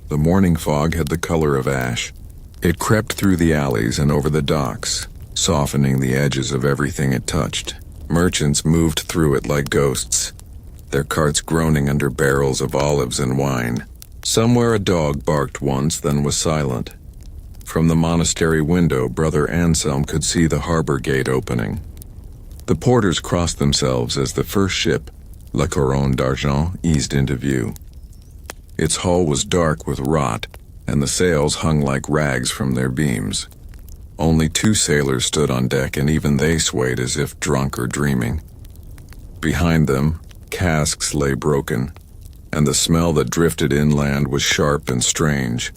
The morning fog had the color of ash. It crept through the alleys and over the docks, softening the edges of everything it touched. Merchants moved through it like ghosts, their carts groaning under barrels of olives and wine. Somewhere a dog barked once, then was silent. From the monastery window, Brother Anselm could see the harbor gate opening. The porters crossed themselves as the first ship, La Couronne d'Argent, eased into view. Its hull was dark with rot, and the sails hung like rags from their beams. Only 2 sailors stood on deck, and even they swayed as if drunk or dreaming. Behind them, casks lay broken, and the smell that drifted inland was sharp and strange,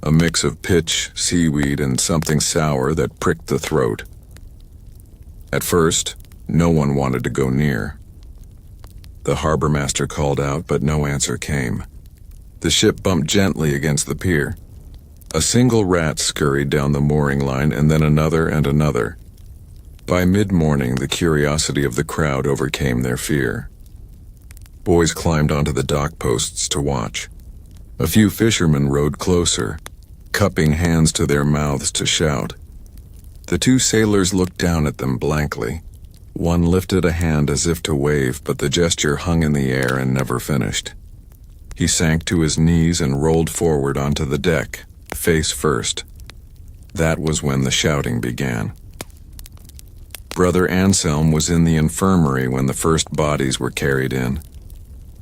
a mix of pitch, seaweed, and something sour that pricked the throat. At first, no one wanted to go near. The harbor master called out, but no answer came. The ship bumped gently against the pier. A single rat scurried down the mooring line, and then another and another. By mid-morning, the curiosity of the crowd overcame their fear. Boys climbed onto the dock posts to watch. A few fishermen rowed closer, cupping hands to their mouths to shout. The 2 sailors looked down at them blankly. One lifted a hand as if to wave, but the gesture hung in the air and never finished. He sank to his knees and rolled forward onto the deck, face first. That was when the shouting began. Brother Anselm was in the infirmary when the first bodies were carried in.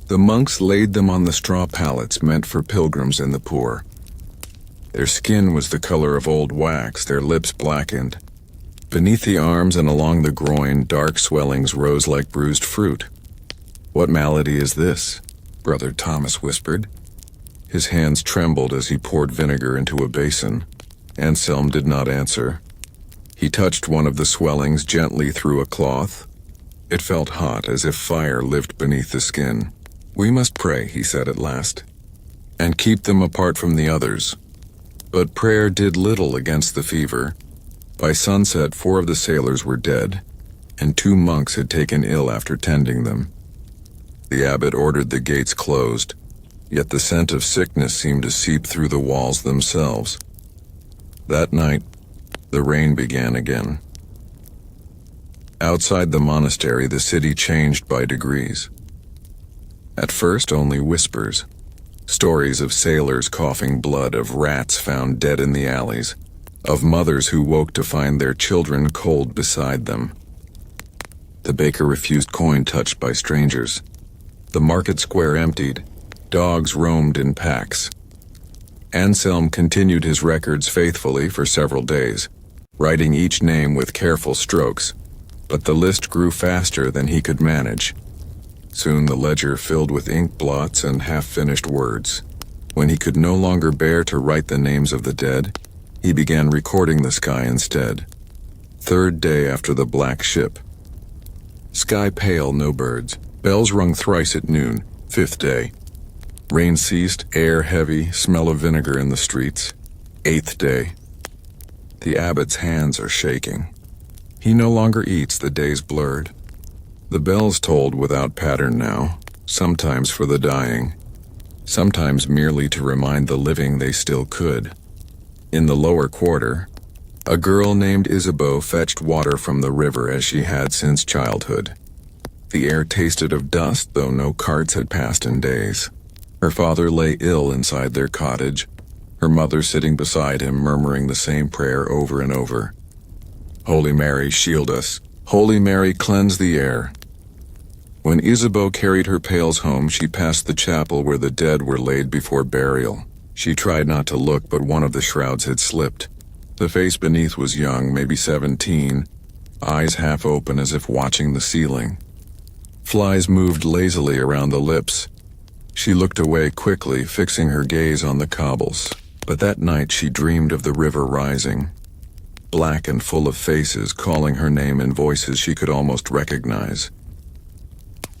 The monks laid them on the straw pallets meant for pilgrims and the poor. Their skin was the color of old wax, their lips blackened. Beneath the arms and along the groin, dark swellings rose like bruised fruit. "What malady is this?" Brother Thomas whispered. His hands trembled as he poured vinegar into a basin. Anselm did not answer. He touched one of the swellings gently through a cloth. It felt hot, as if fire lived beneath the skin. "We must pray," he said at last, "and keep them apart from the others." But prayer did little against the fever. By sunset, 4 of the sailors were dead, and 2 monks had taken ill after tending them. The abbot ordered the gates closed, yet the scent of sickness seemed to seep through the walls themselves. That night, the rain began again. Outside the monastery, the city changed by degrees. At first, only whispers. Stories of sailors coughing blood, of rats found dead in the alleys, of mothers who woke to find their children cold beside them. The baker refused coin touched by strangers. The market square emptied. Dogs roamed in packs. Anselm continued his records faithfully for several days, writing each name with careful strokes, but the list grew faster than he could manage. Soon the ledger filled with ink blots and half-finished words. When he could no longer bear to write the names of the dead, he began recording the sky instead. 3rd day after the black ship. Sky pale, no birds. Bells rung thrice at noon. 5th day. Rain ceased, air heavy, smell of vinegar in the streets. 8th day. The abbot's hands are shaking. He no longer eats, the days blurred. The bells tolled without pattern now, sometimes for the dying, sometimes merely to remind the living they still could. In the lower quarter, a girl named Isabeau fetched water from the river as she had since childhood. The air tasted of dust, though no carts had passed in days. Her father lay ill inside their cottage, her mother sitting beside him murmuring the same prayer over and over. "Holy Mary, shield us. Holy Mary, cleanse the air." When Isabeau carried her pails home, she passed the chapel where the dead were laid before burial. She tried not to look, but one of the shrouds had slipped. The face beneath was young, maybe 17, eyes half open as if watching the ceiling. Flies moved lazily around the lips. She looked away quickly, fixing her gaze on the cobbles. But that night she dreamed of the river rising, black and full of faces, calling her name in voices she could almost recognize.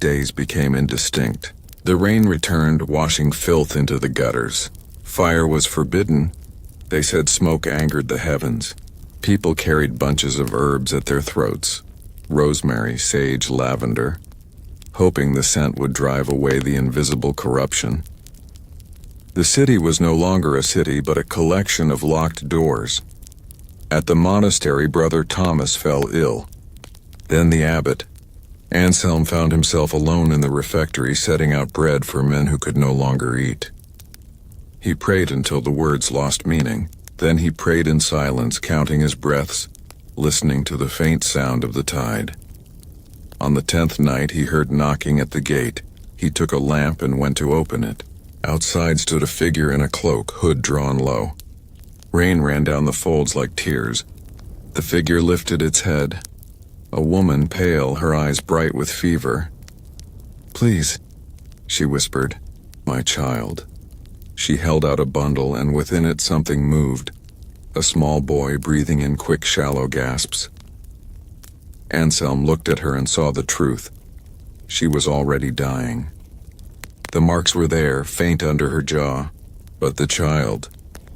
Days became indistinct. The rain returned, washing filth into the gutters. Fire was forbidden. They said smoke angered the heavens. People carried bunches of herbs at their throats, rosemary, sage, lavender, hoping the scent would drive away the invisible corruption. The city was no longer a city but a collection of locked doors. At the monastery, Brother Thomas fell ill. Then the abbot. Anselm found himself alone in the refectory, setting out bread for men who could no longer eat. He prayed until the words lost meaning. Then he prayed in silence, counting his breaths, listening to the faint sound of the tide. On the 10th night, he heard knocking at the gate. He took a lamp and went to open it. Outside stood a figure in a cloak, hood drawn low. Rain ran down the folds like tears. The figure lifted its head. A woman, pale, her eyes bright with fever. "Please," she whispered, "my child." She held out a bundle, and within it something moved. A small boy breathing in quick, shallow gasps. Anselm looked at her and saw the truth. She was already dying. The marks were there, faint under her jaw. But the child,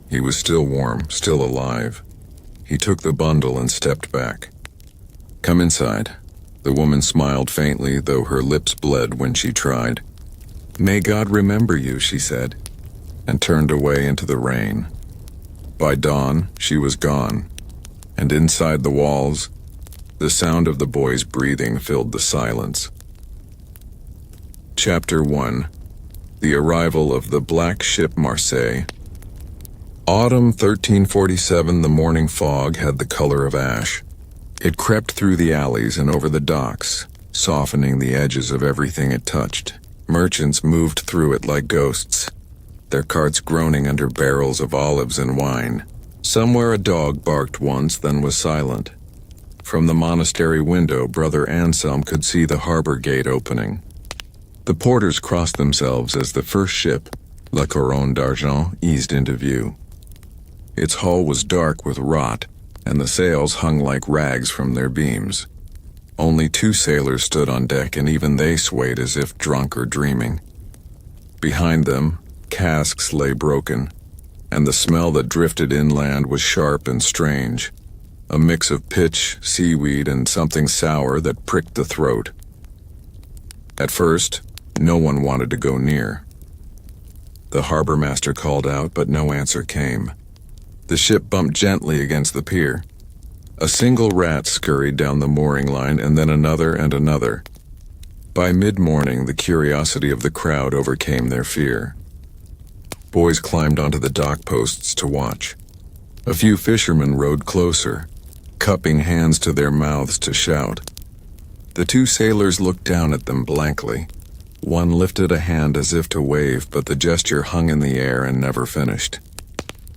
he was still warm, still alive. He took the bundle and stepped back. "Come inside." The woman smiled faintly, though her lips bled when she tried. "May God remember you," she said, and turned away into the rain. By dawn, she was gone, and inside the walls, the sound of the boy's breathing filled the silence. Chapter 1. The Arrival of the Black Ship Marseille. Autumn 1347, the morning fog had the color of ash. It crept through the alleys and over the docks, softening the edges of everything it touched. Merchants moved through it like ghosts, their carts groaning under barrels of olives and wine. Somewhere a dog barked once, then was silent. From the monastery window, Brother Anselm could see the harbor gate opening. The porters crossed themselves as the first ship, La Couronne d'Argent, eased into view. Its hull was dark with rot, and the sails hung like rags from their beams. Only 2 sailors stood on deck, and even they swayed as if drunk or dreaming. Behind them, casks lay broken, and the smell that drifted inland was sharp and strange, a mix of pitch, seaweed, and something sour that pricked the throat. At first, no one wanted to go near. The harbor master called out, but no answer came. The ship bumped gently against the pier. A single rat scurried down the mooring line, and then another and another. By mid-morning, the curiosity of the crowd overcame their fear. Boys climbed onto the dock posts to watch. A few fishermen rowed closer, cupping hands to their mouths to shout. The 2 sailors looked down at them blankly. One lifted a hand as if to wave, but the gesture hung in the air and never finished.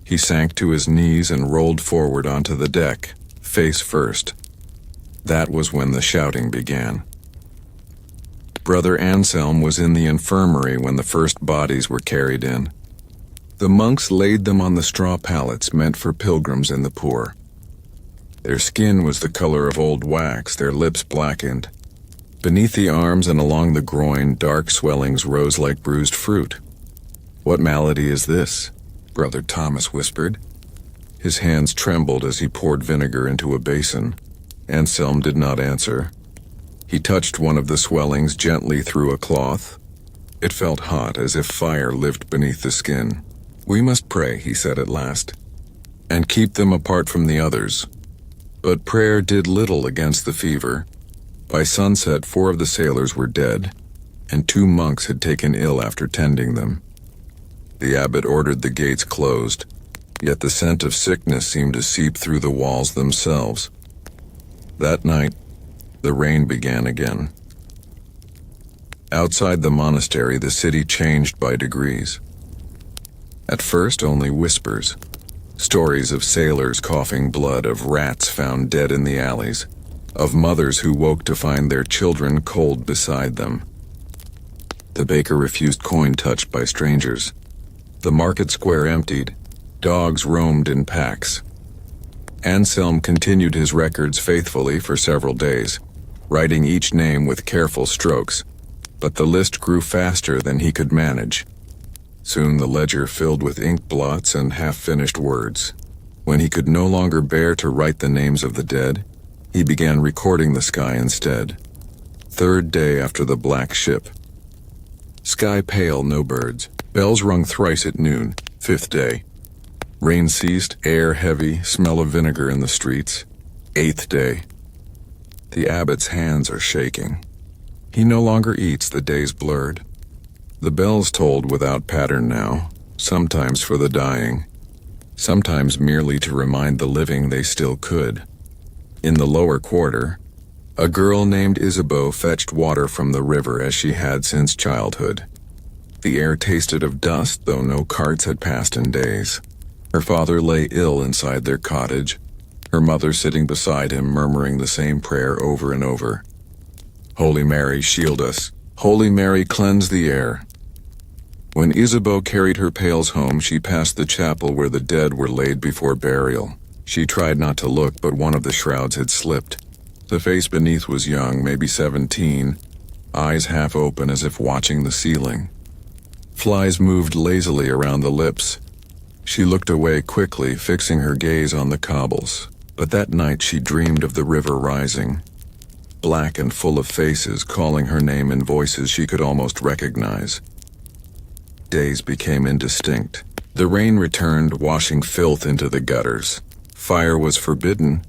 He sank to his knees and rolled forward onto the deck, face first. That was when the shouting began. Brother Anselm was in the infirmary when the first bodies were carried in. The monks laid them on the straw pallets meant for pilgrims and the poor. Their skin was the color of old wax, their lips blackened. Beneath the arms and along the groin, dark swellings rose like bruised fruit. "What malady is this?" Brother Thomas whispered. His hands trembled as he poured vinegar into a basin. Anselm did not answer. He touched one of the swellings gently through a cloth. It felt hot, as if fire lived beneath the skin. "We must pray," he said at last, "and keep them apart from the others." But prayer did little against the fever. By sunset, 4 of the sailors were dead, and 2 monks had taken ill after tending them. The abbot ordered the gates closed, yet the scent of sickness seemed to seep through the walls themselves. That night, the rain began again. Outside the monastery, the city changed by degrees. At first, only whispers. Stories of sailors coughing blood, of rats found dead in the alleys, of mothers who woke to find their children cold beside them. The baker refused coin touched by strangers. The market square emptied. Dogs roamed in packs. Anselm continued his records faithfully for several days, writing each name with careful strokes, but the list grew faster than he could manage. Soon the ledger filled with ink blots and half-finished words. When he could no longer bear to write the names of the dead, he began recording the sky instead. 3rd day after the black ship. Sky pale, no birds. Bells rung thrice at noon, 5th day. Rain ceased, air heavy, smell of vinegar in the streets. 8th day. The abbot's hands are shaking. He no longer eats, the days blurred. The bells tolled without pattern now, sometimes for the dying, sometimes merely to remind the living they still could. In the lower quarter, a girl named Isabeau fetched water from the river as she had since childhood. The air tasted of dust, though no carts had passed in days. Her father lay ill inside their cottage, her mother sitting beside him murmuring the same prayer over and over. Holy Mary, shield us. Holy Mary, cleanse the air. When Isabeau carried her pails home, she passed the chapel where the dead were laid before burial. She tried not to look, but one of the shrouds had slipped. The face beneath was young, maybe 17, eyes half open as if watching the ceiling. Flies moved lazily around the lips. She looked away quickly, fixing her gaze on the cobbles. But that night she dreamed of the river rising, black and full of faces calling her name in voices she could almost recognize. Days became indistinct. The rain returned, washing filth into the gutters. Fire was forbidden.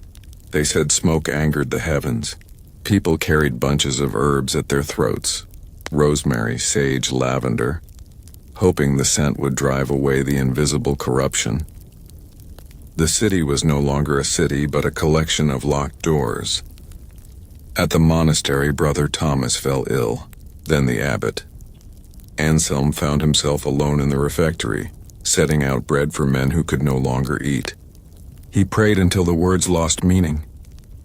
They said smoke angered the heavens. People carried bunches of herbs at their throats, rosemary, sage, lavender, hoping the scent would drive away the invisible corruption. The city was no longer a city, but a collection of locked doors. At the monastery, Brother Thomas fell ill, then the abbot. Anselm found himself alone in the refectory, setting out bread for men who could no longer eat. He prayed until the words lost meaning.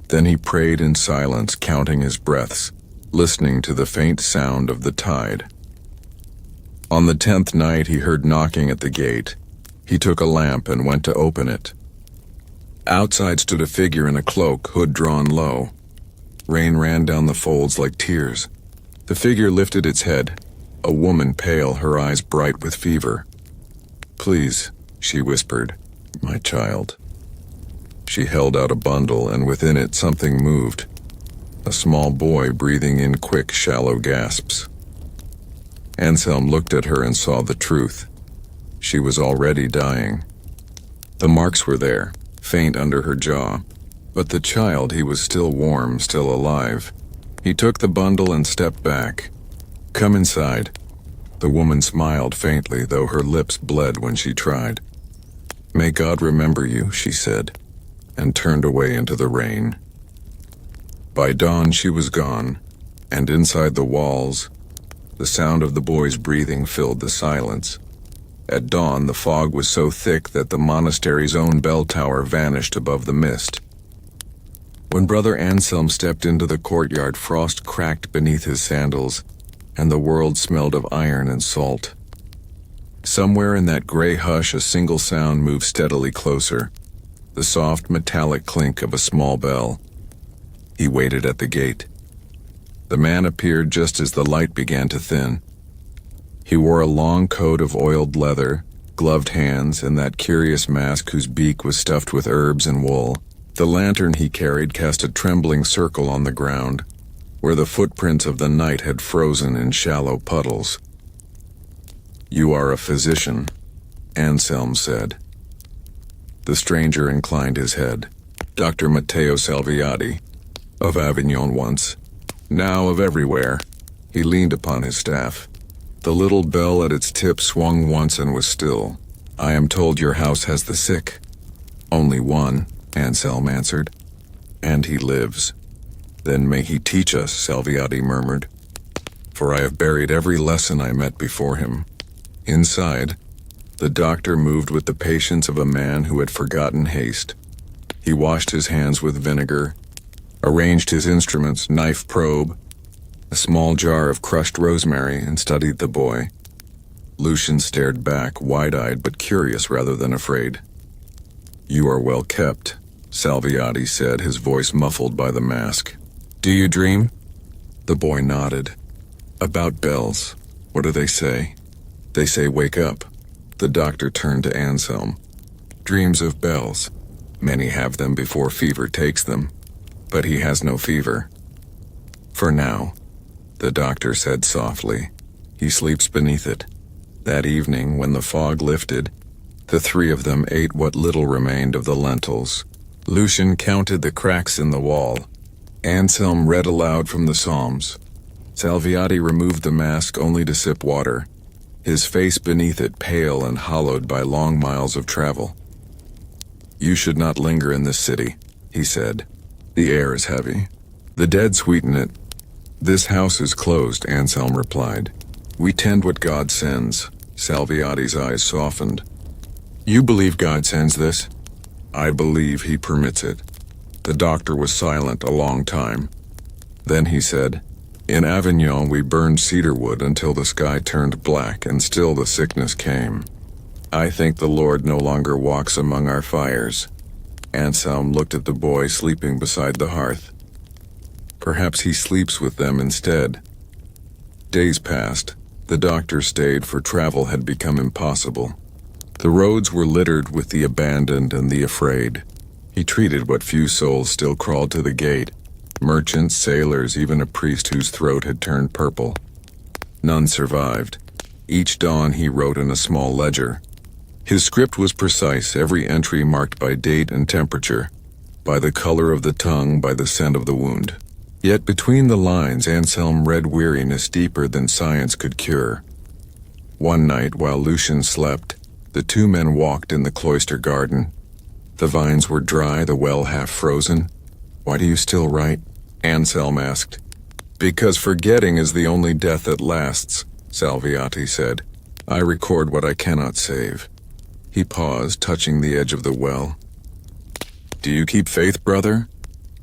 Then he prayed in silence, counting his breaths, listening to the faint sound of the tide. On the 10th night, he heard knocking at the gate. He took a lamp and went to open it. Outside stood a figure in a cloak, hood drawn low. Rain ran down the folds like tears. The figure lifted its head, a woman pale, her eyes bright with fever. "Please," she whispered, "my child." She held out a bundle, and within it something moved. A small boy breathing in quick, shallow gasps. Anselm looked at her and saw the truth. She was already dying. The marks were there, faint under her jaw. But the child, he was still warm, still alive. He took the bundle and stepped back. "Come inside." The woman smiled faintly, though her lips bled when she tried. "May God remember you," she said, and turned away into the rain. By dawn she was gone, and inside the walls, the sound of the boy's breathing filled the silence. At dawn, the fog was so thick that the monastery's own bell tower vanished above the mist. When Brother Anselm stepped into the courtyard, frost cracked beneath his sandals, and the world smelled of iron and salt. Somewhere in that gray hush, a single sound moved steadily closer, the soft metallic clink of a small bell. He waited at the gate. The man appeared just as the light began to thin. He wore a long coat of oiled leather, gloved hands, and that curious mask whose beak was stuffed with herbs and wool. The lantern he carried cast a trembling circle on the ground, where the footprints of the night had frozen in shallow puddles. "You are a physician," Anselm said. The stranger inclined his head. "Dr. Matteo Salviati, of Avignon once, now of everywhere." He leaned upon his staff. The little bell at its tip swung once and was still. "I am told your house has the sick." "Only one," Anselm answered. "And he lives." "Then may he teach us," Salviati murmured, "for I have buried every lesson I met before him." Inside, the doctor moved with the patience of a man who had forgotten haste. He washed his hands with vinegar, arranged his instruments, knife, probe, a small jar of crushed rosemary, and studied the boy. Lucien stared back, wide-eyed but curious rather than afraid. "You are well kept," Salviati said, his voice muffled by the mask. "Do you dream?" The boy nodded. "About bells. What do they say?" "They say wake up." The doctor turned to Anselm. "Dreams of bells. Many have them before fever takes them. But he has no fever. For now," the doctor said softly. "He sleeps beneath it." That evening, when the fog lifted, the three of them ate what little remained of the lentils. Lucien counted the cracks in the wall. Anselm read aloud from the Psalms. Salviati removed the mask only to sip water, his face beneath it pale and hollowed by long miles of travel. "You should not linger in this city," he said. "The air is heavy. The dead sweeten it." "This house is closed," Anselm replied. "We tend what God sends." Salviati's eyes softened. "You believe God sends this?" "I believe he permits it." The doctor was silent a long time. Then he said, "In Avignon we burned cedar wood until the sky turned black, and still the sickness came. I think the Lord no longer walks among our fires." Anselm looked at the boy sleeping beside the hearth. "Perhaps he sleeps with them instead." Days passed. The doctor stayed, for travel had become impossible. The roads were littered with the abandoned and the afraid. He treated what few souls still crawled to the gate: merchants, sailors, even a priest whose throat had turned purple. None survived. Each dawn he wrote in a small ledger. His script was precise, every entry marked by date and temperature, by the color of the tongue, by the scent of the wound. Yet between the lines Anselm read weariness deeper than science could cure. One night, while Lucien slept, the two men walked in the cloister garden. The vines were dry, the well half frozen. "Why do you still write?" Anselm asked. "Because forgetting is the only death that lasts," Salviati said. "I record what I cannot save." He paused, touching the edge of the well. "Do you keep faith, brother?"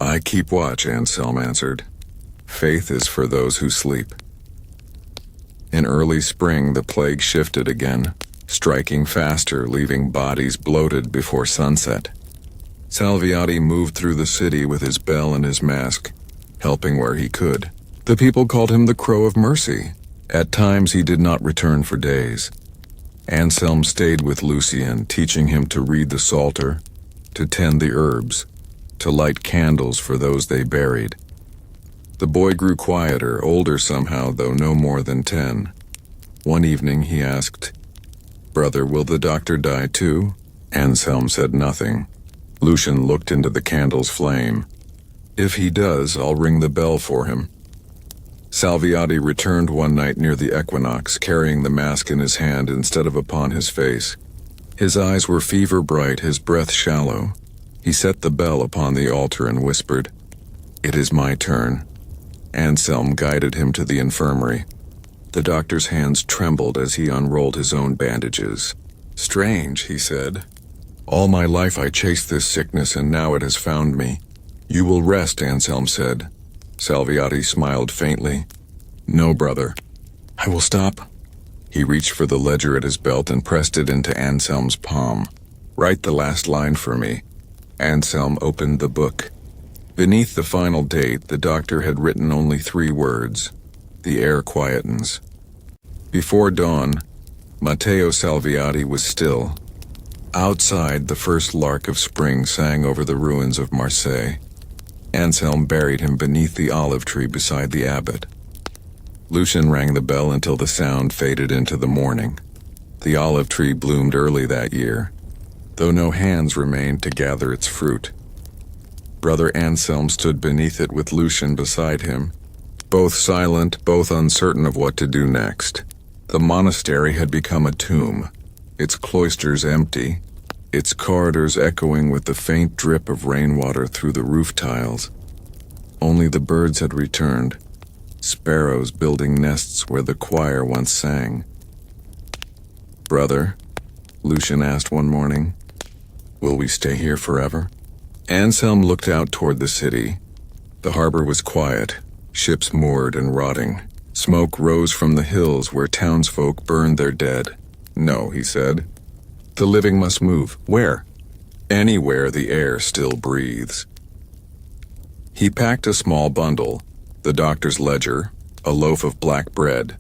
"I keep watch," Anselm answered. "Faith is for those who sleep." In early spring the plague shifted again, striking faster, leaving bodies bloated before sunset. Salviati moved through the city with his bell and his mask, helping where he could. The people called him the Crow of Mercy. At times he did not return for days. Anselm stayed with Lucien, teaching him to read the Psalter, to tend the herbs, to light candles for those they buried. The boy grew quieter, older somehow, though no more than 10. One evening he asked, "Brother, will the doctor die too?" Anselm said nothing. Lucien looked into the candle's flame. "If he does, I'll ring the bell for him." Salviati returned one night near the equinox, carrying the mask in his hand instead of upon his face. His eyes were fever bright, his breath shallow. He set the bell upon the altar and whispered, "It is my turn." Anselm guided him to the infirmary. The doctor's hands trembled as he unrolled his own bandages. "Strange," he said. "All my life I chased this sickness, and now it has found me." "You will rest," Anselm said. Salviati smiled faintly. "No, brother. I will stop." He reached for the ledger at his belt and pressed it into Anselm's palm. "Write the last line for me." Anselm opened the book. Beneath the final date, the doctor had written only 3 words: "The air quietens." Before dawn, Matteo Salviati was still. Outside, the first lark of spring sang over the ruins of Marseille. Anselm buried him beneath the olive tree beside the abbot. Lucien rang the bell until the sound faded into the morning. The olive tree bloomed early that year, though no hands remained to gather its fruit. Brother Anselm stood beneath it with Lucien beside him, both silent, both uncertain of what to do next. The monastery had become a tomb, its cloisters empty, its corridors echoing with the faint drip of rainwater through the roof tiles. Only the birds had returned, sparrows building nests where the choir once sang. "Brother," Lucien asked one morning, "will we stay here forever?" Anselm looked out toward the city. The harbor was quiet, ships moored and rotting. Smoke rose from the hills where townsfolk burned their dead. "No," he said. "The living must move." "Where?" "Anywhere the air still breathes." He packed a small bundle, the doctor's ledger, a loaf of black bread,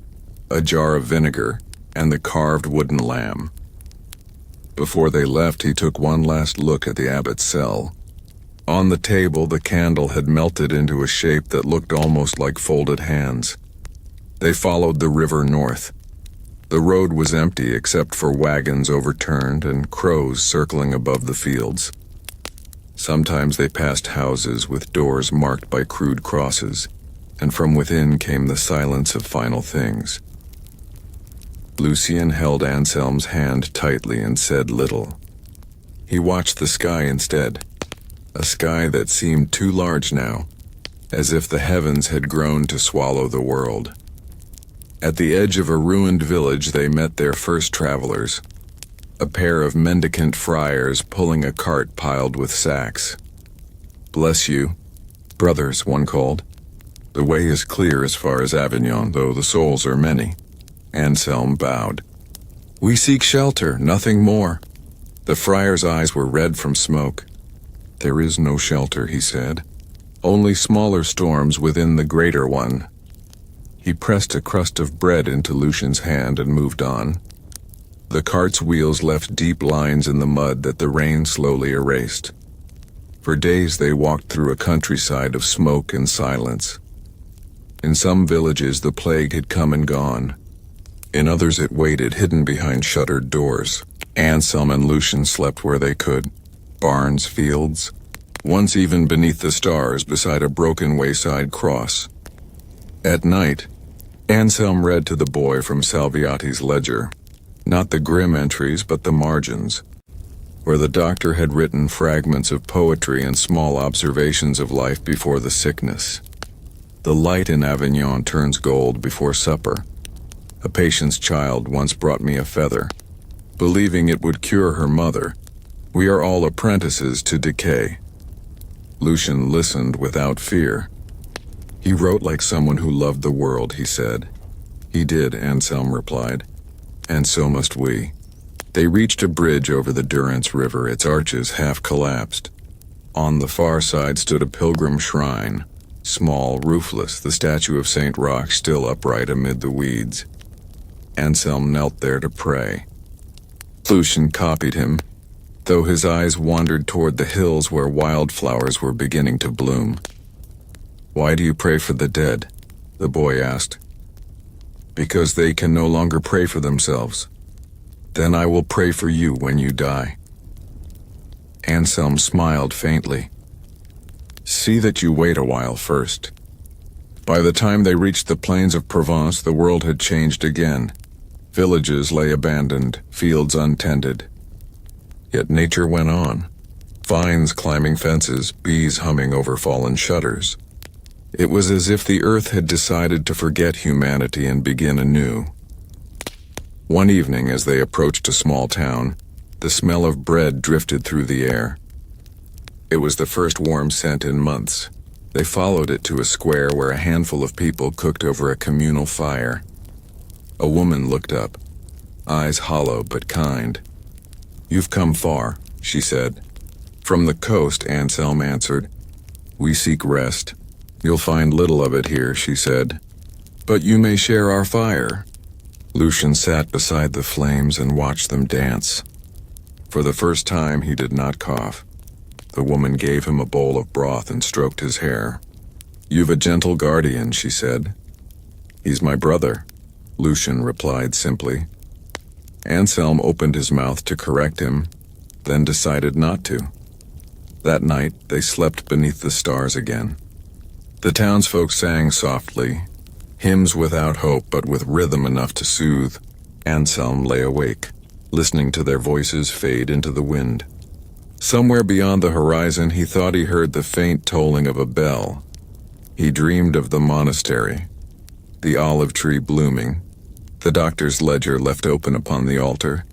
a jar of vinegar, and the carved wooden lamb. Before they left, he took one last look at the abbot's cell. On the table, the candle had melted into a shape that looked almost like folded hands. They followed the river north. The road was empty except for wagons overturned and crows circling above the fields. Sometimes they passed houses with doors marked by crude crosses, and from within came the silence of final things. Lucien held Anselm's hand tightly and said little. He watched the sky instead, a sky that seemed too large now, as if the heavens had grown to swallow the world. At the edge of a ruined village they met their first travelers, a pair of mendicant friars pulling a cart piled with sacks. "Bless you, brothers," one called. "The way is clear as far as Avignon, though the souls are many." Anselm bowed. "We seek shelter, nothing more." The friar's eyes were red from smoke. "There is no shelter," he said. "Only smaller storms within the greater one." He pressed a crust of bread into Lucien's hand and moved on. The cart's wheels left deep lines in the mud that the rain slowly erased. For days they walked through a countryside of smoke and silence. In some villages the plague had come and gone. In others it waited, hidden behind shuttered doors. Anselm and Lucien slept where they could. Barns, fields, once even beneath the stars beside a broken wayside cross. At night, Anselm read to the boy from Salviati's ledger, not the grim entries but the margins, where the doctor had written fragments of poetry and small observations of life before the sickness. The light in Avignon turns gold before supper. A patient's child once brought me a feather, believing it would cure her mother. We are all apprentices to decay. Lucien listened without fear. "He wrote like someone who loved the world," he said. "He did," Anselm replied. "And so must we." They reached a bridge over the Durance River, its arches half collapsed. On the far side stood a pilgrim shrine, small, roofless, the statue of St. Roch still upright amid the weeds. Anselm knelt there to pray. Lucien copied him, though his eyes wandered toward the hills where wildflowers were beginning to bloom. "Why do you pray for the dead?" the boy asked. "Because they can no longer pray for themselves. Then I will pray for you when you die." Anselm smiled faintly. "See that you wait a while first." By the time they reached the plains of Provence, the world had changed again. Villages lay abandoned, fields untended. Yet nature went on. Vines climbing fences, bees humming over fallen shutters. It was as if the earth had decided to forget humanity and begin anew. One evening, as they approached a small town, the smell of bread drifted through the air. It was the first warm scent in months. They followed it to a square where a handful of people cooked over a communal fire. A woman looked up, eyes hollow but kind. "You've come far," she said. "From the coast," Anselm answered. "We seek rest. You'll find little of it here," she said. "But you may share our fire." Lucien sat beside the flames and watched them dance. For the first time he did not cough. The woman gave him a bowl of broth and stroked his hair. "You've a gentle guardian," she said. "He's my brother," Lucien replied simply. Anselm opened his mouth to correct him, then decided not to. That night they slept beneath the stars again. The townsfolk sang softly, hymns without hope but with rhythm enough to soothe. Anselm lay awake, listening to their voices fade into the wind. Somewhere beyond the horizon he thought he heard the faint tolling of a bell. He dreamed of the monastery, the olive tree blooming, the doctor's ledger left open upon the altar,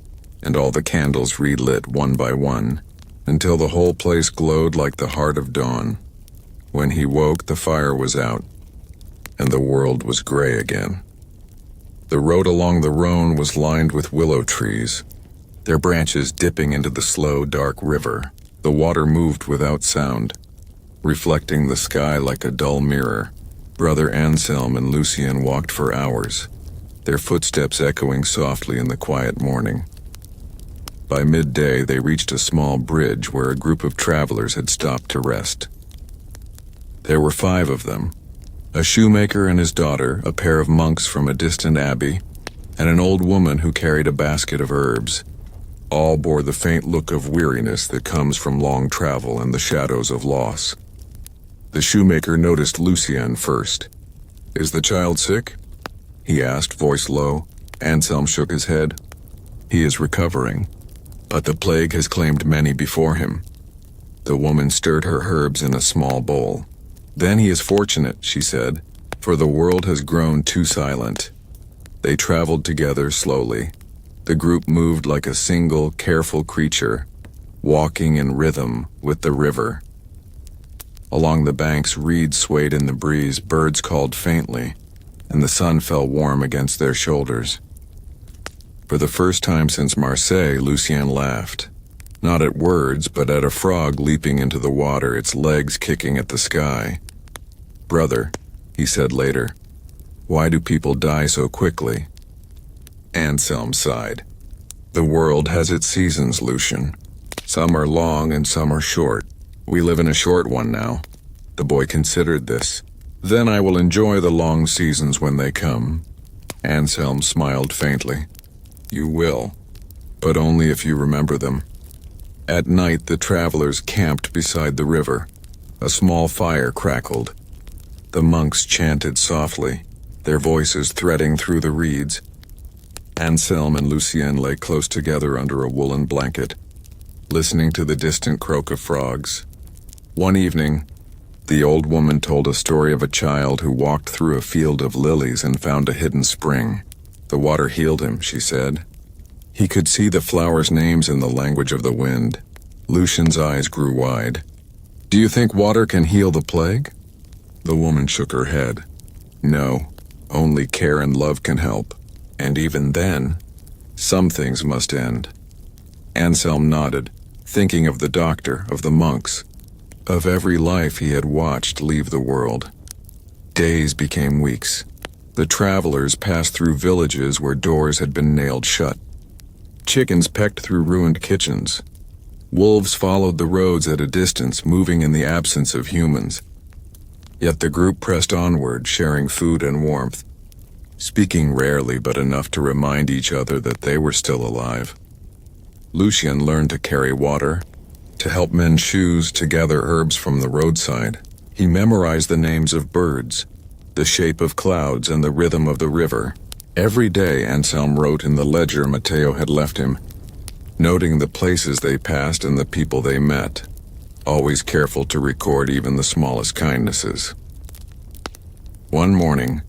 and all the candles relit one by one, until the whole place glowed like the heart of dawn. When he woke, the fire was out, and the world was gray again. The road along the Rhone was lined with willow trees, their branches dipping into the slow, dark river. The water moved without sound, reflecting the sky like a dull mirror. Brother Anselm and Lucien walked for hours, their footsteps echoing softly in the quiet morning. By midday, they reached a small bridge where a group of travelers had stopped to rest. There were 5 of them, a shoemaker and his daughter, a pair of monks from a distant abbey, and an old woman who carried a basket of herbs. All bore the faint look of weariness that comes from long travel and the shadows of loss. The shoemaker noticed Lucien first. "Is the child sick?" he asked, voice low. Anselm shook his head. "He is recovering, but the plague has claimed many before him." The woman stirred her herbs in a small bowl. "Then he is fortunate," she said, "for the world has grown too silent." They traveled together slowly. The group moved like a single, careful creature, walking in rhythm with the river. Along the banks, reeds swayed in the breeze, birds called faintly, and the sun fell warm against their shoulders. For the first time since Marseille, Lucien laughed. Not at words, but at a frog leaping into the water, its legs kicking at the sky. "Brother," he said later, "why do people die so quickly?" Anselm sighed. "The world has its seasons, Lucien. Some are long and some are short. We live in a short one now." The boy considered this. "Then I will enjoy the long seasons when they come." Anselm smiled faintly. "You will, but only if you remember them." At night, the travelers camped beside the river. A small fire crackled. The monks chanted softly, their voices threading through the reeds. Anselm and Lucien lay close together under a woolen blanket, listening to the distant croak of frogs. One evening, the old woman told a story of a child who walked through a field of lilies and found a hidden spring. The water healed him, she said. He could see the flowers' names in the language of the wind. Lucien's eyes grew wide. "Do you think water can heal the plague?" The woman shook her head. "No, only care and love can help. And even then, some things must end." Anselm nodded, thinking of the doctor, of the monks, of every life he had watched leave the world. Days became weeks. The travelers passed through villages where doors had been nailed shut. Chickens pecked through ruined kitchens. Wolves followed the roads at a distance, moving in the absence of humans. Yet the group pressed onward, sharing food and warmth, speaking rarely but enough to remind each other that they were still alive. Lucien learned to carry water, to help mend shoes, to gather herbs from the roadside. He memorized the names of birds, the shape of clouds, and the rhythm of the river. Every day, Anselm wrote in the ledger Matteo had left him, noting the places they passed and the people they met, always careful to record even the smallest kindnesses. One morning,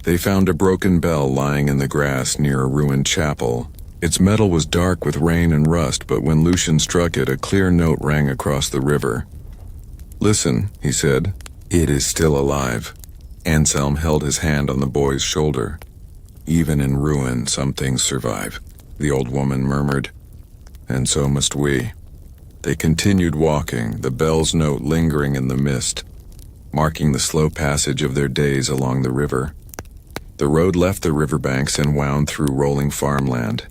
they found a broken bell lying in the grass near a ruined chapel. Its metal was dark with rain and rust, but when Lucien struck it, a clear note rang across the river. "Listen," he said, "it is still alive." Anselm held his hand on the boy's shoulder. "Even in ruin, some things survive," the old woman murmured. "And so must we." They continued walking, the bell's note lingering in the mist, marking the slow passage of their days along the river. The road left the riverbanks and wound through rolling farmland.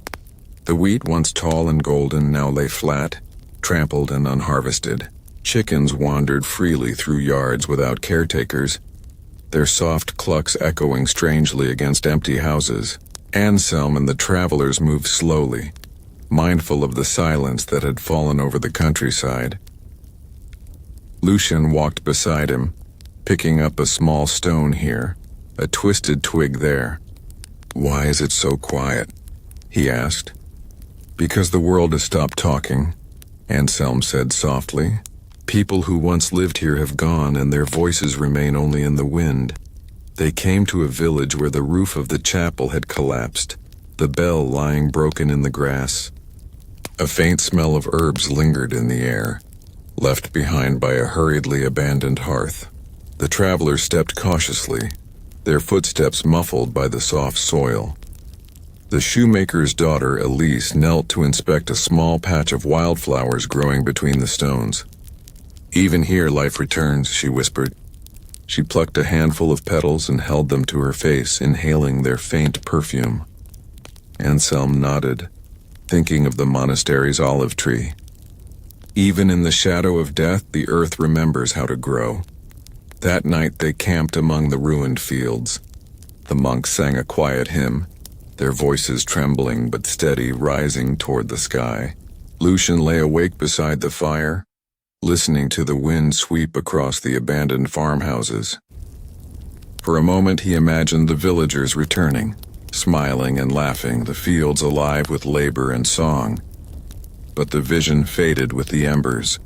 The wheat, once tall and golden, now lay flat, trampled and unharvested. Chickens wandered freely through yards without caretakers, their soft clucks echoing strangely against empty houses. Anselm and the travelers moved slowly, mindful of the silence that had fallen over the countryside. Lucien walked beside him, picking up a small stone here, a twisted twig there. "Why is it so quiet?" he asked. "Because the world has stopped talking," Anselm said softly. "People who once lived here have gone, and their voices remain only in the wind." They came to a village where the roof of the chapel had collapsed, the bell lying broken in the grass. A faint smell of herbs lingered in the air, left behind by a hurriedly abandoned hearth. The travelers stepped cautiously, their footsteps muffled by the soft soil. The shoemaker's daughter, Elise, knelt to inspect a small patch of wildflowers growing between the stones. "Even here life returns," she whispered. She plucked a handful of petals and held them to her face, inhaling their faint perfume. Anselm nodded, thinking of the monastery's olive tree. Even in the shadow of death, the earth remembers how to grow. That night they camped among the ruined fields. The monks sang a quiet hymn, their voices trembling but steady, rising toward the sky. Lucien lay awake beside the fire, listening to the wind sweep across the abandoned farmhouses. For a moment he imagined the villagers returning, smiling and laughing, the fields alive with labor and song. But the vision faded with the embers.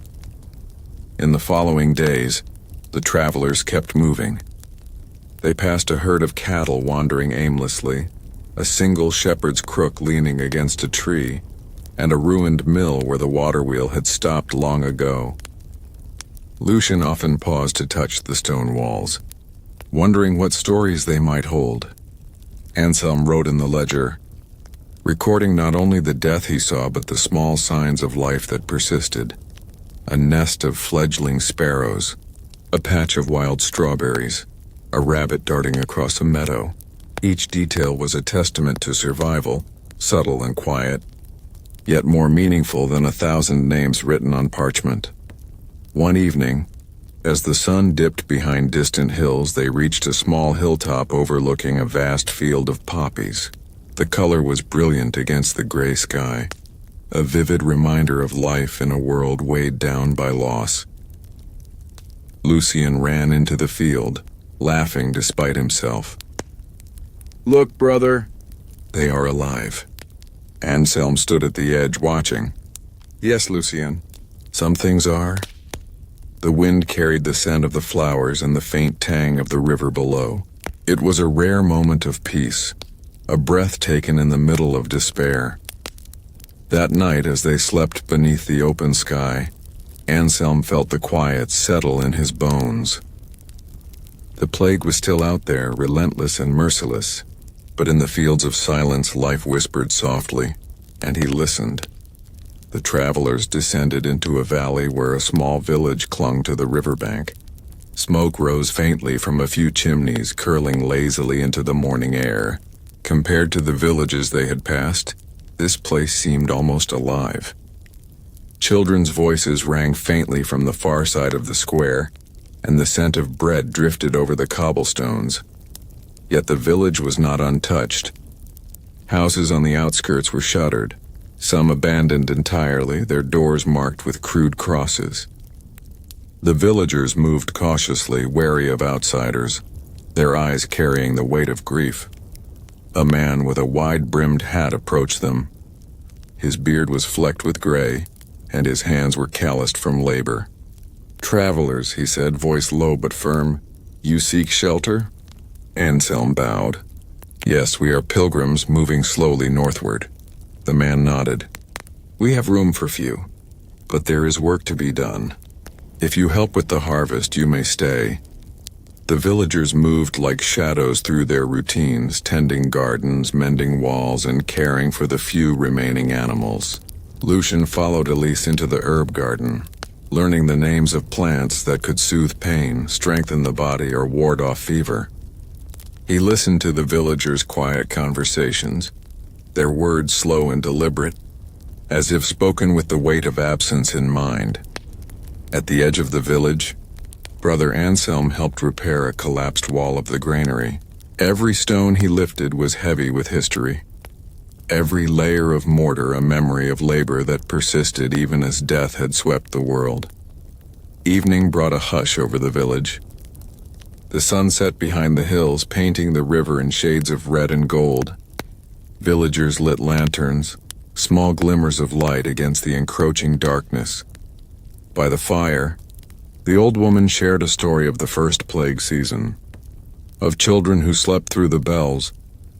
In the following days, the travelers kept moving. They passed a herd of cattle wandering aimlessly, a single shepherd's crook leaning against a tree, and a ruined mill where the water wheel had stopped long ago. Lucien often paused to touch the stone walls, wondering what stories they might hold. Anselm wrote in the ledger, recording not only the death he saw but the small signs of life that persisted. A nest of fledgling sparrows, a patch of wild strawberries, a rabbit darting across a meadow. Each detail was a testament to survival, subtle and quiet, yet more meaningful than 1,000 names written on parchment. One evening, as the sun dipped behind distant hills, they reached a small hilltop overlooking a vast field of poppies. The color was brilliant against the gray sky, a vivid reminder of life in a world weighed down by loss. Lucien ran into the field, laughing despite himself. "Look, brother, they are alive." Anselm stood at the edge watching. "Yes, Lucien, some things are." The wind carried the scent of the flowers and the faint tang of the river below. It was a rare moment of peace, a breath taken in the middle of despair. That night, as they slept beneath the open sky, Anselm felt the quiet settle in his bones. The plague was still out there, relentless and merciless, but in the fields of silence life whispered softly, and he listened. The travelers descended into a valley where a small village clung to the riverbank. Smoke rose faintly from a few chimneys, curling lazily into the morning air. Compared to the villages they had passed, this place seemed almost alive. Children's voices rang faintly from the far side of the square, and the scent of bread drifted over the cobblestones. Yet the village was not untouched. Houses on the outskirts were shuttered, some abandoned entirely, their doors marked with crude crosses. The villagers moved cautiously, wary of outsiders, their eyes carrying the weight of grief. A man with a wide-brimmed hat approached them. His beard was flecked with gray, and his hands were calloused from labor. "Travelers," he said, voice low but firm, "you seek shelter?" Anselm bowed. "Yes, we are pilgrims moving slowly northward." The man nodded. "We have room for few, but there is work to be done. If you help with the harvest, you may stay." The villagers moved like shadows through their routines, tending gardens, mending walls, and caring for the few remaining animals. Lucien followed Elise into the herb garden, learning the names of plants that could soothe pain, strengthen the body, or ward off fever. He listened to the villagers' quiet conversations, their words slow and deliberate, as if spoken with the weight of absence in mind. At the edge of the village, Brother Anselm helped repair a collapsed wall of the granary. Every stone he lifted was heavy with history. Every layer of mortar a memory of labor that persisted even as death had swept the world. Evening brought a hush over the village. The sun set behind the hills, painting the river in shades of red and gold. Villagers lit lanterns, small glimmers of light against the encroaching darkness. By the fire, the old woman shared a story of the first plague season, of children who slept through the bells,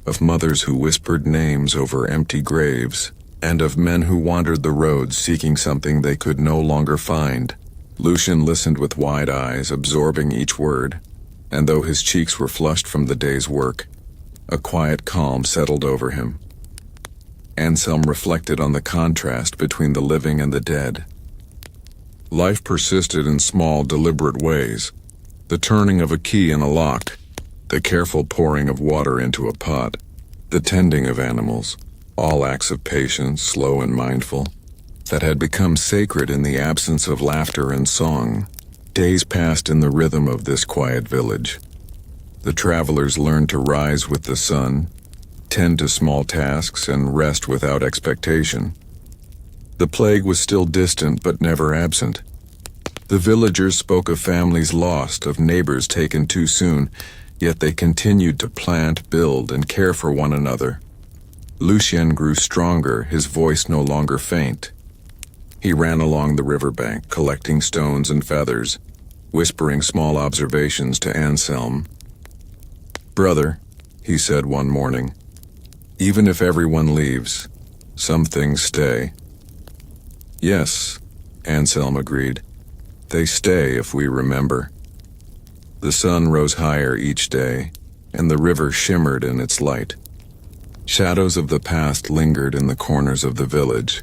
of mothers who whispered names over empty graves, and of men who wandered the roads seeking something they could no longer find. Lucien listened with wide eyes, absorbing each word, and though his cheeks were flushed from the day's work, a quiet calm settled over him. Anselm reflected on the contrast between the living and the dead. Life persisted in small, deliberate ways. The turning of a key in a lock, the careful pouring of water into a pot, the tending of animals, all acts of patience, slow and mindful, that had become sacred in the absence of laughter and song. Days passed in the rhythm of this quiet village. The travelers learned to rise with the sun, tend to small tasks, and rest without expectation. The plague was still distant but never absent. The villagers spoke of families lost, of neighbors taken too soon, yet they continued to plant, build, and care for one another. Lucien grew stronger, his voice no longer faint. He ran along the riverbank, collecting stones and feathers, whispering small observations to Anselm. "Brother," he said one morning, "even if everyone leaves, some things stay." "Yes," Anselm agreed. "They stay if we remember." The sun rose higher each day, and the river shimmered in its light. Shadows of the past lingered in the corners of the village,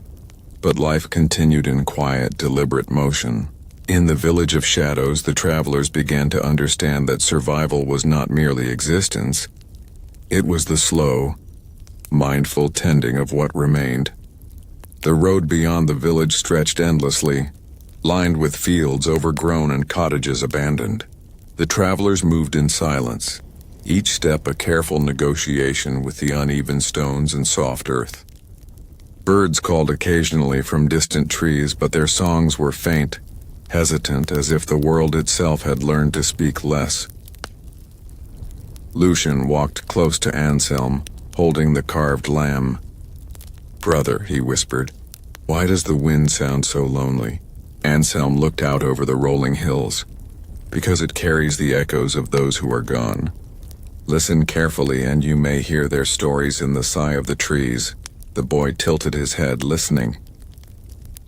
but life continued in quiet, deliberate motion. In the village of shadows, the travelers began to understand that survival was not merely existence. It was the slow, mindful tending of what remained. The road beyond the village stretched endlessly, lined with fields overgrown and cottages abandoned. The travelers moved in silence, each step a careful negotiation with the uneven stones and soft earth. Birds called occasionally from distant trees, but their songs were faint, hesitant, as if the world itself had learned to speak less. Lucien walked close to Anselm, holding the carved lamb. "Brother," he whispered, "why does the wind sound so lonely?" Anselm looked out over the rolling hills. "Because it carries the echoes of those who are gone. Listen carefully and you may hear their stories in the sigh of the trees." The boy tilted his head, listening.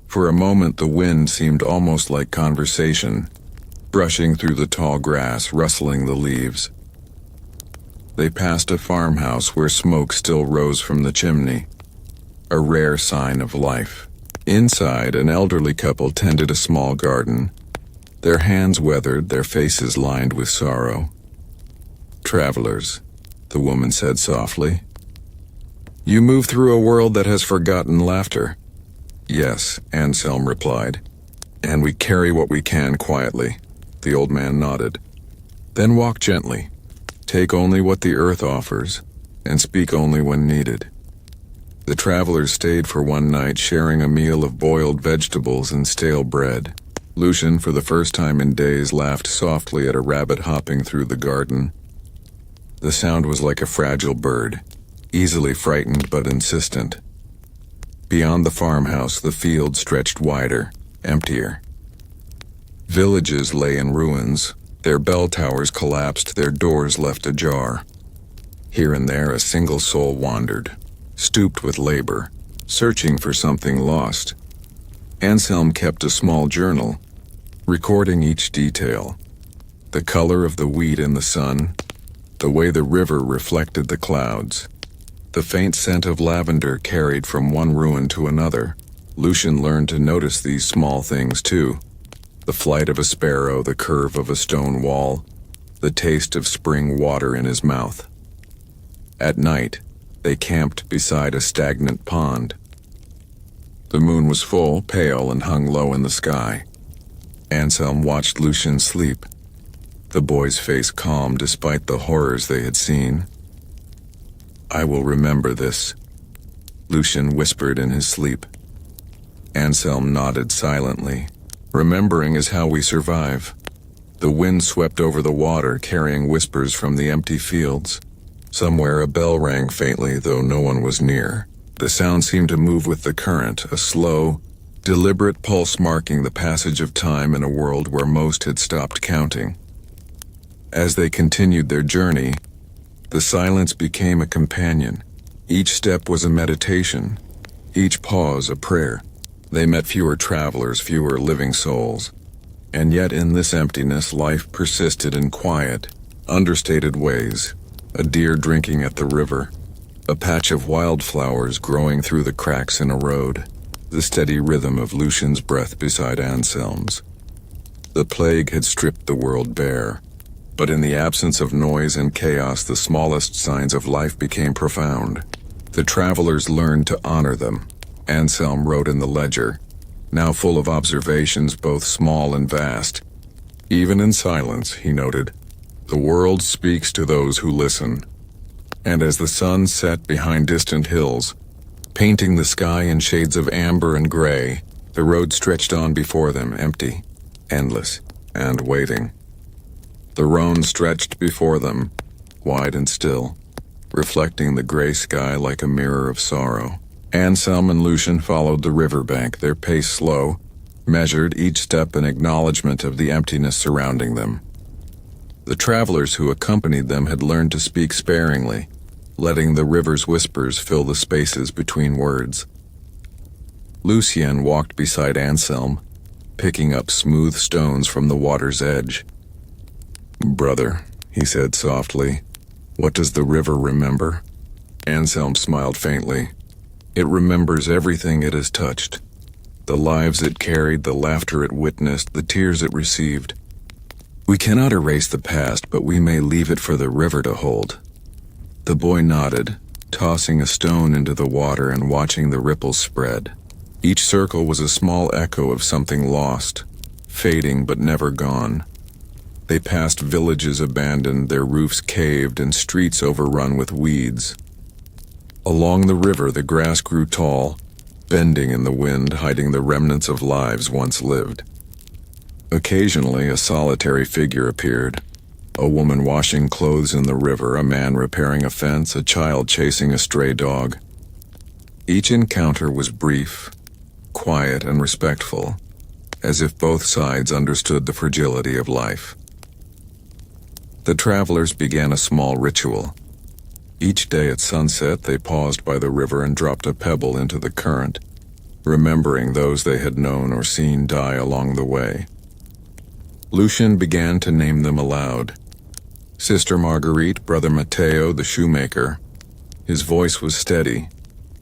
For a moment the wind seemed almost like conversation, brushing through the tall grass, rustling the leaves. They passed a farmhouse where smoke still rose from the chimney, a rare sign of life. Inside, an elderly couple tended a small garden, their hands weathered, their faces lined with sorrow. "Travelers," the woman said softly. "You move through a world that has forgotten laughter." "Yes," Anselm replied. "And we carry what we can quietly." The old man nodded. "Then walk gently. Take only what the earth offers, and speak only when needed." The travelers stayed for one night, sharing a meal of boiled vegetables and stale bread. Lucien, for the first time in days, laughed softly at a rabbit hopping through the garden. The sound was like a fragile bird, easily frightened but insistent. Beyond the farmhouse, the field stretched wider, emptier. Villages lay in ruins, their bell towers collapsed, their doors left ajar. Here and there a single soul wandered, stooped with labor, searching for something lost. Anselm kept a small journal, recording each detail. The color of the wheat in the sun, the way the river reflected the clouds, the faint scent of lavender carried from one ruin to another. Lucien learned to notice these small things too. The flight of a sparrow, the curve of a stone wall, the taste of spring water in his mouth. At night, they camped beside a stagnant pond. The moon was full, pale, and hung low in the sky. Anselm watched Lucien sleep, the boy's face calm despite the horrors they had seen. "I will remember this," Lucien whispered in his sleep. Anselm nodded silently. "Remembering is how we survive." The wind swept over the water, carrying whispers from the empty fields. Somewhere a bell rang faintly, though no one was near. The sound seemed to move with the current, a slow, deliberate pulse marking the passage of time in a world where most had stopped counting. As they continued their journey, the silence became a companion. Each step was a meditation, each pause a prayer. They met fewer travelers, fewer living souls. And yet in this emptiness, life persisted in quiet, understated ways. A deer drinking at the river, a patch of wildflowers growing through the cracks in a road, the steady rhythm of Lucien's breath beside Anselm's. The plague had stripped the world bare, but in the absence of noise and chaos, the smallest signs of life became profound. The travelers learned to honor them. Anselm wrote in the ledger, now full of observations both small and vast. "Even in silence," he noted, "the world speaks to those who listen." And as the sun set behind distant hills, painting the sky in shades of amber and gray, the road stretched on before them, empty, endless, and waiting. The Rhone stretched before them, wide and still, reflecting the gray sky like a mirror of sorrow. Anselm and Lucien followed the riverbank, their pace slow, measured, each step an acknowledgement of the emptiness surrounding them. The travelers who accompanied them had learned to speak sparingly, letting the river's whispers fill the spaces between words. Lucien walked beside Anselm, picking up smooth stones from the water's edge. "Brother," he said softly, "what does the river remember?" Anselm smiled faintly. "It remembers everything it has touched. The lives it carried, the laughter it witnessed, the tears it received. We cannot erase the past, but we may leave it for the river to hold." The boy nodded, tossing a stone into the water and watching the ripples spread. Each circle was a small echo of something lost, fading but never gone. They passed villages abandoned, their roofs caved, and streets overrun with weeds. Along the river, the grass grew tall, bending in the wind, hiding the remnants of lives once lived. Occasionally, a solitary figure appeared. A woman washing clothes in the river, a man repairing a fence, a child chasing a stray dog. Each encounter was brief, quiet, and respectful, as if both sides understood the fragility of life. The travelers began a small ritual. Each day at sunset, they paused by the river and dropped a pebble into the current, remembering those they had known or seen die along the way. Lucien began to name them aloud. Sister Marguerite, Brother Matteo, the shoemaker. His voice was steady,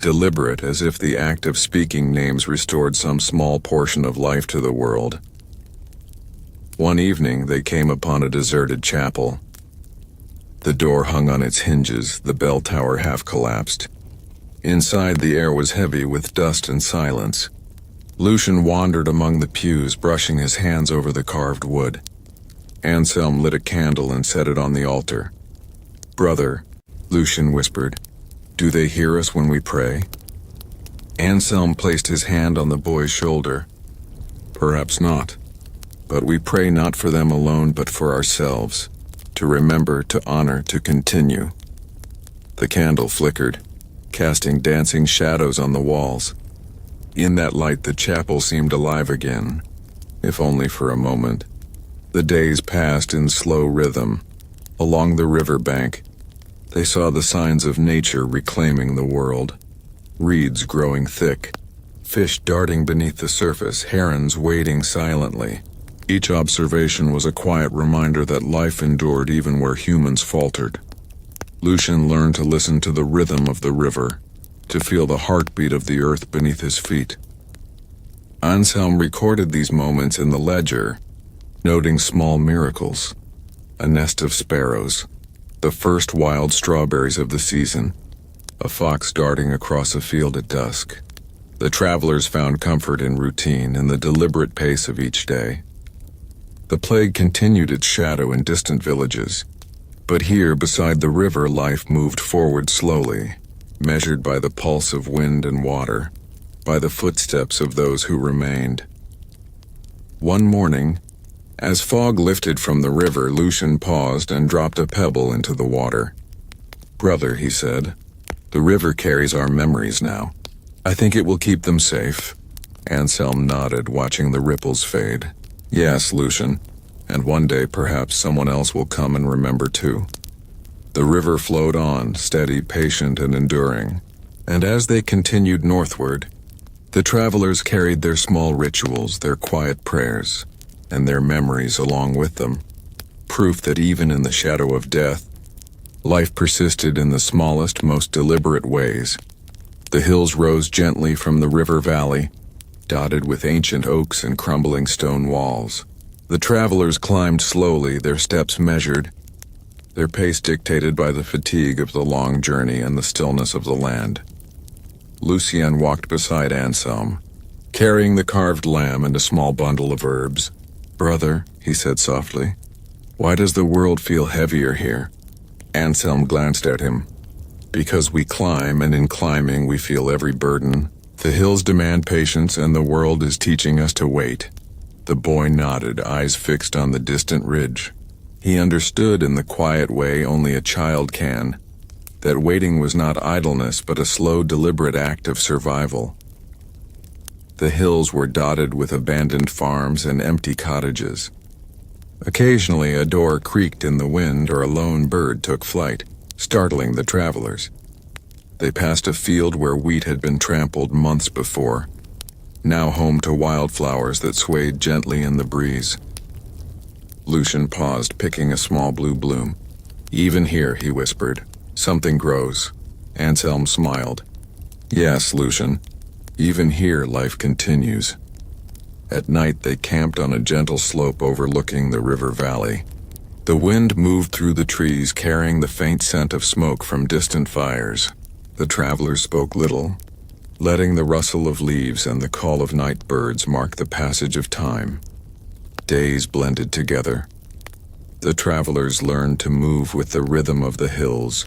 deliberate, as if the act of speaking names restored some small portion of life to the world. One evening, they came upon a deserted chapel. The door hung on its hinges, the bell tower half collapsed. Inside, the air was heavy with dust and silence. Lucien wandered among the pews, brushing his hands over the carved wood. Anselm lit a candle and set it on the altar. "Brother," Lucien whispered, "do they hear us when we pray?" Anselm placed his hand on the boy's shoulder. "Perhaps not. But we pray not for them alone, but for ourselves, to remember, to honor, to continue." The candle flickered, casting dancing shadows on the walls. In that light, the chapel seemed alive again, if only for a moment. The days passed in slow rhythm. Along the riverbank, they saw the signs of nature reclaiming the world. Reeds growing thick, fish darting beneath the surface, herons wading silently. Each observation was a quiet reminder that life endured even where humans faltered. Lucien learned to listen to the rhythm of the river, to feel the heartbeat of the earth beneath his feet. Anselm recorded these moments in the ledger, noting small miracles. A nest of sparrows, the first wild strawberries of the season, a fox darting across a field at dusk. The travelers found comfort in routine, in the deliberate pace of each day. The plague continued its shadow in distant villages, but here beside the river life moved forward slowly, measured by the pulse of wind and water, by the footsteps of those who remained. One morning, as fog lifted from the river, Lucien paused and dropped a pebble into the water. "Brother," he said, "the river carries our memories now. I think it will keep them safe." Anselm nodded, watching the ripples fade. "Yes, Lucien, and one day perhaps someone else will come and remember too." The river flowed on, steady, patient, and enduring, and as they continued northward, the travelers carried their small rituals, their quiet prayers, and their memories along with them, proof that even in the shadow of death, life persisted in the smallest, most deliberate ways. The hills rose gently from the river valley, dotted with ancient oaks and crumbling stone walls. The travelers climbed slowly, their steps measured, their pace dictated by the fatigue of the long journey and the stillness of the land. Lucien walked beside Anselm, carrying the carved lamb and a small bundle of herbs. "Brother," he said softly, "why does the world feel heavier here?" Anselm glanced at him. Because we climb, and in climbing we feel every burden. The hills demand patience, and the world is teaching us to wait. The boy nodded, eyes fixed on the distant ridge. He understood in the quiet way only a child can, that waiting was not idleness but a slow, deliberate act of survival. The hills were dotted with abandoned farms and empty cottages. Occasionally a door creaked in the wind or a lone bird took flight, startling the travelers. They passed a field where wheat had been trampled months before, now home to wildflowers that swayed gently in the breeze. Lucien paused, picking a small blue bloom. "Even here," he whispered, "something grows." Anselm smiled. "Yes, Lucien, even here life continues." At night they camped on a gentle slope overlooking the river valley. The wind moved through the trees, carrying the faint scent of smoke from distant fires. The travelers spoke little, letting the rustle of leaves and the call of night birds mark the passage of time. Days blended together. The travelers learned to move with the rhythm of the hills,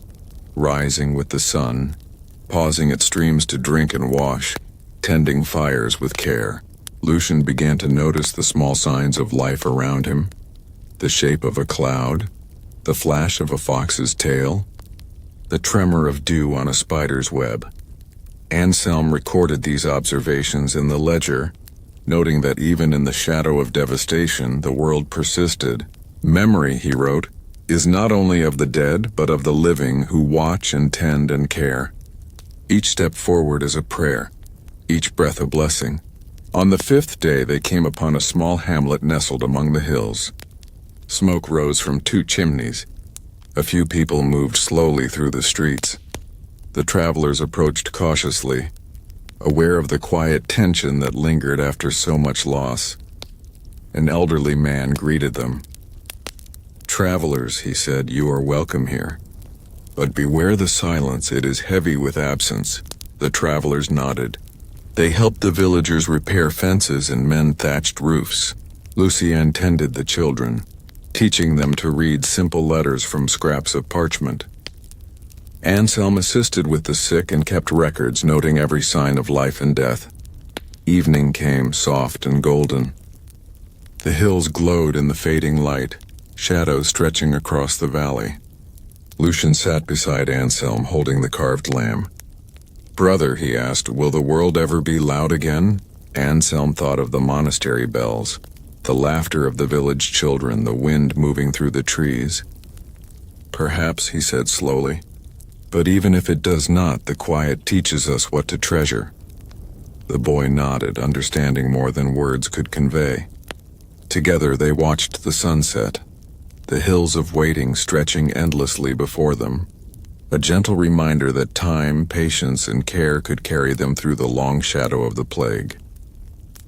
rising with the sun, pausing at streams to drink and wash, tending fires with care. Lucien began to notice the small signs of life around him, the shape of a cloud, the flash of a fox's tail, the tremor of dew on a spider's web. Anselm recorded these observations in the ledger, noting that even in the shadow of devastation, the world persisted. "Memory," he wrote, "is not only of the dead, but of the living who watch and tend and care. Each step forward is a prayer, each breath a blessing." On the 5th day they came upon a small hamlet nestled among the hills. Smoke rose from 2 chimneys. A few people moved slowly through the streets. The travelers approached cautiously, aware of the quiet tension that lingered after so much loss. An elderly man greeted them. "Travelers," he said, "you are welcome here. But beware the silence, it is heavy with absence." The travelers nodded. They helped the villagers repair fences and mend thatched roofs. Lucien tended the children, teaching them to read simple letters from scraps of parchment. Anselm assisted with the sick and kept records, noting every sign of life and death. Evening came, soft and golden. The hills glowed in the fading light, shadows stretching across the valley. Lucien sat beside Anselm, holding the carved lamb. "Brother," he asked, "will the world ever be loud again?" Anselm thought of the monastery bells, the laughter of the village children, the wind moving through the trees. "Perhaps," he said slowly. "But even if it does not, the quiet teaches us what to treasure." The boy nodded, understanding more than words could convey. Together they watched the sunset, the hills of waiting stretching endlessly before them, a gentle reminder that time, patience, and care could carry them through the long shadow of the plague.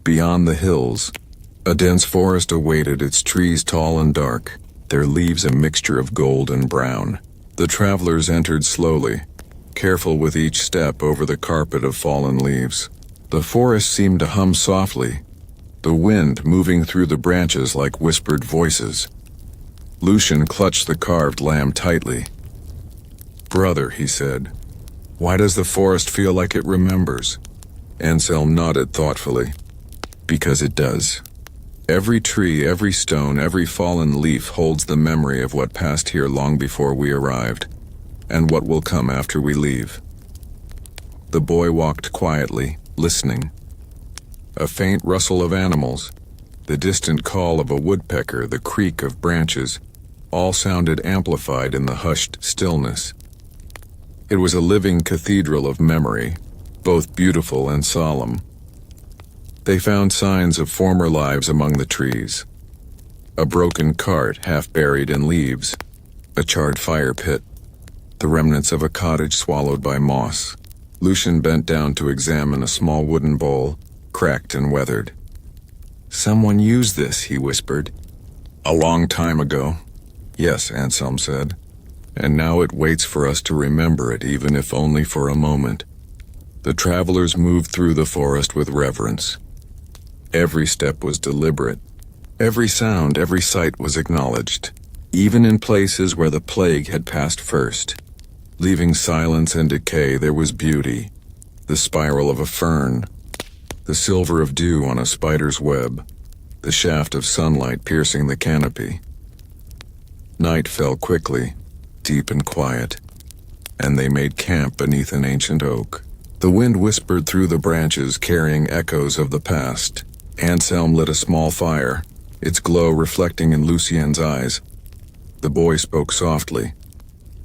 Beyond the hills, a dense forest awaited, its trees tall and dark, their leaves a mixture of gold and brown. The travelers entered slowly, careful with each step over the carpet of fallen leaves. The forest seemed to hum softly, the wind moving through the branches like whispered voices. Lucien clutched the carved lamb tightly. "Brother," he said, "why does the forest feel like it remembers?" Anselm nodded thoughtfully. "Because it does. Every tree, every stone, every fallen leaf holds the memory of what passed here long before we arrived, and what will come after we leave." The boy walked quietly, listening. A faint rustle of animals, the distant call of a woodpecker, the creak of branches, all sounded amplified in the hushed stillness. It was a living cathedral of memory, both beautiful and solemn. They found signs of former lives among the trees. A broken cart half buried in leaves, a charred fire pit, the remnants of a cottage swallowed by moss. Lucien bent down to examine a small wooden bowl, cracked and weathered. "Someone used this," he whispered. "A long time ago." "Yes," Anselm said. "And now it waits for us to remember it, even if only for a moment." The travelers moved through the forest with reverence. Every step was deliberate. Every sound, every sight was acknowledged, even in places where the plague had passed first. Leaving silence and decay, there was beauty. The spiral of a fern, the silver of dew on a spider's web, the shaft of sunlight piercing the canopy. Night fell quickly, deep and quiet, and they made camp beneath an ancient oak. The wind whispered through the branches, carrying echoes of the past. Anselm lit a small fire, its glow reflecting in Lucien's eyes. The boy spoke softly.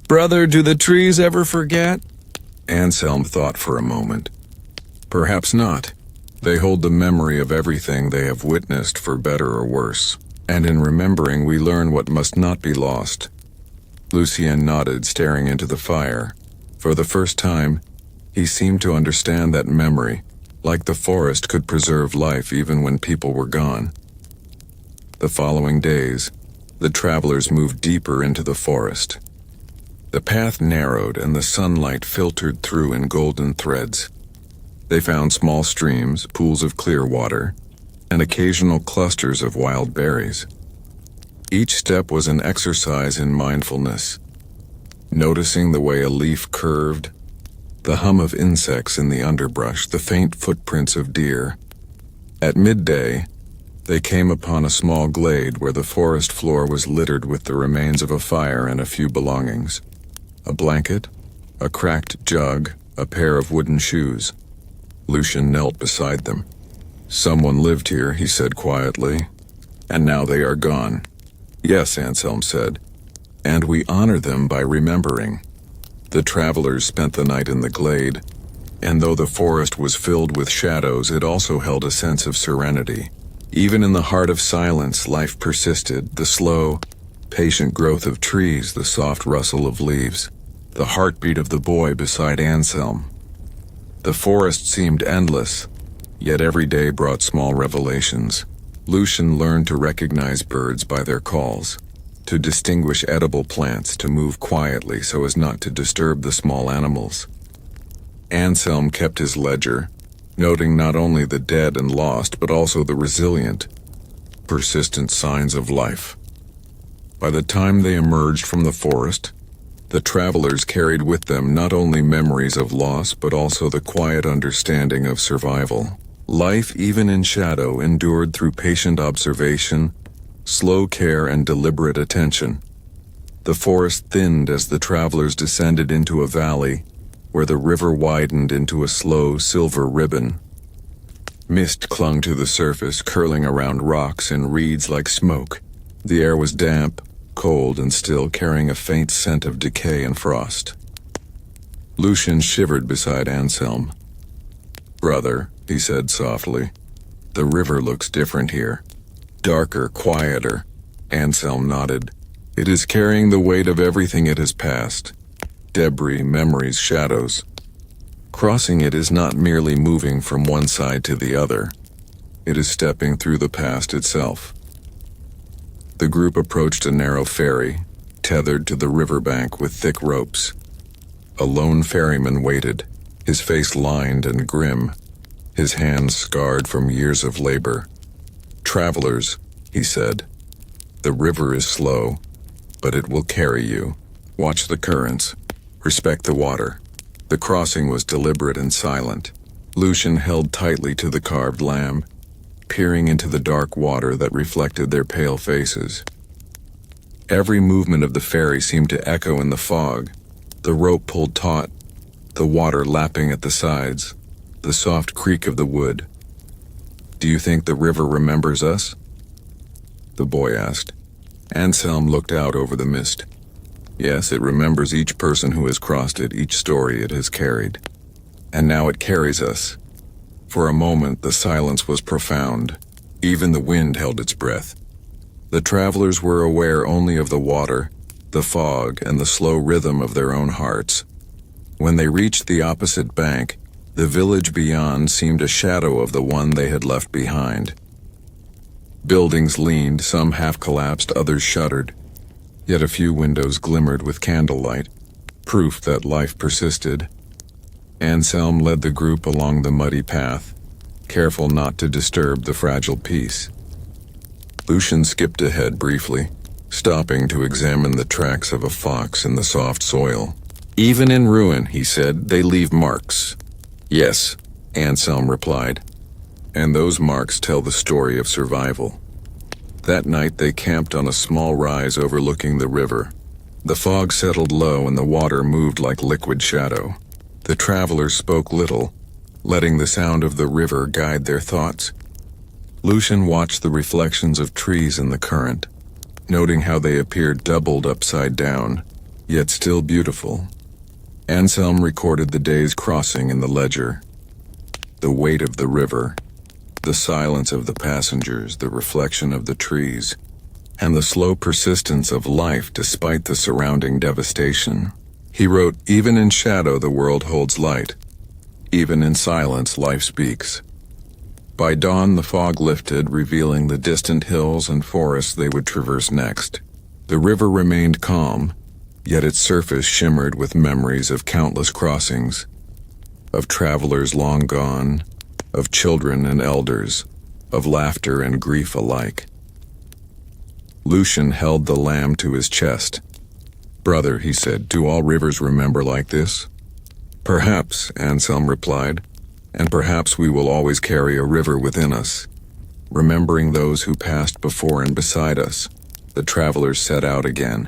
"Brother, do the trees ever forget?" Anselm thought for a moment. Perhaps not. They hold the memory of everything they have witnessed, for better or worse. And in remembering, we learn what must not be lost. Lucien nodded, staring into the fire. For the first time, he seemed to understand that memory, like the forest, could preserve life even when people were gone. The following days, the travelers moved deeper into the forest. The path narrowed and the sunlight filtered through in golden threads. They found small streams, pools of clear water, and occasional clusters of wild berries. Each step was an exercise in mindfulness, noticing the way a leaf curved, the hum of insects in the underbrush, the faint footprints of deer. At midday, they came upon a small glade where the forest floor was littered with the remains of a fire and a few belongings. A blanket, a cracked jug, a pair of wooden shoes. Lucien knelt beside them. "Someone lived here," he said quietly, "and now they are gone." "Yes," Anselm said, "and we honor them by remembering." The travelers spent the night in the glade, and though the forest was filled with shadows, it also held a sense of serenity. Even in the heart of silence, life persisted, the slow, patient growth of trees, the soft rustle of leaves, the heartbeat of the boy beside Anselm. The forest seemed endless, yet every day brought small revelations. Lucien learned to recognize birds by their calls, to distinguish edible plants, to move quietly so as not to disturb the small animals. Anselm kept his ledger, noting not only the dead and lost, but also the resilient, persistent signs of life. By the time they emerged from the forest, the travelers carried with them not only memories of loss, but also the quiet understanding of survival. Life, even in shadow, endured through patient observation, slow care, and deliberate attention. The forest thinned as the travelers descended into a valley, where the river widened into a slow silver ribbon. Mist clung to the surface, curling around rocks and reeds like smoke. The air was damp, cold, and still, carrying a faint scent of decay and frost. Lucien shivered beside Anselm. "Brother," he said softly, "the river looks different here. Darker, quieter." Anselm nodded. "It is carrying the weight of everything it has passed. Debris, memories, shadows. Crossing it is not merely moving from one side to the other. It is stepping through the past itself." The group approached a narrow ferry, tethered to the riverbank with thick ropes. A lone ferryman waited, his face lined and grim, his hands scarred from years of labor. "Travelers," he said, "the river is slow, but it will carry you. Watch the currents. Respect the water." The crossing was deliberate and silent. Lucien held tightly to the carved lamb, peering into the dark water that reflected their pale faces. Every movement of the ferry seemed to echo in the fog, the rope pulled taut, the water lapping at the sides, the soft creak of the wood. "Do you think the river remembers us?" the boy asked. Anselm looked out over the mist. "Yes, it remembers each person who has crossed it, each story it has carried. And now it carries us." For a moment, the silence was profound. Even the wind held its breath. The travelers were aware only of the water, the fog, and the slow rhythm of their own hearts. When they reached the opposite bank, the village beyond seemed a shadow of the one they had left behind. Buildings leaned, some half-collapsed, others shuttered. Yet a few windows glimmered with candlelight, proof that life persisted. Anselm led the group along the muddy path, careful not to disturb the fragile peace. Lucien skipped ahead briefly, stopping to examine the tracks of a fox in the soft soil. Even in ruin, he said, they leave marks. Yes, Anselm replied. And those marks tell the story of survival. That night they camped on a small rise overlooking the river. The fog settled low and the water moved like liquid shadow. The travelers spoke little, letting the sound of the river guide their thoughts. Lucien watched the reflections of trees in the current, noting how they appeared doubled upside down, yet still beautiful. Anselm recorded the day's crossing in the ledger. The weight of the river, the silence of the passengers, the reflection of the trees, and the slow persistence of life despite the surrounding devastation. He wrote, "Even in shadow the world holds light. Even in silence life speaks." By dawn the fog lifted, revealing the distant hills and forests they would traverse next. The river remained calm, yet its surface shimmered with memories of countless crossings, of travelers long gone, of children and elders, of laughter and grief alike. Lucien held the lamb to his chest. "Brother," he said, "do all rivers remember like this?" "Perhaps," Anselm replied, "and perhaps we will always carry a river within us, remembering those who passed before and beside us." The travelers set out again,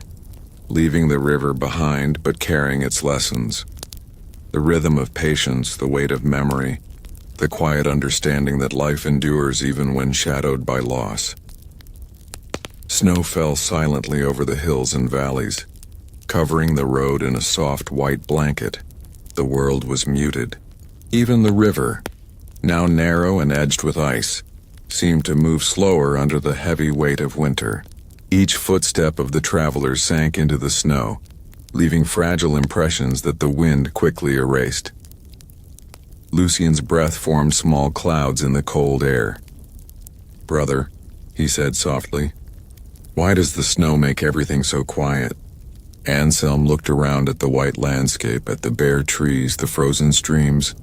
leaving the river behind but carrying its lessons. The rhythm of patience, the weight of memory, the quiet understanding that life endures even when shadowed by loss. Snow fell silently over the hills and valleys, covering the road in a soft white blanket. The world was muted. Even the river, now narrow and edged with ice, seemed to move slower under the heavy weight of winter. Each footstep of the travelers sank into the snow, leaving fragile impressions that the wind quickly erased. Lucien's breath formed small clouds in the cold air. "Brother," he said softly, "why does the snow make everything so quiet?" Anselm looked around at the white landscape, at the bare trees, the frozen streams,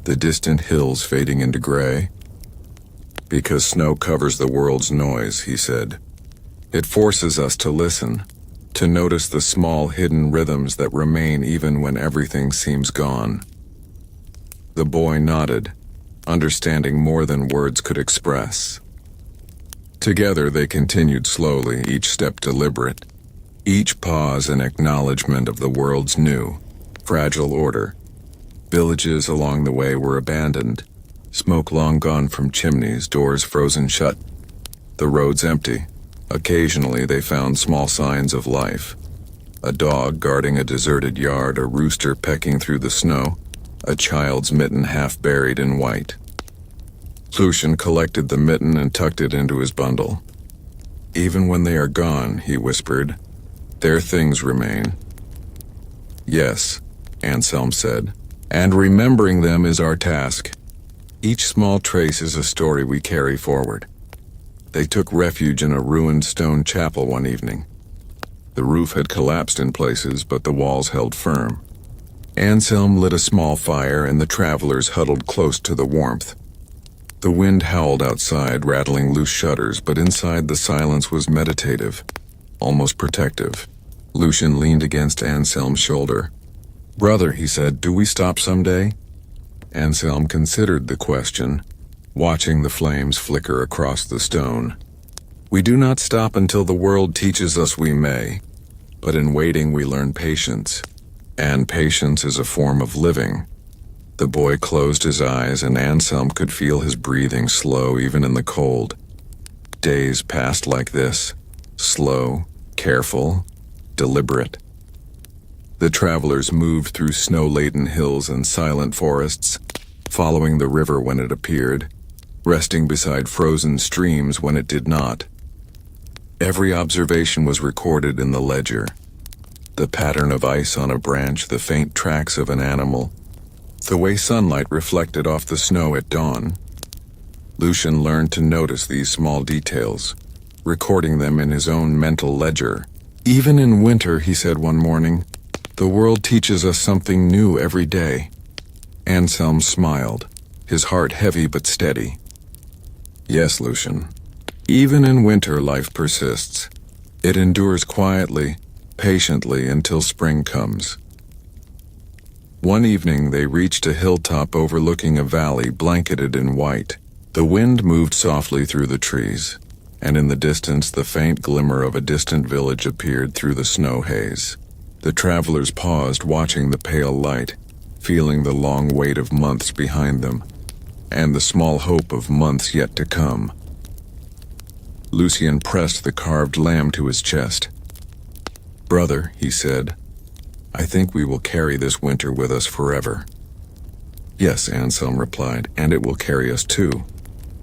the distant hills fading into gray. "Because snow covers the world's noise," he said. "It forces us to listen, to notice the small hidden rhythms that remain even when everything seems gone." The boy nodded, understanding more than words could express. Together they continued slowly, each step deliberate, each pause an acknowledgement of the world's new, fragile order. Villages along the way were abandoned, smoke long gone from chimneys, doors frozen shut, the roads empty. Occasionally they found small signs of life. A dog guarding a deserted yard, a rooster pecking through the snow, a child's mitten half buried in white. Lucien collected the mitten and tucked it into his bundle. "Even when they are gone," he whispered, "their things remain." "Yes," Anselm said, "and remembering them is our task. Each small trace is a story we carry forward." They took refuge in a ruined stone chapel one evening. The roof had collapsed in places, but the walls held firm. Anselm lit a small fire, and the travelers huddled close to the warmth. The wind howled outside, rattling loose shutters, but inside the silence was meditative, almost protective. Lucien leaned against Anselm's shoulder. "Brother," he said, "do we stop someday?" Anselm considered the question, watching the flames flicker across the stone. "We do not stop until the world teaches us we may, but in waiting we learn patience. And patience is a form of living." The boy closed his eyes, and Anselm could feel his breathing slow even in the cold. Days passed like this, slow, careful, deliberate. The travelers moved through snow-laden hills and silent forests, following the river when it appeared, resting beside frozen streams when it did not. Every observation was recorded in the ledger. The pattern of ice on a branch, the faint tracks of an animal, the way sunlight reflected off the snow at dawn. Lucien learned to notice these small details, recording them in his own mental ledger. "Even in winter," he said one morning, "the world teaches us something new every day." Anselm smiled, his heart heavy but steady. "Yes, Lucien. Even in winter life persists. It endures quietly, patiently until spring comes." One evening they reached a hilltop overlooking a valley blanketed in white. The wind moved softly through the trees, and in the distance the faint glimmer of a distant village appeared through the snow haze. The travelers paused, watching the pale light, feeling the long weight of months behind them, and the small hope of months yet to come. Lucien pressed the carved lamb to his chest. "Brother," he said, "I think we will carry this winter with us forever." "Yes," Anselm replied, "and it will carry us too.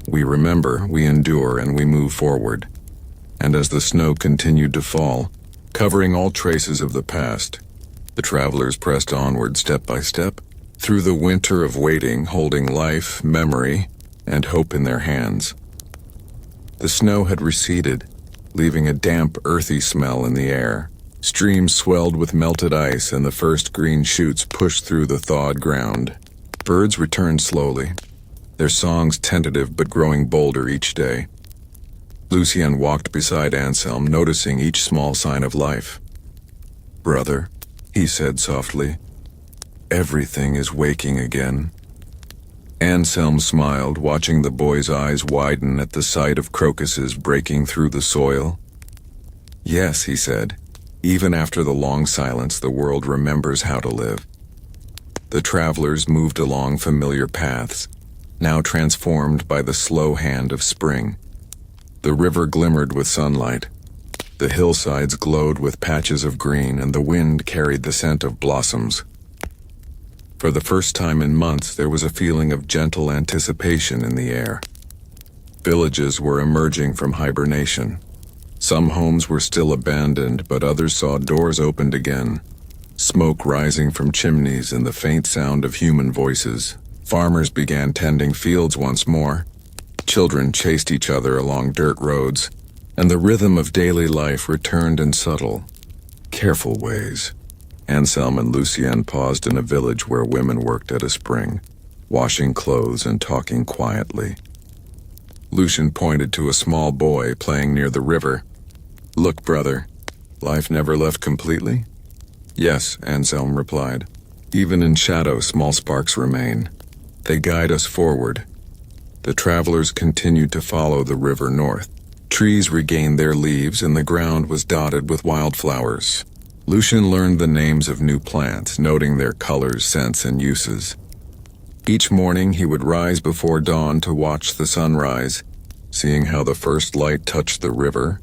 We remember, we endure, and we move forward." And as the snow continued to fall, covering all traces of the past, the travelers pressed onward step by step, through the winter of waiting, holding life, memory, and hope in their hands. The snow had receded, leaving a damp, earthy smell in the air. Streams swelled with melted ice, and the first green shoots pushed through the thawed ground. Birds returned slowly, their songs tentative but growing bolder each day. Lucien walked beside Anselm, noticing each small sign of life. "Brother," he said softly, "everything is waking again." Anselm smiled, watching the boy's eyes widen at the sight of crocuses breaking through the soil. "Yes," he said, "even after the long silence, the world remembers how to live." The travelers moved along familiar paths, now transformed by the slow hand of spring. The river glimmered with sunlight. The hillsides glowed with patches of green, and the wind carried the scent of blossoms. For the first time in months, there was a feeling of gentle anticipation in the air. Villages were emerging from hibernation. Some homes were still abandoned, but others saw doors opened again, smoke rising from chimneys and the faint sound of human voices. Farmers began tending fields once more. Children chased each other along dirt roads, and the rhythm of daily life returned in subtle, careful ways. Anselm and Lucien paused in a village where women worked at a spring, washing clothes and talking quietly. Lucien pointed to a small boy playing near the river. "Look, brother, life never left completely?" "Yes," Anselm replied. "Even in shadow, small sparks remain. They guide us forward." The travelers continued to follow the river north. Trees regained their leaves, and the ground was dotted with wildflowers. Lucien learned the names of new plants, noting their colors, scents, and uses. Each morning he would rise before dawn to watch the sunrise, seeing how the first light touched the river,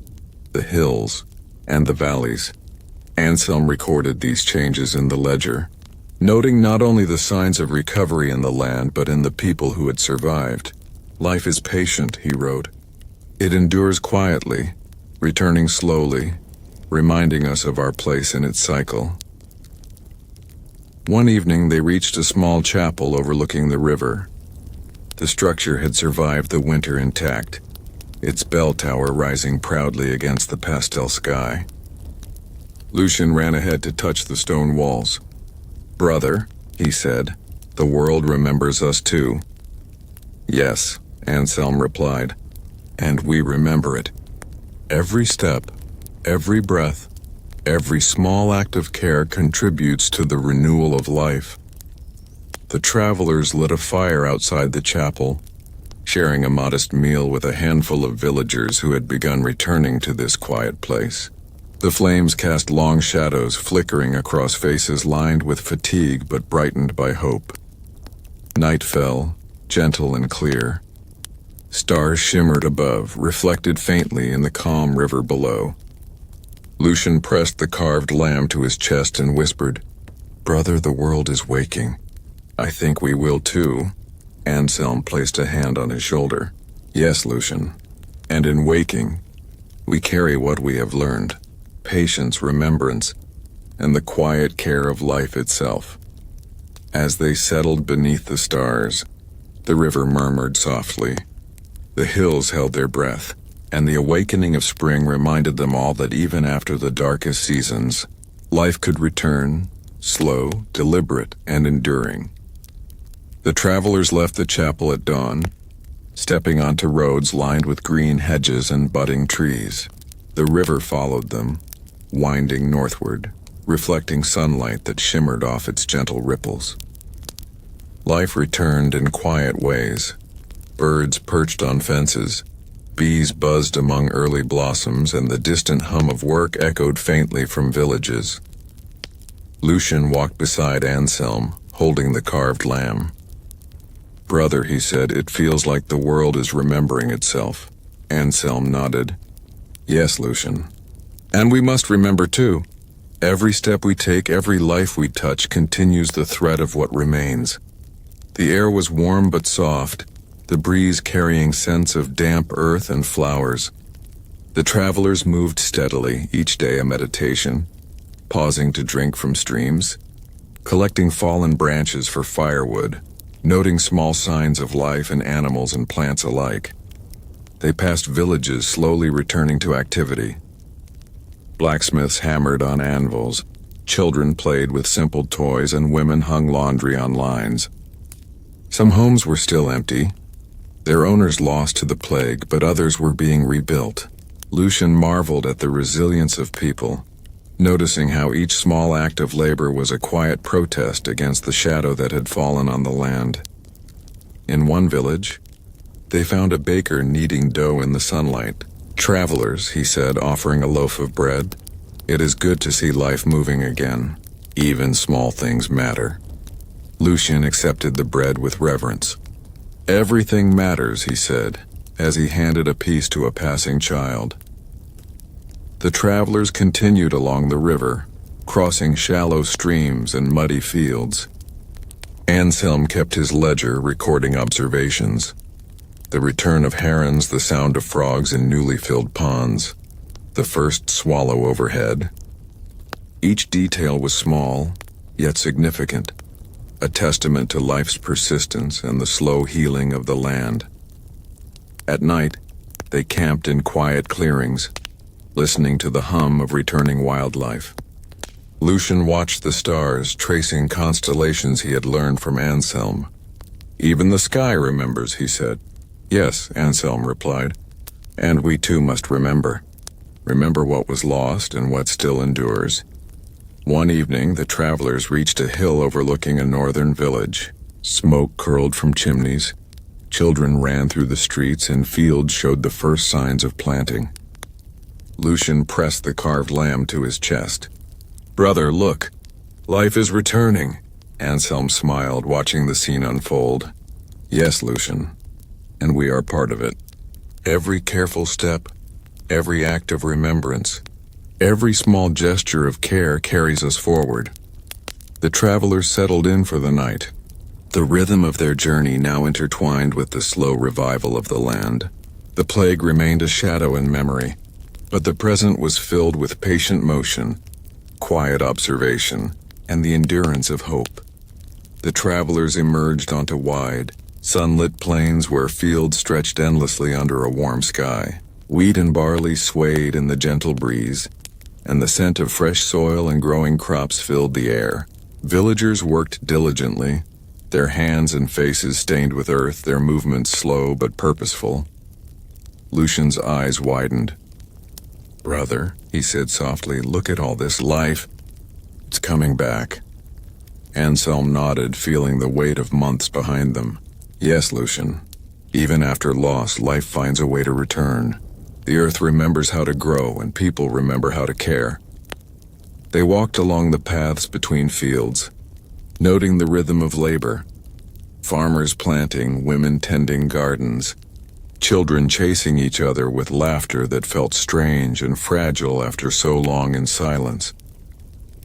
the hills, and the valleys. Anselm recorded these changes in the ledger, noting not only the signs of recovery in the land, but in the people who had survived. "Life is patient," he wrote. "It endures quietly, returning slowly, reminding us of our place in its cycle." One evening they reached a small chapel overlooking the river. The structure had survived the winter intact, its bell tower rising proudly against the pastel sky. Lucien ran ahead to touch the stone walls. "Brother," he said, "the world remembers us too." "Yes," Anselm replied, "and we remember it. Every step, every breath, every small act of care contributes to the renewal of life." The travelers lit a fire outside the chapel, sharing a modest meal with a handful of villagers who had begun returning to this quiet place. The flames cast long shadows, flickering across faces lined with fatigue but brightened by hope. Night fell, gentle and clear. Stars shimmered above, reflected faintly in the calm river below. Lucien pressed the carved lamb to his chest and whispered, "Brother, the world is waking. I think we will too." Anselm placed a hand on his shoulder. "Yes, Lucien. And in waking, we carry what we have learned, patience, remembrance, and the quiet care of life itself." As they settled beneath the stars, the river murmured softly. The hills held their breath, and the awakening of spring reminded them all that even after the darkest seasons, life could return, slow, deliberate, and enduring. The travelers left the chapel at dawn, stepping onto roads lined with green hedges and budding trees. The river followed them, winding northward, reflecting sunlight that shimmered off its gentle ripples. Life returned in quiet ways. Birds perched on fences, bees buzzed among early blossoms, and the distant hum of work echoed faintly from villages. Lucien walked beside Anselm, holding the carved lamb. "Brother," he said, "it feels like the world is remembering itself." Anselm nodded. "Yes, Lucien. And we must remember too. Every step we take, every life we touch continues the thread of what remains." The air was warm but soft, the breeze carrying scents of damp earth and flowers. The travelers moved steadily, each day a meditation, pausing to drink from streams, collecting fallen branches for firewood, noting small signs of life in animals and plants alike. They passed villages slowly returning to activity. Blacksmiths hammered on anvils, children played with simple toys, and women hung laundry on lines. Some homes were still empty, their owners lost to the plague, but others were being rebuilt. Lucien marveled at the resilience of people, noticing how each small act of labor was a quiet protest against the shadow that had fallen on the land. In one village, they found a baker kneading dough in the sunlight. "Travelers," he said, offering a loaf of bread, "it is good to see life moving again. Even small things matter." Lucien accepted the bread with reverence. "Everything matters," he said, as he handed a piece to a passing child. The travelers continued along the river, crossing shallow streams and muddy fields. Anselm kept his ledger, recording observations. The return of herons, the sound of frogs in newly filled ponds, the first swallow overhead. Each detail was small, yet significant, a testament to life's persistence and the slow healing of the land. At night, they camped in quiet clearings, listening to the hum of returning wildlife. Lucien watched the stars, tracing constellations he had learned from Anselm. "Even the sky remembers," he said. "Yes," Anselm replied, "and we too must remember. Remember what was lost and what still endures." One evening, the travelers reached a hill overlooking a northern village. Smoke curled from chimneys. Children ran through the streets, and fields showed the first signs of planting. Lucien pressed the carved lamb to his chest. "Brother, look. Life is returning." Anselm smiled, watching the scene unfold. "Yes, Lucien, and we are part of it. Every careful step, every act of remembrance, every small gesture of care carries us forward." The travelers settled in for the night, the rhythm of their journey now intertwined with the slow revival of the land. The plague remained a shadow in memory, but the present was filled with patient motion, quiet observation, and the endurance of hope. The travelers emerged onto wide, sunlit plains where fields stretched endlessly under a warm sky. Wheat and barley swayed in the gentle breeze, and the scent of fresh soil and growing crops filled the air. Villagers worked diligently, their hands and faces stained with earth, their movements slow but purposeful. Lucien's eyes widened. "Brother," he said softly, "look at all this life. It's coming back." Anselm nodded, feeling the weight of months behind them. "Yes, Lucien. Even after loss, life finds a way to return. The earth remembers how to grow, and people remember how to care." They walked along the paths between fields, noting the rhythm of labor. Farmers planting, women tending gardens, children chasing each other with laughter that felt strange and fragile after so long in silence.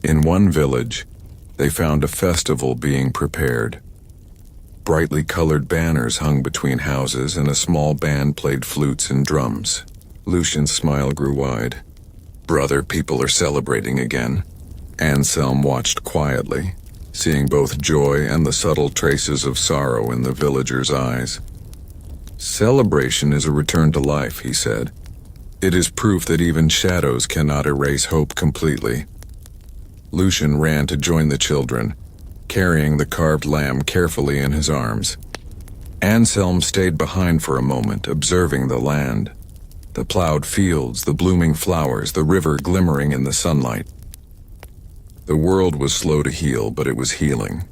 In one village, they found a festival being prepared. Brightly colored banners hung between houses, and a small band played flutes and drums. Lucien's smile grew wide. "Brother, people are celebrating again." Anselm watched quietly, seeing both joy and the subtle traces of sorrow in the villagers' eyes. "Celebration is a return to life," he said. "It is proof that even shadows cannot erase hope completely." Lucien ran to join the children, carrying the carved lamb carefully in his arms. Anselm stayed behind for a moment, observing the land, the plowed fields, the blooming flowers, the river glimmering in the sunlight. The world was slow to heal, but it was healing.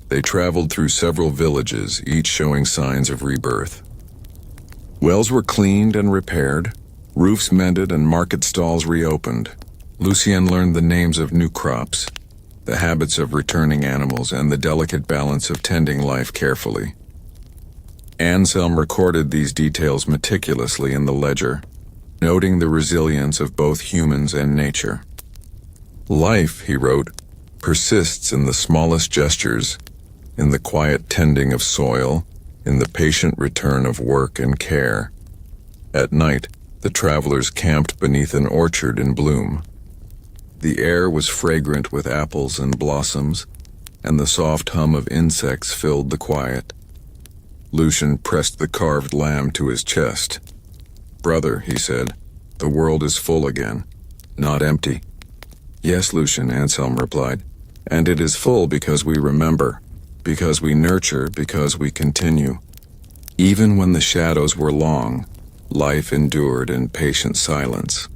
They traveled through several villages, each showing signs of rebirth. Wells were cleaned and repaired, roofs mended, and market stalls reopened. Lucien learned the names of new crops, the habits of returning animals, and the delicate balance of tending life carefully. Anselm recorded these details meticulously in the ledger, noting the resilience of both humans and nature. Life, he wrote, persists in the smallest gestures, in the quiet tending of soil, in the patient return of work and care. At night, the travelers camped beneath an orchard in bloom. The air was fragrant with apples and blossoms, and the soft hum of insects filled the quiet. Lucien pressed the carved lamb to his chest. "Brother," he said, "the world is full again, not empty." "Yes, Lucien," Anselm replied, "and it is full because we remember, because we nurture, because we continue." Even when the shadows were long, life endured in patient silence.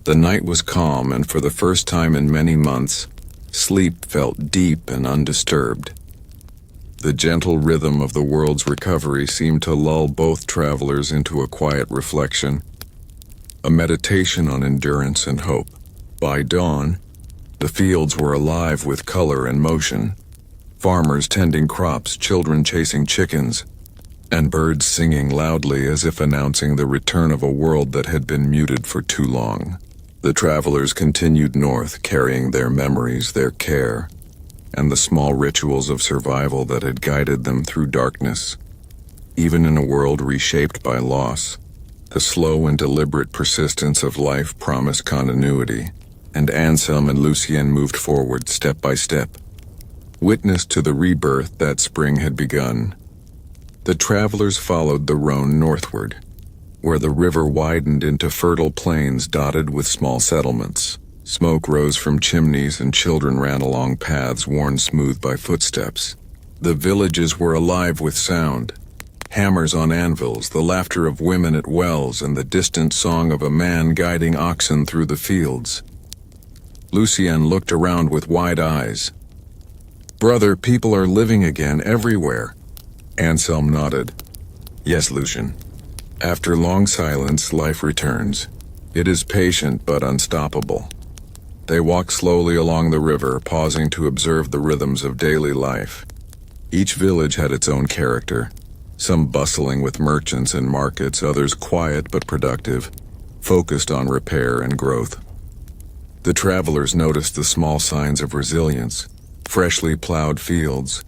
The night was calm, and for the first time in many months, sleep felt deep and undisturbed. The gentle rhythm of the world's recovery seemed to lull both travelers into a quiet reflection, a meditation on endurance and hope. By dawn, the fields were alive with color and motion, farmers tending crops, children chasing chickens, and birds singing loudly as if announcing the return of a world that had been muted for too long. The travelers continued north, carrying their memories, their care, and the small rituals of survival that had guided them through darkness. Even in a world reshaped by loss, the slow and deliberate persistence of life promised continuity, and Anselm and Lucien moved forward step by step, witness to the rebirth that spring had begun. The travelers followed the Rhone northward, where the river widened into fertile plains dotted with small settlements. Smoke rose from chimneys and children ran along paths worn smooth by footsteps. The villages were alive with sound, hammers on anvils, the laughter of women at wells, and the distant song of a man guiding oxen through the fields. Lucien looked around with wide eyes. "Brother, people are living again everywhere." Anselm nodded. "Yes, Lucien. After long silence, life returns. It is patient but unstoppable." They walked slowly along the river, pausing to observe the rhythms of daily life. Each village had its own character, some bustling with merchants and markets, others quiet but productive, focused on repair and growth. The travelers noticed the small signs of resilience, freshly plowed fields,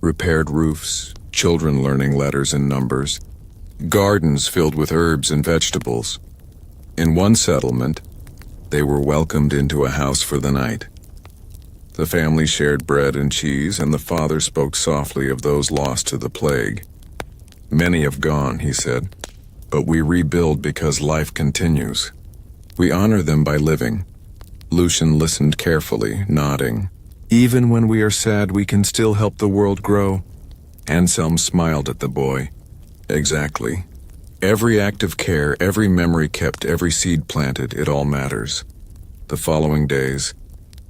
repaired roofs, children learning letters and numbers, gardens filled with herbs and vegetables. In one settlement, they were welcomed into a house for the night. The family shared bread and cheese, and the father spoke softly of those lost to the plague. "Many have gone," he said, "but we rebuild because life continues. We honor them by living." Lucien listened carefully, nodding. "Even when we are sad, we can still help the world grow." Anselm smiled at the boy. "Exactly. Every act of care, every memory kept, every seed planted, it all matters." The following days,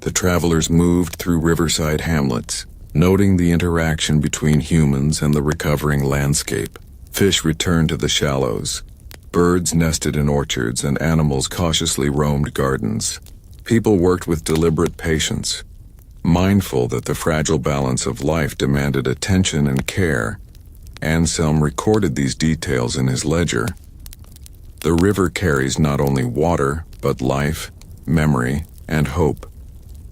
the travelers moved through riverside hamlets, noting the interaction between humans and the recovering landscape. Fish returned to the shallows, birds nested in orchards, and animals cautiously roamed gardens. People worked with deliberate patience, mindful that the fragile balance of life demanded attention and care. Anselm recorded these details in his ledger. The river carries not only water, but life, memory, and hope.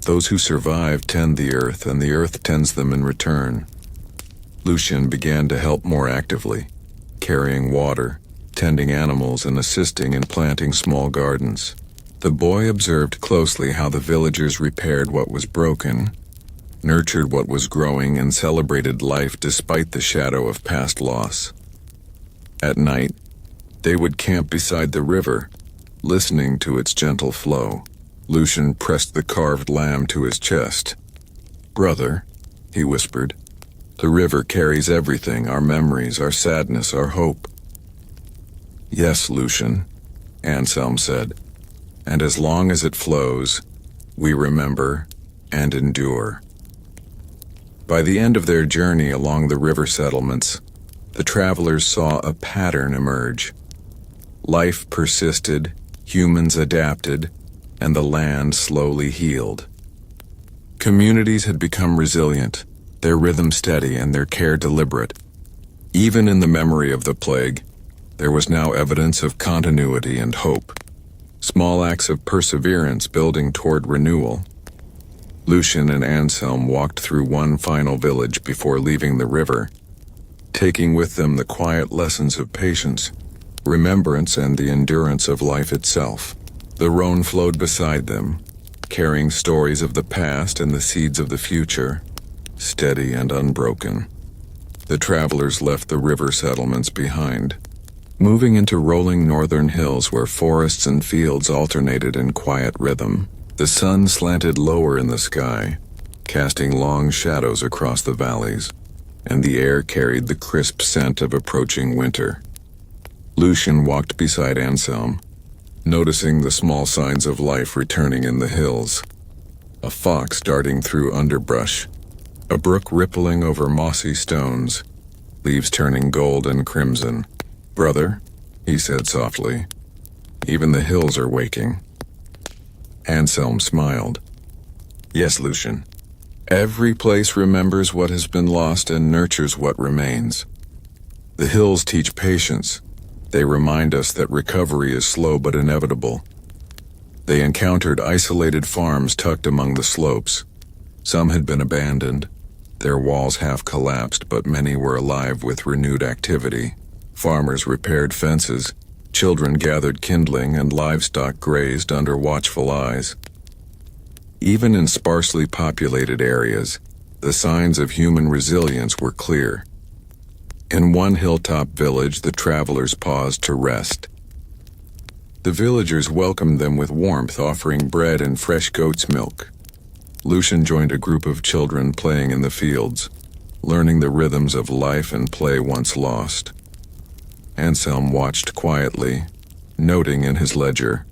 Those who survive tend the earth, and the earth tends them in return. Lucien began to help more actively, carrying water, tending animals, and assisting in planting small gardens. The boy observed closely how the villagers repaired what was broken, nurtured what was growing, and celebrated life despite the shadow of past loss. At night, they would camp beside the river, listening to its gentle flow. Lucien pressed the carved lamb to his chest. "Brother," he whispered, "the river carries everything, our memories, our sadness, our hope." "Yes, Lucien," Anselm said, "and as long as it flows, we remember and endure. By the end of their journey along the river settlements, the travelers saw a pattern emerge. Life persisted, humans adapted, and the land slowly healed. Communities had become resilient, their rhythm steady and their care deliberate. Even in the memory of the plague, there was now evidence of continuity and hope. Small acts of perseverance building toward renewal. Lucien and Anselm walked through one final village before leaving the river, taking with them the quiet lessons of patience, remembrance, and the endurance of life itself. The Rhone flowed beside them, carrying stories of the past and the seeds of the future, steady and unbroken. The travelers left the river settlements behind, moving into rolling northern hills where forests and fields alternated in quiet rhythm. The sun slanted lower in the sky, casting long shadows across the valleys, and the air carried the crisp scent of approaching winter. Lucien walked beside Anselm, noticing the small signs of life returning in the hills. A fox darting through underbrush, a brook rippling over mossy stones, leaves turning gold and crimson. "Brother," he said softly, "even the hills are waking." Anselm smiled. "Yes, Lucien. Every place remembers what has been lost and nurtures what remains. The hills teach patience. They remind us that recovery is slow but inevitable." They encountered isolated farms tucked among the slopes. Some had been abandoned, their walls half collapsed, but many were alive with renewed activity. Farmers repaired fences, children gathered kindling, and livestock grazed under watchful eyes. Even in sparsely populated areas, the signs of human resilience were clear. In one hilltop village, the travelers paused to rest. The villagers welcomed them with warmth, offering bread and fresh goat's milk. Lucien joined a group of children playing in the fields, learning the rhythms of life and play once lost. Anselm watched quietly, noting in his ledger,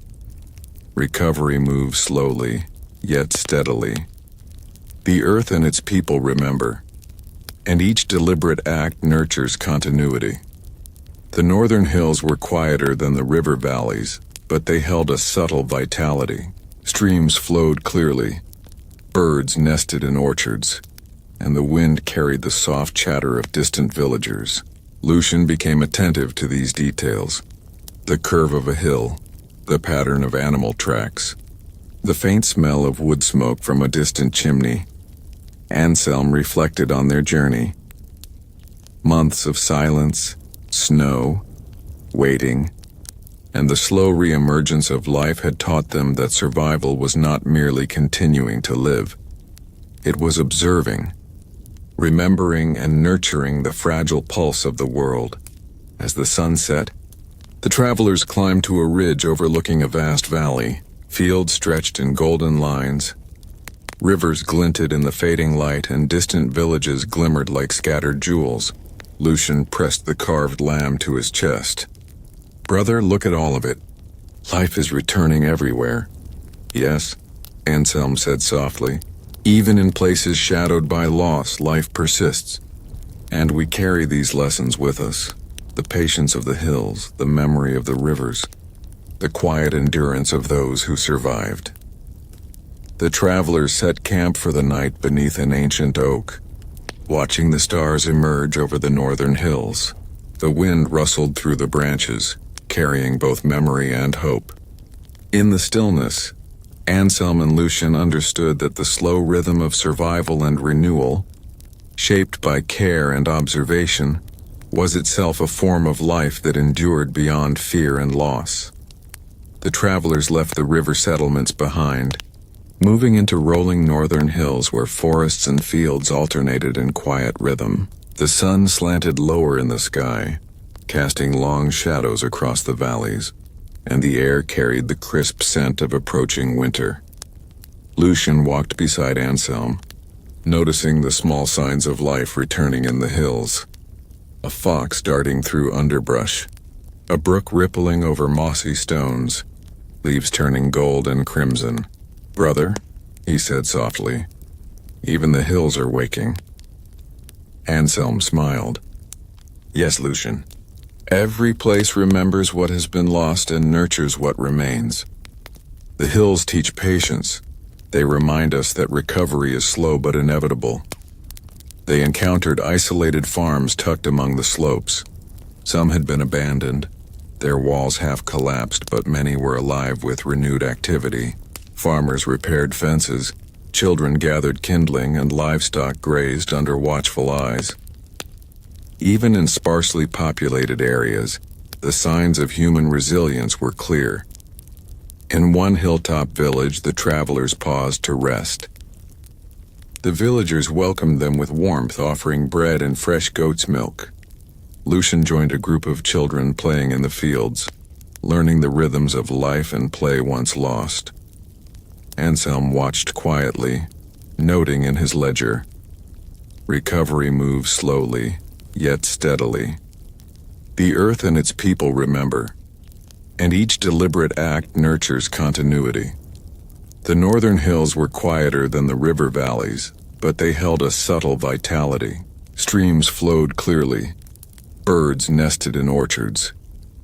"Recovery moves slowly, yet steadily. The earth and its people remember, and each deliberate act nurtures continuity." The northern hills were quieter than the river valleys, but they held a subtle vitality. Streams flowed clearly, birds nested in orchards, and the wind carried the soft chatter of distant villagers. Lucien became attentive to these details. The curve of a hill, the pattern of animal tracks, the faint smell of wood smoke from a distant chimney. Anselm reflected on their journey. Months of silence, snow, waiting, and the slow re-emergence of life had taught them that survival was not merely continuing to live. It was observing, remembering and nurturing the fragile pulse of the world. As the sun set, the travelers climbed to a ridge overlooking a vast valley. Fields stretched in golden lines. Rivers glinted in the fading light, and distant villages glimmered like scattered jewels. Lucien pressed the carved lamb to his chest. "Brother, look at all of it. Life is returning everywhere." "Yes," Anselm said softly. "Even in places shadowed by loss, life persists. And we carry these lessons with us. The patience of the hills, the memory of the rivers, the quiet endurance of those who survived." The travelers set camp for the night beneath an ancient oak, watching the stars emerge over the northern hills. The wind rustled through the branches, carrying both memory and hope. In the stillness, Anselm and Lucien understood that the slow rhythm of survival and renewal, shaped by care and observation, was itself a form of life that endured beyond fear and loss. The travelers left the river settlements behind, moving into rolling northern hills where forests and fields alternated in quiet rhythm. The sun slanted lower in the sky, casting long shadows across the valleys, and the air carried the crisp scent of approaching winter. Lucien walked beside Anselm, noticing the small signs of life returning in the hills. A fox darting through underbrush, a brook rippling over mossy stones, leaves turning gold and crimson. "Brother," he said softly. Even the hills are waking. Anselm smiled. Yes, Lucien. Every place remembers what has been lost and nurtures what remains. The hills teach patience. They remind us that recovery is slow but inevitable. They encountered isolated farms tucked among the slopes. Some had been abandoned, their walls half collapsed, but many were alive with renewed activity. Farmers repaired fences, children gathered kindling, and livestock grazed under watchful eyes. Even in sparsely populated areas, the signs of human resilience were clear. In one hilltop village, the travelers paused to rest. The villagers welcomed them with warmth, offering bread and fresh goat's milk. Lucien joined a group of children playing in the fields, learning the rhythms of life and play once lost. Anselm watched quietly, noting in his ledger, recovery moves slowly, yet steadily. The earth and its people remember, and each deliberate act nurtures continuity. The northern hills were quieter than the river valleys, but they held a subtle vitality. Streams flowed clearly, birds nested in orchards,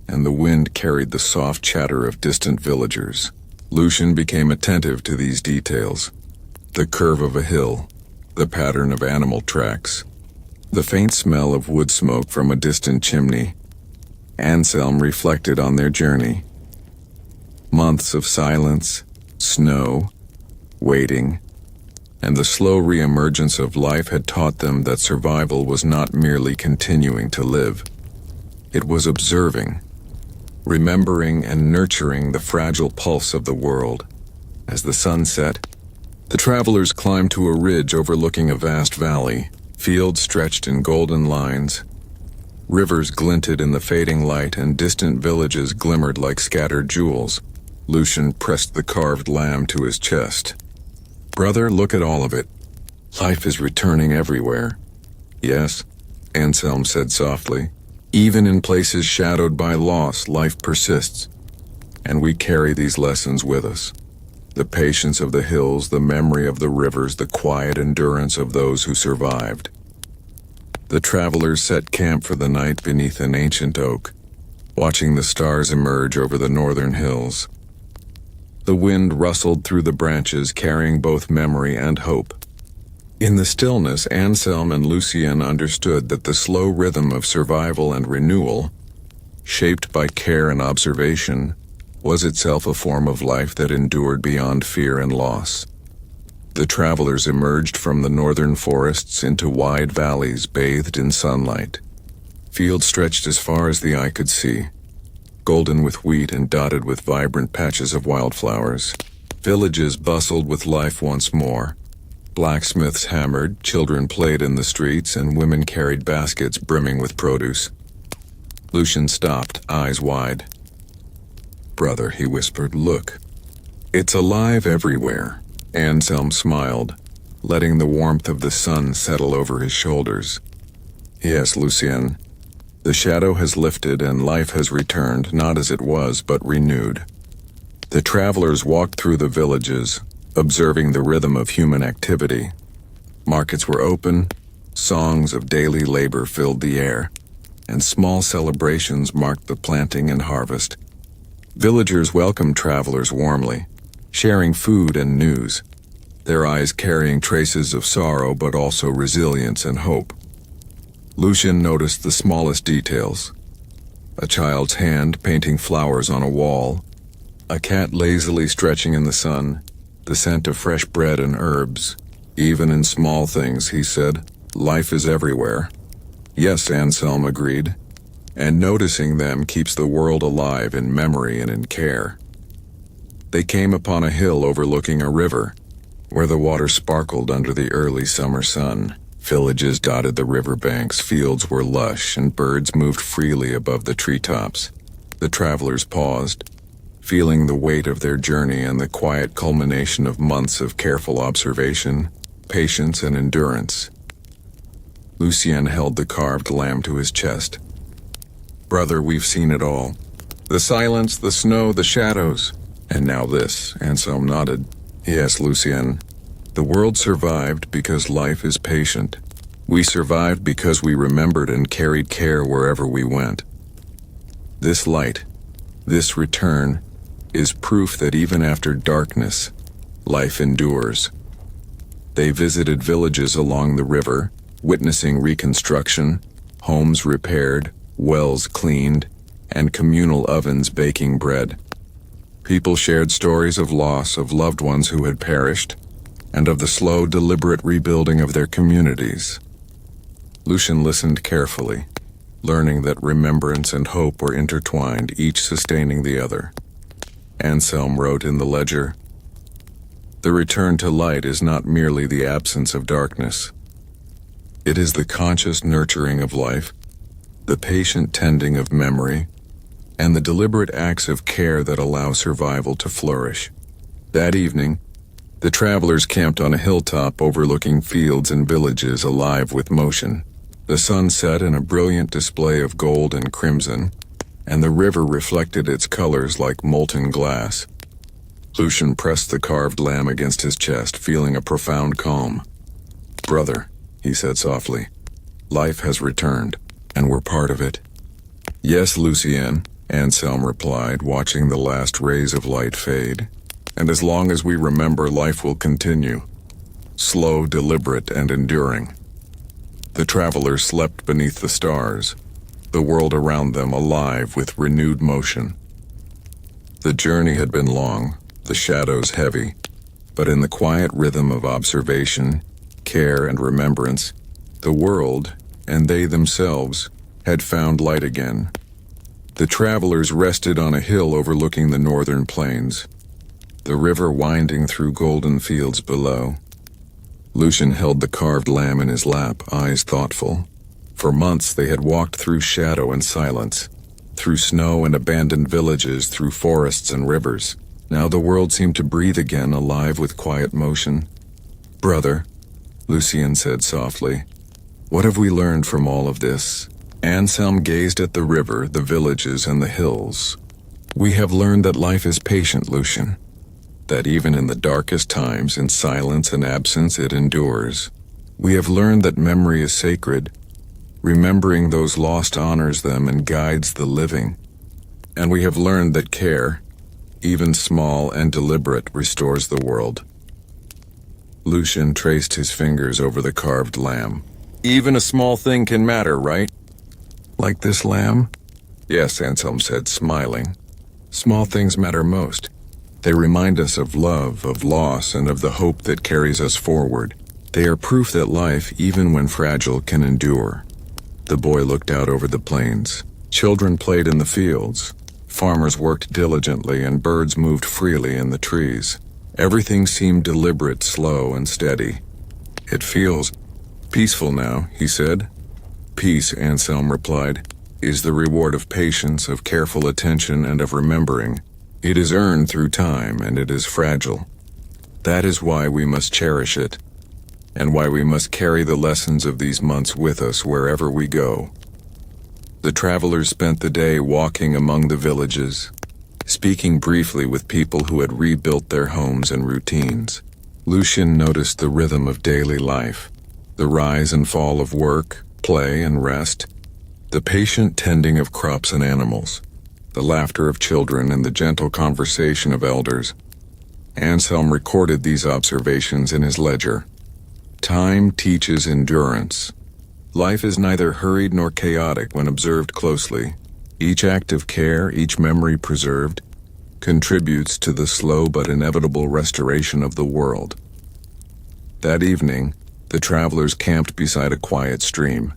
and the wind carried the soft chatter of distant villagers. Lucien became attentive to these details. The curve of a hill, the pattern of animal tracks, the faint smell of wood smoke from a distant chimney. Anselm reflected on their journey. Months of silence, snow, waiting, and the slow re-emergence of life had taught them that survival was not merely continuing to live. It was observing, remembering and nurturing the fragile pulse of the world. As the sun set, the travelers climbed to a ridge overlooking a vast valley. Fields stretched in golden lines. Rivers glinted in the fading light, and distant villages glimmered like scattered jewels. Lucien pressed the carved lamb to his chest. Brother, look at all of it. Life is returning everywhere. Yes, Anselm said softly. Even in places shadowed by loss, life persists. And we carry these lessons with us. The patience of the hills, the memory of the rivers, the quiet endurance of those who survived. The travelers set camp for the night beneath an ancient oak, watching the stars emerge over the northern hills. The wind rustled through the branches, carrying both memory and hope. In the stillness, Anselm and Lucien understood that the slow rhythm of survival and renewal, shaped by care and observation, was itself a form of life that endured beyond fear and loss. The travelers emerged from the northern forests into wide valleys bathed in sunlight. Fields stretched as far as the eye could see, golden with wheat and dotted with vibrant patches of wildflowers. Villages bustled with life once more. Blacksmiths hammered, children played in the streets, and women carried baskets brimming with produce. Lucien stopped, eyes wide. Brother, he whispered, look. It's alive everywhere. Anselm smiled, letting the warmth of the sun settle over his shoulders. Yes, Lucien. The shadow has lifted and life has returned, not as it was, but renewed. The travelers walked through the villages, observing the rhythm of human activity. Markets were open, songs of daily labor filled the air, and small celebrations marked the planting and harvest. Villagers welcomed travelers warmly, sharing food and news, their eyes carrying traces of sorrow but also resilience and hope. Lucien noticed the smallest details. A child's hand painting flowers on a wall, a cat lazily stretching in the sun, the scent of fresh bread and herbs. Even in small things, he said, life is everywhere. Yes, Anselm agreed, and noticing them keeps the world alive in memory and in care. They came upon a hill overlooking a river, where the water sparkled under the early summer sun. Villages dotted the riverbanks, fields were lush, and birds moved freely above the treetops. The travelers paused, feeling the weight of their journey and the quiet culmination of months of careful observation, patience, and endurance. Lucien held the carved lamb to his chest. Brother, we've seen it all. The silence, the snow, the shadows. And now this, Anselm nodded. Yes, Lucien, The world survived because life is patient. We survived because we remembered and carried care wherever we went. This light, this return, is proof that even after darkness, life endures. They visited villages along the river, witnessing reconstruction, homes repaired, wells cleaned, and communal ovens baking bread. People shared stories of loss of loved ones who had perished, and of the slow, deliberate rebuilding of their communities. Lucien listened carefully, learning that remembrance and hope were intertwined, each sustaining the other. Anselm wrote in the ledger, "The return to light is not merely the absence of darkness. It is the conscious nurturing of life, the patient tending of memory, and the deliberate acts of care that allow survival to flourish." That evening, the travelers camped on a hilltop overlooking fields and villages alive with motion. The sun set in a brilliant display of gold and crimson, and the river reflected its colors like molten glass. Lucien pressed the carved lamb against his chest, feeling a profound calm. "Brother," he said softly, "life has returned, and we're part of it." "Yes, Lucien," Anselm replied, watching the last rays of light fade. "And as long as we remember, life will continue, slow, deliberate, and enduring." The travelers slept beneath the stars, the world around them alive with renewed motion. The journey had been long, the shadows heavy, but in the quiet rhythm of observation, care, and remembrance, the world, and they themselves, had found light again. The travelers rested on a hill overlooking the northern plains, the river winding through golden fields below. Lucien held the carved lamb in his lap, eyes thoughtful. For months they had walked through shadow and silence, through snow and abandoned villages, through forests and rivers. Now the world seemed to breathe again, alive with quiet motion. "Brother," Lucien said softly, "what have we learned from all of this?" Anselm gazed at the river, the villages, and the hills. "We have learned that life is patient, Lucien. That even in the darkest times, in silence and absence, it endures. We have learned that memory is sacred. Remembering those lost honors them and guides the living. And we have learned that care, even small and deliberate, restores the world." Lucien traced his fingers over the carved lamb. "Even a small thing can matter, right?" "Like this lamb?" "Yes," Anselm said, smiling. "Small things matter most. They remind us of love, of loss, and of the hope that carries us forward. They are proof that life, even when fragile, can endure." The boy looked out over the plains. Children played in the fields. Farmers worked diligently, and birds moved freely in the trees. Everything seemed deliberate, slow, and steady. "It feels peaceful now," he said. "Peace," Anselm replied, "is the reward of patience, of careful attention, and of remembering. It is earned through time, and it is fragile. That is why we must cherish it, and why we must carry the lessons of these months with us wherever we go." The travelers spent the day walking among the villages, speaking briefly with people who had rebuilt their homes and routines. Lucien noticed the rhythm of daily life, the rise and fall of work, play, and rest, the patient tending of crops and animals, the laughter of children, and the gentle conversation of elders. Anselm recorded these observations in his ledger. Time teaches endurance. Life is neither hurried nor chaotic when observed closely. Each act of care, each memory preserved, contributes to the slow but inevitable restoration of the world. That evening, the travelers camped beside a quiet stream.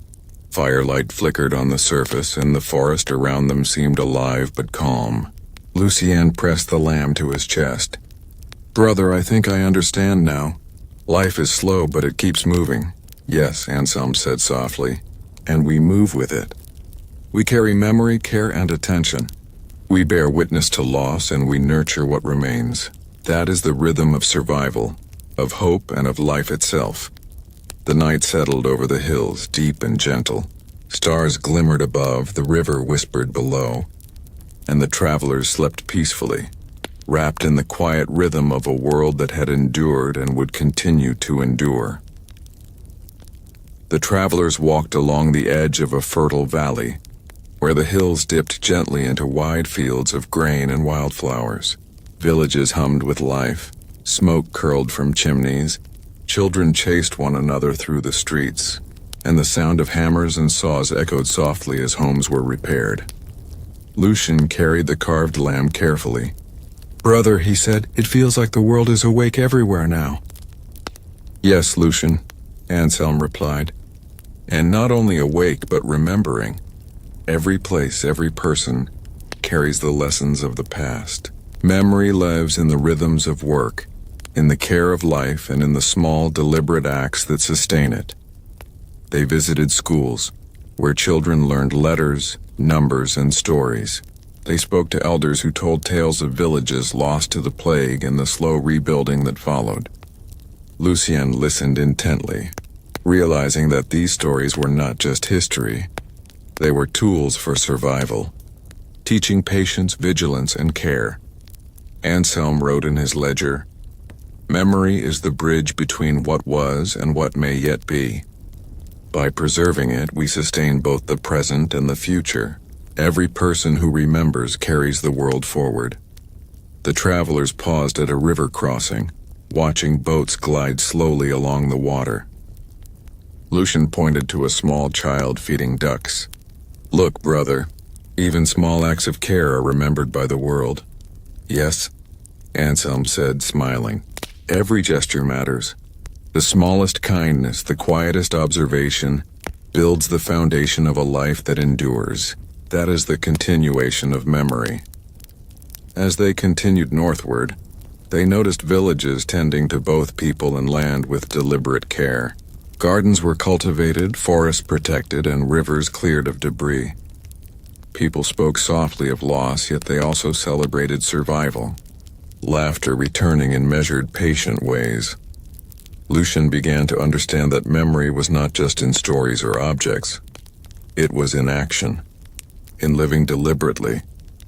Firelight flickered on the surface, and the forest around them seemed alive but calm. Lucien pressed the lamb to his chest. "Brother, I think I understand now. Life is slow, but it keeps moving." "Yes," Anselm said softly, "and we move with it. We carry memory, care, and attention. We bear witness to loss, and we nurture what remains. That is the rhythm of survival, of hope, and of life itself." The night settled over the hills, deep and gentle. Stars glimmered above, the river whispered below, and the travelers slept peacefully, wrapped in the quiet rhythm of a world that had endured and would continue to endure. The travelers walked along the edge of a fertile valley, where the hills dipped gently into wide fields of grain and wildflowers. Villages hummed with life, smoke curled from chimneys, children chased one another through the streets, and the sound of hammers and saws echoed softly as homes were repaired. Lucien carried the carved lamb carefully. "Brother," he said, "it feels like the world is awake everywhere now." "Yes, Lucien," Anselm replied, "and not only awake but remembering. Every place, every person, carries the lessons of the past. Memory lives in the rhythms of work, in the care of life, and in the small, deliberate acts that sustain it." They visited schools, where children learned letters, numbers, and stories. They spoke to elders who told tales of villages lost to the plague and the slow rebuilding that followed. Lucien listened intently, realizing that these stories were not just history. They were tools for survival, teaching patience, vigilance, and care. Anselm wrote in his ledger, "Memory is the bridge between what was and what may yet be. By preserving it, we sustain both the present and the future. Every person who remembers carries the world forward." The travelers paused at a river crossing, watching boats glide slowly along the water. Lucien pointed to a small child feeding ducks. "Look, brother, even small acts of care are remembered by the world." "Yes," Anselm said, smiling. "Every gesture matters. The smallest kindness, the quietest observation, builds the foundation of a life that endures. That is the continuation of memory." As they continued northward, they noticed villages tending to both people and land with deliberate care. Gardens were cultivated, forests protected, and rivers cleared of debris. People spoke softly of loss, yet they also celebrated survival, laughter returning in measured, patient ways. Lucien began to understand that memory was not just in stories or objects. It was in action, in living deliberately,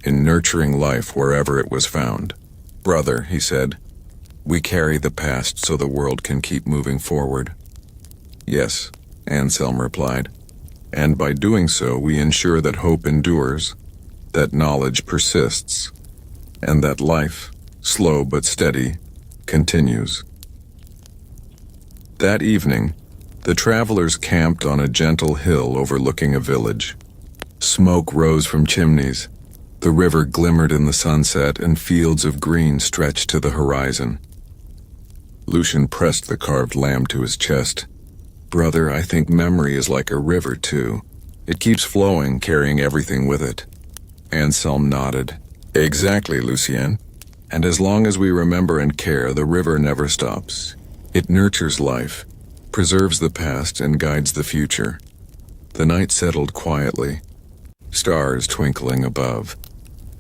in nurturing life wherever it was found. "Brother," he said, "we carry the past so the world can keep moving forward." "Yes," Anselm replied, "and by doing so we ensure that hope endures, that knowledge persists, and that life, slow but steady, continues." That evening, the travelers camped on a gentle hill overlooking a village. Smoke rose from chimneys, the river glimmered in the sunset, and fields of green stretched to the horizon. Lucien pressed the carved lamb to his chest. "Brother, I think memory is like a river, too. It keeps flowing, carrying everything with it." Anselm nodded. "Exactly, Lucien. And as long as we remember and care, the river never stops. It nurtures life, preserves the past, and guides the future." The night settled quietly, stars twinkling above,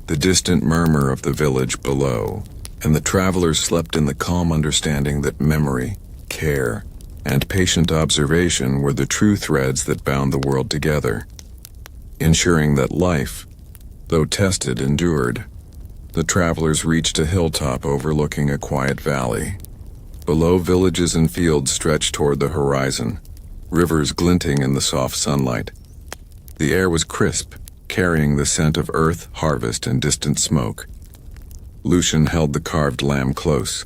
the distant murmur of the village below, and the travelers slept in the calm understanding that memory, care, and patient observation were the true threads that bound the world together, ensuring that life, though tested, endured. The travelers reached a hilltop overlooking a quiet valley. Below, villages and fields stretched toward the horizon, rivers glinting in the soft sunlight. The air was crisp, carrying the scent of earth, harvest, and distant smoke. Lucien held the carved lamb close.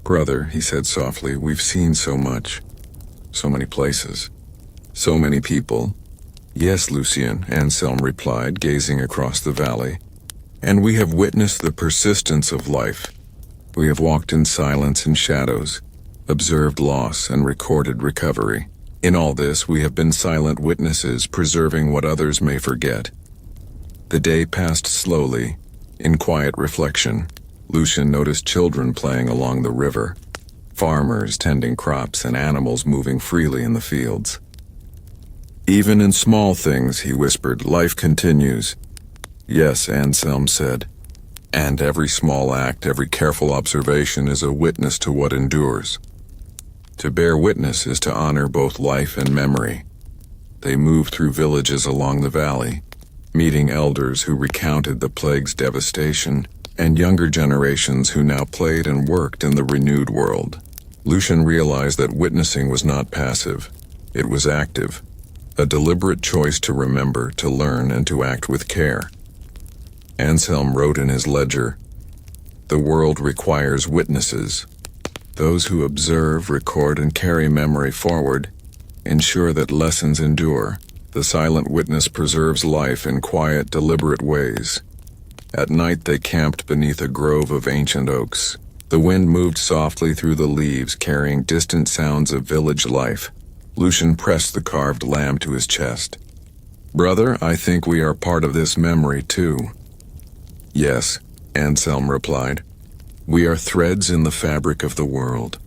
"Brother," he said softly, "we've seen so much, so many places, so many people." "Yes, Lucien," Anselm replied, gazing across the valley. "And we have witnessed the persistence of life. We have walked in silence and shadows, observed loss and recorded recovery. In all this, we have been silent witnesses, preserving what others may forget." The day passed slowly, in quiet reflection. Lucien noticed children playing along the river, farmers tending crops, and animals moving freely in the fields. "Even in small things," he whispered, "life continues." "Yes," Anselm said. "And every small act, every careful observation is a witness to what endures." To bear witness is to honor both life and memory. They moved through villages along the valley, meeting elders who recounted the plague's devastation, and younger generations who now played and worked in the renewed world. Lucien realized that witnessing was not passive. It was active, a deliberate choice to remember, to learn, and to act with care. Anselm wrote in his ledger, "The world requires witnesses. Those who observe, record, and carry memory forward ensure that lessons endure. The silent witness preserves life in quiet, deliberate ways." At night they camped beneath a grove of ancient oaks. The wind moved softly through the leaves, carrying distant sounds of village life. Lucien pressed the carved lamb to his chest. "Brother, I think we are part of this memory too." "Yes," Anselm replied. "We are threads in the fabric of the world.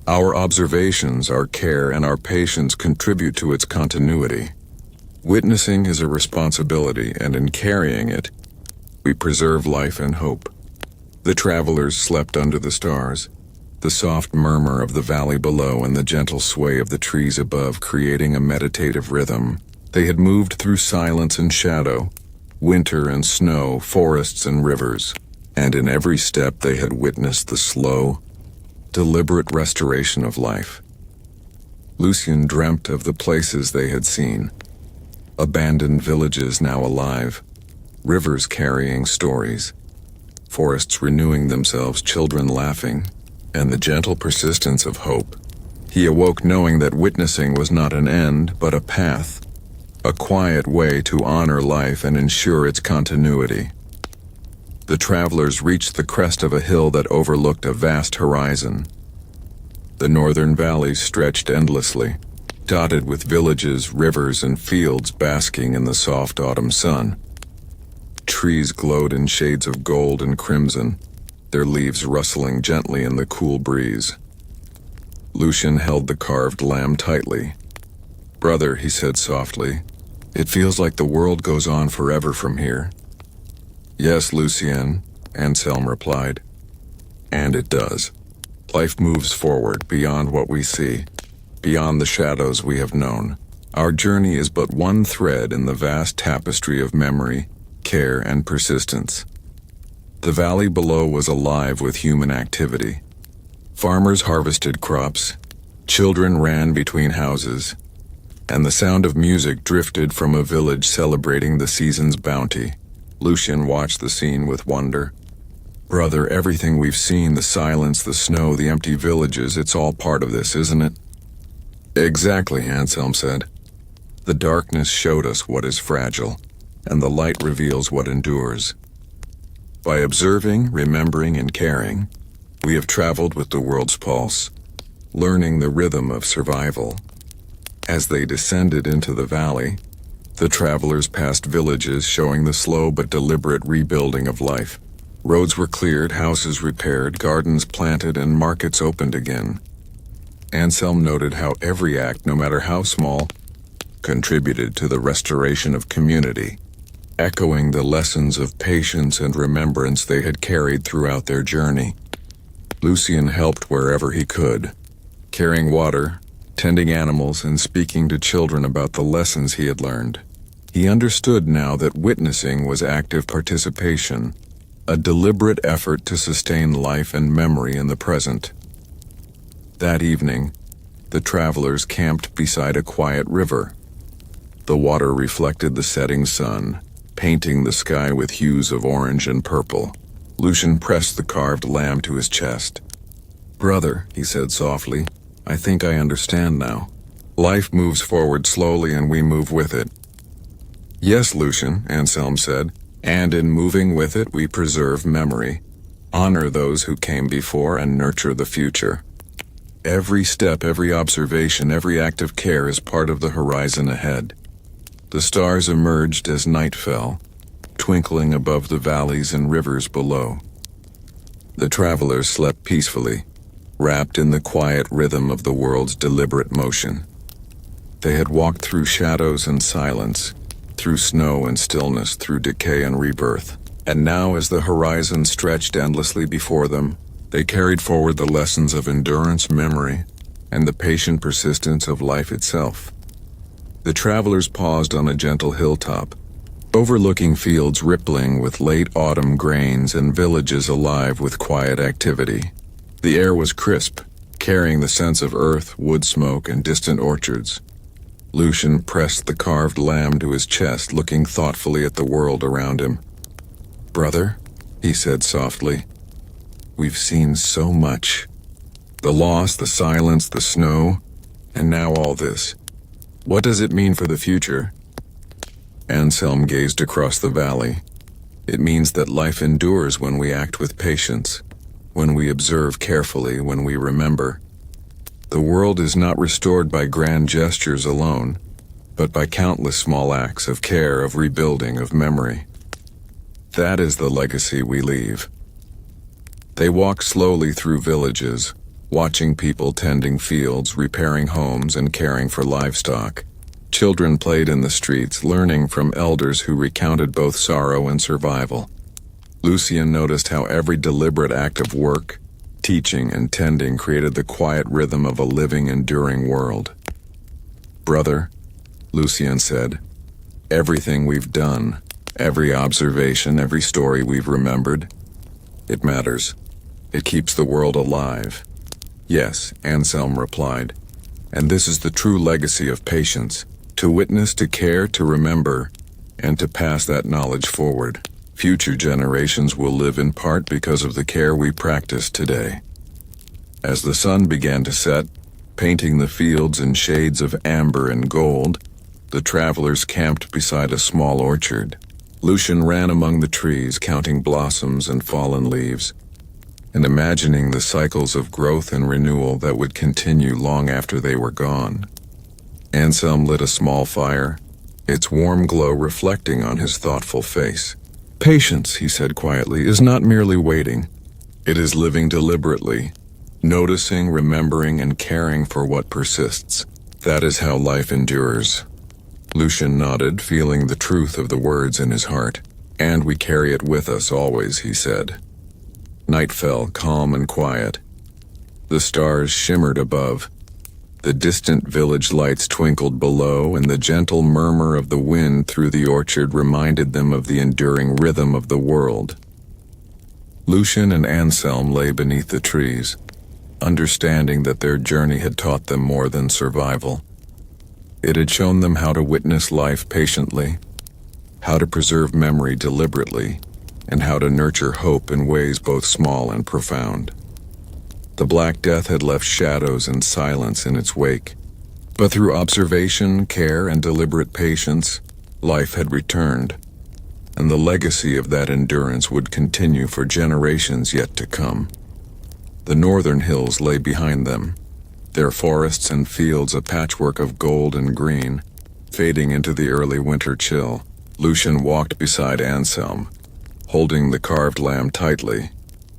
Our observations, our care, and our patience contribute to its continuity. Witnessing is a responsibility, and in carrying it, we preserve life and hope." The travelers slept under the stars, the soft murmur of the valley below and the gentle sway of the trees above creating a meditative rhythm. They had moved through silence and shadow, winter and snow, forests and rivers, and in every step they had witnessed the slow, deliberate restoration of life. Lucien dreamt of the places they had seen, abandoned villages now alive, rivers carrying stories, forests renewing themselves, children laughing, and the gentle persistence of hope. He awoke knowing that witnessing was not an end, but a path, a quiet way to honor life and ensure its continuity. The travelers reached the crest of a hill that overlooked a vast horizon. The northern valleys stretched endlessly, dotted with villages, rivers, and fields basking in the soft autumn sun. Trees glowed in shades of gold and crimson, their leaves rustling gently in the cool breeze. Lucien held the carved lamb tightly. "Brother," he said softly, "it feels like the world goes on forever from here." "Yes, Lucien," Anselm replied. "And it does. Life moves forward beyond what we see, beyond the shadows we have known. Our journey is but one thread in the vast tapestry of memory, care, and persistence." The valley below was alive with human activity. Farmers harvested crops, children ran between houses, and the sound of music drifted from a village celebrating the season's bounty. Lucien watched the scene with wonder. "Brother, everything we've seen, the silence, the snow, the empty villages, it's all part of this, isn't it?" "Exactly," Anselm said. "The darkness showed us what is fragile, and the light reveals what endures. By observing, remembering, and caring, we have traveled with the world's pulse, learning the rhythm of survival." As they descended into the valley, the travelers passed villages showing the slow but deliberate rebuilding of life. Roads were cleared, houses repaired, gardens planted, and markets opened again. Anselm noted how every act, no matter how small, contributed to the restoration of community, echoing the lessons of patience and remembrance they had carried throughout their journey. Lucien helped wherever he could, carrying water, tending animals, and speaking to children about the lessons he had learned. He understood now that witnessing was active participation, a deliberate effort to sustain life and memory in the present. That evening, the travelers camped beside a quiet river. The water reflected the setting sun, painting the sky with hues of orange and purple. Lucien pressed the carved lamb to his chest. "Brother," he said softly, "I think I understand now. Life moves forward slowly and we move with it." "Yes, Lucien," Anselm said, "and in moving with it we preserve memory, honor those who came before, and nurture the future. Every step, every observation, every act of care is part of the horizon ahead." The stars emerged as night fell, twinkling above the valleys and rivers below. The travelers slept peacefully, wrapped in the quiet rhythm of the world's deliberate motion. They had walked through shadows and silence, through snow and stillness, through decay and rebirth. And now, as the horizon stretched endlessly before them, they carried forward the lessons of endurance, memory, and the patient persistence of life itself. The travelers paused on a gentle hilltop, overlooking fields rippling with late autumn grains and villages alive with quiet activity. The air was crisp, carrying the sense of earth, wood smoke, and distant orchards. Lucien pressed the carved lamb to his chest, looking thoughtfully at the world around him. "Brother," he said softly, "we've seen so much. The loss, the silence, the snow, and now all this. What does it mean for the future?" Anselm gazed across the valley. "It means that life endures when we act with patience, when we observe carefully, when we remember. The world is not restored by grand gestures alone, but by countless small acts of care, of rebuilding, of memory. That is the legacy we leave." They walked slowly through villages, watching people tending fields, repairing homes, and caring for livestock. Children played in the streets, learning from elders who recounted both sorrow and survival. Lucien noticed how every deliberate act of work, teaching, and tending created the quiet rhythm of a living, enduring world. "Brother," Lucien said, "everything we've done, every observation, every story we've remembered, it matters. It keeps the world alive." "Yes," Anselm replied, "and this is the true legacy of patience, to witness, to care, to remember, and to pass that knowledge forward. Future generations will live in part because of the care we practice today." As the sun began to set, painting the fields in shades of amber and gold, the travelers camped beside a small orchard. Lucien ran among the trees, counting blossoms and fallen leaves, and imagining the cycles of growth and renewal that would continue long after they were gone. Anselm lit a small fire, its warm glow reflecting on his thoughtful face. "Patience," he said quietly, "is not merely waiting. It is living deliberately, noticing, remembering, and caring for what persists. That is how life endures." Lucien nodded, feeling the truth of the words in his heart. "And we carry it with us always," he said. Night fell, calm and quiet. The stars shimmered above. The distant village lights twinkled below, and the gentle murmur of the wind through the orchard reminded them of the enduring rhythm of the world. Lucien and Anselm lay beneath the trees, understanding that their journey had taught them more than survival. It had shown them how to witness life patiently, how to preserve memory deliberately, and how to nurture hope in ways both small and profound. The Black Death had left shadows and silence in its wake, but through observation, care, and deliberate patience, life had returned, and the legacy of that endurance would continue for generations yet to come. The northern hills lay behind them, their forests and fields a patchwork of gold and green, fading into the early winter chill. Lucien walked beside Anselm, holding the carved lamb tightly,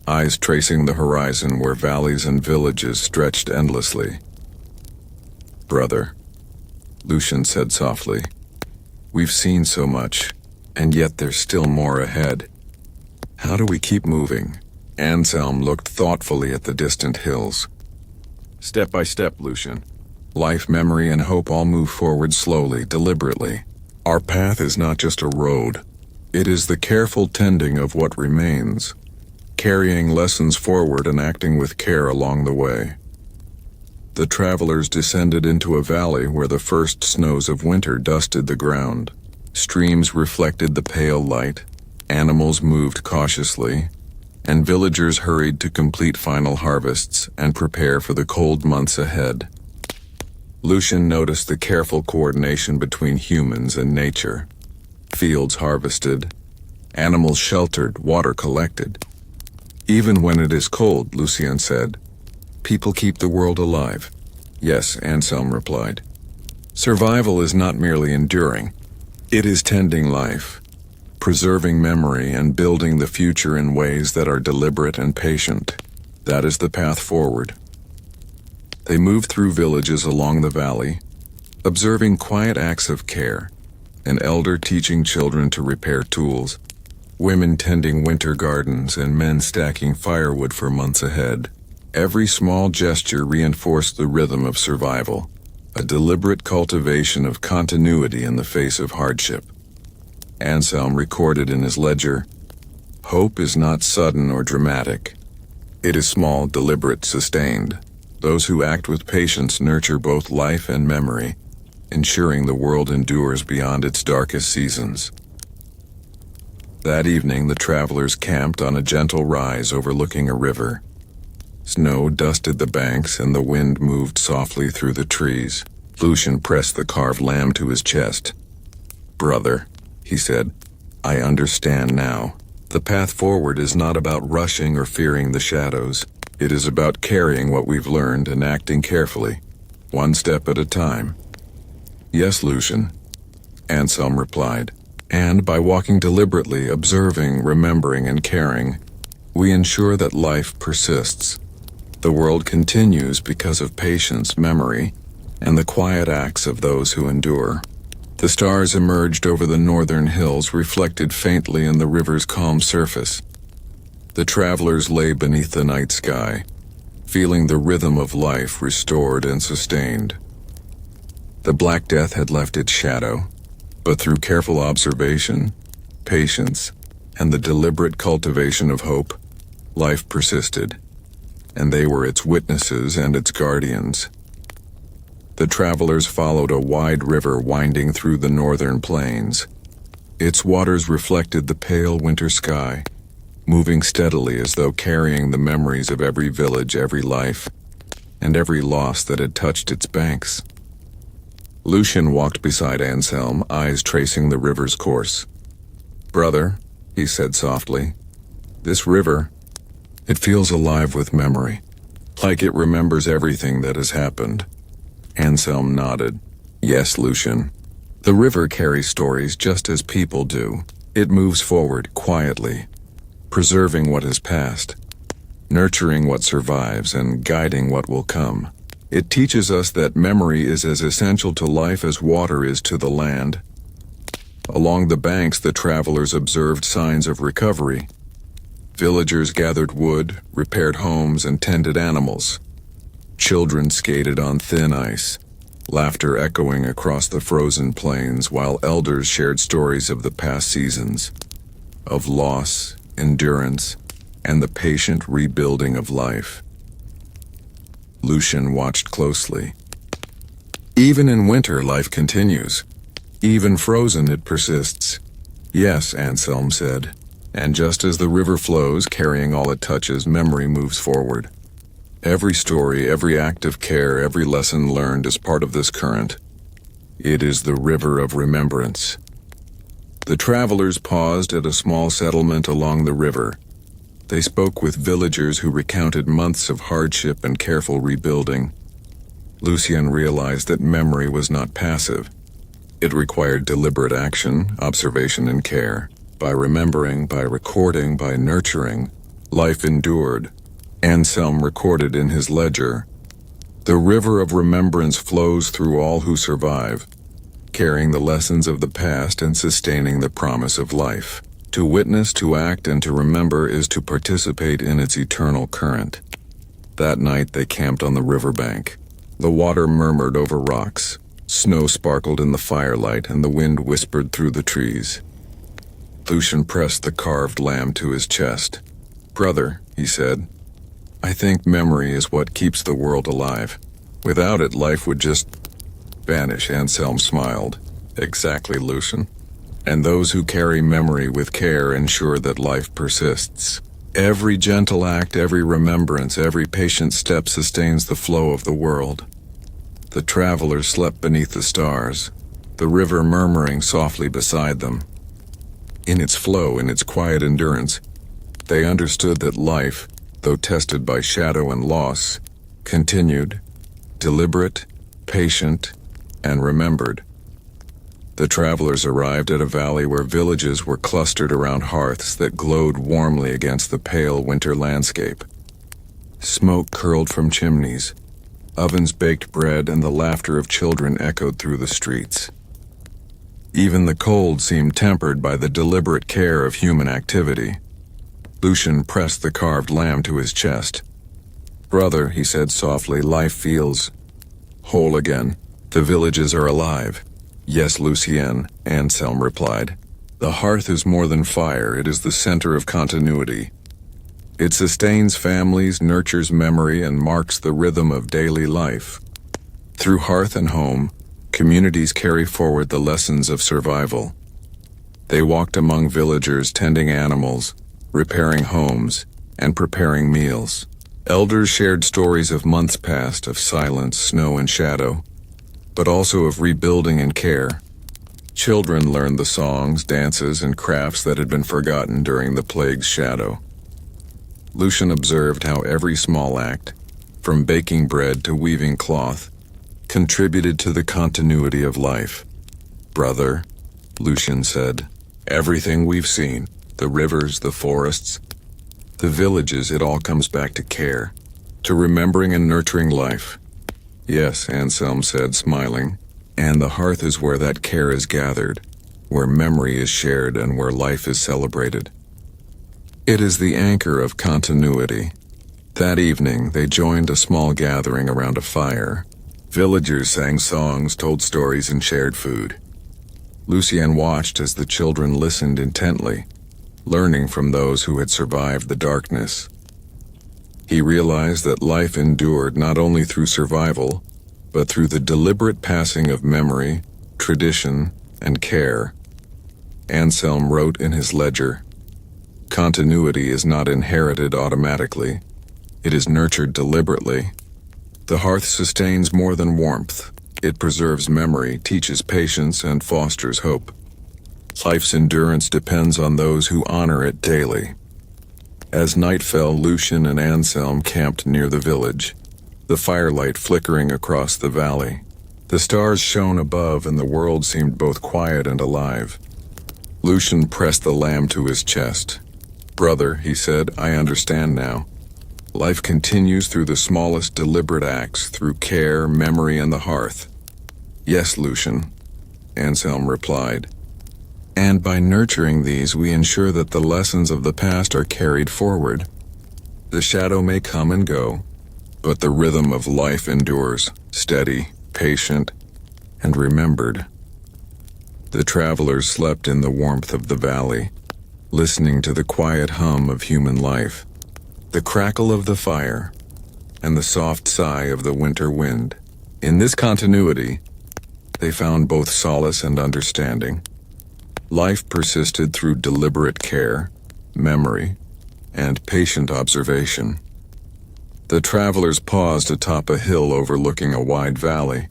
eyes tracing the horizon where valleys and villages stretched endlessly. "Brother," Lucien said softly, "we've seen so much, and yet there's still more ahead. How do we keep moving?" Anselm looked thoughtfully at the distant hills. "Step by step, Lucien. Life, memory, and hope all move forward slowly, deliberately. Our path is not just a road. It is the careful tending of what remains, carrying lessons forward and acting with care along the way." The travelers descended into a valley where the first snows of winter dusted the ground. Streams reflected the pale light, animals moved cautiously, and villagers hurried to complete final harvests and prepare for the cold months ahead. Lucien noticed the careful coordination between humans and nature. Fields harvested, animals sheltered, water collected. "Even when it is cold," Lucien said, "people keep the world alive." "Yes," Anselm replied. "Survival is not merely enduring. It is tending life, preserving memory, and building the future in ways that are deliberate and patient. That is the path forward." They moved through villages along the valley, observing quiet acts of care, an elder teaching children to repair tools, women tending winter gardens, and men stacking firewood for months ahead. Every small gesture reinforced the rhythm of survival, a deliberate cultivation of continuity in the face of hardship. Anselm recorded in his ledger. Hope is not sudden or dramatic. It is small, deliberate, sustained. Those who act with patience nurture both life and memory, ensuring the world endures beyond its darkest seasons. That evening, the travelers camped on a gentle rise overlooking a river. Snow dusted the banks and the wind moved softly through the trees. Lucien pressed the carved lamb to his chest. "Brother," he said, "I understand now. The path forward is not about rushing or fearing the shadows. It is about carrying what we've learned and acting carefully, one step at a time." "Yes, Lucien," Anselm replied. "And by walking deliberately, observing, remembering, and caring, we ensure that life persists. The world continues because of patience, memory, and the quiet acts of those who endure." The stars emerged over the northern hills, reflected faintly in the river's calm surface. The travelers lay beneath the night sky, feeling the rhythm of life restored and sustained. The Black Death had left its shadow, but through careful observation, patience, and the deliberate cultivation of hope, life persisted, and they were its witnesses and its guardians. The travelers followed a wide river winding through the northern plains. Its waters reflected the pale winter sky, moving steadily as though carrying the memories of every village, every life, and every loss that had touched its banks. Lucien walked beside Anselm, eyes tracing the river's course. "Brother," he said softly, "this river, it feels alive with memory, like it remembers everything that has happened." Anselm nodded. "Yes, Lucien. The river carries stories just as people do. It moves forward quietly, preserving what has passed, nurturing what survives, and guiding what will come. It teaches us that memory is as essential to life as water is to the land." Along the banks, the travelers observed signs of recovery. Villagers gathered wood, repaired homes, and tended animals. Children skated on thin ice, laughter echoing across the frozen plains, while elders shared stories of the past seasons, of loss, endurance, and the patient rebuilding of life. Lucien watched closely. "Even in winter, life continues. Even frozen, it persists." "Yes," Anselm said, "and just as the river flows, carrying all it touches, memory moves forward. Every story, every act of care, every lesson learned is part of this current. It is the river of remembrance." The travelers paused at a small settlement along the river. They spoke with villagers who recounted months of hardship and careful rebuilding. Lucien realized that memory was not passive. It required deliberate action, observation, and care. By remembering, by recording, by nurturing, life endured. Anselm recorded in his ledger, "The river of remembrance flows through all who survive, carrying the lessons of the past and sustaining the promise of life. To witness, to act, and to remember is to participate in its eternal current." That night they camped on the riverbank. The water murmured over rocks, snow sparkled in the firelight, and the wind whispered through the trees. Lucien pressed the carved lamb to his chest. "Brother," he said, "I think memory is what keeps the world alive. Without it, life would just vanish." Anselm smiled. "Exactly, Lucien. And those who carry memory with care ensure that life persists. Every gentle act, every remembrance, every patient step sustains the flow of the world." The travelers slept beneath the stars, the river murmuring softly beside them. In its flow, in its quiet endurance, they understood that life, though tested by shadow and loss, continued, deliberate, patient, and remembered. The travelers arrived at a valley where villages were clustered around hearths that glowed warmly against the pale winter landscape. Smoke curled from chimneys, ovens baked bread, and the laughter of children echoed through the streets. Even the cold seemed tempered by the deliberate care of human activity. Lucien pressed the carved lamb to his chest. "Brother," he said softly, "life feels whole again. The villages are alive." "Yes, Lucien," Anselm replied. The hearth is more than fire, it is the center of continuity. It sustains families, nurtures memory, and marks the rhythm of daily life. Through hearth and home, communities carry forward the lessons of survival. They walked among villagers tending animals, repairing homes, and preparing meals. Elders shared stories of months past, of silence, snow, and shadow, but also of rebuilding and care. Children learned the songs, dances, and crafts that had been forgotten during the plague's shadow. Lucien observed how every small act, from baking bread to weaving cloth, contributed to the continuity of life. "Brother," Lucien said, "everything we've seen, the rivers, the forests, the villages, it all comes back to care, to remembering and nurturing life." "Yes," Anselm said, smiling, "and the hearth is where that care is gathered, where memory is shared, and where life is celebrated. It is the anchor of continuity." That evening, they joined a small gathering around a fire. Villagers sang songs, told stories, and shared food. Lucien watched as the children listened intently, learning from those who had survived the darkness. He realized that life endured not only through survival, but through the deliberate passing of memory, tradition, and care. Anselm wrote in his ledger, "Continuity is not inherited automatically. It is nurtured deliberately. The hearth sustains more than warmth. It preserves memory, teaches patience, and fosters hope. Life's endurance depends on those who honor it daily." As night fell, Lucien and Anselm camped near the village, the firelight flickering across the valley. The stars shone above, and the world seemed both quiet and alive. Lucien pressed the lamp to his chest. "Brother," he said, "I understand now. Life continues through the smallest deliberate acts, through care, memory, and the hearth." "Yes, Lucien," Anselm replied. "And by nurturing these, we ensure that the lessons of the past are carried forward. The shadow may come and go, but the rhythm of life endures, steady, patient, and remembered." The travelers slept in the warmth of the valley, listening to the quiet hum of human life, the crackle of the fire, and the soft sigh of the winter wind. In this continuity, they found both solace and understanding. Life persisted through deliberate care, memory, and patient observation. The travelers paused atop a hill overlooking a wide valley,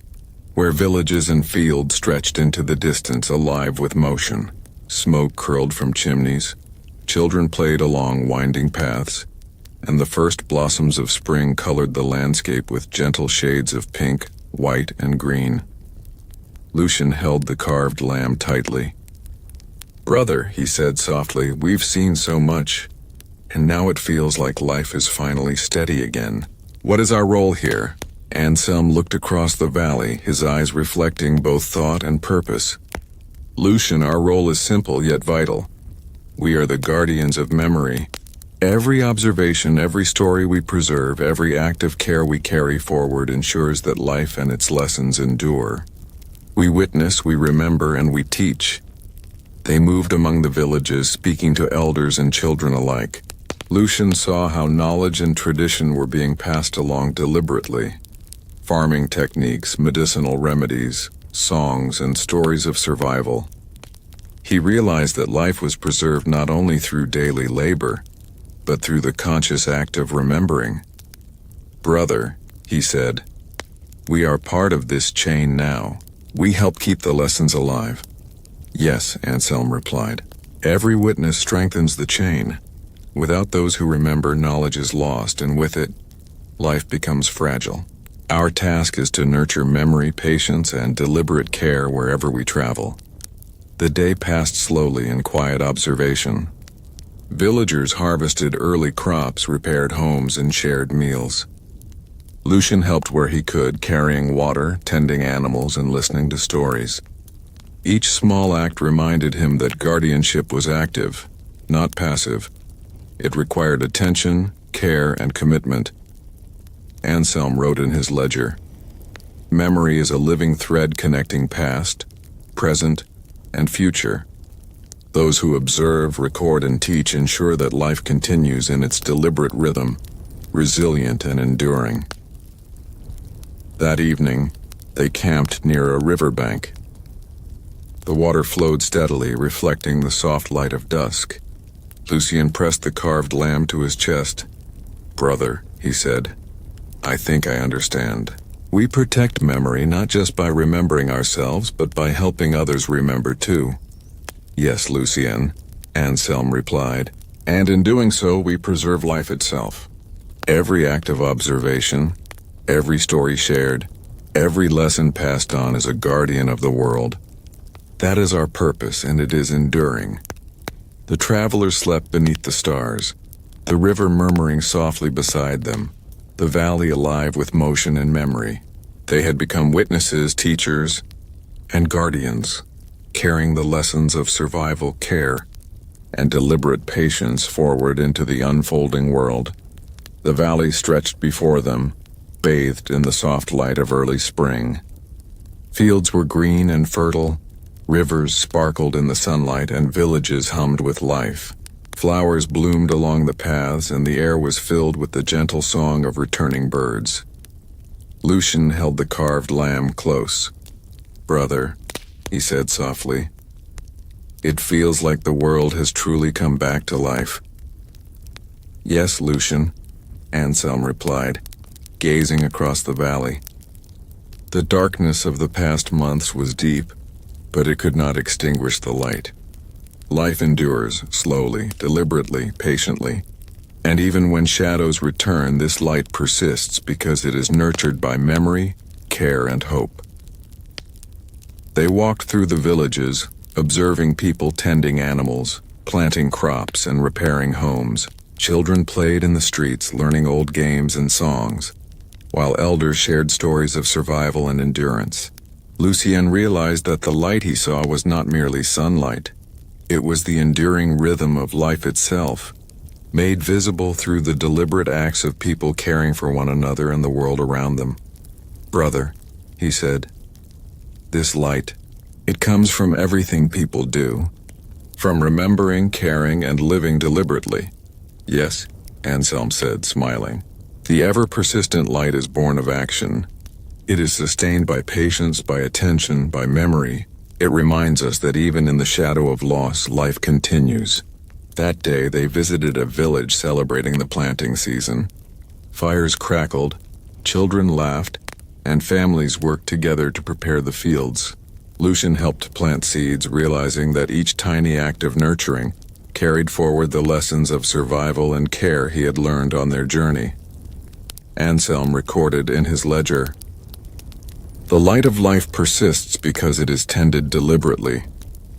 where villages and fields stretched into the distance, alive with motion. Smoke curled from chimneys, children played along winding paths, and the first blossoms of spring colored the landscape with gentle shades of pink, white, and green. Lucien held the carved lamb tightly. "Brother," he said softly, "we've seen so much, and now it feels like life is finally steady again. What is our role here?" Anselm looked across the valley, his eyes reflecting both thought and purpose. "Lucien, our role is simple yet vital. We are the guardians of memory. Every observation, every story we preserve, every act of care we carry forward ensures that life and its lessons endure. We witness, we remember, and we teach." They moved among the villages, speaking to elders and children alike. Lucien saw how knowledge and tradition were being passed along deliberately. Farming techniques, medicinal remedies, songs, and stories of survival. He realized that life was preserved not only through daily labor, but through the conscious act of remembering. "Brother," he said, "we are part of this chain now. We help keep the lessons alive." "Yes," Anselm replied. "Every witness strengthens the chain. Without those who remember, knowledge is lost, and with it, life becomes fragile. Our task is to nurture memory, patience, and deliberate care wherever we travel." The day passed slowly in quiet observation. Villagers harvested early crops, repaired homes, and shared meals. Lucien helped where he could, carrying water, tending animals, and listening to stories. Each small act reminded him that guardianship was active, not passive. It required attention, care, and commitment. Anselm wrote in his ledger, "Memory is a living thread connecting past, present, and future. Those who observe, record, and teach ensure that life continues in its deliberate rhythm, resilient and enduring. That evening, they camped near a riverbank. The water flowed steadily, reflecting the soft light of dusk. Lucien pressed the carved lamb to his chest. "Brother," he said, "I think I understand. We protect memory not just by remembering ourselves, but by helping others remember too." "Yes, Lucien," Anselm replied, "and in doing so we preserve life itself. Every act of observation, every story shared, every lesson passed on is a guardian of the world. That is our purpose, and it is enduring." The travelers slept beneath the stars, the river murmuring softly beside them, the valley alive with motion and memory. They had become witnesses, teachers, and guardians, carrying the lessons of survival, care, and deliberate patience forward into the unfolding world. The valley stretched before them, bathed in the soft light of early spring. Fields were green and fertile, rivers sparkled in the sunlight, and villages hummed with life. Flowers bloomed along the paths, and the air was filled with the gentle song of returning birds. Lucien held the carved lamb close. "Brother," he said softly, "it feels like the world has truly come back to life." "Yes, Lucien," Anselm replied, gazing across the valley. The darkness of the past months was deep, but it could not extinguish the light. Life endures, slowly, deliberately, patiently, and even when shadows return, this light persists because it is nurtured by memory, care, and hope. They walked through the villages, observing people tending animals, planting crops, and repairing homes. Children played in the streets, learning old games and songs, while elders shared stories of survival and endurance. Lucien realized that the light he saw was not merely sunlight. It was the enduring rhythm of life itself, made visible through the deliberate acts of people caring for one another and the world around them. "Brother," he said, "this light, it comes from everything people do, from remembering, caring, and living deliberately." "Yes," Anselm said, smiling. "The ever-persistent light is born of action. It is sustained by patience, by attention, by memory. It reminds us that even in the shadow of loss, life continues." That day, they visited a village celebrating the planting season. Fires crackled, children laughed, and families worked together to prepare the fields. Lucien helped plant seeds, realizing that each tiny act of nurturing carried forward the lessons of survival and care he had learned on their journey. Anselm recorded in his ledger, "The light of life persists because it is tended deliberately.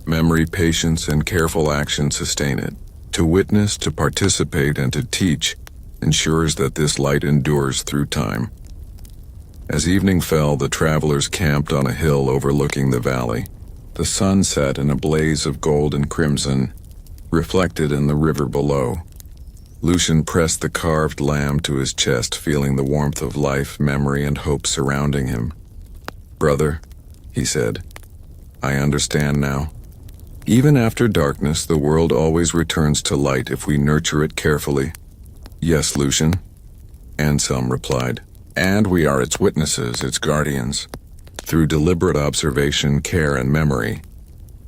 Memory, patience, and careful action sustain it. To witness, to participate, and to teach ensures that this light endures through time." As evening fell, the travelers camped on a hill overlooking the valley. The sun set in a blaze of gold and crimson, reflected in the river below. Lucien pressed the carved lamb to his chest, feeling the warmth of life, memory, and hope surrounding him. "Brother," he said, "I understand now. Even after darkness, the world always returns to light if we nurture it carefully." "Yes, Lucien," Anselm replied, "and we are its witnesses, its guardians. Through deliberate observation, care, and memory,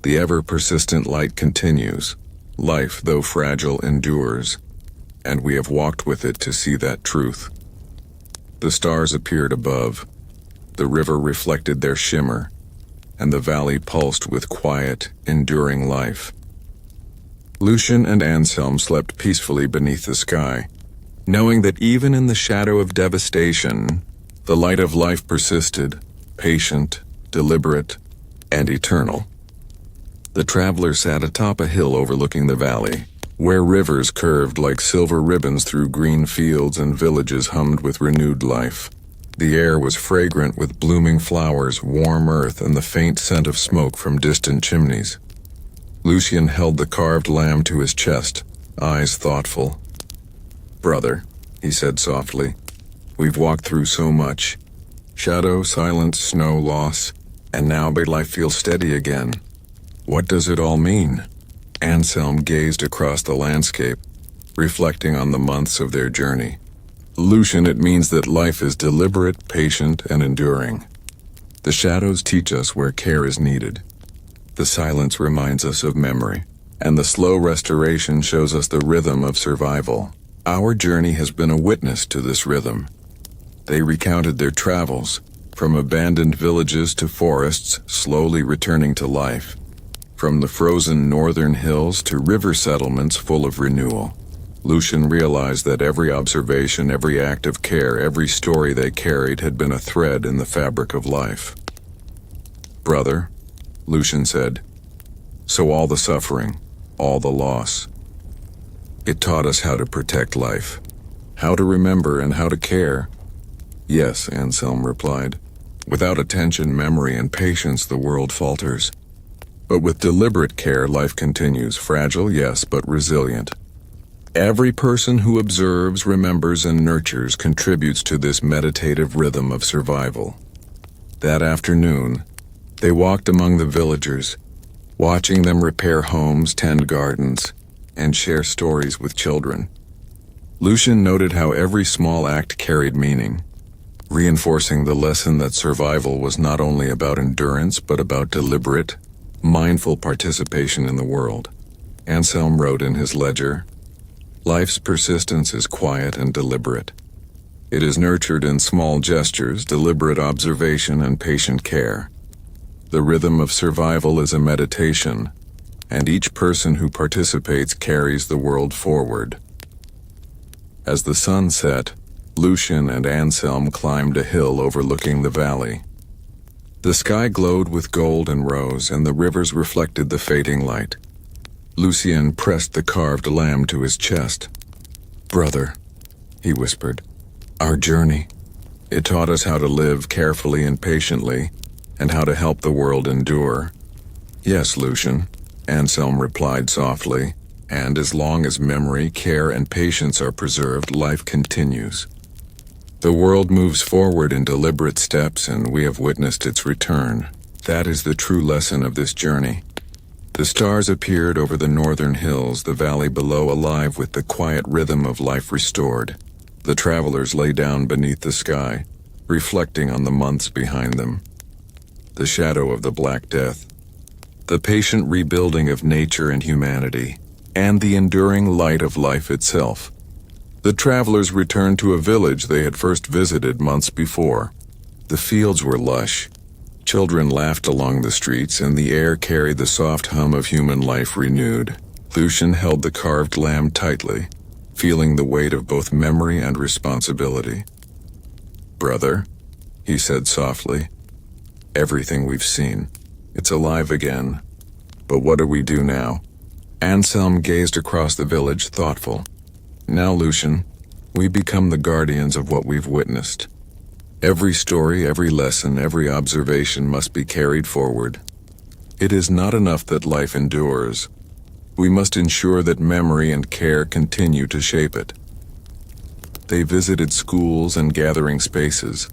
the ever-persistent light continues. Life, though fragile, endures, and we have walked with it to see that truth." The stars appeared above. The river reflected their shimmer, and the valley pulsed with quiet, enduring life. Lucien and Anselm slept peacefully beneath the sky, knowing that even in the shadow of devastation, the light of life persisted, patient, deliberate, and eternal. The travelers sat atop a hill overlooking the valley, where rivers curved like silver ribbons through green fields and villages hummed with renewed life. The air was fragrant with blooming flowers, warm earth, and the faint scent of smoke from distant chimneys. Lucien held the carved lamb to his chest, eyes thoughtful. "Brother," he said softly, "we've walked through so much. Shadow, silence, snow, loss, and now may life feel steady again. What does it all mean?" Anselm gazed across the landscape, reflecting on the months of their journey. Lucien, it means that life is deliberate, patient, and enduring. The shadows teach us where care is needed. The silence reminds us of memory, and the slow restoration shows us the rhythm of survival. Our journey has been a witness to this rhythm. They recounted their travels, from abandoned villages to forests slowly returning to life, from the frozen northern hills to river settlements full of renewal. Lucien realized that every observation, every act of care, every story they carried had been a thread in the fabric of life. "Brother," Lucien said, "so all the suffering, all the loss, it taught us how to protect life, how to remember and how to care." "Yes," Anselm replied. "Without attention, memory, and patience, the world falters. But with deliberate care, life continues, fragile, yes, but resilient. Every person who observes, remembers, and nurtures contributes to this meditative rhythm of survival." That afternoon, they walked among the villagers, watching them repair homes, tend gardens, and share stories with children. Lucien noted how every small act carried meaning, reinforcing the lesson that survival was not only about endurance but about deliberate, mindful participation in the world. Anselm wrote in his ledger, "Life's persistence is quiet and deliberate. It is nurtured in small gestures, deliberate observation, and patient care. The rhythm of survival is a meditation, and each person who participates carries the world forward." As the sun set, Lucien and Anselm climbed a hill overlooking the valley. The sky glowed with gold and rose, and the rivers reflected the fading light. Lucien pressed the carved lamb to his chest. "Brother," he whispered, "our journey, it taught us how to live carefully and patiently, and how to help the world endure." "Yes, Lucien," Anselm replied softly, "and as long as memory, care, and patience are preserved, life continues. The world moves forward in deliberate steps, and we have witnessed its return. That is the true lesson of this journey." The stars appeared over the northern hills, the valley below alive with the quiet rhythm of life restored. The travelers lay down beneath the sky, reflecting on the months behind them. The shadow of the Black Death, the patient rebuilding of nature and humanity, and the enduring light of life itself. The travelers returned to a village they had first visited months before. The fields were lush. Children laughed along the streets, and the air carried the soft hum of human life renewed. Lucien held the carved lamb tightly, feeling the weight of both memory and responsibility. "Brother," he said softly, "everything we've seen, it's alive again. But what do we do now?" Anselm gazed across the village, thoughtful. "Now, Lucien, we become the guardians of what we've witnessed. Every story, every lesson, every observation must be carried forward. It is not enough that life endures. We must ensure that memory and care continue to shape it." They visited schools and gathering spaces,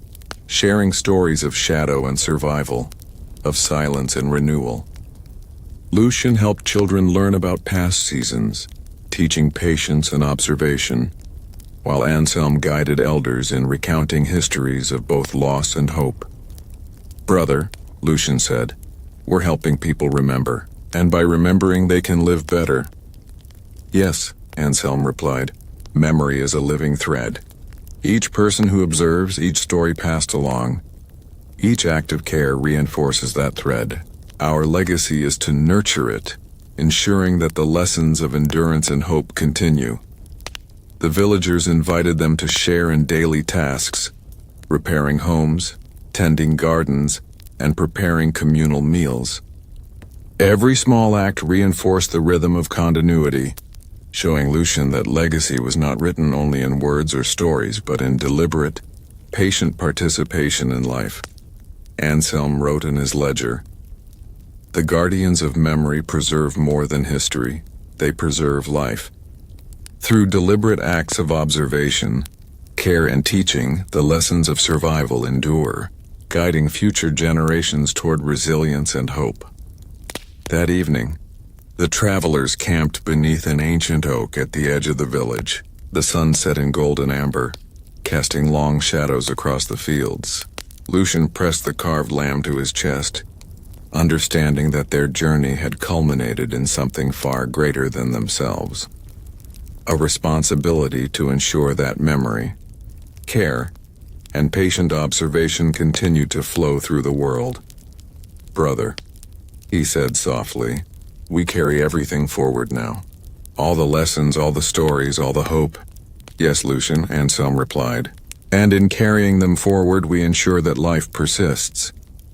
sharing stories of shadow and survival, of silence and renewal. Lucien helped children learn about past seasons, teaching patience and observation, while Anselm guided elders in recounting histories of both loss and hope. "Brother," Lucien said, "we're helping people remember, and by remembering they can live better." "Yes," Anselm replied, "memory is a living thread. Each person who observes, each story passed along, each act of care reinforces that thread. Our legacy is to nurture it, ensuring that the lessons of endurance and hope continue." The villagers invited them to share in daily tasks, repairing homes, tending gardens, and preparing communal meals. Every small act reinforced the rhythm of continuity, showing Lucien that legacy was not written only in words or stories, but in deliberate, patient participation in life. Anselm wrote in his ledger, "The guardians of memory preserve more than history, they preserve life. Through deliberate acts of observation, care, and teaching, the lessons of survival endure, guiding future generations toward resilience and hope." That evening, The travelers camped beneath an ancient oak at the edge of the village. The sun set in golden amber, casting long shadows across the fields. Lucien pressed the carved lamb to his chest, understanding that their journey had culminated in something far greater than themselves. A responsibility to ensure that memory, care, and patient observation continued to flow through the world. "Brother," he said softly, "we carry everything forward now. All the lessons, all the stories, all the hope." "Yes, Lucien," Anselm replied. "And in carrying them forward, we ensure that life persists.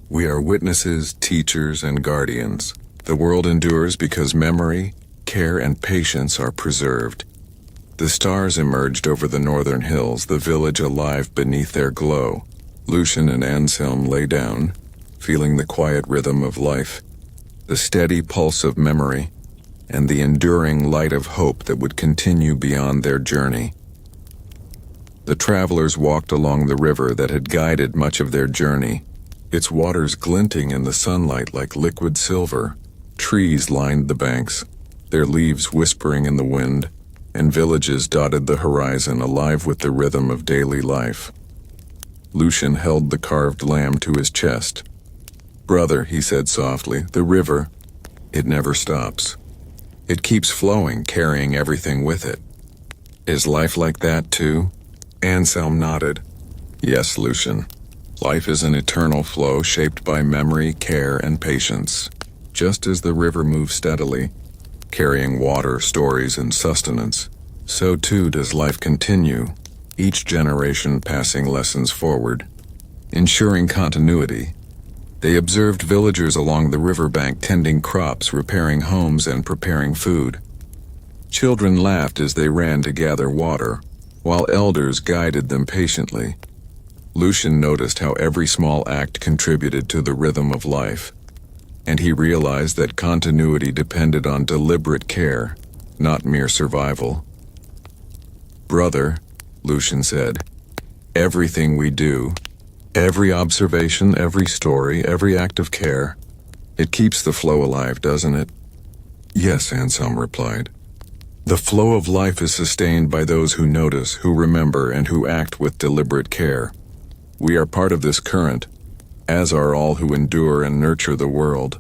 We are witnesses, teachers, and guardians. The world endures because memory, care, and patience are preserved." The stars emerged over the northern hills, the village alive beneath their glow. Lucien and Anselm lay down, feeling the quiet rhythm of life, the steady pulse of memory, and the enduring light of hope that would continue beyond their journey. The travelers walked along the river that had guided much of their journey, its waters glinting in the sunlight like liquid silver. Trees lined the banks, their leaves whispering in the wind, and villages dotted the horizon, alive with the rhythm of daily life. Lucien held the carved lamb to his chest. "Brother," he said softly, "the river, it never stops. It keeps flowing, carrying everything with it. Is life like that too?" Anselm nodded. "Yes, Lucien. Life is an eternal flow shaped by memory, care, and patience. Just as the river moves steadily, carrying water, stories, and sustenance, so too does life continue, each generation passing lessons forward, ensuring continuity." They observed villagers along the riverbank tending crops, repairing homes, and preparing food. Children laughed as they ran to gather water, while elders guided them patiently. Lucien noticed how every small act contributed to the rhythm of life, and he realized that continuity depended on deliberate care, not mere survival. "Brother," Lucien said, "everything we do, every observation, every story, every act of care, it keeps the flow alive, doesn't it?" "Yes," Anselm replied. "The flow of life is sustained by those who notice, who remember, and who act with deliberate care. We are part of this current, as are all who endure and nurture the world."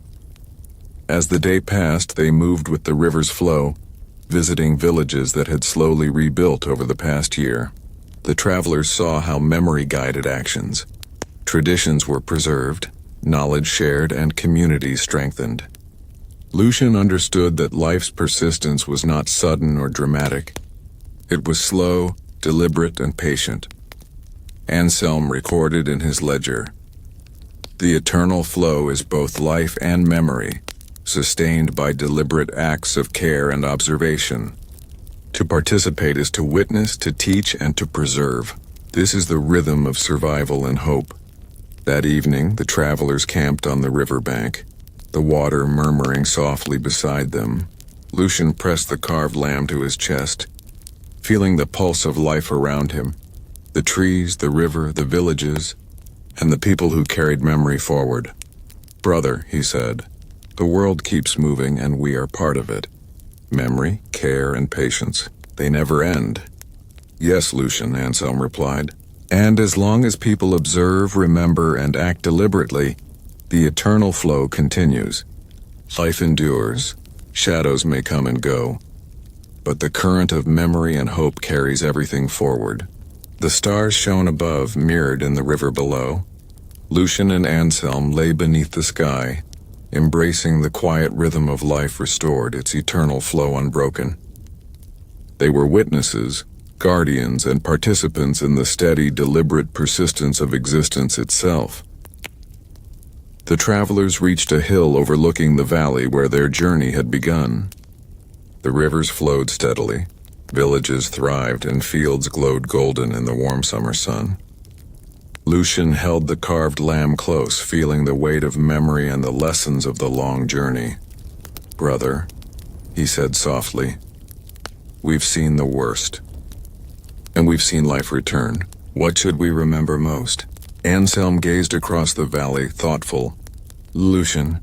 As the day passed, they moved with the river's flow, visiting villages that had slowly rebuilt over the past year. The travelers saw how memory guided actions. Traditions were preserved, knowledge shared, and communities strengthened. Lucien understood that life's persistence was not sudden or dramatic. It was slow, deliberate, and patient. Anselm recorded in his ledger, "The eternal flow is both life and memory, sustained by deliberate acts of care and observation. To participate is to witness, to teach, and to preserve. This is the rhythm of survival and hope." That evening, the travelers camped on the riverbank, the water murmuring softly beside them. Lucien pressed the carved lamb to his chest, feeling the pulse of life around him, the trees, the river, the villages, and the people who carried memory forward. "Brother," he said, "the world keeps moving and we are part of it. Memory, care, and patience, they never end." "Yes, Lucien," Anselm replied. "And as long as people observe, remember, and act deliberately, the eternal flow continues. Life endures, shadows may come and go, but the current of memory and hope carries everything forward." The stars shone above, mirrored in the river below. Lucien and Anselm lay beneath the sky, embracing the quiet rhythm of life restored, its eternal flow unbroken. They were witnesses, guardians, and participants in the steady, deliberate persistence of existence itself. The travelers reached a hill overlooking the valley where their journey had begun. The rivers flowed steadily, villages thrived, and fields glowed golden in the warm summer sun. Lucien held the carved lamb close, feeling the weight of memory and the lessons of the long journey. "Brother," he said softly, "we've seen the worst, and we've seen life return. What should we remember most?" Anselm gazed across the valley, thoughtful. "Lucien,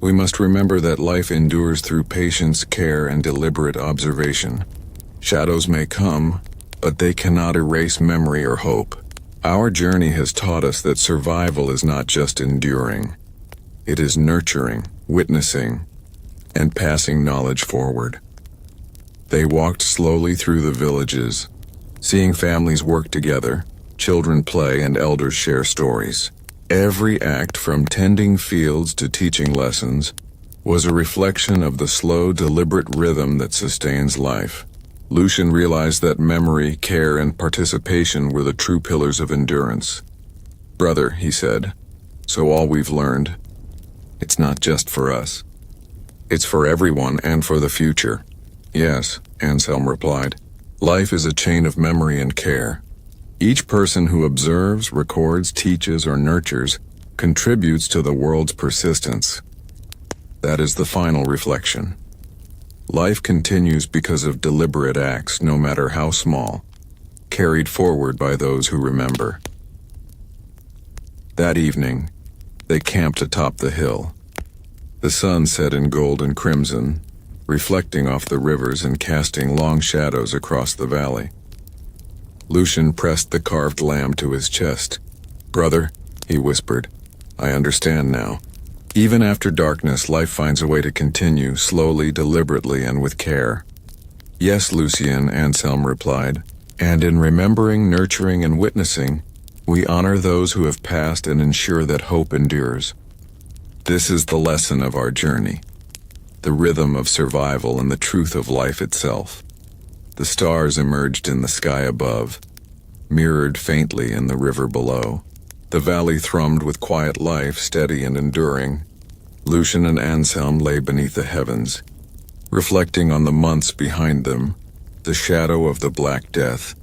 We must remember that life endures through patience, care, and deliberate observation. Shadows may come, but they cannot erase memory or hope. Our journey has taught us that survival is not just enduring. It is nurturing, witnessing, and passing knowledge forward. They walked slowly through the villages, seeing families work together, children play, and elders share stories. Every act, from tending fields to teaching lessons, was a reflection of the slow, deliberate rhythm that sustains life. Lucien realized that memory, care, and participation were the true pillars of endurance. "Brother," he said, "so all we've learned, it's not just for us. It's for everyone and for the future." "Yes," Anselm replied. "Life is a chain of memory and care. Each person who observes, records, teaches, or nurtures contributes to the world's persistence." That is the final reflection. Life continues because of deliberate acts, no matter how small, carried forward by those who remember. That evening, they camped atop the hill. The sun set in gold and crimson, reflecting off the rivers and casting long shadows across the valley. Lucien pressed the carved lamb to his chest. "Brother," he whispered, "I understand now. Even after darkness, life finds a way to continue, slowly, deliberately, and with care." "Yes, Lucien," Anselm replied, "and in remembering, nurturing, and witnessing, we honor those who have passed and ensure that hope endures. This is the lesson of our journey, the rhythm of survival and the truth of life itself." The stars emerged in the sky above, mirrored faintly in the river below. The valley thrummed with quiet life, steady and enduring. Lucien and Anselm lay beneath the heavens, reflecting on the months behind them, the shadow of the Black Death,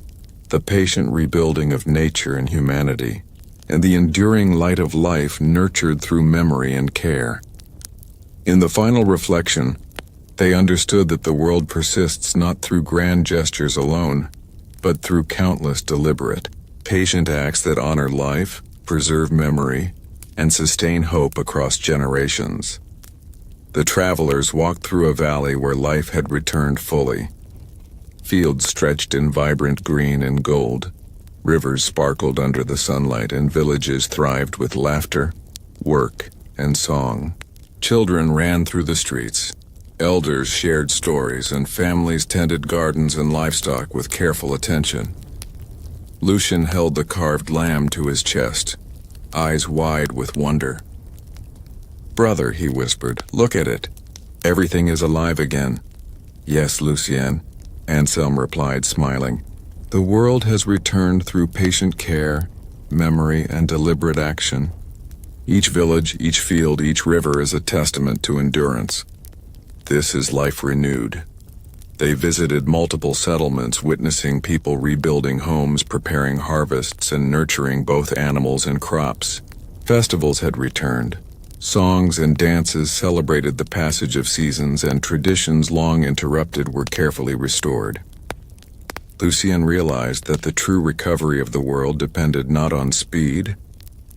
the patient rebuilding of nature and humanity, and the enduring light of life nurtured through memory and care. In the final reflection, they understood that the world persists not through grand gestures alone, but through countless deliberate, patient acts that honor life, preserve memory, and sustain hope across generations. The travelers walked through a valley where life had returned fully. Fields stretched in vibrant green and gold, rivers sparkled under the sunlight, and villages thrived with laughter, work, and song. Children ran through the streets. Elders shared stories, and families tended gardens and livestock with careful attention. Lucien held the carved lamb to his chest, eyes wide with wonder. "Brother," he whispered, "look at it. Everything is alive again." "Yes, Lucien," Anselm replied, smiling. "The world has returned through patient care, memory, and deliberate action. Each village, each field, each river is a testament to endurance. This is life renewed." They visited multiple settlements, witnessing people rebuilding homes, preparing harvests, and nurturing both animals and crops. Festivals had returned. Songs and dances celebrated the passage of seasons, and traditions long interrupted were carefully restored. Lucien realized that the true recovery of the world depended not on speed,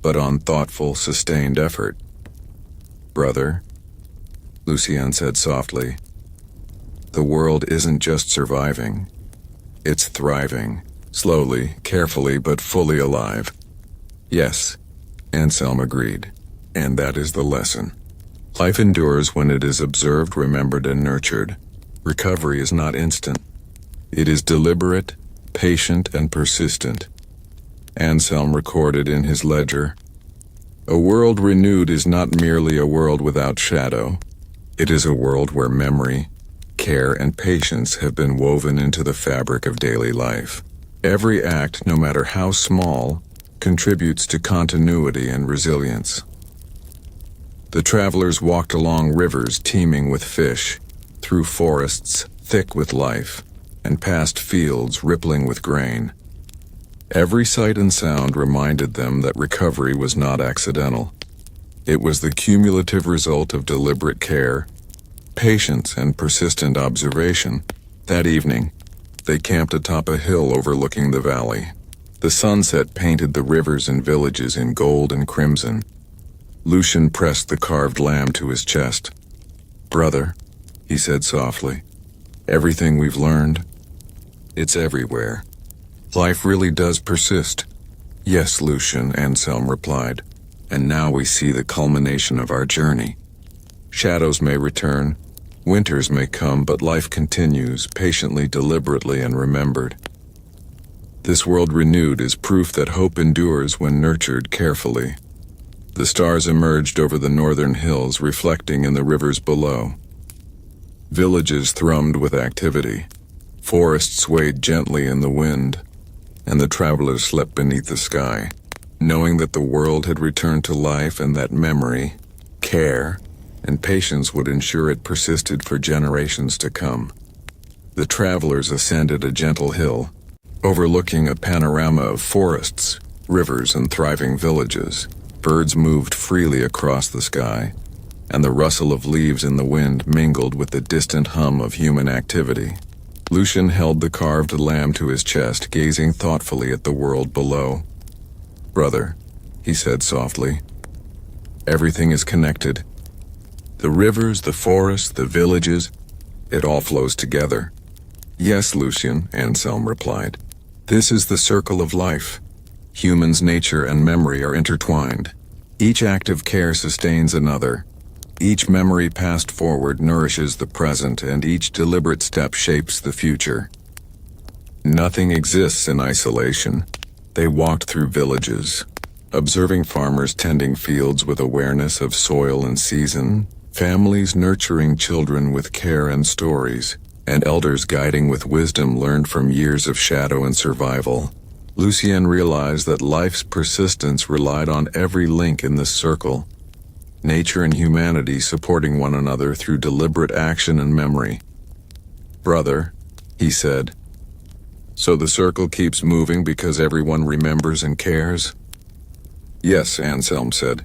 but on thoughtful, sustained effort. "Brother," Lucien said softly, "the world isn't just surviving. It's thriving, slowly, carefully, but fully alive." "Yes," Anselm agreed, "and that is the lesson. Life endures when it is observed, remembered, and nurtured. Recovery is not instant. It is deliberate, patient, and persistent." Anselm recorded in his ledger, "A world renewed is not merely a world without shadow. It is a world where memory, care, and patience have been woven into the fabric of daily life. Every act, no matter how small, contributes to continuity and resilience." The travelers walked along rivers teeming with fish, through forests thick with life, and past fields rippling with grain. Every sight and sound reminded them that recovery was not accidental. It was the cumulative result of deliberate care, patience, and persistent observation. That evening, they camped atop a hill overlooking the valley. The sunset painted the rivers and villages in gold and crimson. Lucien pressed the carved lamb to his chest. "Brother," he said softly, "everything we've learned, it's everywhere. Life really does persist." "Yes, Lucien," Anselm replied, "and now we see the culmination of our journey. Shadows may return, winters may come, but life continues, patiently, deliberately, and remembered. This world renewed is proof that hope endures when nurtured carefully." The stars emerged over the northern hills, reflecting in the rivers below. Villages thrummed with activity. Forests swayed gently in the wind, and the travelers slept beneath the sky, knowing that the world had returned to life and that memory, care, and patience would ensure it persisted for generations to come. The travelers ascended a gentle hill, overlooking a panorama of forests, rivers, and thriving villages. Birds moved freely across the sky, and the rustle of leaves in the wind mingled with the distant hum of human activity. Lucien held the carved lamb to his chest, gazing thoughtfully at the world below. "Brother," he said softly, "everything is connected. The rivers, the forests, the villages, it all flows together." "Yes, Lucien," Anselm replied. "This is the circle of life. Humans' nature and memory are intertwined. Each act of care sustains another. Each memory passed forward nourishes the present, and each deliberate step shapes the future. Nothing exists in isolation." They walked through villages, observing farmers tending fields with awareness of soil and season, families nurturing children with care and stories, and elders guiding with wisdom learned from years of shadow and survival. Lucien realized that life's persistence relied on every link in this circle, nature and humanity supporting one another through deliberate action and memory. "Brother," he said, "so the circle keeps moving because everyone remembers and cares?" "Yes," Anselm said.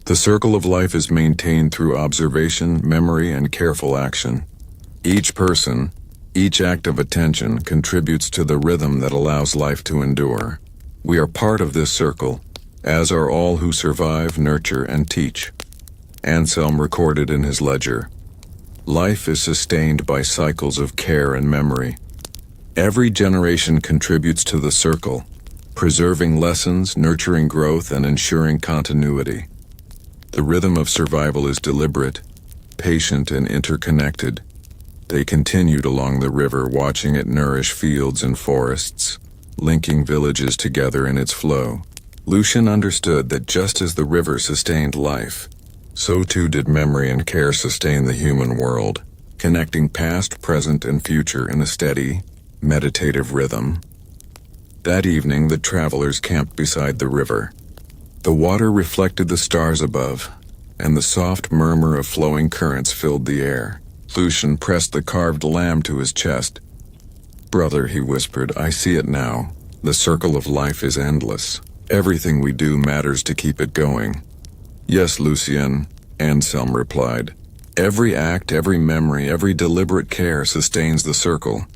"The circle of life is maintained through observation, memory, and careful action. Each person, each act of attention contributes to the rhythm that allows life to endure. We are part of this circle, as are all who survive, nurture, and teach." Anselm recorded in his ledger, "Life is sustained by cycles of care and memory. Every generation contributes to the circle, preserving lessons, nurturing growth, and ensuring continuity. The rhythm of survival is deliberate, patient, and interconnected." They continued along the river, watching it nourish fields and forests, linking villages together in its flow. Lucien understood that just as the river sustained life, so too did memory and care sustain the human world, connecting past, present, and future in a steady, meditative rhythm. That evening, the travelers camped beside the river. The water reflected the stars above, and the soft murmur of flowing currents filled the air. Lucien pressed the carved lamb to his chest. "Brother," he whispered, "I see it now. The circle of life is endless. Everything we do matters to keep it going." "Yes, Lucien," Anselm replied. "Every act, every memory, every deliberate care sustains the circle.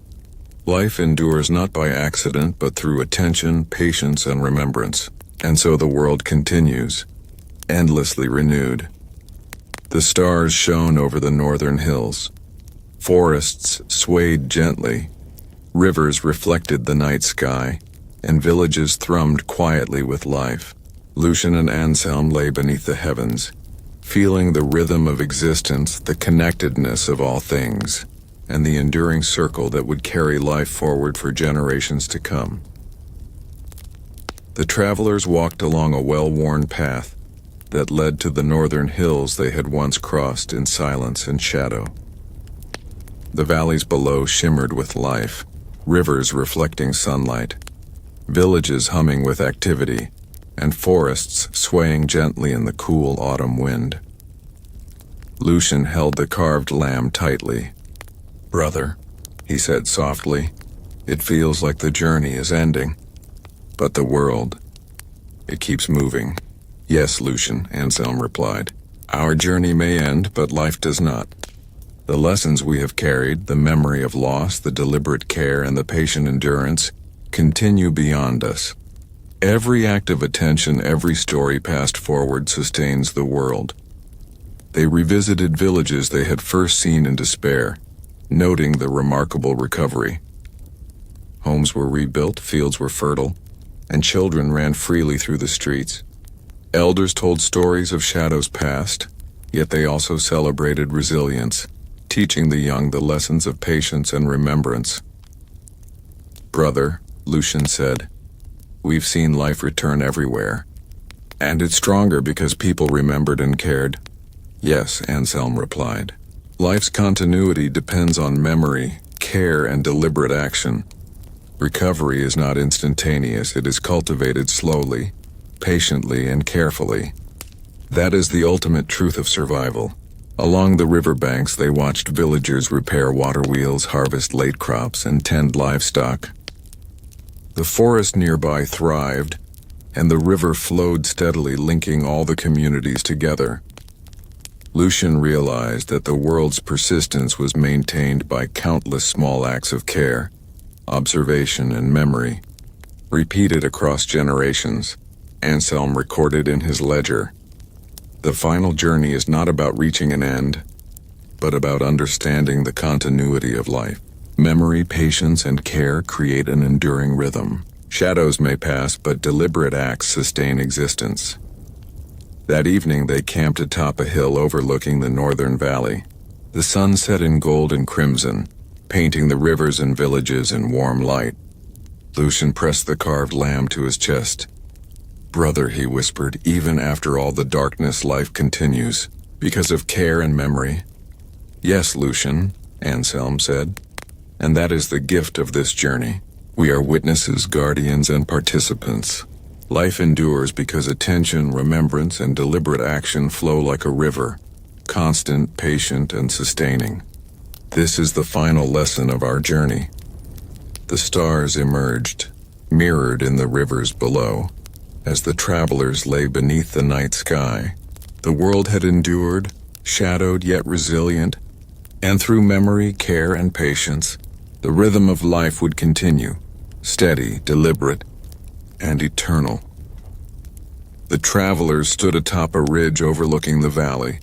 Life endures not by accident, but through attention, patience, and remembrance. And so the world continues, endlessly renewed." The stars shone over the northern hills. Forests swayed gently. Rivers reflected the night sky, and villages thrummed quietly with life. Lucien and Anselm lay beneath the heavens, feeling the rhythm of existence, the connectedness of all things, and the enduring circle that would carry life forward for generations to come. The travelers walked along a well-worn path that led to the northern hills they had once crossed in silence and shadow. The valleys below shimmered with life, rivers reflecting sunlight, villages humming with activity, and forests swaying gently in the cool autumn wind. Lucien held the carved lamb tightly. "Brother," he said softly, "it feels like the journey is ending. But the world, it keeps moving." "Yes, Lucien," Anselm replied. "Our journey may end, but life does not. The lessons we have carried, the memory of loss, the deliberate care, and the patient endurance, continue beyond us. Every act of attention, every story passed forward sustains the world. They revisited villages they had first seen in despair, noting the remarkable recovery. Homes were rebuilt, fields were fertile, and children ran freely through the streets. Elders told stories of shadows past, yet they also celebrated resilience, teaching the young the lessons of patience and remembrance. "Brother," Lucien said, "we've seen life return everywhere. And it's stronger because people remembered and cared." "Yes," Anselm replied. "Life's continuity depends on memory, care, and deliberate action. Recovery is not instantaneous, it is cultivated slowly, patiently, and carefully. That is the ultimate truth of survival." Along the riverbanks, they watched villagers repair water wheels, harvest late crops, and tend livestock. The forest nearby thrived, and the river flowed steadily, linking all the communities together. Lucien realized that the world's persistence was maintained by countless small acts of care, observation, and memory, repeated across generations. Anselm recorded in his ledger, "The final journey is not about reaching an end, but about understanding the continuity of life. Memory, patience, and care create an enduring rhythm. Shadows may pass, but deliberate acts sustain existence." That evening they camped atop a hill overlooking the northern valley. The sun set in gold and crimson, painting the rivers and villages in warm light. Lucien pressed the carved lamb to his chest. "Brother," he whispered, "even after all the darkness, life continues, because of care and memory." "Yes, Lucien," Anselm said, "and that is the gift of this journey. We are witnesses, guardians, and participants. Life endures because attention, remembrance, and deliberate action flow like a river, constant, patient, and sustaining. This is the final lesson of our journey." The stars emerged, mirrored in the rivers below, as the travelers lay beneath the night sky. The world had endured, shadowed yet resilient, and through memory, care, and patience, the rhythm of life would continue, steady, deliberate, and eternal. The travelers stood atop a ridge overlooking the valley,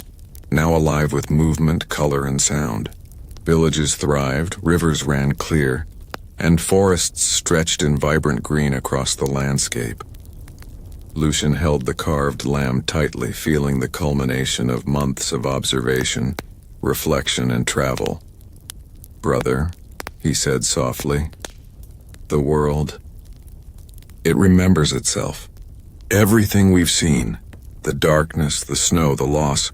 now alive with movement, color, and sound. Villages thrived, rivers ran clear, and forests stretched in vibrant green across the landscape. Lucien held the carved lamb tightly, feeling the culmination of months of observation, reflection, and travel. "Brother," he said softly, "the world, it remembers itself. Everything we've seen, the darkness, the snow, the loss,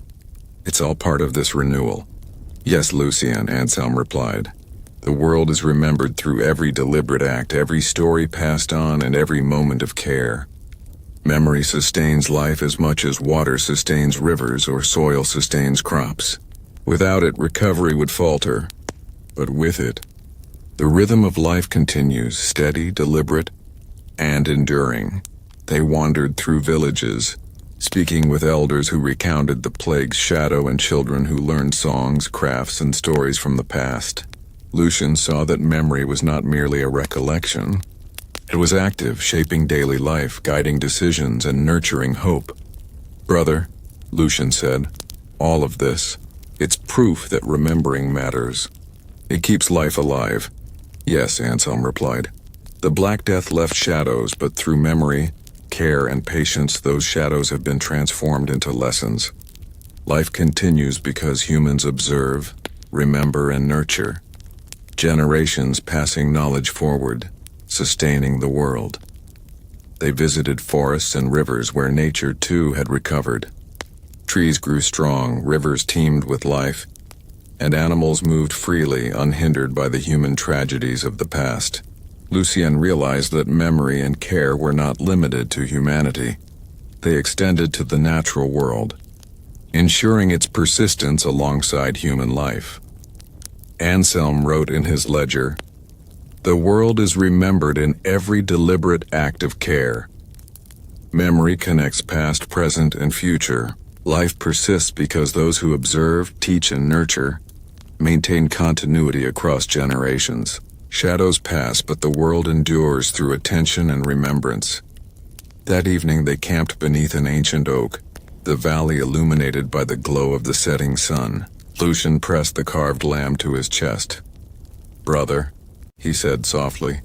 it's all part of this renewal." "Yes, Lucien," Anselm replied. "The world is remembered through every deliberate act, every story passed on, and every moment of care. Memory sustains life as much as water sustains rivers or soil sustains crops. Without it, recovery would falter. But with it, the rhythm of life continues, steady, deliberate, and enduring." They wandered through villages, speaking with elders who recounted the plague's shadow and children who learned songs, crafts, and stories from the past. Lucien saw that memory was not merely a recollection. It was active, shaping daily life, guiding decisions, and nurturing hope. "Brother," Lucien said, "all of this, it's proof that remembering matters. It keeps life alive." "Yes," Anselm replied. "The Black Death left shadows, but through memory, care, and patience, those shadows have been transformed into lessons. Life continues because humans observe, remember, and nurture. Generations passing knowledge forward, sustaining the world." They visited forests and rivers where nature too had recovered. Trees grew strong, rivers teemed with life, and animals moved freely, unhindered by the human tragedies of the past. Lucien realized that memory and care were not limited to humanity. They extended to the natural world, ensuring its persistence alongside human life. Anselm wrote in his ledger, "The world is remembered in every deliberate act of care. Memory connects past, present, and future. Life persists because those who observe, teach, and nurture maintain continuity across generations. Shadows pass, but the world endures through attention and remembrance. That evening they camped beneath an ancient oak, the valley illuminated by the glow of the setting sun. Lucien pressed the carved lamb to his chest. "Brother," he said softly,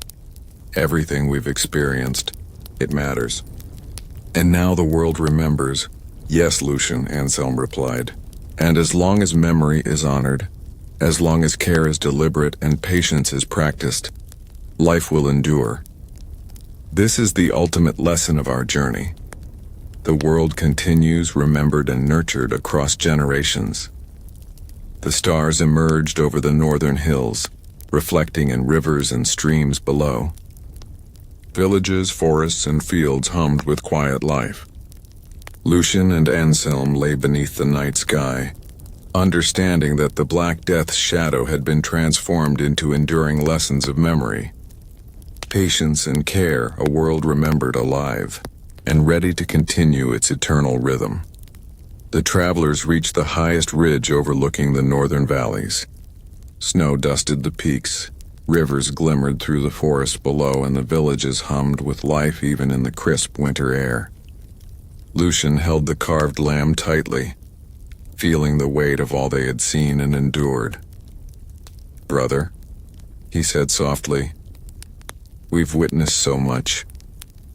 "everything we've experienced, it matters. And now the world remembers." "Yes, Lucien," Anselm replied. "And as long as memory is honored, as long as care is deliberate and patience is practiced, life will endure. This is the ultimate lesson of our journey. The world continues remembered and nurtured across generations." The stars emerged over the northern hills, reflecting in rivers and streams below. Villages, forests, and fields hummed with quiet life. Lucien and Anselm lay beneath the night sky, understanding that the Black Death's shadow had been transformed into enduring lessons of memory. Patience and care, a world remembered alive, and ready to continue its eternal rhythm. The travelers reached the highest ridge overlooking the northern valleys. Snow dusted the peaks, rivers glimmered through the forest below, and the villages hummed with life even in the crisp winter air. Lucien held the carved lamb tightly, feeling the weight of all they had seen and endured. "Brother," he said softly, "we've witnessed so much,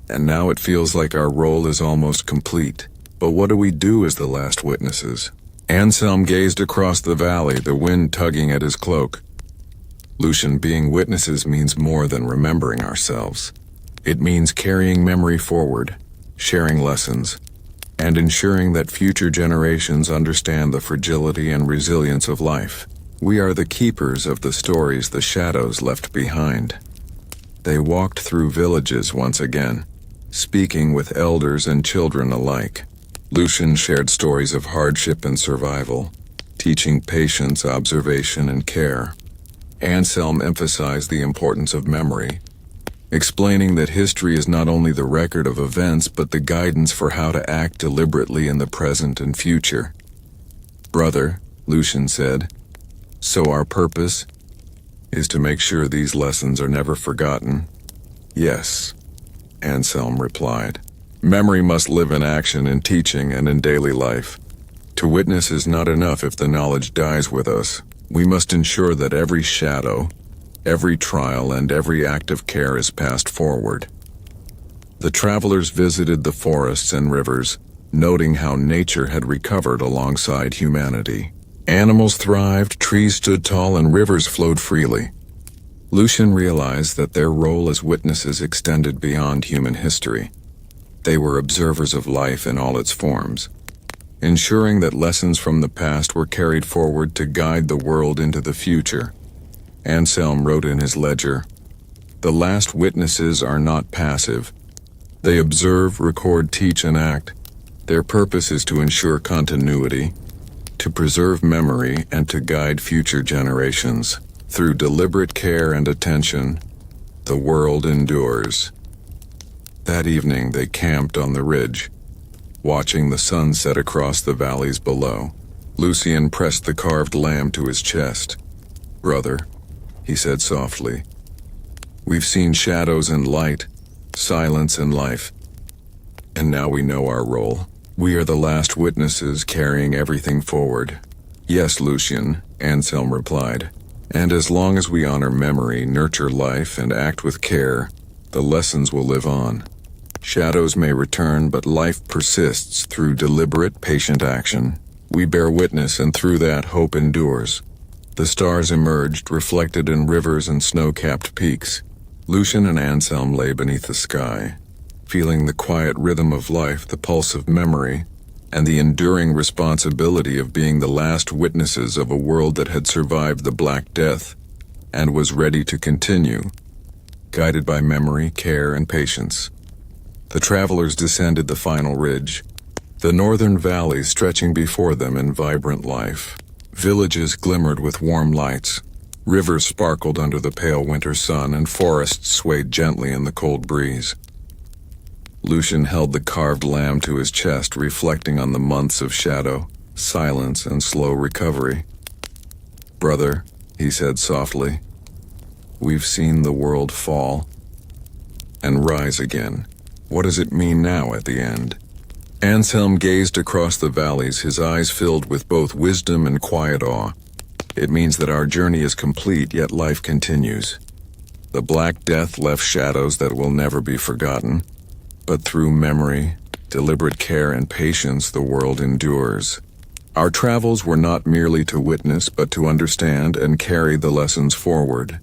and now it feels like our role is almost complete. But what do we do as the last witnesses?" Anselm gazed across the valley, the wind tugging at his cloak. "Lucien, being witnesses means more than remembering ourselves. It means carrying memory forward, sharing lessons, and ensuring that future generations understand the fragility and resilience of life. We are the keepers of the stories the shadows left behind." They walked through villages once again, speaking with elders and children alike. Lucien shared stories of hardship and survival, teaching patience, observation, and care. Anselm emphasized the importance of memory, explaining that history is not only the record of events but the guidance for how to act deliberately in the present and future. "Brother," Lucien said, "so our purpose is to make sure these lessons are never forgotten?" "Yes," Anselm replied. "Memory must live in action, in teaching, and in daily life. To witness is not enough if the knowledge dies with us. We must ensure that every shadow, every trial, and every act of care is passed forward." The travelers visited the forests and rivers, noting how nature had recovered alongside humanity. Animals thrived, trees stood tall, and rivers flowed freely. Lucien realized that their role as witnesses extended beyond human history. They were observers of life in all its forms, ensuring that lessons from the past were carried forward to guide the world into the future. Anselm wrote in his ledger, "The last witnesses are not passive. They observe, record, teach, and act. Their purpose is to ensure continuity, to preserve memory, and to guide future generations. Through deliberate care and attention, the world endures." That evening they camped on the ridge, watching the sun set across the valleys below. Lucien pressed the carved lamb to his chest. "Brother," he said softly, "we've seen shadows and light, silence and life, and now we know our role. We are the last witnesses carrying everything forward." "Yes, Lucien," Anselm replied, "and as long as we honor memory, nurture life, and act with care, the lessons will live on. Shadows may return, but life persists through deliberate, patient action. We bear witness, and through that, hope endures." The stars emerged, reflected in rivers and snow-capped peaks. Lucien and Anselm lay beneath the sky, feeling the quiet rhythm of life, the pulse of memory, and the enduring responsibility of being the last witnesses of a world that had survived the Black Death and was ready to continue, guided by memory, care, and patience. The travelers descended the final ridge, the northern valley stretching before them in vibrant life. Villages glimmered with warm lights, rivers sparkled under the pale winter sun, and forests swayed gently in the cold breeze. Lucien held the carved lamb to his chest, reflecting on the months of shadow, silence, and slow recovery. "Brother," he said softly, "we've seen the world fall and rise again. What does it mean now at the end? Anselm gazed across the valleys, his eyes filled with both wisdom and quiet awe. It means that our journey is complete, yet life continues. The Black Death left shadows that will never be forgotten, but through memory, deliberate care, and patience, the world endures. Our travels were not merely to witness, but to understand and carry the lessons forward.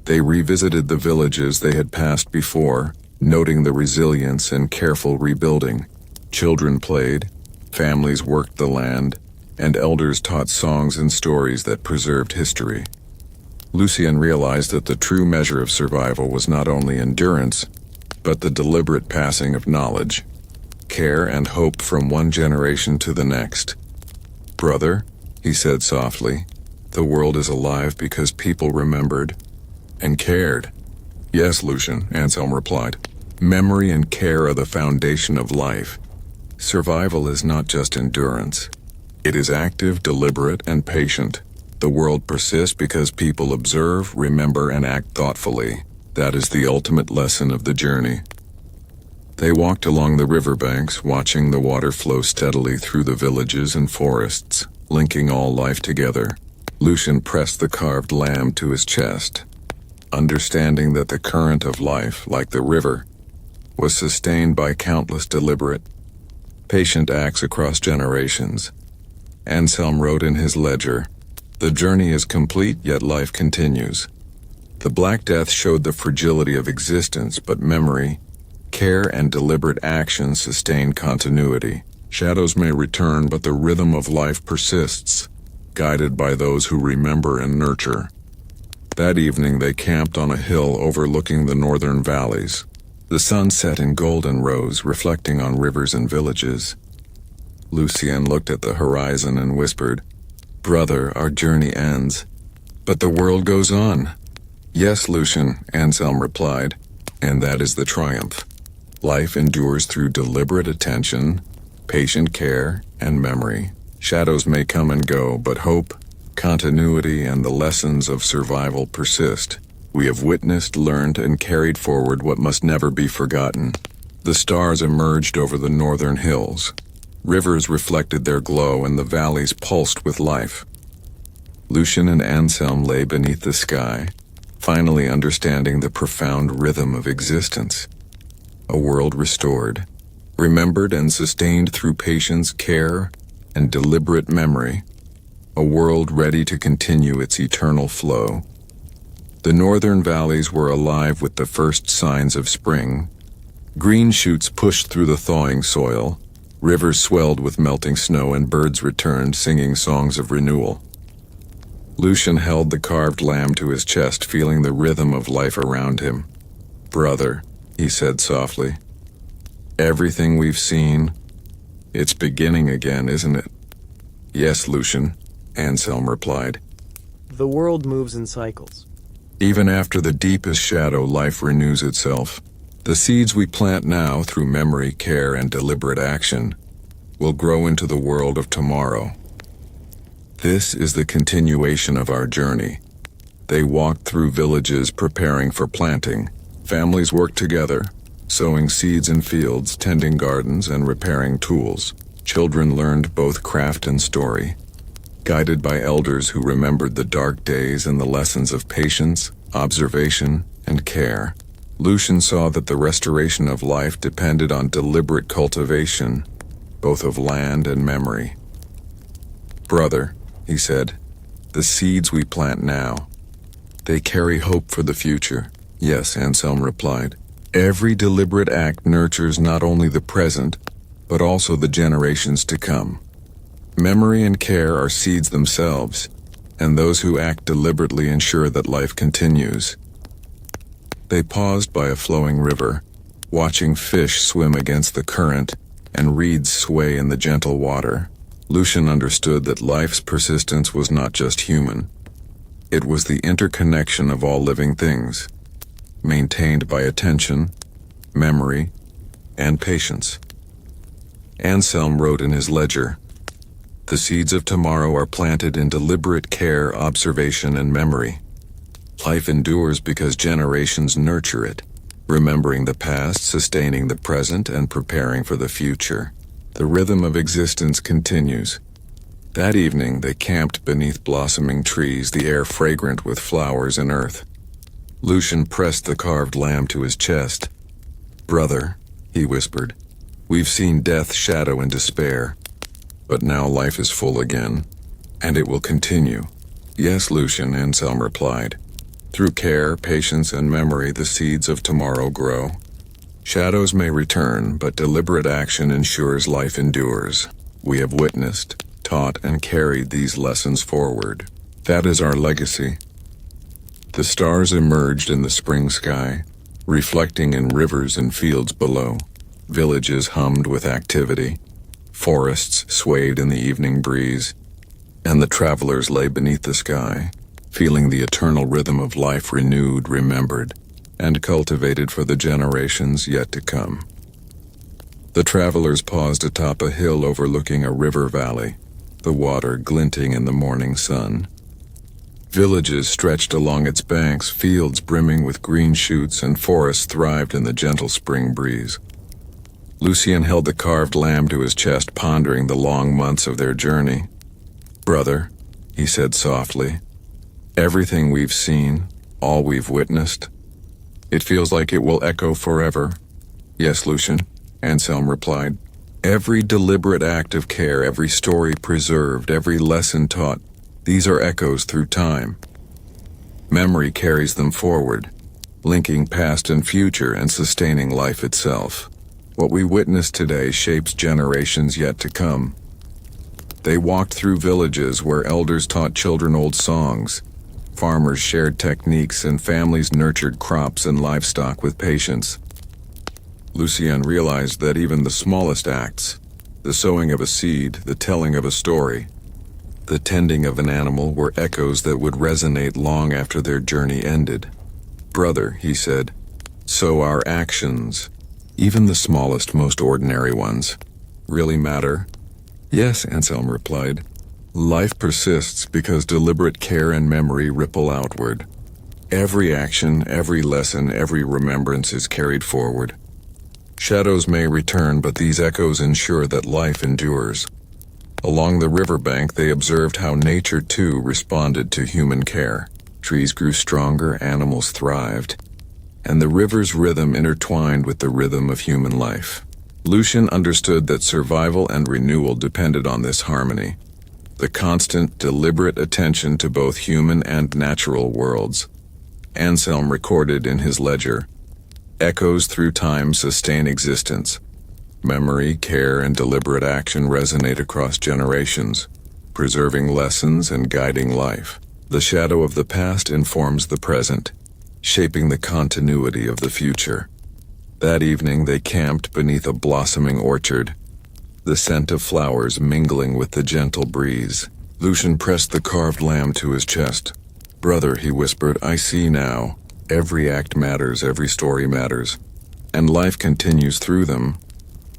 They revisited the villages they had passed before, noting the resilience and careful rebuilding. Children played, families worked the land, and elders taught songs and stories that preserved history. Lucien realized that the true measure of survival was not only endurance, but the deliberate passing of knowledge, care, and hope from one generation to the next. "Brother," he said softly, "the world is alive because people remembered and cared." "Yes, Lucien," Anselm replied. "Memory and care are the foundation of life. Survival is not just endurance. It is active, deliberate, and patient. The world persists because people observe, remember, and act thoughtfully. That is the ultimate lesson of the journey." They walked along the riverbanks, watching the water flow steadily through the villages and forests, linking all life together. Lucien pressed the carved lamb to his chest, understanding that the current of life, like the river, was sustained by countless deliberate, patient acts across generations. Anselm wrote in his ledger, "The journey is complete, yet life continues." The Black Death showed the fragility of existence, but memory, care, and deliberate action sustain continuity. Shadows may return, but the rhythm of life persists, guided by those who remember and nurture. That evening they camped on a hill overlooking the northern valleys. The sun set in golden rose, reflecting on rivers and villages. Lucien looked at the horizon and whispered, "Brother, our journey ends, but the world goes on." "Yes, Lucien," Anselm replied, "and that is the triumph. Life endures through deliberate attention, patient care, and memory. Shadows may come and go, but hope, continuity, and the lessons of survival persist. We have witnessed, learned, and carried forward what must never be forgotten." The stars emerged over the northern hills. Rivers reflected their glow, and the valleys pulsed with life. Lucien and Anselm lay beneath the sky, finally understanding the profound rhythm of existence. A world restored, remembered and sustained through patience, care, and deliberate memory. A world ready to continue its eternal flow. The northern valleys were alive with the first signs of spring. Green shoots pushed through the thawing soil, rivers swelled with melting snow, and birds returned singing songs of renewal. Lucien held the carved lamb to his chest, feeling the rhythm of life around him. "Brother," he said softly, "everything we've seen, it's beginning again, isn't it?" "Yes, Lucien," Anselm replied. The world moves in cycles. Even after the deepest shadow, life renews itself. The seeds we plant now through memory, care, and deliberate action will grow into the world of tomorrow. This is the continuation of our journey. They walked through villages preparing for planting. Families worked together, sowing seeds in fields, tending gardens, and repairing tools. Children learned both craft and story, guided by elders who remembered the dark days and the lessons of patience, observation, and care. Lucien saw that the restoration of life depended on deliberate cultivation, both of land and memory. "Brother," he said, "the seeds we plant now, they carry hope for the future." "Yes," Anselm replied. "Every deliberate act nurtures not only the present, but also the generations to come. Memory and care are seeds themselves, and those who act deliberately ensure that life continues." They paused by a flowing river, watching fish swim against the current and reeds sway in the gentle water. Lucien understood that life's persistence was not just human. It was the interconnection of all living things, maintained by attention, memory, and patience. Anselm wrote in his ledger, "The seeds of tomorrow are planted in deliberate care, observation, and memory. Life endures because generations nurture it. remembering the past, sustaining the present, and preparing for the future. The rhythm of existence continues. That evening, they camped beneath blossoming trees, the air fragrant with flowers and earth. Lucien pressed the carved lamb to his chest. "Brother," he whispered, "we've seen death, shadow, and despair. But now life is full again, and it will continue." "Yes, Lucien," Anselm replied. "Through care, patience, and memory, the seeds of tomorrow grow. Shadows may return, but deliberate action ensures life endures. We have witnessed, taught, and carried these lessons forward. That is our legacy." The stars emerged in the spring sky, reflecting in rivers and fields below. Villages hummed with activity. Forests swayed in the evening breeze, and the travelers lay beneath the sky, feeling the eternal rhythm of life renewed, remembered, and cultivated for the generations yet to come. The travelers paused atop a hill overlooking a river valley, the water glinting in the morning sun. Villages stretched along its banks, fields brimming with green shoots, and forests thrived in the gentle spring breeze. Lucien held the carved lamb to his chest, pondering the long months of their journey. "Brother," he said softly, "everything we've seen, all we've witnessed, it feels like it will echo forever." "Yes, Lucien," Anselm replied. "Every deliberate act of care, every story preserved, every lesson taught, these are echoes through time. Memory carries them forward, linking past and future and sustaining life itself. What we witness today shapes generations yet to come." They walked through villages where elders taught children old songs, farmers shared techniques, and families nurtured crops and livestock with patience. Lucien realized that even the smallest acts, the sowing of a seed, the telling of a story, the tending of an animal, were echoes that would resonate long after their journey ended. "Brother," he said, "so our actions, even the smallest, most ordinary ones, really matter?" "Yes," Anselm replied. "Life persists because deliberate care and memory ripple outward. Every action, every lesson, every remembrance is carried forward. Shadows may return, but these echoes ensure that life endures." Along the riverbank, they observed how nature too responded to human care. Trees grew stronger, animals thrived, and the river's rhythm intertwined with the rhythm of human life. Lucien understood that survival and renewal depended on this harmony, the constant, deliberate attention to both human and natural worlds. Anselm recorded in his ledger, "Echoes through time sustain existence. Memory, care, and deliberate action resonate across generations, preserving lessons and guiding life. The shadow of the past informs the present, shaping the continuity of the future." That evening they camped beneath a blossoming orchard, the scent of flowers mingling with the gentle breeze. Lucien pressed the carved lamb to his chest. "Brother," he whispered, "I see now. Every act matters, every story matters, and life continues through them."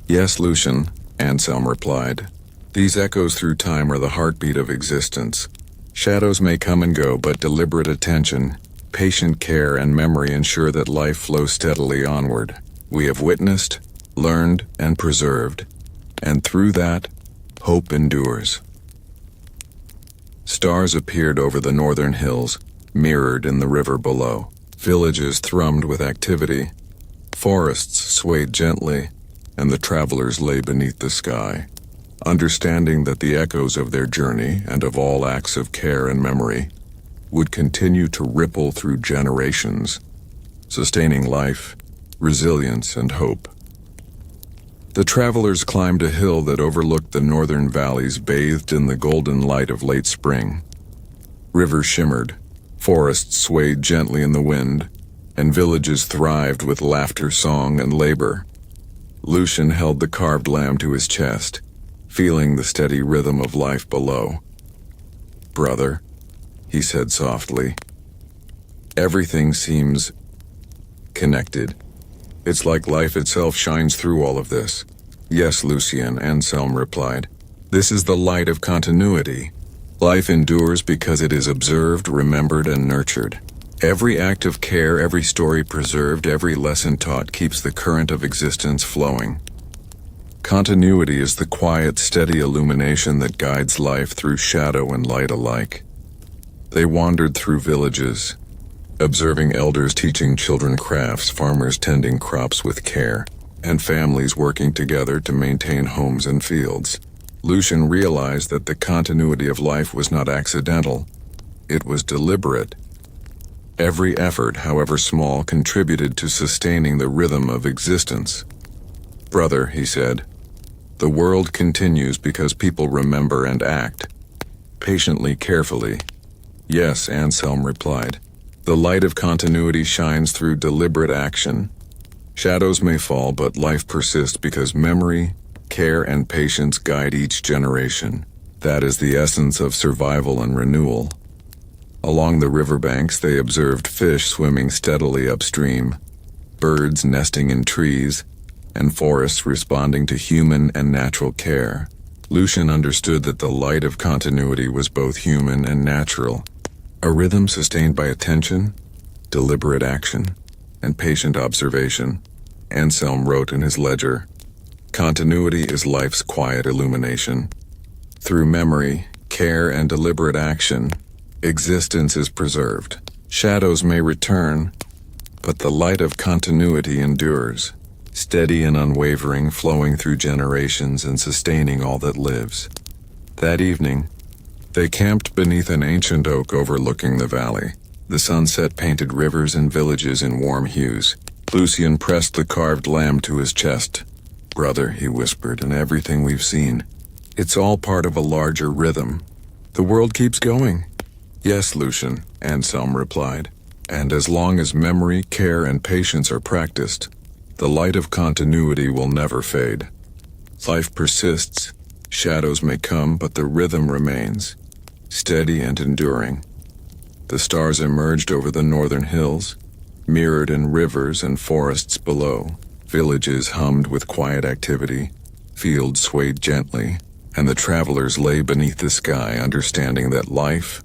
"Yes, Lucien," Anselm replied. "These echoes through time are the heartbeat of existence. Shadows may come and go, but deliberate attention, patient care, and memory ensure that life flows steadily onward. We have witnessed, learned, and preserved, and through that, hope endures." Stars appeared over the northern hills, mirrored in the river below. Villages thrummed with activity. Forests swayed gently, and the travelers lay beneath the sky, understanding that the echoes of their journey and of all acts of care and memory would continue to ripple through generations, sustaining life, resilience, and hope. The travelers climbed a hill that overlooked the northern valleys, bathed in the golden light of late spring. Rivers shimmered, forests swayed gently in the wind, and villages thrived with laughter, song, and labor. Lucien held the carved lamb to his chest, feeling the steady rhythm of life below. "Brother," he said softly, "everything seems connected. It's like life itself shines through all of this." "Yes, Lucien," Anselm replied. "This is the light of continuity. Life endures because it is observed, remembered, and nurtured. Every act of care, every story preserved, every lesson taught keeps the current of existence flowing. Continuity is the quiet, steady illumination that guides life through shadow and light alike. They wandered through villages, observing elders teaching children crafts, farmers tending crops with care, and families working together to maintain homes and fields. Lucien realized that the continuity of life was not accidental. It was deliberate. Every effort, however small, contributed to sustaining the rhythm of existence. "Brother," he said, "the world continues because people remember and act. Patiently, carefully." "Yes," Anselm replied. "The light of continuity shines through deliberate action. Shadows may fall, but life persists because memory, care, and patience guide each generation. That is the essence of survival and renewal." Along the riverbanks, they observed fish swimming steadily upstream, birds nesting in trees, and forests responding to human and natural care. Lucien understood that the light of continuity was both human and natural, a rhythm sustained by attention, deliberate action, and patient observation. Anselm wrote in his ledger, "Continuity is life's quiet illumination. Through memory, care, and deliberate action, existence is preserved. Shadows may return, but the light of continuity endures, steady and unwavering, flowing through generations and sustaining all that lives." That evening, they camped beneath an ancient oak overlooking the valley. The sunset painted rivers and villages in warm hues. Lucien pressed the carved lamb to his chest. "Brother," he whispered, "and everything we've seen, it's all part of a larger rhythm. The world keeps going." "Yes, Lucien," Anselm replied, "and as long as memory, care, and patience are practiced, the light of continuity will never fade. Life persists, shadows may come, but the rhythm remains, steady and enduring." The stars emerged over the northern hills, mirrored in rivers and forests below. Villages hummed with quiet activity, fields swayed gently, and the travelers lay beneath the sky, understanding that life,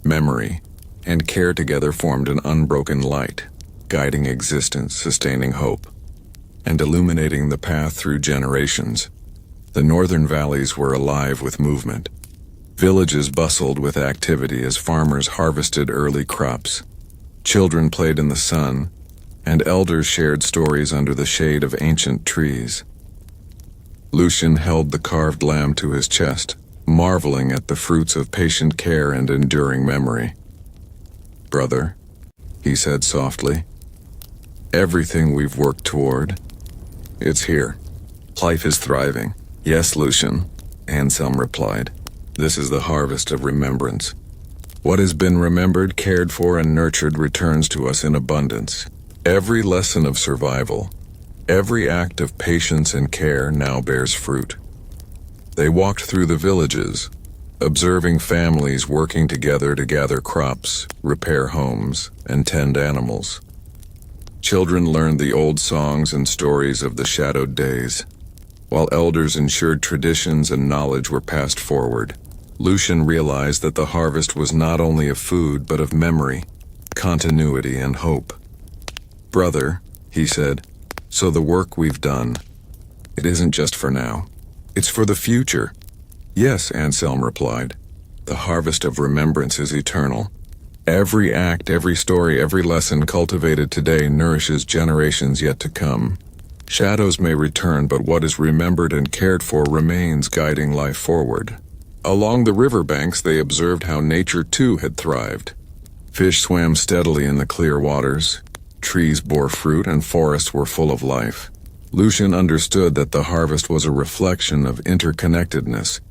memory, and care together formed an unbroken light, guiding existence, sustaining hope, and illuminating the path through generations. The northern valleys were alive with movement. Villages bustled with activity as farmers harvested early crops. Children played in the sun, and elders shared stories under the shade of ancient trees. Lucien held the carved lamb to his chest, marveling at the fruits of patient care and enduring memory. "Brother," he said softly, "everything we've worked toward, it's here. Life is thriving." "Yes, Lucien," Anselm replied. "This is the harvest of remembrance. What has been remembered, cared for, and nurtured returns to us in abundance. Every lesson of survival, every act of patience and care now bears fruit." They walked through the villages, observing families working together to gather crops, repair homes, and tend animals. Children learned the old songs and stories of the shadowed days, while elders ensured traditions and knowledge were passed forward. Lucien realized that the harvest was not only of food, but of memory, continuity, and hope. "Brother," he said, "so the work we've done, it isn't just for now. It's for the future." "Yes," Anselm replied. "The harvest of remembrance is eternal. Every act, every story, every lesson cultivated today nourishes generations yet to come. Shadows may return, but what is remembered and cared for remains, guiding life forward." Along the riverbanks, they observed how nature too had thrived. Fish swam steadily in the clear waters, trees bore fruit, and forests were full of life. Lucien understood that the harvest was a reflection of interconnectedness,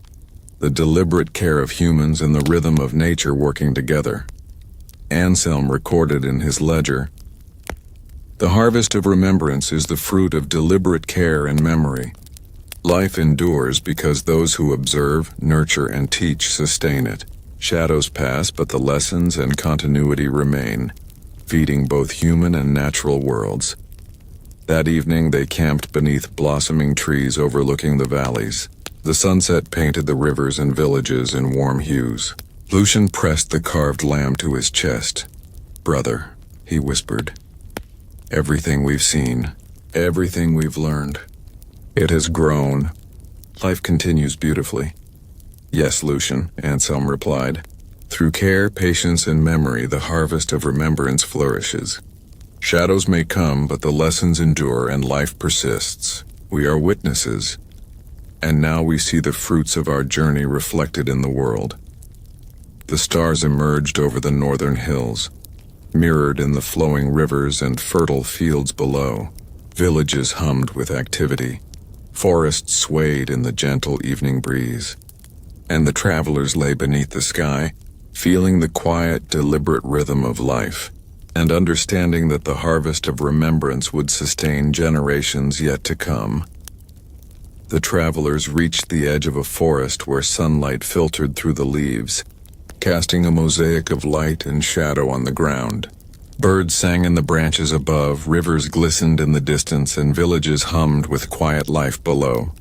the deliberate care of humans and the rhythm of nature working together. Anselm recorded in his ledger, "The harvest of remembrance is the fruit of deliberate care and memory. Life endures because those who observe, nurture, and teach sustain it. Shadows pass, but the lessons and continuity remain, feeding both human and natural worlds." That evening they camped beneath blossoming trees overlooking the valleys. The sunset painted the rivers and villages in warm hues. Lucien pressed the carved lamb to his chest. Brother, he whispered, everything we've seen, everything we've learned, it has grown. Life continues beautifully. Yes, Lucien, Anselm replied. Through care, patience, and memory, the harvest of remembrance flourishes. Shadows may come, but the lessons endure and life persists. We are witnesses, and now we see the fruits of our journey reflected in the world. The stars emerged over the northern hills, mirrored in the flowing rivers and fertile fields below. Villages hummed with activity. Forests swayed in the gentle evening breeze. And the travelers lay beneath the sky, feeling the quiet, deliberate rhythm of life, and understanding that the harvest of remembrance would sustain generations yet to come. The travelers reached the edge of a forest where sunlight filtered through the leaves, casting a mosaic of light and shadow on the ground. Birds sang in the branches above, rivers glistened in the distance, and villages hummed with quiet life below.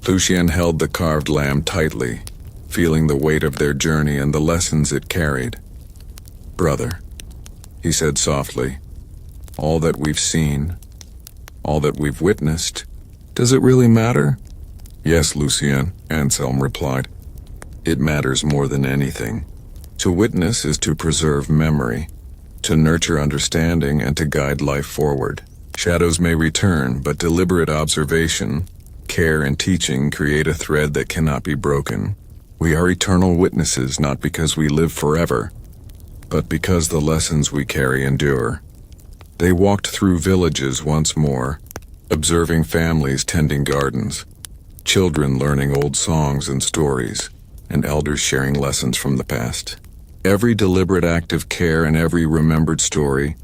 Lucien held the carved lamb tightly, feeling the weight of their journey and the lessons it carried. Brother, he said softly, all that we've seen, all that we've witnessed, does it really matter? Yes, Lucien, Anselm replied. It matters more than anything. To witness is to preserve memory, to nurture understanding, and to guide life forward. Shadows may return, but deliberate observation, care, and teaching create a thread that cannot be broken. We are eternal witnesses not because we live forever, but because the lessons we carry endure. They walked through villages once more, observing families tending gardens, children learning old songs and stories, and elders sharing lessons from the past. Every deliberate act of care and every remembered story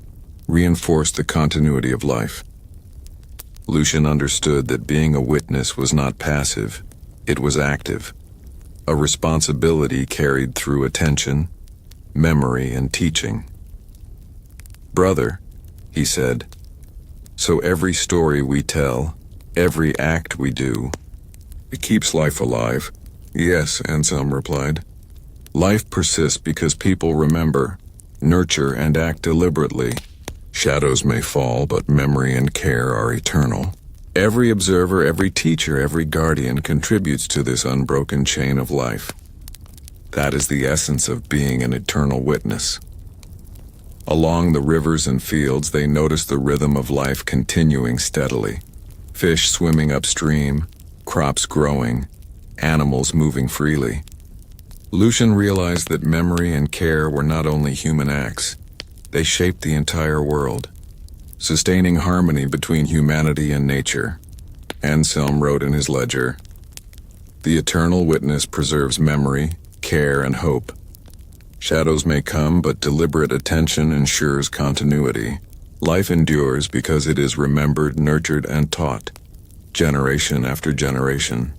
reinforced the continuity of life. Lucien understood that being a witness was not passive, it was active, a responsibility carried through attention, memory, and teaching. Brother, he said, so every story we tell, every act we do, it keeps life alive. Yes, Anselm replied. Life persists because people remember, nurture, and act deliberately. Shadows may fall, but memory and care are eternal. Every observer, every teacher, every guardian contributes to this unbroken chain of life. That is the essence of being an eternal witness. Along the rivers and fields, they noticed the rhythm of life continuing steadily. Fish swimming upstream, crops growing, animals moving freely. Lucien realized that memory and care were not only human acts, they shaped the entire world, sustaining harmony between humanity and nature. Anselm wrote in his ledger, "The eternal witness preserves memory, care, and hope. Shadows may come, but deliberate attention ensures continuity. Life endures because it is remembered, nurtured, and taught, generation after generation."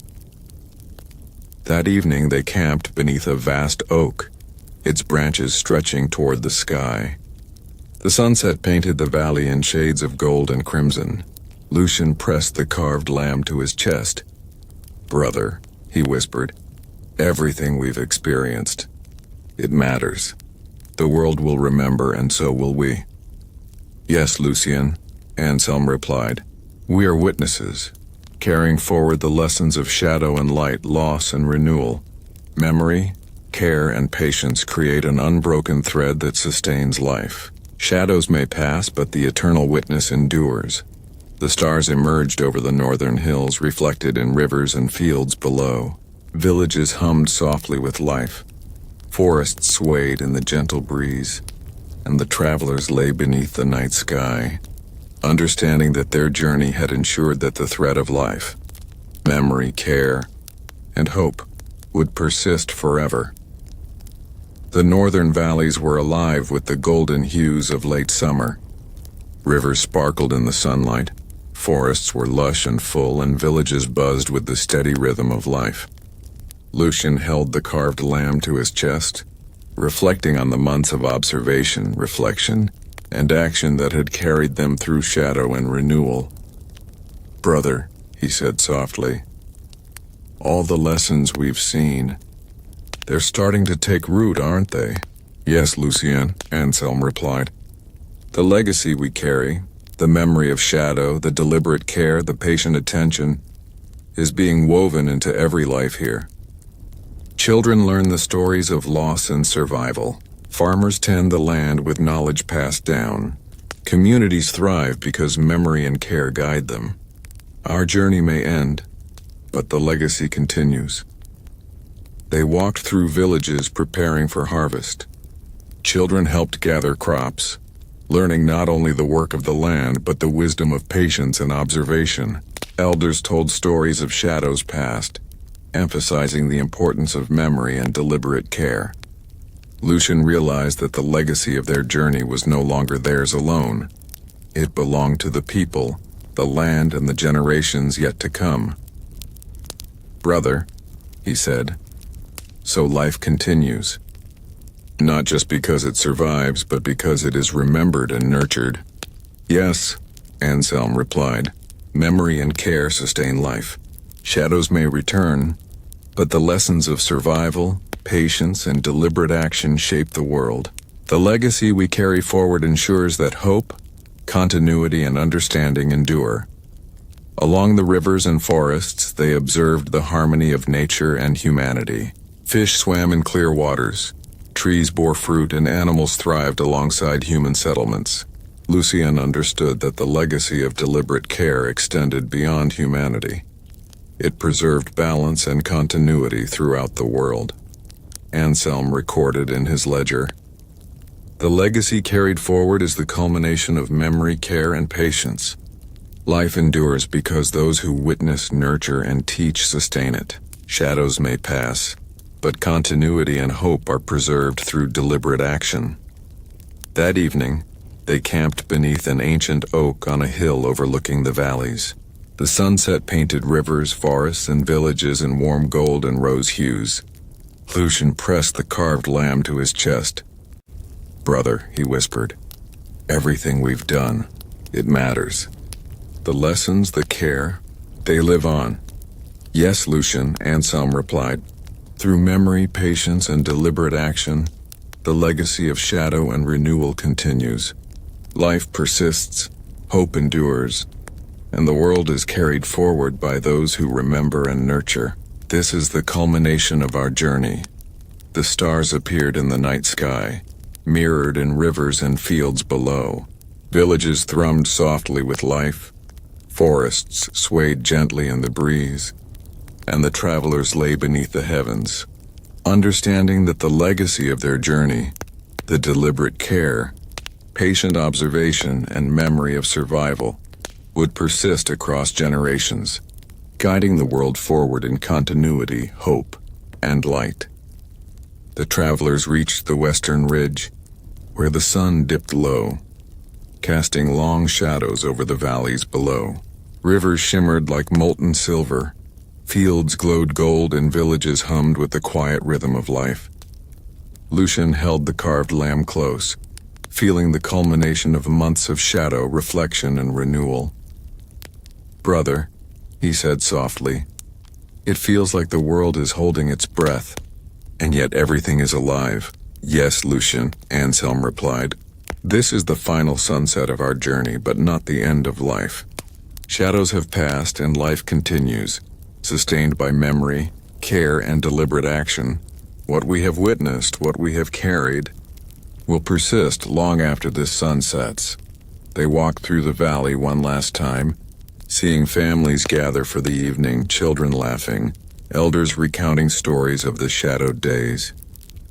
That evening they camped beneath a vast oak, its branches stretching toward the sky. The sunset painted the valley in shades of gold and crimson. Lucien pressed the carved lamb to his chest. "Brother," he whispered, "everything we've experienced, it matters. The world will remember, and so will we." "Yes, Lucien," Anselm replied. "We are witnesses, carrying forward the lessons of shadow and light, loss and renewal. Memory, care, and patience create an unbroken thread that sustains life. Shadows may pass, but the eternal witness endures." The stars emerged over the northern hills, reflected in rivers and fields below. Villages hummed softly with life. Forests swayed in the gentle breeze, and the travelers lay beneath the night sky, understanding that their journey had ensured that the thread of life, memory, care, and hope would persist forever. The northern valleys were alive with the golden hues of late summer. Rivers sparkled in the sunlight, forests were lush and full, and villages buzzed with the steady rhythm of life. Lucien held the carved lamb to his chest, reflecting on the months of observation, reflection, and action that had carried them through shadow and renewal. "Brother," he said softly, "all the lessons we've seen, they're starting to take root, aren't they?" Yes, Lucien, Anselm replied. The legacy we carry, the memory of shadow, the deliberate care, the patient attention, is being woven into every life here. Children learn the stories of loss and survival. Farmers tend the land with knowledge passed down. Communities thrive because memory and care guide them. Our journey may end, but the legacy continues. They walked through villages preparing for harvest. Children helped gather crops, learning not only the work of the land but the wisdom of patience and observation. Elders told stories of shadows past, emphasizing the importance of memory and deliberate care. Lucien realized that the legacy of their journey was no longer theirs alone. It belonged to the people, the land, and the generations yet to come. Brother, he said, so life continues. Not just because it survives, but because it is remembered and nurtured. Yes, Anselm replied, memory and care sustain life. Shadows may return, but the lessons of survival, patience, and deliberate action shape the world. The legacy we carry forward ensures that hope, continuity, and understanding endure. Along the rivers and forests, they observed the harmony of nature and humanity. Fish swam in clear waters, trees bore fruit, and animals thrived alongside human settlements. Lucien understood that the legacy of deliberate care extended beyond humanity. It preserved balance and continuity throughout the world. Anselm recorded in his ledger, "The legacy carried forward is the culmination of memory, care, and patience. Life endures because those who witness, nurture, and teach sustain it. Shadows may pass, but continuity and hope are preserved through deliberate action." That evening, they camped beneath an ancient oak on a hill overlooking the valleys. The sunset painted rivers, forests, and villages in warm gold and rose hues. Lucien pressed the carved lamb to his chest. "Brother," he whispered, "everything we've done, it matters. The lessons, the care, they live on." "Yes, Lucien," Anselm replied. "Through memory, patience, and deliberate action, the legacy of shadow and renewal continues. Life persists, hope endures, and the world is carried forward by those who remember and nurture. This is the culmination of our journey." The stars appeared in the night sky, mirrored in rivers and fields below. Villages thrummed softly with life, forests swayed gently in the breeze, and the travelers lay beneath the heavens, understanding that the legacy of their journey, the deliberate care, patient observation, and memory of survival, would persist across generations, guiding the world forward in continuity, hope, and light. The travelers reached the western ridge, where the sun dipped low, casting long shadows over the valleys below. Rivers shimmered like molten silver, fields glowed gold, and villages hummed with the quiet rhythm of life. Lucien held the carved lamb close, feeling the culmination of months of shadow, reflection, and renewal. "Brother," he said softly, "it feels like the world is holding its breath, and yet everything is alive." "Yes, Lucien," Anselm replied. "This is the final sunset of our journey, but not the end of life. Shadows have passed and life continues, sustained by memory, care, and deliberate action. What we have witnessed, what we have carried, will persist long after this sun sets." They walked through the valley one last time, seeing families gather for the evening, children laughing, elders recounting stories of the shadowed days,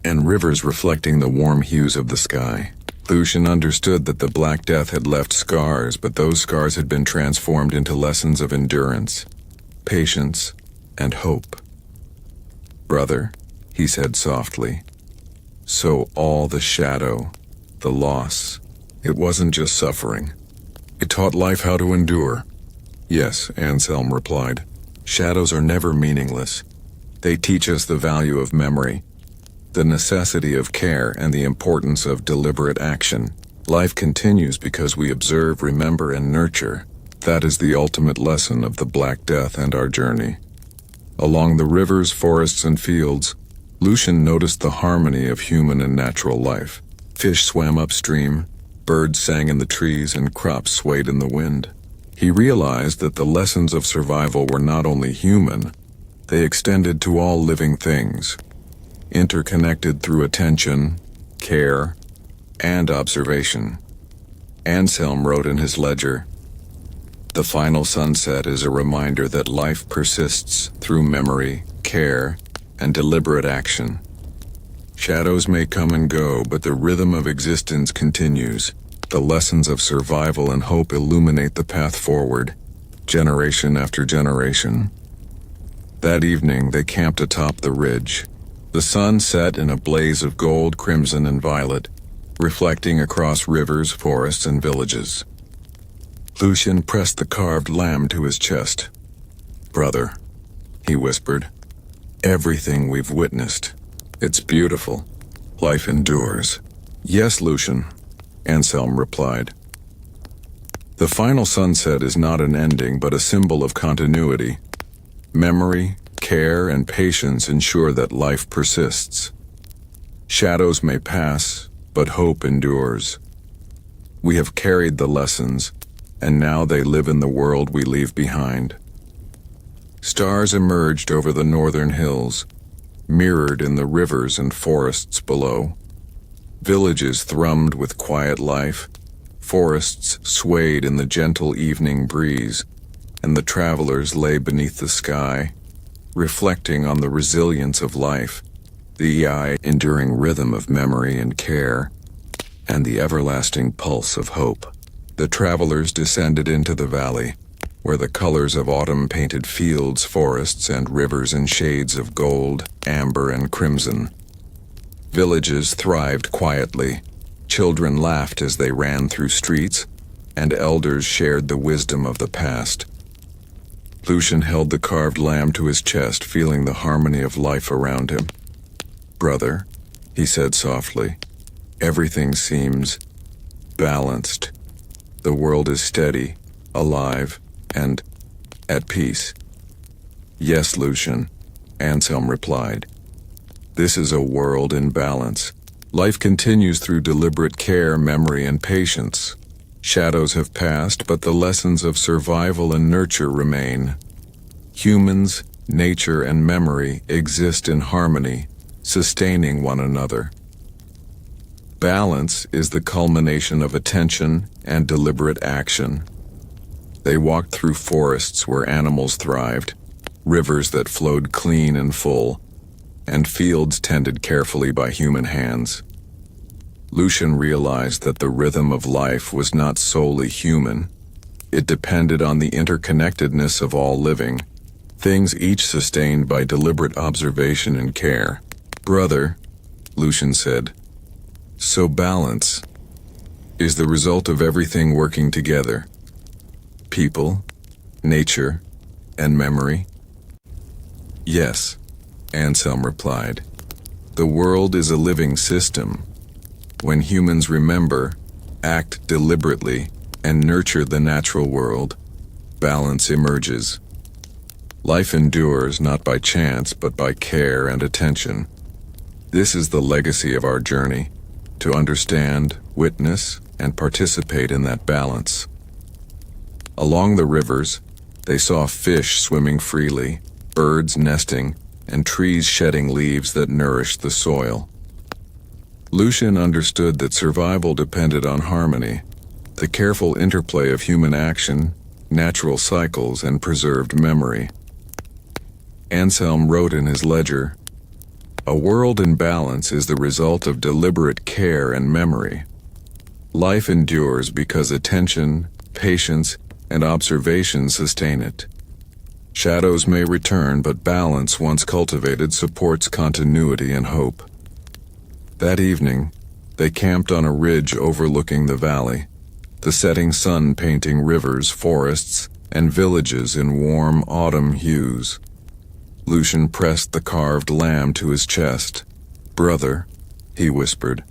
and rivers reflecting the warm hues of the sky. Lucien understood that the Black Death had left scars, but those scars had been transformed into lessons of endurance, patience, and hope. "Brother," he said softly, "so all the shadow, the loss, it wasn't just suffering. It taught life how to endure." "Yes," Anselm replied. "Shadows are never meaningless. They teach us the value of memory, the necessity of care, and the importance of deliberate action. Life continues because we observe, remember, and nurture. That is the ultimate lesson of the Black Death and our journey." Along the rivers, forests, and fields, Lucien noticed the harmony of human and natural life. Fish swam upstream, birds sang in the trees, and crops swayed in the wind. He realized that the lessons of survival were not only human, they extended to all living things, interconnected through attention, care, and observation. Anselm wrote in his ledger, "The final sunset is a reminder that life persists through memory, care, and deliberate action. Shadows may come and go, but the rhythm of existence continues. The lessons of survival and hope illuminate the path forward, generation after generation." That evening, they camped atop the ridge. The sun set in a blaze of gold, crimson, and violet, reflecting across rivers, forests, and villages. Lucien pressed the carved lamb to his chest. "Brother," he whispered, "everything we've witnessed, it's beautiful. Life endures." "Yes, Lucien," Anselm replied. "The final sunset is not an ending, but a symbol of continuity. Memory, care, and patience ensure that life persists. Shadows may pass, but hope endures. We have carried the lessons, and now they live in the world we leave behind." Stars emerged over the northern hills, mirrored in the rivers and forests below. Villages thrummed with quiet life, forests swayed in the gentle evening breeze, and the travelers lay beneath the sky, reflecting on the resilience of life, the enduring rhythm of memory and care, and the everlasting pulse of hope. The travelers descended into the valley, where the colors of autumn painted fields, forests, and rivers in shades of gold, amber, and crimson. Villages thrived quietly, children laughed as they ran through streets, and elders shared the wisdom of the past. Lucien held the carved lamb to his chest, feeling the harmony of life around him. "Brother," he said softly, "everything seems balanced. The world is steady, alive, and at peace." "Yes, Lucien," Anselm replied. "This is a world in balance. Life continues through deliberate care, memory, and patience. Shadows have passed, but the lessons of survival and nurture remain. Humans, nature, and memory exist in harmony, sustaining one another. Balance is the culmination of attention and deliberate action." They walked through forests where animals thrived, rivers that flowed clean and full, and fields tended carefully by human hands. Lucien realized that the rhythm of life was not solely human. It depended on the interconnectedness of all living, things each sustained by deliberate observation and care. "Brother," Lucien said, "so balance is the result of everything working together. People, nature, and memory?" "Yes," Anselm replied. "The world is a living system. When humans remember, act deliberately, and nurture the natural world, balance emerges. Life endures not by chance, but by care and attention. This is the legacy of our journey, to understand, witness, and participate in that balance." Along the rivers, they saw fish swimming freely, birds nesting, and trees shedding leaves that nourished the soil. Lucien understood that survival depended on harmony, the careful interplay of human action, natural cycles, and preserved memory. Anselm wrote in his ledger, "A world in balance is the result of deliberate care and memory. Life endures because attention, patience, and observation sustain it. Shadows may return, but balance, once cultivated, supports continuity and hope." That evening, they camped on a ridge overlooking the valley, the setting sun painting rivers, forests, and villages in warm autumn hues. Lucien pressed the carved lamb to his chest. "Brother," he whispered,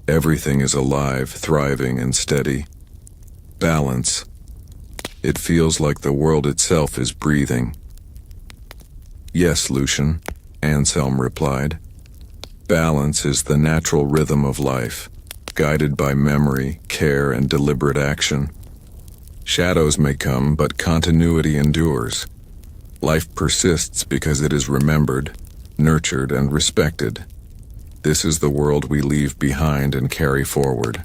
"everything is alive, thriving, and steady. Balance. It feels like the world itself is breathing." "Yes, Lucien," Anselm replied. Balance is the natural rhythm of life, guided by memory, care, and deliberate action. Shadows may come, but continuity endures. Life persists because it is remembered, nurtured, and respected. This is the world we leave behind and carry forward.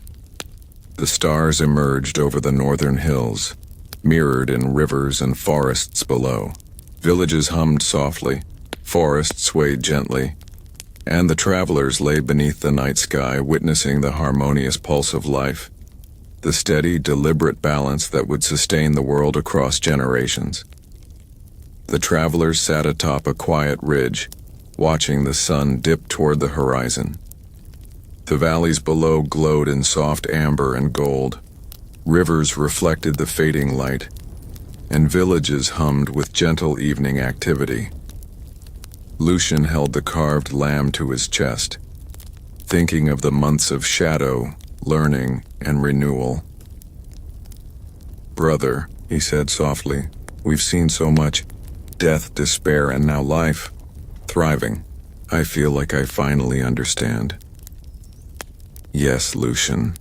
The stars emerged over the northern hills, mirrored in rivers and forests below. Villages hummed softly, forests swayed gently, and the travelers lay beneath the night sky witnessing the harmonious pulse of life, the steady, deliberate balance that would sustain the world across generations. The travelers sat atop a quiet ridge, watching the sun dip toward the horizon. The valleys below glowed in soft amber and gold. Rivers reflected the fading light, and villages hummed with gentle evening activity. Lucien held the carved lamb to his chest, thinking of the months of shadow, learning, and renewal. "Brother," he said softly, "we've seen so much. Death, despair, and now life. Thriving. I feel like I finally understand." "Yes, Lucien,"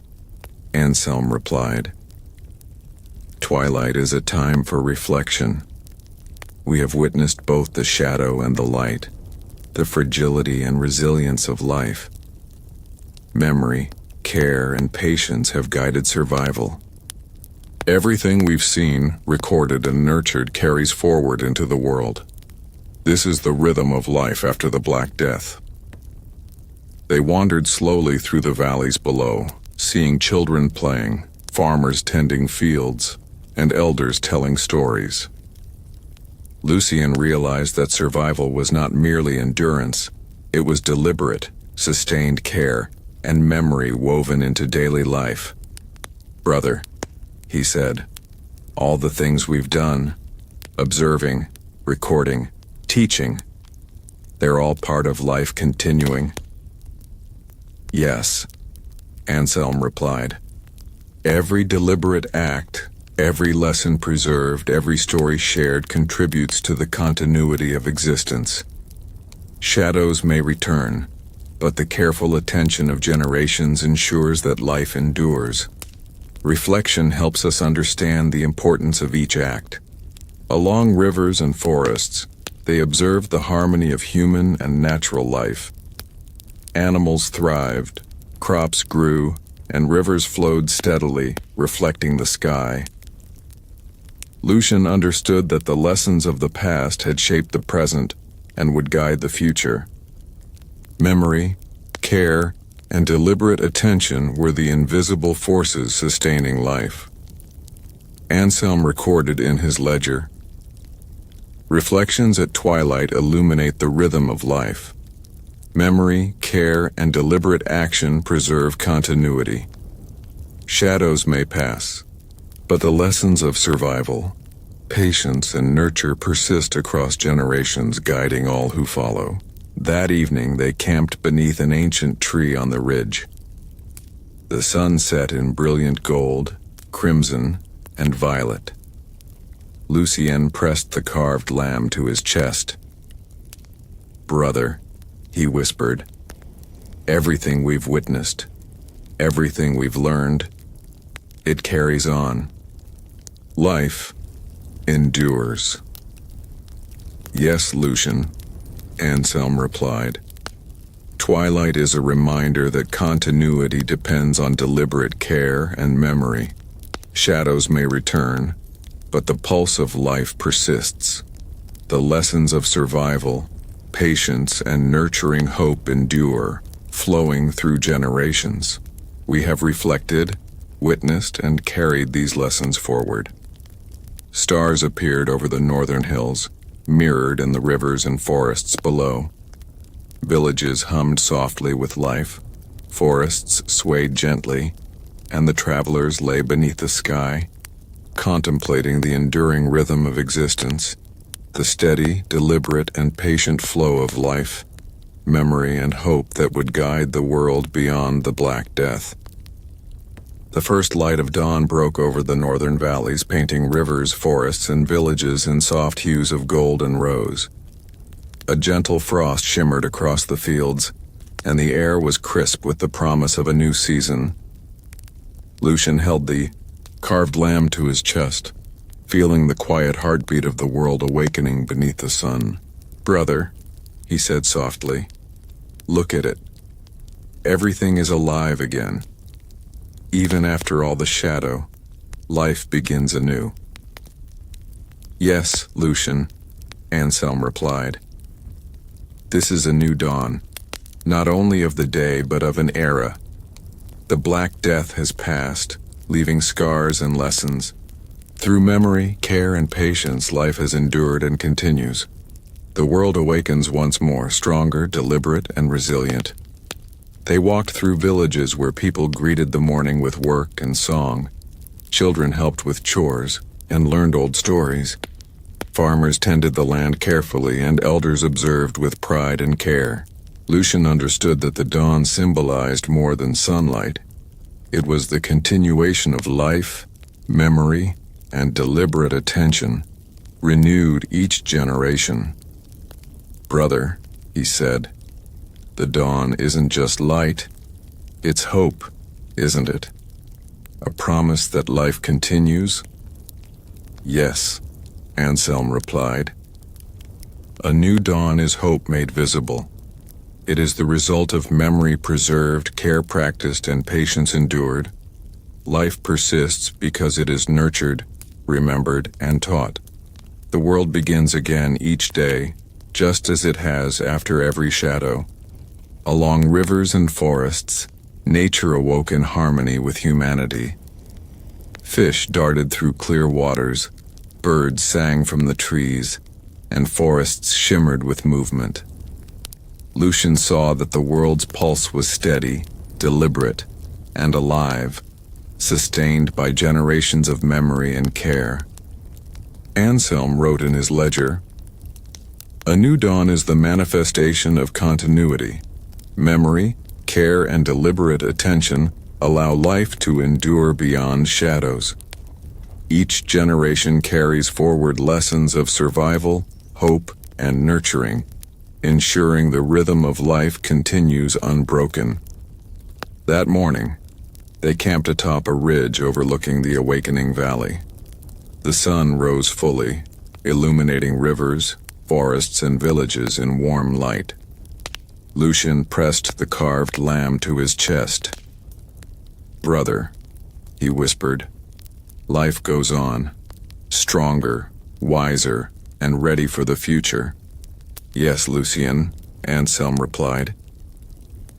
Anselm replied. "Twilight is a time for reflection. We have witnessed both the shadow and the light, the fragility and resilience of life. Memory, care, and patience have guided survival. Everything we've seen, recorded, and nurtured carries forward into the world. This is the rhythm of life after the Black Death." They wandered slowly through the valleys below, seeing children playing, farmers tending fields, and elders telling stories. Lucien realized that survival was not merely endurance, it was deliberate, sustained care, and memory woven into daily life. "Brother," he said, "all the things we've done, observing, recording, teaching, they're all part of life continuing." "Yes," Anselm replied. "Every deliberate act, every lesson preserved, every story shared contributes to the continuity of existence. Shadows may return, but the careful attention of generations ensures that life endures. Reflection helps us understand the importance of each act. Along rivers and forests, they observed the harmony of human and natural life. Animals thrived, crops grew, and rivers flowed steadily, reflecting the sky. Lucien understood that the lessons of the past had shaped the present and would guide the future. Memory, care, and deliberate attention were the invisible forces sustaining life. Anselm recorded in his ledger, "Reflections at twilight illuminate the rhythm of life. Memory, care, and deliberate action preserve continuity. Shadows may pass, but the lessons of survival, patience, and nurture persist across generations, guiding all who follow." That evening they camped beneath an ancient tree on the ridge. The sun set in brilliant gold, crimson, and violet. Lucien pressed the carved lamb to his chest. "Brother," he whispered, "everything we've witnessed, everything we've learned, it carries on. Life endures." "Yes, Lucien," Anselm replied. "Twilight is a reminder that continuity depends on deliberate care and memory. Shadows may return, but the pulse of life persists. The lessons of survival, patience, and nurturing hope endure, flowing through generations. We have reflected, witnessed, and carried these lessons forward." Stars appeared over the northern hills, mirrored in the rivers and forests below. Villages hummed softly with life, forests swayed gently, and the travelers lay beneath the sky, contemplating the enduring rhythm of existence, the steady, deliberate, and patient flow of life, memory, and hope that would guide the world beyond the Black Death. The first light of dawn broke over the northern valleys, painting rivers, forests, and villages in soft hues of gold and rose. A gentle frost shimmered across the fields, and the air was crisp with the promise of a new season. Lucien held the carved lamb to his chest, feeling the quiet heartbeat of the world awakening beneath the sun. "Brother," he said softly, "look at it. Everything is alive again. Even after all the shadow, life begins anew." "Yes, Lucien," Anselm replied. "This is a new dawn, not only of the day but of an era. The Black Death has passed, leaving scars and lessons. Through memory, care, and patience, life has endured and continues. The world awakens once more, stronger, deliberate, and resilient." They walked through villages where people greeted the morning with work and song. Children helped with chores and learned old stories. Farmers tended the land carefully, and elders observed with pride and care. Lucien understood that the dawn symbolized more than sunlight. It was the continuation of life, memory, and deliberate attention, renewed each generation. "Brother," he said, "the dawn isn't just light, it's hope, isn't it? A promise that life continues?" "Yes," Anselm replied. "A new dawn is hope made visible. It is the result of memory preserved, care practiced, and patience endured. Life persists because it is nurtured, remembered, and taught. The world begins again each day, just as it has after every shadow. Along rivers and forests, nature awoke in harmony with humanity. Fish darted through clear waters, birds sang from the trees, and forests shimmered with movement. Lucien saw that the world's pulse was steady, deliberate, and alive, sustained by generations of memory and care. Anselm wrote in his ledger, "A new dawn is the manifestation of continuity. Memory, care, and deliberate attention allow life to endure beyond shadows. Each generation carries forward lessons of survival, hope, and nurturing, ensuring the rhythm of life continues unbroken." That morning, they camped atop a ridge overlooking the awakening valley. The sun rose fully, illuminating rivers, forests, and villages in warm light. Lucien pressed the carved lamb to his chest. "Brother," he whispered, "life goes on, stronger, wiser, and ready for the future." "Yes, Lucien," Anselm replied.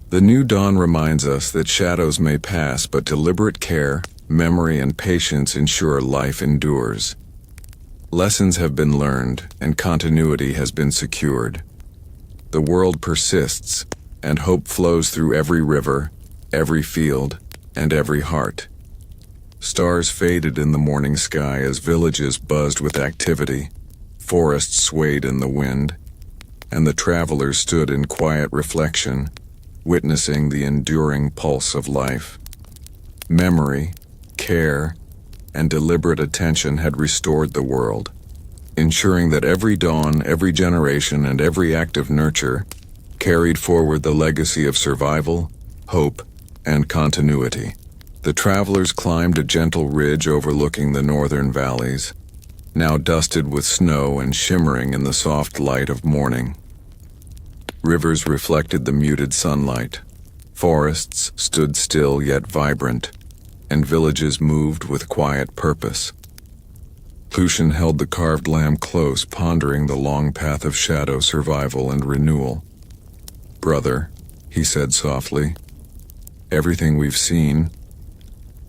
"The new dawn reminds us that shadows may pass, but deliberate care, memory, and patience ensure life endures. Lessons have been learned, and continuity has been secured. The world persists, and hope flows through every river, every field, and every heart." Stars faded in the morning sky as villages buzzed with activity, forests swayed in the wind, and the travelers stood in quiet reflection, witnessing the enduring pulse of life. Memory, care, and deliberate attention had restored the world, ensuring that every dawn, every generation, and every act of nurture carried forward the legacy of survival, hope, and continuity. The travelers climbed a gentle ridge overlooking the northern valleys, now dusted with snow and shimmering in the soft light of morning. Rivers reflected the muted sunlight, forests stood still yet vibrant, and villages moved with quiet purpose. Lucien held the carved lamb close, pondering the long path of shadow, survival, and renewal. "Brother," he said softly, "everything we've seen,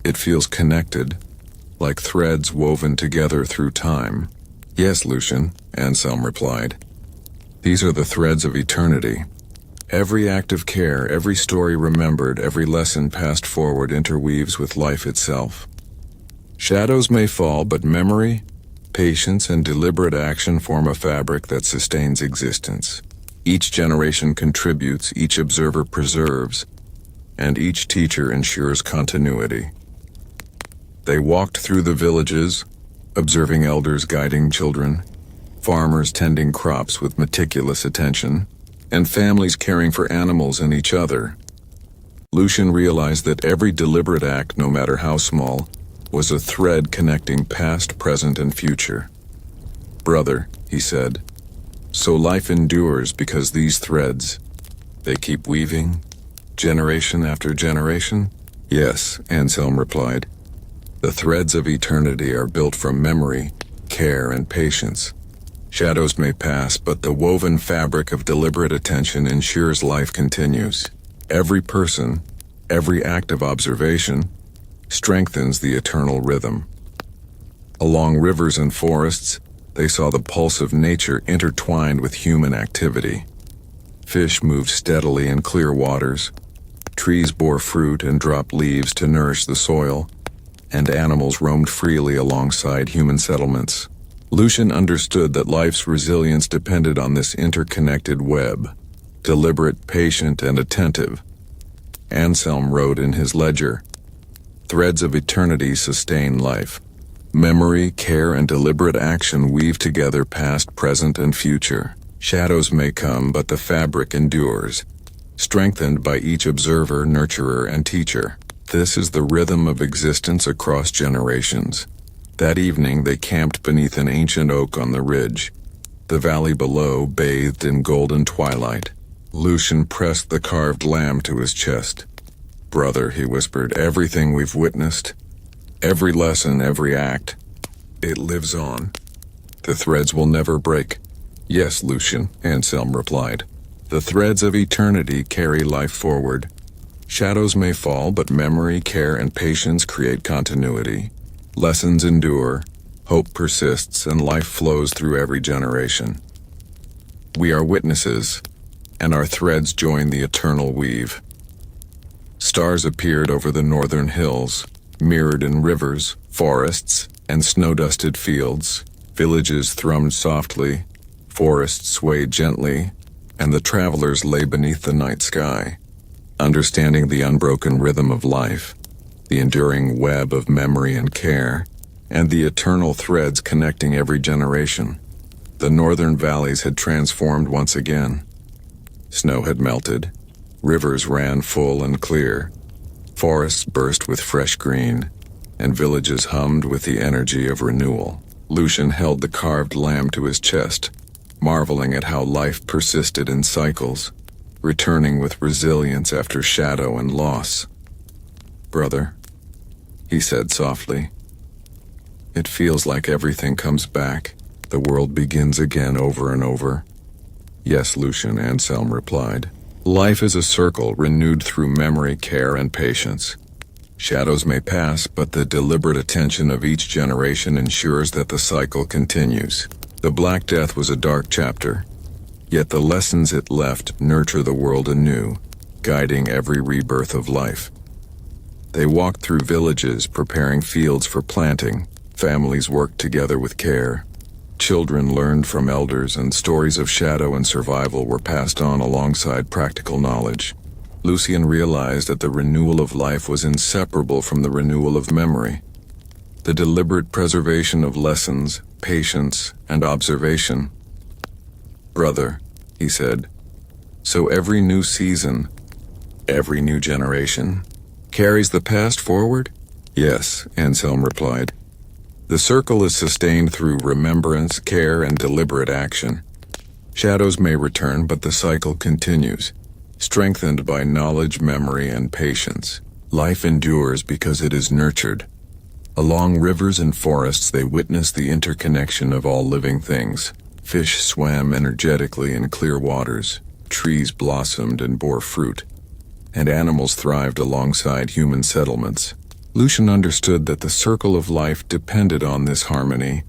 it feels connected, like threads woven together through time." "Yes, Lucien," Anselm replied. "These are the threads of eternity. Every act of care, every story remembered, every lesson passed forward interweaves with life itself. Shadows may fall, but memory, patience, and deliberate action form a fabric that sustains existence. Each generation contributes, each observer preserves, and each teacher ensures continuity." They walked through the villages, observing elders guiding children, farmers tending crops with meticulous attention, and families caring for animals and each other. Lucien realized that every deliberate act, no matter how small, was a thread connecting past, present, and future. "Brother," he said, "so life endures because these threads, they keep weaving, generation after generation?" "Yes," Anselm replied. "The threads of eternity are built from memory, care, and patience. Shadows may pass, but the woven fabric of deliberate attention ensures life continues. Every person, every act of observation, strengthens the eternal rhythm." Along rivers and forests, they saw the pulse of nature intertwined with human activity. Fish moved steadily in clear waters, trees bore fruit and dropped leaves to nourish the soil, and animals roamed freely alongside human settlements. Lucien understood that life's resilience depended on this interconnected web, deliberate, patient, and attentive. Anselm wrote in his ledger, "Threads of eternity sustain life. Memory, care, and deliberate action weave together past, present, and future. Shadows may come, but the fabric endures, strengthened by each observer, nurturer, and teacher. This is the rhythm of existence across generations." That evening they camped beneath an ancient oak on the ridge. The valley below bathed in golden twilight. Lucien pressed the carved lamb to his chest. "Brother," he whispered, "everything we've witnessed, every lesson, every act, it lives on. The threads will never break." "Yes, Lucien," Anselm replied. "The threads of eternity carry life forward. Shadows may fall, but memory, care, and patience create continuity. Lessons endure, hope persists, and life flows through every generation. We are witnesses, and our threads join the eternal weave." Stars appeared over the northern hills, mirrored in rivers, forests, and snow-dusted fields. Villages thrummed softly, forests swayed gently, and the travelers lay beneath the night sky, understanding the unbroken rhythm of life, the enduring web of memory and care, and the eternal threads connecting every generation. The northern valleys had transformed once again. Snow had melted, rivers ran full and clear, forests burst with fresh green, and villages hummed with the energy of renewal. Lucien held the carved lamb to his chest, marveling at how life persisted in cycles, returning with resilience after shadow and loss. "Brother," he said softly, "it feels like everything comes back. The world begins again over and over." "Yes, Lucien," Anselm replied. "Life is a circle renewed through memory, care, and patience. Shadows may pass, but the deliberate attention of each generation ensures that the cycle continues." The Black Death was a dark chapter, yet the lessons it left nurture the world anew, guiding every rebirth of life. They walked through villages, preparing fields for planting. Families worked together with care. Children learned from elders, and stories of shadow and survival were passed on alongside practical knowledge. Lucien realized that the renewal of life was inseparable from the renewal of memory. The deliberate preservation of lessons, patience, and observation. "Brother," he said, "so every new season, every new generation, carries the past forward?" "Yes," Anselm replied. "The circle is sustained through remembrance, care, and deliberate action. Shadows may return, but the cycle continues, strengthened by knowledge, memory, and patience. Life endures because it is nurtured." Along rivers and forests they witnessed the interconnection of all living things. Fish swam energetically in clear waters, trees blossomed and bore fruit, and animals thrived alongside human settlements. Lucien understood that the circle of life depended on this harmony,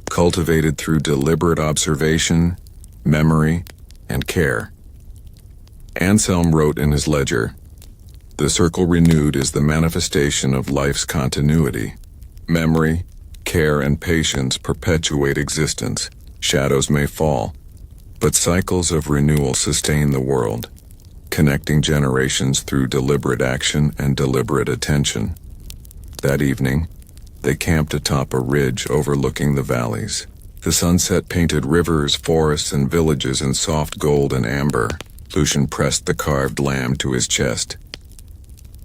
cultivated through deliberate observation, memory, and care. Anselm wrote in his ledger, "The circle renewed is the manifestation of life's continuity. Memory, care, and patience perpetuate existence. Shadows may fall, but cycles of renewal sustain the world, connecting generations through deliberate action and deliberate attention." That evening, they camped atop a ridge overlooking the valleys. The sunset painted rivers, forests, and villages in soft gold and amber, Lucien pressed the carved lamb to his chest.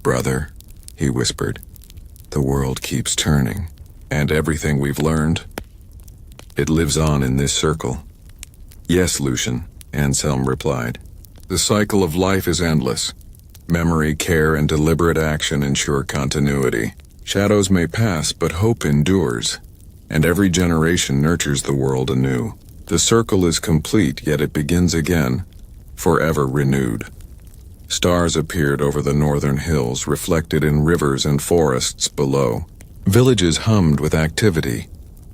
"Brother," he whispered, "the world keeps turning, and everything we've learned, it lives on in this circle." "Yes, Lucien," Anselm replied. "The cycle of life is endless. Memory, care, and deliberate action ensure continuity. Shadows may pass, but hope endures, and every generation nurtures the world anew. The circle is complete, yet it begins again, forever renewed." Stars appeared over the northern hills, reflected in rivers and forests below. Villages hummed with activity.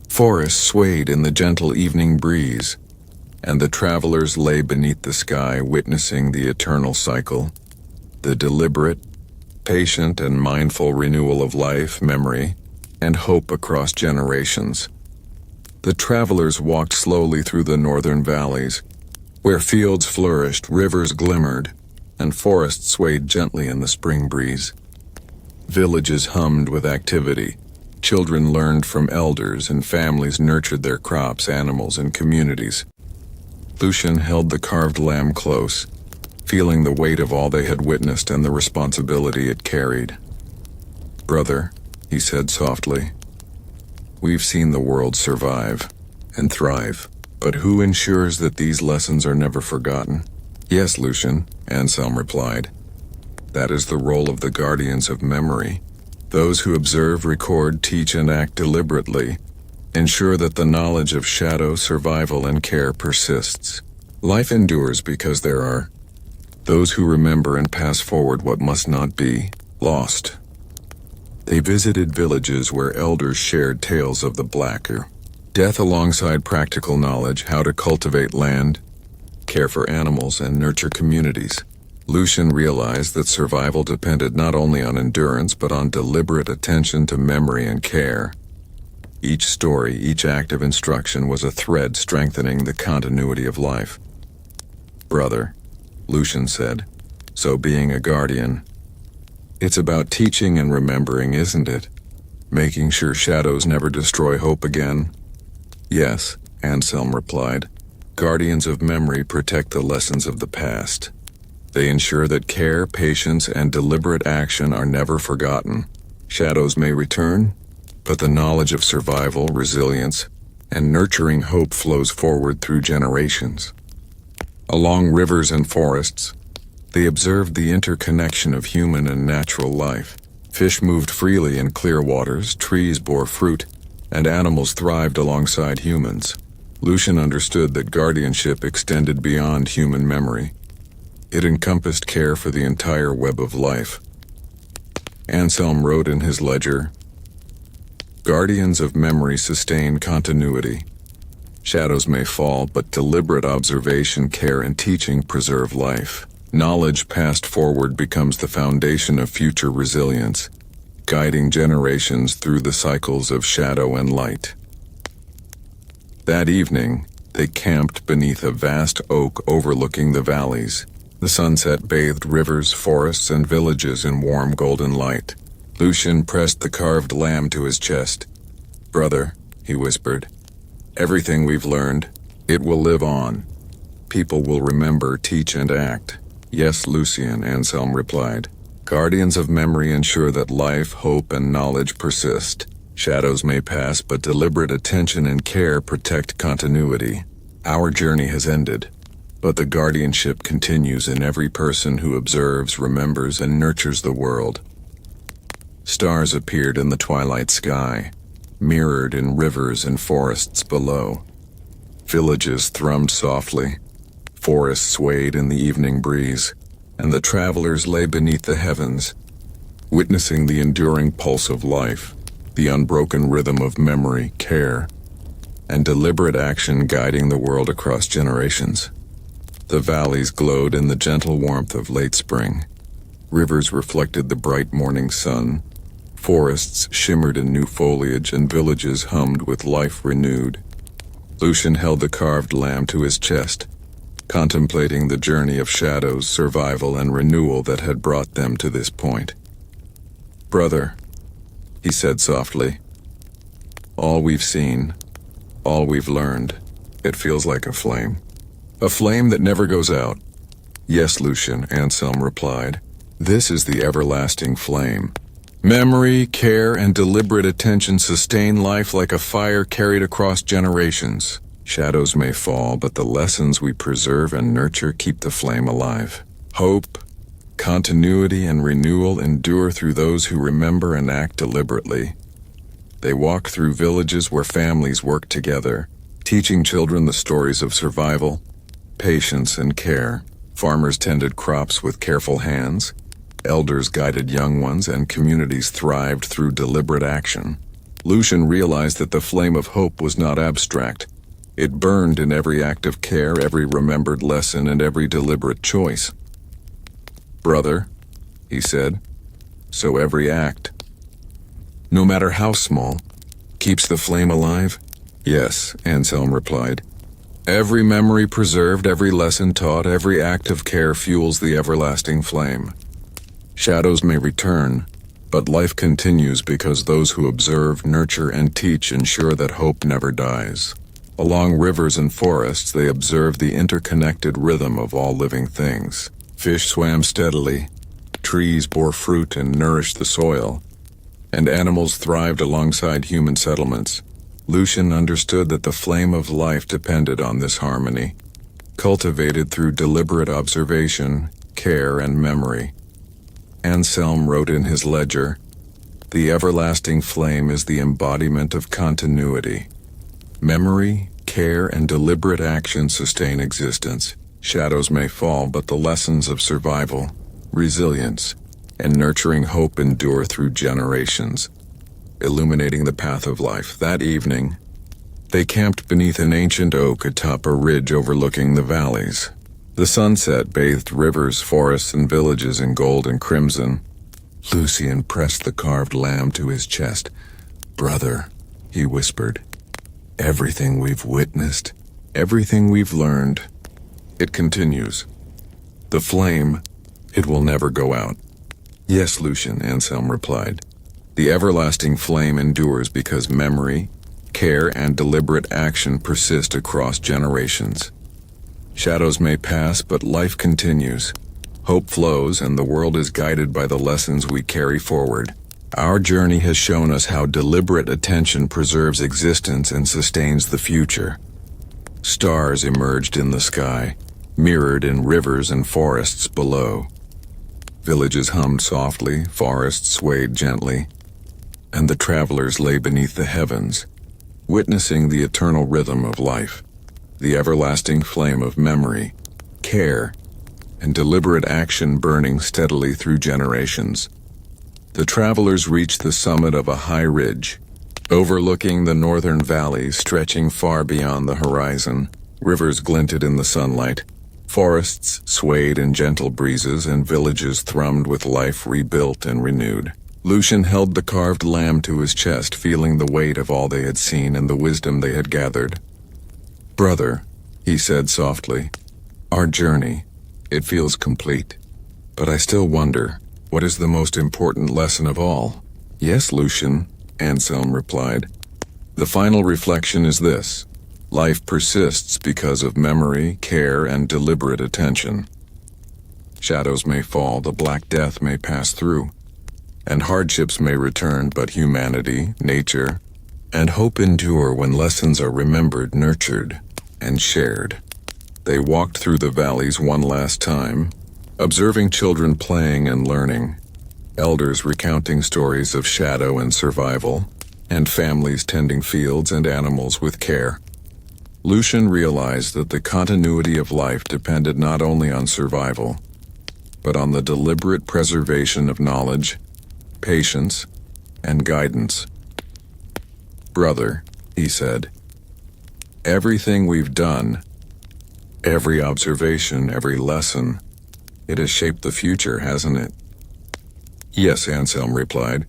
Forests swayed in the gentle evening breeze, and the travelers lay beneath the sky, witnessing the eternal cycle, the deliberate, patient, and mindful renewal of life, memory, and hope across generations. The travelers walked slowly through the northern valleys, where fields flourished, rivers glimmered, and forests swayed gently in the spring breeze. Villages hummed with activity. Children learned from elders, and families nurtured their crops, animals, and communities. Lucien held the carved lamb close, feeling the weight of all they had witnessed and the responsibility it carried. "Brother," he said softly, "we've seen the world survive and thrive, but who ensures that these lessons are never forgotten?" "Yes, Lucien," Anselm replied. "That is the role of the guardians of memory. Those who observe, record, teach, and act deliberately ensure that the knowledge of shadow, survival, and care persists. Life endures because there are those who remember and pass forward what must not be lost." They visited villages where elders shared tales of the blacker death alongside practical knowledge, how to cultivate land, care for animals, and nurture communities. Lucien realized that survival depended not only on endurance but on deliberate attention to memory and care. Each story, each act of instruction was a thread strengthening the continuity of life. "Brother," Lucien said, "so being a guardian, it's about teaching and remembering, isn't it? Making sure shadows never destroy hope again?" "Yes," Anselm replied. "Guardians of memory protect the lessons of the past. They ensure that care, patience, and deliberate action are never forgotten. Shadows may return, but the knowledge of survival, resilience, and nurturing hope flows forward through generations." Along rivers and forests, they observed the interconnection of human and natural life. Fish moved freely in clear waters, trees bore fruit, and animals thrived alongside humans. Lucien understood that guardianship extended beyond human memory. It encompassed care for the entire web of life. Anselm wrote in his ledger, "Guardians of memory sustain continuity. Shadows may fall, but deliberate observation, care, and teaching preserve life. Knowledge passed forward becomes the foundation of future resilience, guiding generations through the cycles of shadow and light." That evening, they camped beneath a vast oak overlooking the valleys. The sunset bathed rivers, forests, and villages in warm golden light. Lucien pressed the carved lamb to his chest. "Brother," he whispered, "everything we've learned, it will live on. People will remember, teach, and act." "Yes, Lucien," Anselm replied. "Guardians of memory ensure that life, hope, and knowledge persist. Shadows may pass, but deliberate attention and care protect continuity. Our journey has ended, but the guardianship continues in every person who observes, remembers, and nurtures the world." Stars appeared in the twilight sky, mirrored in rivers and forests below. Villages thrummed softly, forests swayed in the evening breeze, and the travelers lay beneath the heavens, witnessing the enduring pulse of life, the unbroken rhythm of memory, care, and deliberate action guiding the world across generations. The valleys glowed in the gentle warmth of late spring. Rivers reflected the bright morning sun. Forests shimmered in new foliage, and villages hummed with life renewed. Lucien held the carved lamb to his chest, contemplating the journey of shadows, survival, and renewal that had brought them to this point. "Brother," he said softly, "all we've seen, all we've learned, it feels like a flame that never goes out, Yes, Lucien, Anselm replied. This is the everlasting flame. Memory, care, and deliberate attention sustain life like a fire carried across generations. Shadows may fall, but the lessons we preserve and nurture keep the flame alive. Hope, continuity, and renewal endure through those who remember and act deliberately. They walk through villages where families work together, teaching children the stories of survival, patience, and care. Farmers tended crops with careful hands, elders guided young ones, and communities thrived through deliberate action. Lucien realized that the flame of hope was not abstract. It burned in every act of care, every remembered lesson, and every deliberate choice. Brother, he said, so every act, no matter how small, keeps the flame alive? Yes, Anselm replied. Every memory preserved, every lesson taught, every act of care fuels the everlasting flame. Shadows may return, but life continues because those who observe, nurture, and teach ensure that hope never dies. Along rivers and forests, they observed the interconnected rhythm of all living things. Fish swam steadily, trees bore fruit and nourished the soil, and animals thrived alongside human settlements. Lucien understood that the flame of life depended on this harmony, cultivated through deliberate observation, care, and memory. Anselm wrote in his ledger, "The everlasting flame is the embodiment of continuity. Memory, care, and deliberate action sustain existence. Shadows may fall, but the lessons of survival, resilience, and nurturing hope endure through generations, illuminating the path of life." That evening, they camped beneath an ancient oak atop a ridge overlooking the valleys. The sunset bathed rivers, forests, and villages in gold and crimson. Lucien pressed the carved lamb to his chest. "Brother," he whispered, "everything we've witnessed, everything we've learned, it continues. The flame, it will never go out." "Yes, Lucien," Anselm replied. "The everlasting flame endures because memory, care, and deliberate action persist across generations. Shadows may pass, but life continues. Hope flows, and the world is guided by the lessons we carry forward. Our journey has shown us how deliberate attention preserves existence and sustains the future." Stars emerged in the sky, mirrored in rivers and forests below. Villages hummed softly, forests swayed gently, and the travelers lay beneath the heavens, witnessing the eternal rhythm of life, the everlasting flame of memory, care, and deliberate action burning steadily through generations. The travelers reached the summit of a high ridge, overlooking the northern valleys stretching far beyond the horizon. Rivers glinted in the sunlight, forests swayed in gentle breezes, and villages thrummed with life rebuilt and renewed. Lucien held the carved lamb to his chest, feeling the weight of all they had seen and the wisdom they had gathered. "Brother," he said softly, "our journey, it feels complete. But I still wonder, what is the most important lesson of all?" "Yes, Lucien," Anselm replied. "The final reflection is this: life persists because of memory, care, and deliberate attention. Shadows may fall, the Black Death may pass through, and hardships may return, but humanity, nature, and hope endure when lessons are remembered, nurtured, and shared." They walked through the valleys one last time, observing children playing and learning, elders recounting stories of shadow and survival, and families tending fields and animals with care. Lucien realized that the continuity of life depended not only on survival, but on the deliberate preservation of knowledge, patience, and guidance. "Brother," he said, "everything we've done, every observation, every lesson, it has shaped the future, hasn't it?" "Yes," Anselm replied.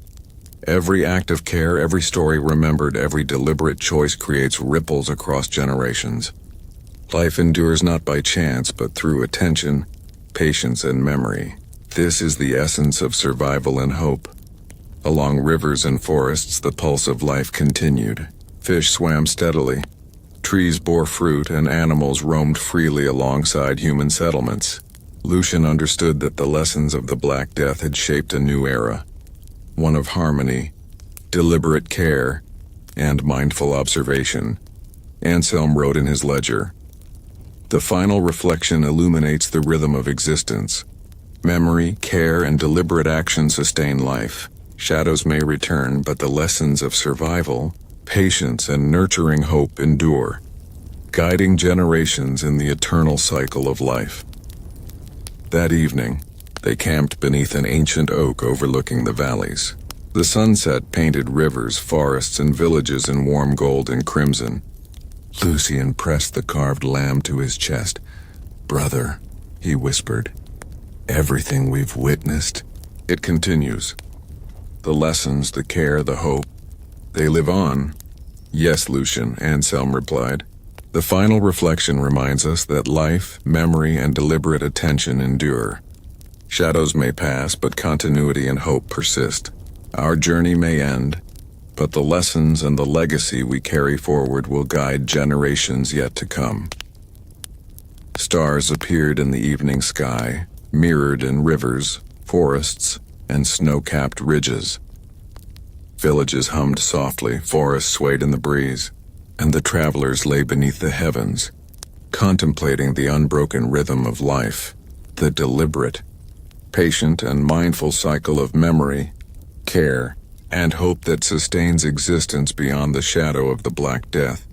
"Every act of care, every story remembered, every deliberate choice creates ripples across generations. Life endures not by chance, but through attention, patience, and memory. This is the essence of survival and hope." Along rivers and forests, the pulse of life continued. Fish swam steadily, trees bore fruit, and animals roamed freely alongside human settlements. Lucien understood that the lessons of the Black Death had shaped a new era, one of harmony, deliberate care, and mindful observation. Anselm wrote in his ledger, "The final reflection illuminates the rhythm of existence. Memory, care, and deliberate action sustain life. Shadows may return, but the lessons of survival, patience, and nurturing hope endure, guiding generations in the eternal cycle of life." That evening, they camped beneath an ancient oak overlooking the valleys. The sunset painted rivers, forests, and villages in warm gold and crimson. Lucien pressed the carved lamb to his chest. "Brother," he whispered, "everything we've witnessed." It continues. The lessons, the care, the hope, they live on. "Yes, Lucien," Anselm replied. "The final reflection reminds us that life, memory, and deliberate attention endure. Shadows may pass, but continuity and hope persist. Our journey may end, but the lessons and the legacy we carry forward will guide generations yet to come." Stars appeared in the evening sky, mirrored in rivers, forests, and snow-capped ridges. Villages hummed softly, forests swayed in the breeze, and the travelers lay beneath the heavens, contemplating the unbroken rhythm of life, the deliberate, patient, and mindful cycle of memory, care, and hope that sustains existence beyond the shadow of the Black Death.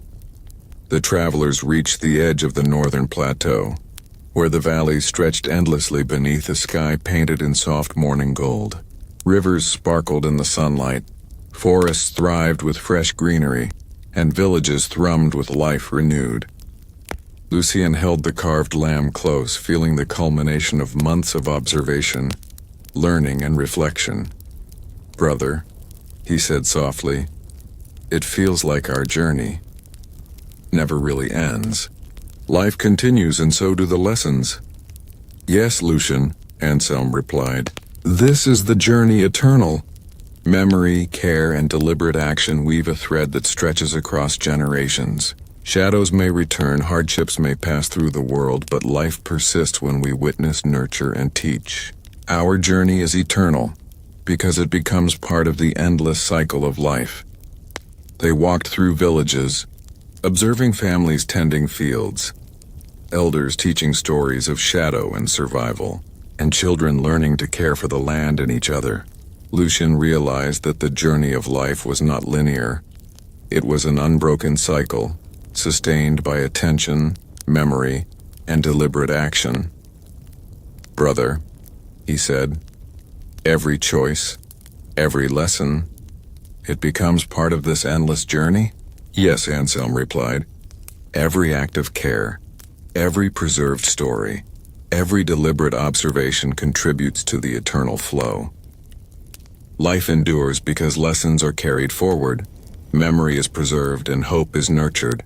The travelers reached the edge of the northern plateau, where the valleys stretched endlessly beneath a sky painted in soft morning gold. Rivers sparkled in the sunlight, forests thrived with fresh greenery, and villages thrummed with life renewed. Lucien held the carved lamb close, feeling the culmination of months of observation, learning, and reflection. "Brother," he said softly, "it feels like our journey never really ends. Life continues, and so do the lessons." "Yes, Lucien," Anselm replied. "This is the journey eternal. Memory, care, and deliberate action weave a thread that stretches across generations. Shadows may return, hardships may pass through the world, but life persists when we witness, nurture, and teach. Our journey is eternal, because it becomes part of the endless cycle of life." They walked through villages, observing families tending fields, elders teaching stories of shadow and survival, and children learning to care for the land and each other. Lucien realized that the journey of life was not linear. It was an unbroken cycle, sustained by attention, memory, and deliberate action. "Brother," he said, "every choice, every lesson, it becomes part of this endless journey?" "Yes," Anselm replied. "Every act of care, every preserved story, every deliberate observation contributes to the eternal flow. Life endures because lessons are carried forward, memory is preserved, and hope is nurtured.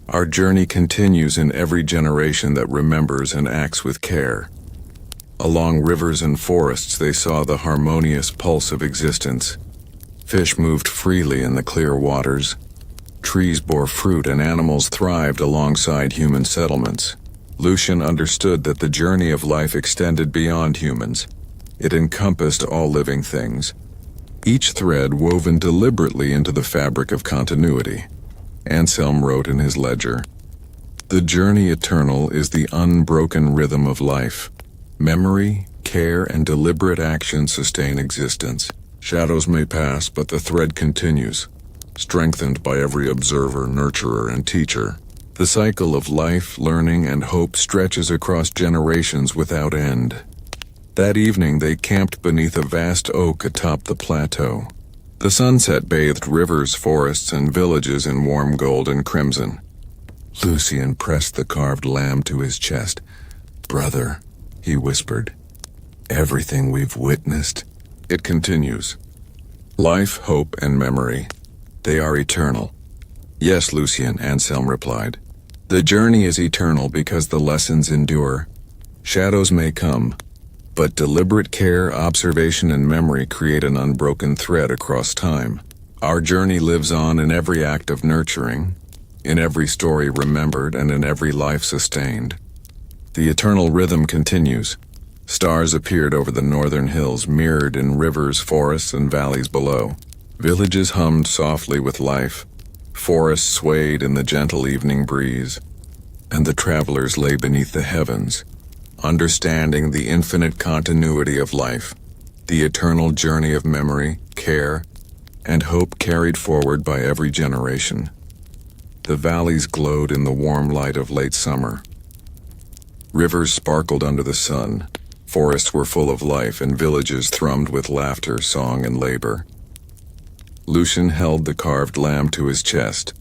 Our journey continues in every generation that remembers and acts with care." Along rivers and forests they saw the harmonious pulse of existence. Fish moved freely in the clear waters. Trees bore fruit and animals thrived alongside human settlements. Lucien understood that the journey of life extended beyond humans. It encompassed all living things, each thread woven deliberately into the fabric of continuity. Anselm wrote in his ledger, "The journey eternal is the unbroken rhythm of life. Memory, care, and deliberate action sustain existence. Shadows may pass, but the thread continues, strengthened by every observer, nurturer, and teacher. The cycle of life, learning, and hope stretches across generations without end." That evening they camped beneath a vast oak atop the plateau. The sunset bathed rivers, forests, and villages in warm gold and crimson. Lucien pressed the carved lamb to his chest. "Brother," he whispered, "everything we've witnessed." It continues. Life, hope, and memory, they are eternal. "Yes, Lucien," Anselm replied. "The journey is eternal because the lessons endure. Shadows may come, but deliberate care, observation, and memory create an unbroken thread across time. Our journey lives on in every act of nurturing, in every story remembered, and in every life sustained. The eternal rhythm continues. Stars appeared over the northern hills, mirrored in rivers, forests, and valleys below. Villages hummed softly with life. Forests swayed in the gentle evening breeze. And the travelers lay beneath the heavens, understanding the infinite continuity of life, the eternal journey of memory, care, and hope carried forward by every generation. The valleys glowed in the warm light of late summer. Rivers sparkled under the sun. Forests were full of life, and villages thrummed with laughter, song, and labor. Lucien held the carved lamb to his chest,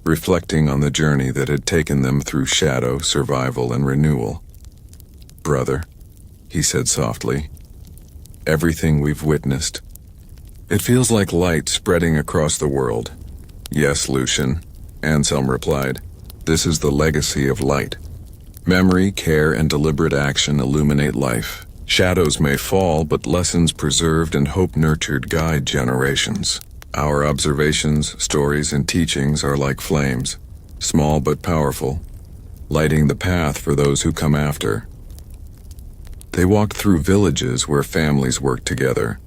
reflecting on the journey that had taken them through shadow, survival, and renewal. "Brother," he said softly, "everything we've witnessed, it feels like light spreading across the world." "Yes, Lucien," Anselm replied. "This is the legacy of light. Memory, care, and deliberate action illuminate life. Shadows may fall, but lessons preserved and hope nurtured guide generations. Our observations, stories, and teachings are like flames, small but powerful, lighting the path for those who come after." They walked through villages where families worked together.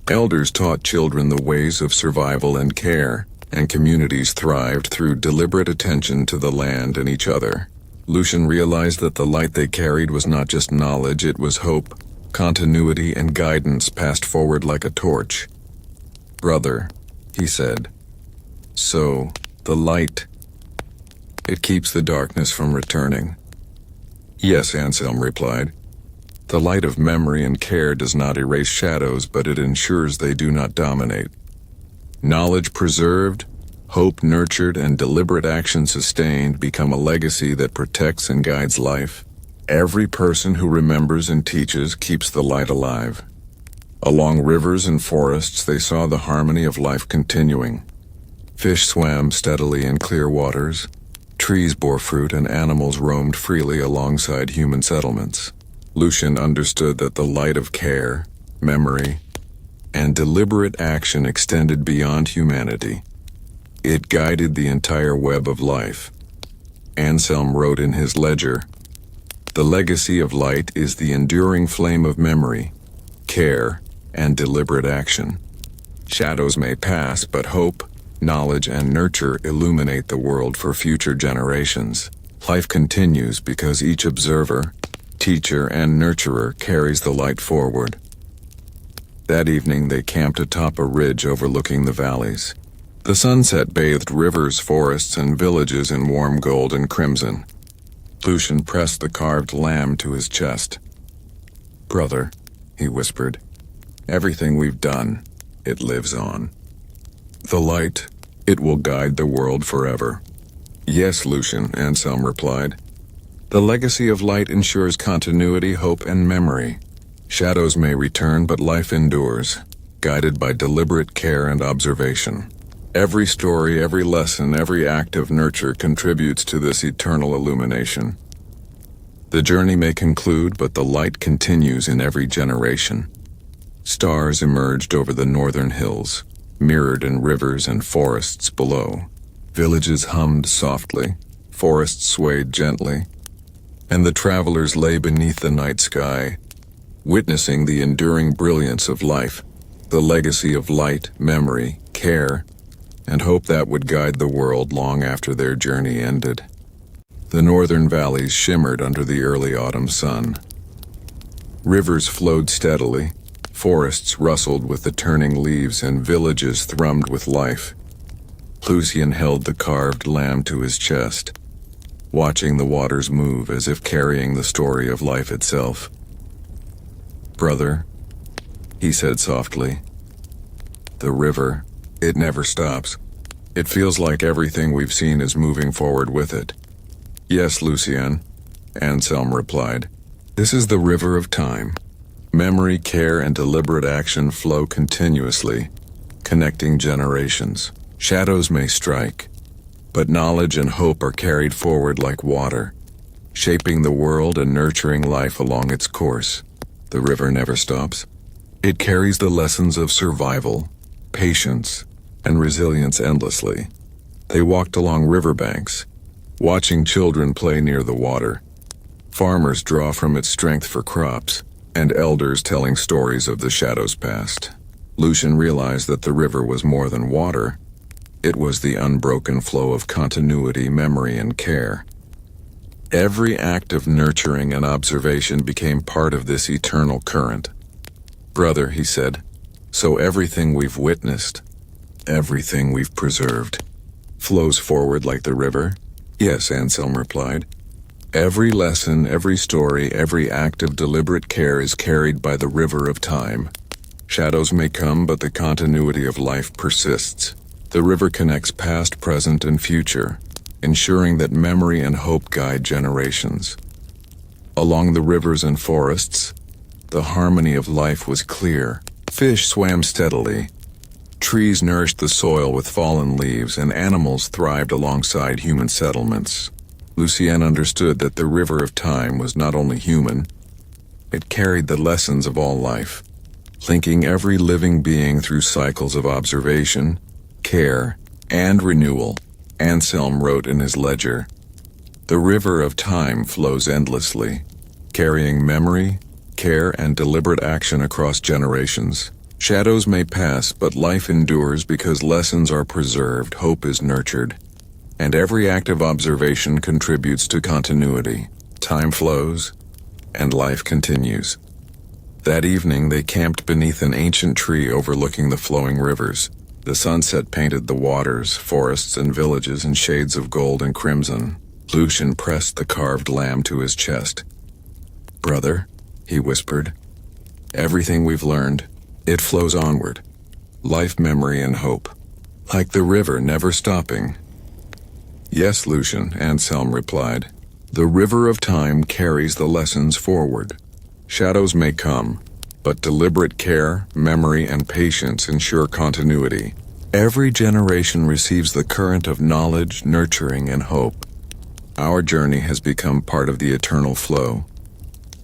Elders taught children the ways of survival and care, and communities thrived through deliberate attention to the land and each other. Lucien realized that the light they carried was not just knowledge, it was hope, continuity, and guidance passed forward like a torch. "Brother," he said, "so, the light, it keeps the darkness from returning." "Yes," Anselm replied. "The light of memory and care does not erase shadows, but it ensures they do not dominate. Knowledge preserved, hope nurtured, and deliberate action sustained become a legacy that protects and guides life. Every person who remembers and teaches keeps the light alive." Along rivers and forests they saw the harmony of life continuing. Fish swam steadily in clear waters, trees bore fruit, and animals roamed freely alongside human settlements. Lucien understood that the light of care, memory, and deliberate action extended beyond humanity. It guided the entire web of life. Anselm wrote in his ledger, "The legacy of light is the enduring flame of memory, care, and deliberate action. Shadows may pass, but hope, knowledge, and nurture illuminate the world for future generations. Life continues because each observer, teacher, and nurturer carries the light forward." That evening they camped atop a ridge overlooking the valleys. The sunset bathed rivers, forests, and villages in warm gold and crimson. Lucien pressed the carved lamb to his chest. "Brother," he whispered, "everything we've done, it lives on. The light, it will guide the world forever." "Yes, Lucien," Anselm replied. "The legacy of light ensures continuity, hope, and memory. Shadows may return, but life endures, guided by deliberate care and observation. Every story, every lesson, every act of nurture contributes to this eternal illumination. The journey may conclude, but the light continues in every generation." Stars emerged over the northern hills, mirrored in rivers and forests below. Villages hummed softly, forests swayed gently, and the travelers lay beneath the night sky, witnessing the enduring brilliance of life, the legacy of light, memory, care, and hope that would guide the world long after their journey ended. The northern valleys shimmered under the early autumn sun. Rivers flowed steadily, forests rustled with the turning leaves, and villages thrummed with life. Lucien held the carved lamb to his chest, watching the waters move as if carrying the story of life itself. "Brother," he said softly, "the river, it never stops. It feels like everything we've seen is moving forward with it." "Yes, Lucien," Anselm replied. "This is the river of time. Memory, care, and deliberate action flow continuously, connecting generations. Shadows may strike, but knowledge and hope are carried forward like water, shaping the world and nurturing life along its course. The river never stops. It carries the lessons of survival, patience, and resilience endlessly." They walked along riverbanks, watching children play near the water. Farmers draw from its strength for crops, and elders telling stories of the shadow's past. Lucien realized that the river was more than water. It was the unbroken flow of continuity, memory, and care. Every act of nurturing and observation became part of this eternal current. "Brother," he said, "so everything we've witnessed, everything we've preserved, flows forward like the river?" "Yes," Anselm replied. "Every lesson, every story, every act of deliberate care is carried by the river of time. Shadows may come, but the continuity of life persists. The river connects past, present, and future, ensuring that memory and hope guide generations. Along the rivers and forests, the harmony of life was clear. Fish swam steadily. Trees nourished the soil with fallen leaves, and animals thrived alongside human settlements. Lucien understood that the river of time was not only human, it carried the lessons of all life, linking every living being through cycles of observation, care, and renewal. Anselm wrote in his ledger, "The river of time flows endlessly, carrying memory, care, and deliberate action across generations. Shadows may pass, but life endures because lessons are preserved, hope is nurtured, and every act of observation contributes to continuity. Time flows, and life continues." That evening they camped beneath an ancient tree overlooking the flowing rivers. The sunset painted the waters, forests, and villages in shades of gold and crimson. Lucien pressed the carved lamb to his chest. "Brother," he whispered, "everything we've learned, it flows onward. Life, memory, and hope. Like the river, never stopping." "Yes, Lucien," Anselm replied. "The river of time carries the lessons forward. Shadows may come, but deliberate care, memory, and patience ensure continuity. Every generation receives the current of knowledge, nurturing, and hope. Our journey has become part of the eternal flow."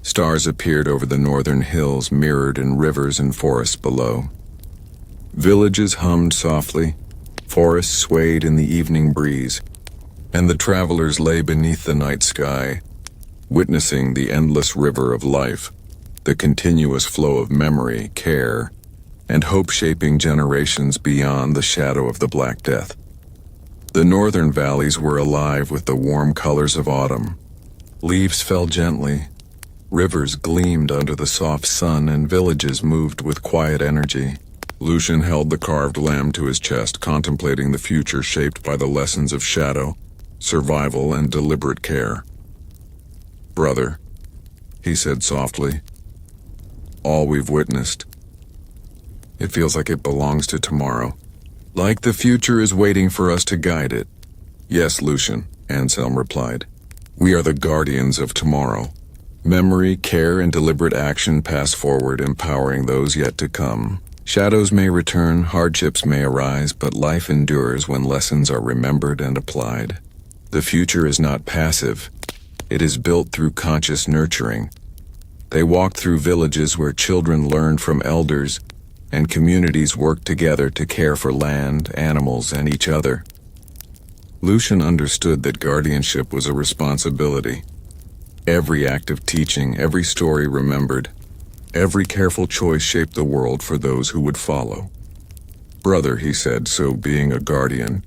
Stars appeared over the northern hills, mirrored in rivers and forests below. Villages hummed softly, forests swayed in the evening breeze, and the travelers lay beneath the night sky, witnessing the endless river of life, the continuous flow of memory, care, and hope shaping generations beyond the shadow of the Black Death. The northern valleys were alive with the warm colors of autumn. Leaves fell gently, rivers gleamed under the soft sun, and villages moved with quiet energy. Lucien held the carved lamb to his chest, contemplating the future shaped by the lessons of shadow, survival, and deliberate care. "Brother," he said softly, "all we've witnessed, it feels like it belongs to tomorrow. Like the future is waiting for us to guide it." "Yes, Lucien," Anselm replied. "We are the guardians of tomorrow. Memory, care, and deliberate action pass forward, empowering those yet to come. Shadows may return, hardships may arise, but life endures when lessons are remembered and applied. The future is not passive. It is built through conscious nurturing." They walked through villages where children learned from elders, and communities worked together to care for land, animals, and each other. Lucien understood that guardianship was a responsibility. Every act of teaching, every story remembered, every careful choice shaped the world for those who would follow. "Brother," he said, "so being a guardian,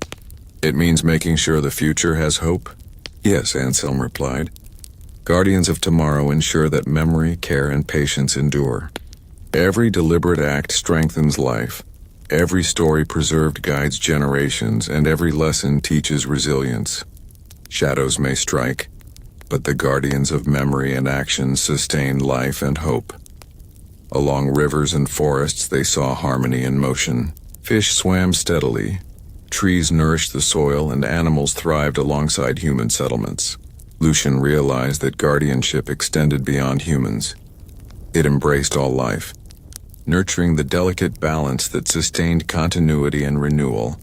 it means making sure the future has hope?" "Yes," Anselm replied. "Guardians of tomorrow ensure that memory, care, and patience endure. Every deliberate act strengthens life. Every story preserved guides generations, and every lesson teaches resilience. Shadows may strike, but the guardians of memory and action sustain life and hope." Along rivers and forests they saw harmony in motion. Fish swam steadily, trees nourished the soil, and animals thrived alongside human settlements. Lucien realized that guardianship extended beyond humans. It embraced all life, nurturing the delicate balance that sustained continuity and renewal.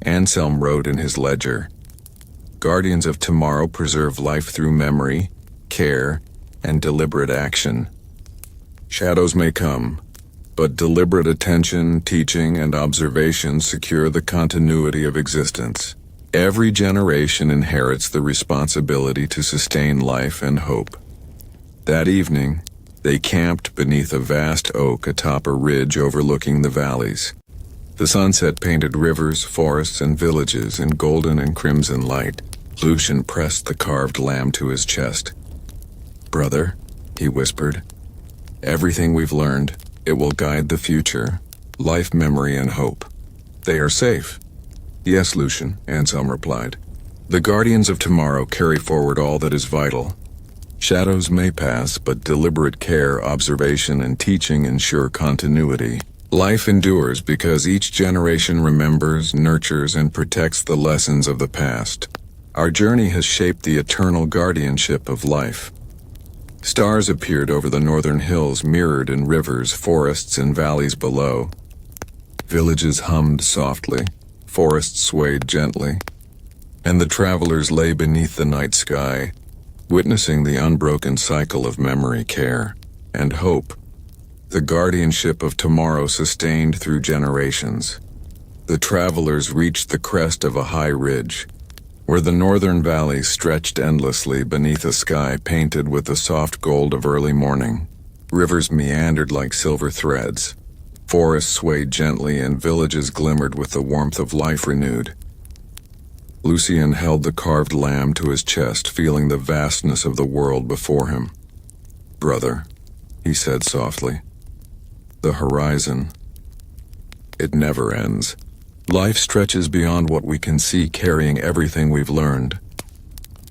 Anselm wrote in his ledger, "Guardians of tomorrow preserve life through memory, care, and deliberate action. Shadows may come, but deliberate attention, teaching, and observation secure the continuity of existence. Every generation inherits the responsibility to sustain life and hope. That evening, they camped beneath a vast oak atop a ridge overlooking the valleys. The sunset painted rivers, forests, and villages in golden and crimson light. Lucien pressed the carved lamb to his chest. "Brother," he whispered, "everything we've learned, it will guide the future. Life, memory, and hope. They are safe." "Yes, Lucien," Anselm replied. "The guardians of tomorrow carry forward all that is vital. Shadows may pass, but deliberate care, observation, and teaching ensure continuity. Life endures because each generation remembers, nurtures, and protects the lessons of the past. Our journey has shaped the eternal guardianship of life." Stars appeared over the northern hills, mirrored in rivers, forests, and valleys below. Villages hummed softly, forests swayed gently, and the travelers lay beneath the night sky, witnessing the unbroken cycle of memory, care, and hope. The guardianship of tomorrow sustained through generations. The travelers reached the crest of a high ridge, where the northern valley stretched endlessly beneath a sky painted with the soft gold of early morning. Rivers meandered like silver threads. Forests swayed gently and villages glimmered with the warmth of life renewed. Lucien held the carved lamb to his chest, feeling the vastness of the world before him. "Brother," he said softly, "the horizon, it never ends. Life stretches beyond what we can see, carrying everything we've learned."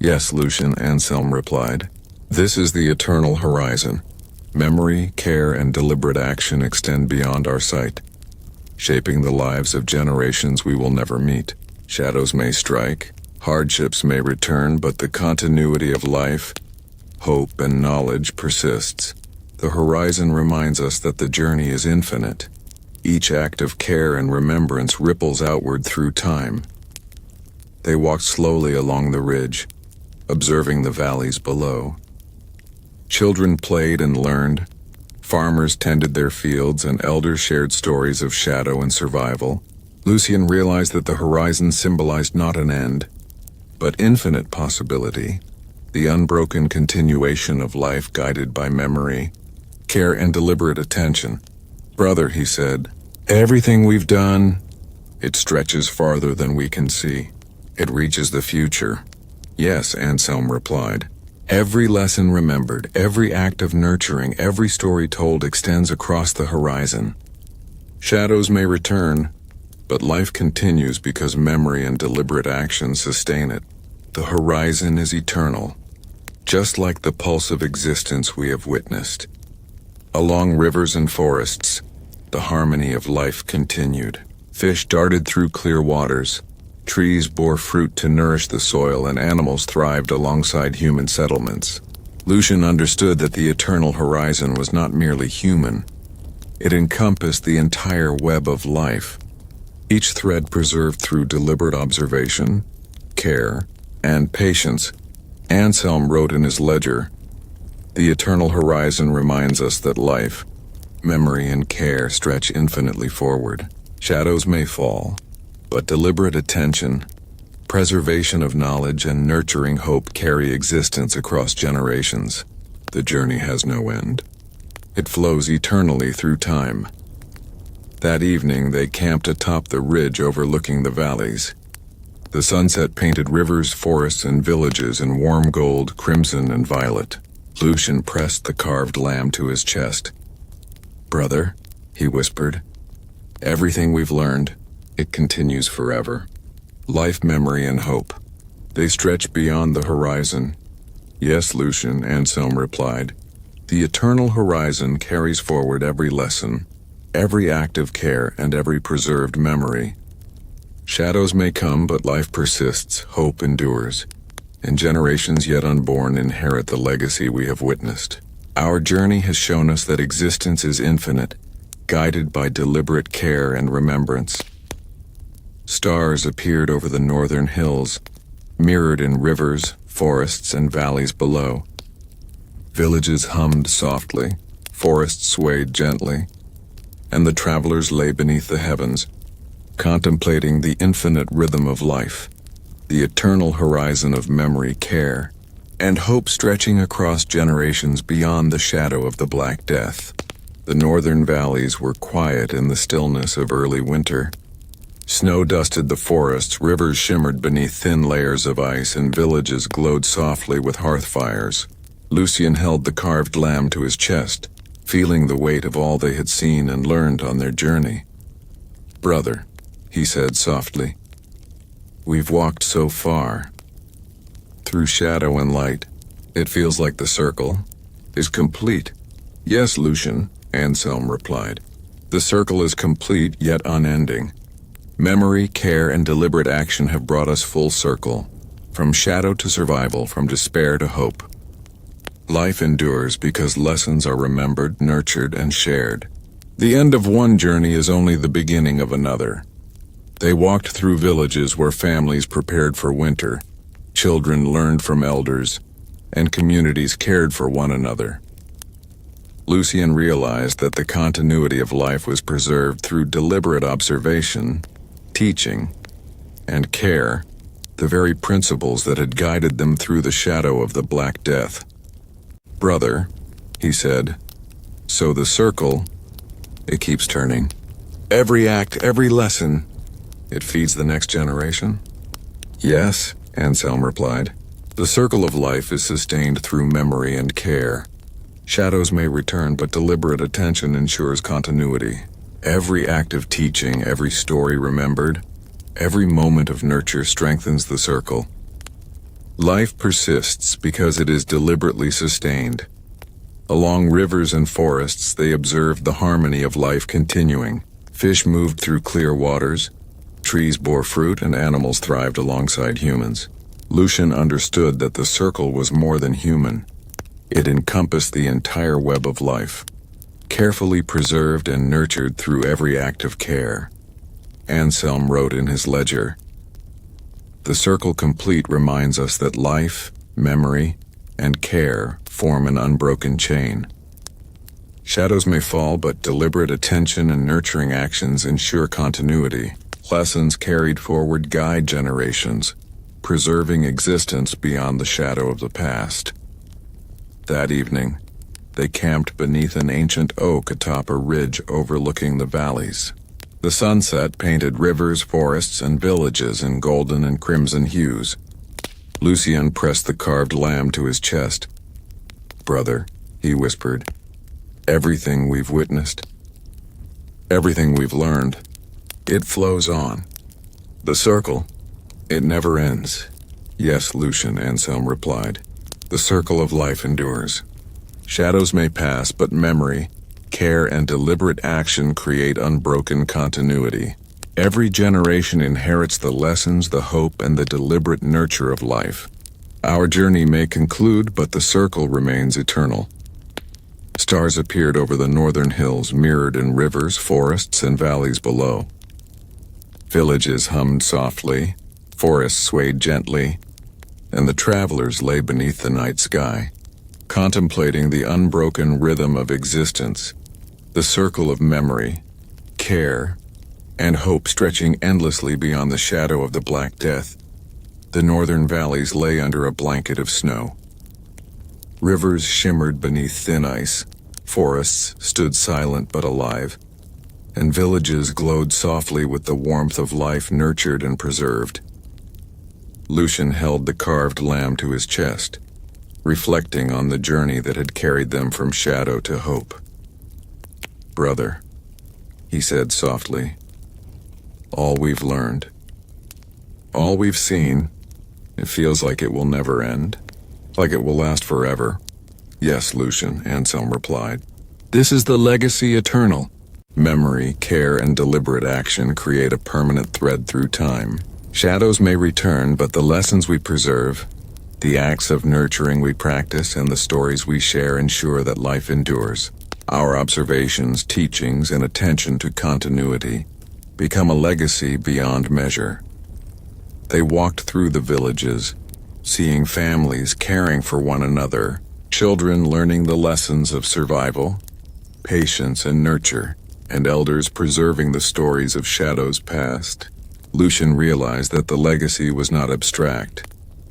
"Yes, Lucien," Anselm replied. "This is the eternal horizon. Memory, care, and deliberate action extend beyond our sight, shaping the lives of generations we will never meet. Shadows may strike, hardships may return, but the continuity of life, hope, and knowledge persists. The horizon reminds us that the journey is infinite. Each act of care and remembrance ripples outward through time." They walked slowly along the ridge, observing the valleys below. Children played and learned, farmers tended their fields, and elders shared stories of shadow and survival. Lucien realized that the horizon symbolized not an end, but infinite possibility, the unbroken continuation of life guided by memory, care, and deliberate attention. "Brother," he said, "everything we've done, it stretches farther than we can see. It reaches the future." "Yes," Anselm replied. "Every lesson remembered, every act of nurturing, every story told extends across the horizon. Shadows may return, but life continues because memory and deliberate action sustain it. The horizon is eternal, just like the pulse of existence we have witnessed." Along rivers and forests, the harmony of life continued. Fish darted through clear waters. Trees bore fruit to nourish the soil, and animals thrived alongside human settlements. Lucien understood that the eternal horizon was not merely human. It encompassed the entire web of life, each thread preserved through deliberate observation, care, and patience. Anselm wrote in his ledger, "The eternal horizon reminds us that life, memory, and care stretch infinitely forward. Shadows may fall, but deliberate attention, preservation of knowledge, and nurturing hope carry existence across generations. The journey has no end. It flows eternally through time." That evening, they camped atop the ridge overlooking the valleys. The sunset painted rivers, forests, and villages in warm gold, crimson, and violet. Lucien pressed the carved lamb to his chest. "Brother," he whispered, "everything we've learned, it continues forever. Life, memory, and hope. They stretch beyond the horizon." "Yes, Lucien," Anselm replied. "The eternal horizon carries forward every lesson, every act of care, and every preserved memory. Shadows may come, but life persists, hope endures, and generations yet unborn inherit the legacy we have witnessed. Our journey has shown us that existence is infinite, guided by deliberate care and remembrance." Stars appeared over the northern hills, mirrored in rivers, forests, and valleys below. Villages hummed softly, forests swayed gently, and the travelers lay beneath the heavens, contemplating the infinite rhythm of life. the eternal horizon of memory, care, and hope stretching across generations beyond the shadow of the Black Death. The northern valleys were quiet in the stillness of early winter. Snow dusted the forests, rivers shimmered beneath thin layers of ice, and villages glowed softly with hearth fires. Lucien held the carved lamb to his chest, feeling the weight of all they had seen and learned on their journey. "Brother," he said softly, "we've walked so far. Through shadow and light, it feels like the circle is complete." "Yes, Lucien," Anselm replied. "The circle is complete yet unending. Memory, care, and deliberate action have brought us full circle, from shadow to survival, from despair to hope. Life endures because lessons are remembered, nurtured, and shared. The end of one journey is only the beginning of another." They walked through villages where families prepared for winter, children learned from elders, and communities cared for one another. Lucien realized that the continuity of life was preserved through deliberate observation, teaching, and care, the very principles that had guided them through the shadow of the Black Death. "Brother," he said, "so the circle, it keeps turning. Every act, every lesson, it feeds the next generation?" "Yes," Anselm replied. "The circle of life is sustained through memory and care. Shadows may return, but deliberate attention ensures continuity. Every act of teaching, every story remembered, every moment of nurture strengthens the circle. Life persists because it is deliberately sustained." Along rivers and forests, they observed the harmony of life continuing. Fish moved through clear waters, trees bore fruit, and animals thrived alongside humans. Lucien understood that the circle was more than human. It encompassed the entire web of life, carefully preserved and nurtured through every act of care. Anselm wrote in his ledger, "The circle complete reminds us that life, memory, and care form an unbroken chain. Shadows may fall, but deliberate attention and nurturing actions ensure continuity. Lessons carried forward guide generations, preserving existence beyond the shadow of the past." That evening, they camped beneath an ancient oak atop a ridge overlooking the valleys. The sunset painted rivers, forests, and villages in golden and crimson hues. Lucien pressed the carved lamb to his chest. "Brother," he whispered, "everything we've witnessed, everything we've learned, it flows on. The circle, it never ends." "Yes, Lucien," Anselm replied. "The circle of life endures. Shadows may pass, but memory, care, and deliberate action create unbroken continuity. Every generation inherits the lessons, the hope, and the deliberate nurture of life. Our journey may conclude, but the circle remains eternal." Stars appeared over the northern hills, mirrored in rivers, forests, and valleys below. Villages hummed softly, forests swayed gently, and the travelers lay beneath the night sky, contemplating the unbroken rhythm of existence, the circle of memory, care, and hope stretching endlessly beyond the shadow of the Black Death. The northern valleys lay under a blanket of snow. Rivers shimmered beneath thin ice, forests stood silent but alive, and villages glowed softly with the warmth of life nurtured and preserved. Lucien held the carved lamb to his chest, reflecting on the journey that had carried them from shadow to hope. "Brother," he said softly, "all we've learned, all we've seen, it feels like it will never end, like it will last forever." "Yes, Lucien," Anselm replied. "This is the legacy eternal. Memory, care, and deliberate action create a permanent thread through time. Shadows may return, but the lessons we preserve, the acts of nurturing we practice, and the stories we share ensure that life endures. Our observations, teachings, and attention to continuity become a legacy beyond measure." They walked through the villages, seeing families caring for one another, children learning the lessons of survival, patience, and nurture, and elders preserving the stories of shadows past. Lucien realized that the legacy was not abstract.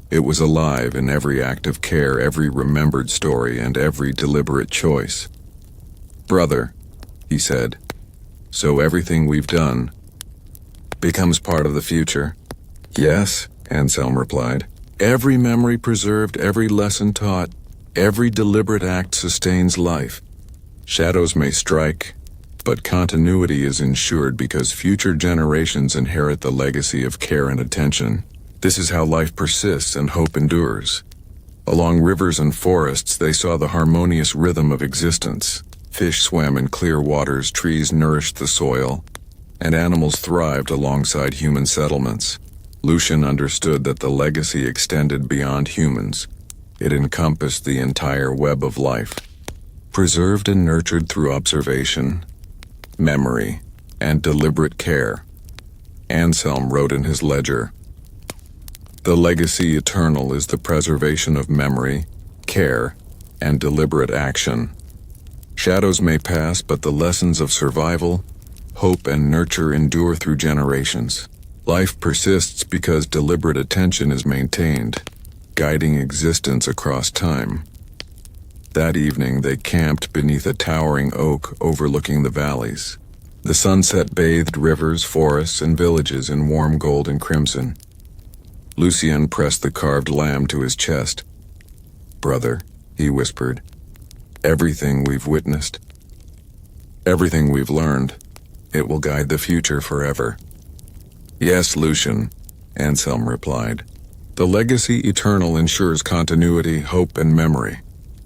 It was alive in every act of care, every remembered story, and every deliberate choice. "Brother," he said, "so everything we've done becomes part of the future?" "Yes," Anselm replied. "Every memory preserved, every lesson taught, every deliberate act sustains life. Shadows may strike, but continuity is ensured because future generations inherit the legacy of care and attention. This is how life persists and hope endures." Along rivers and forests, they saw the harmonious rhythm of existence. Fish swam in clear waters, trees nourished the soil, and animals thrived alongside human settlements. Lucien understood that the legacy extended beyond humans. It encompassed the entire web of life, preserved and nurtured through observation, memory, and deliberate care. Anselm wrote in his ledger, "The legacy eternal is the preservation of memory, care, and deliberate action. Shadows may pass, but the lessons of survival, hope, and nurture endure through generations. Life persists because deliberate attention is maintained, guiding existence across time." That evening, they camped beneath a towering oak overlooking the valleys. The sunset bathed rivers, forests, and villages in warm gold and crimson. Lucien pressed the carved lamb to his chest. "Brother," he whispered, "everything we've witnessed, everything we've learned, it will guide the future forever." "Yes, Lucien," Anselm replied. "The legacy eternal ensures continuity, hope, and memory.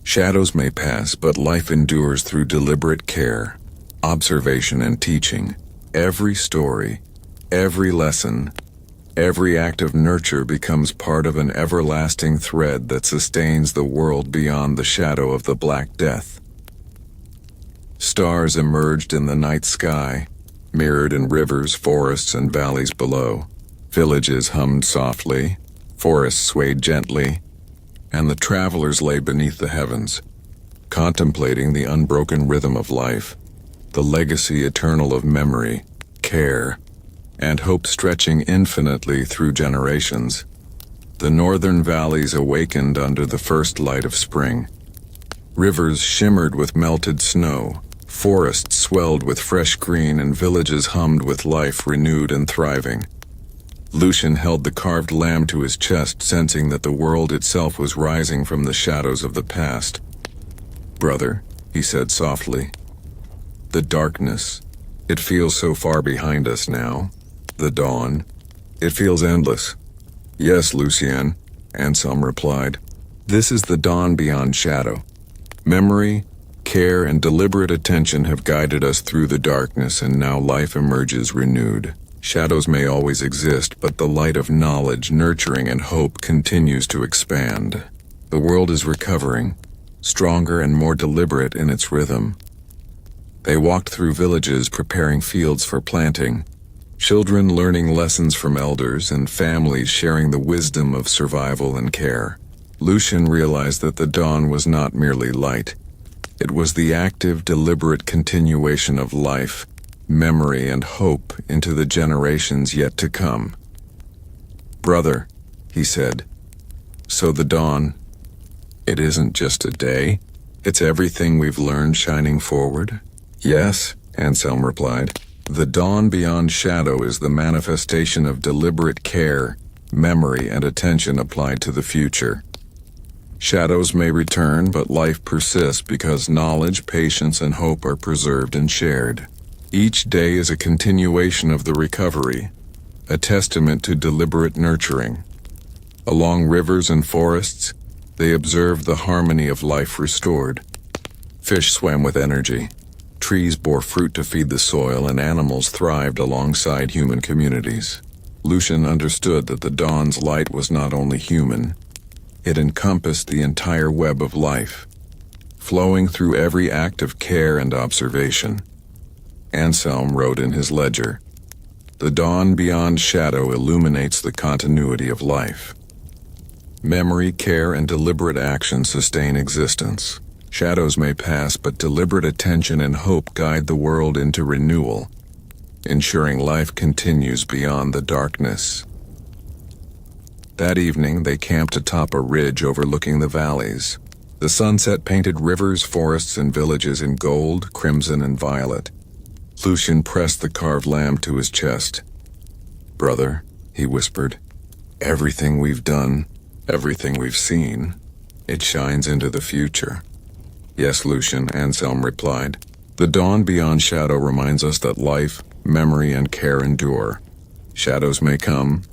Shadows may pass, but life endures through deliberate care, observation, and teaching. Every story, every lesson, every act of nurture becomes part of an everlasting thread that sustains the world beyond the shadow of the Black Death." Stars emerged in the night sky, mirrored in rivers, forests, and valleys below. Villages hummed softly, forests swayed gently, and the travelers lay beneath the heavens, contemplating the unbroken rhythm of life, the legacy eternal of memory, care, and hope stretching infinitely through generations. The northern valleys awakened under the first light of spring. Rivers shimmered with melted snow, forests swelled with fresh green, and villages hummed with life renewed and thriving. Lucien held the carved lamb to his chest, sensing that the world itself was rising from the shadows of the past. "Brother," he said softly, "the darkness, it feels so far behind us now. The dawn, it feels endless." "Yes, Lucien," Anselm replied. "This is the dawn beyond shadow. Memory, care, and deliberate attention have guided us through the darkness, and now life emerges renewed. Shadows may always exist, but the light of knowledge, nurturing, and hope continues to expand. The world is recovering, stronger and more deliberate in its rhythm." They walked through villages preparing fields for planting, children learning lessons from elders, and families sharing the wisdom of survival and care. Lucien realized that the dawn was not merely light. It was the active, deliberate continuation of life, memory, and hope into the generations yet to come. "Brother," he said, "so the dawn, it isn't just a day, it's everything we've learned shining forward?" "Yes," Anselm replied. "The dawn beyond shadow is the manifestation of deliberate care, memory, and attention applied to the future. Shadows may return, but life persists because knowledge, patience, and hope are preserved and shared. Each day is a continuation of the recovery, a testament to deliberate nurturing." Along rivers and forests, they observed the harmony of life restored. Fish swam with energy, trees bore fruit to feed the soil, and animals thrived alongside human communities. Lucien understood that the dawn's light was not only human, it encompassed the entire web of life, flowing through every act of care and observation. Anselm wrote in his ledger, "The dawn beyond shadow illuminates the continuity of life. Memory, care, and deliberate action sustain existence. Shadows may pass, but deliberate attention and hope guide the world into renewal. ensuring life continues beyond the darkness. That evening, they camped atop a ridge overlooking the valleys. The sunset painted rivers, forests, and villages in gold, crimson, and violet. Lucien pressed the carved lamb to his chest. "Brother," he whispered, "everything we've done, everything we've seen, it shines into the future." "Yes, Lucien," Anselm replied. "The dawn beyond shadow reminds us that life, memory, and care endure. Shadows may come,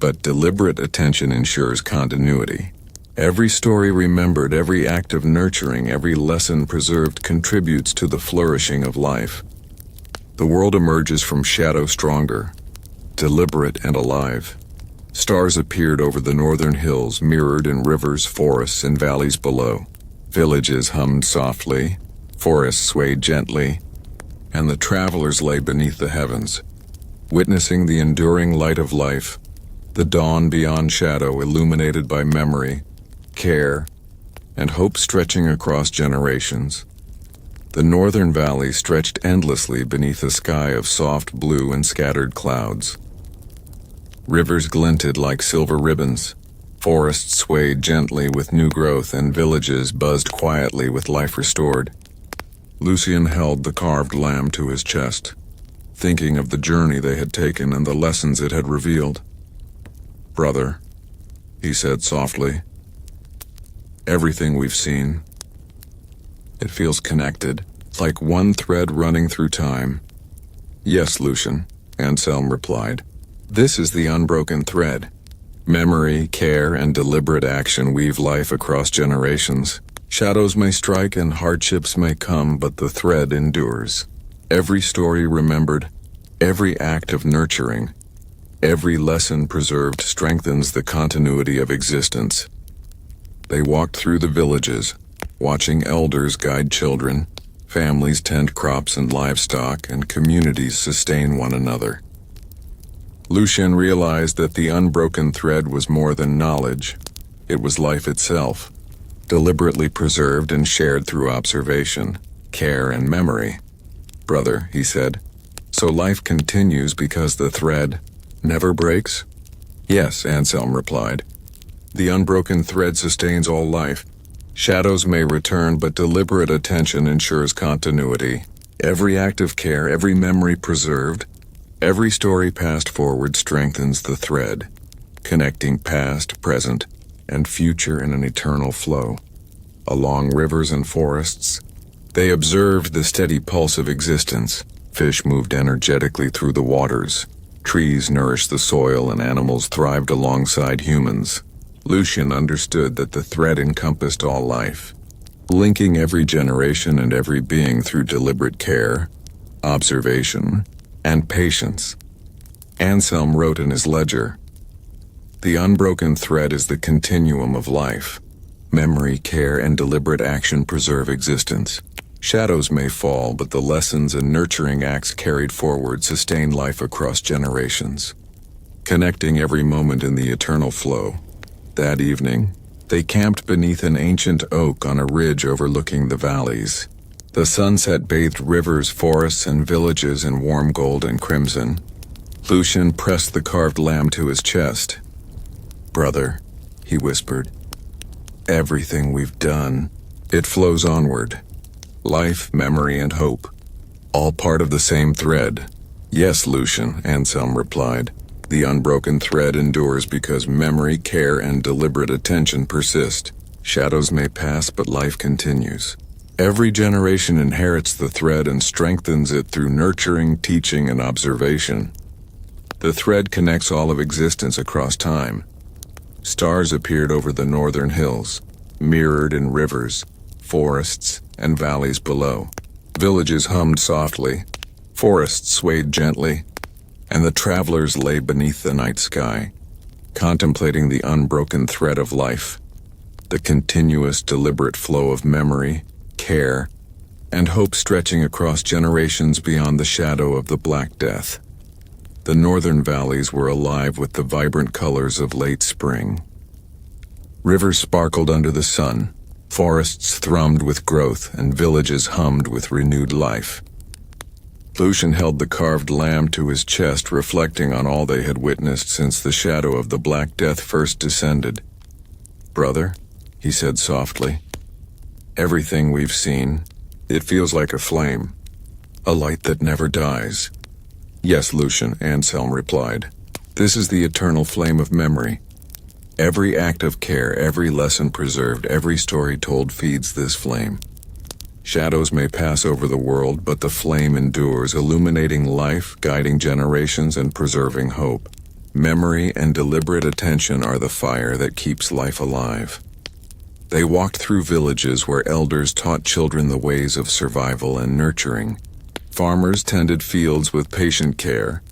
but deliberate attention ensures continuity. Every story remembered, every act of nurturing, every lesson preserved contributes to the flourishing of life. The world emerges from shadow stronger, deliberate and alive." Stars appeared over the northern hills, mirrored in rivers, forests, and valleys below. Villages hummed softly, forests swayed gently, and the travelers lay beneath the heavens, witnessing the enduring light of life, the dawn beyond shadow illuminated by memory, care, and hope stretching across generations. The northern valley stretched endlessly beneath a sky of soft blue and scattered clouds. Rivers glinted like silver ribbons, forests swayed gently with new growth, and villages buzzed quietly with life restored. Lucien held the carved lamb to his chest, thinking of the journey they had taken and the lessons it had revealed. "Brother," he said softly, "everything we've seen, it feels connected, like one thread running through time." "Yes, Lucien," Anselm replied. "This is the unbroken thread. Memory, care, and deliberate action weave life across generations. Shadows may strike and hardships may come, but the thread endures. Every story remembered, every act of nurturing, every lesson preserved strengthens the continuity of existence." They walked through the villages, watching elders guide children, families tend crops and livestock, and communities sustain one another. Lucien realized that the unbroken thread was more than knowledge. It was life itself, deliberately preserved and shared through observation, care, and memory. "Brother," he said, "so life continues because the thread never breaks?" "Yes," Anselm replied. "The unbroken thread sustains all life. Shadows may return, but deliberate attention ensures continuity. Every act of care, every memory preserved, every story passed forward strengthens the thread, connecting past, present, and future in an eternal flow." Along rivers and forests, they observed the steady pulse of existence. Fish moved energetically through the waters. Trees nourished the soil, and animals thrived alongside humans. Lucien understood that the thread encompassed all life, linking every generation and every being through deliberate care, observation, and patience. Anselm wrote in his ledger, "The unbroken thread is the continuum of life. Memory, care, and deliberate action preserve existence. Shadows may fall, but the lessons and nurturing acts carried forward sustain life across generations, connecting every moment in the eternal flow." That evening, they camped beneath an ancient oak on a ridge overlooking the valleys. The sunset bathed rivers, forests, and villages in warm gold and crimson. Lucien pressed the carved lamb to his chest. "Brother," he whispered, "everything we've done, it flows onward. Life, memory, and hope, all part of the same thread." "Yes, Lucien," Anselm replied. "The unbroken thread endures because memory, care, and deliberate attention persist. Shadows may pass, but life continues. Every generation inherits the thread and strengthens it through nurturing, teaching, and observation. The thread connects all of existence across time." Stars appeared over the northern hills, mirrored in rivers, forests, and valleys below. Villages hummed softly, forests swayed gently, and the travelers lay beneath the night sky, contemplating the unbroken thread of life, the continuous, deliberate flow of memory, care, and hope stretching across generations beyond the shadow of the Black Death. The northern valleys were alive with the vibrant colors of late spring. Rivers sparkled under the sun, forests thrummed with growth, and villages hummed with renewed life. Lucien held the carved lamb to his chest, reflecting on all they had witnessed since the shadow of the Black Death first descended. "Brother," he said softly, "everything we've seen, it feels like a flame, a light that never dies." "Yes, Lucien," Anselm replied. "This is the eternal flame of memory. Every act of care, every lesson preserved, every story told feeds this flame. Shadows may pass over the world, but the flame endures, illuminating life, guiding generations, and preserving hope. Memory and deliberate attention are the fire that keeps life alive." They walked through villages where elders taught children the ways of survival and nurturing. Farmers tended fields with patient care,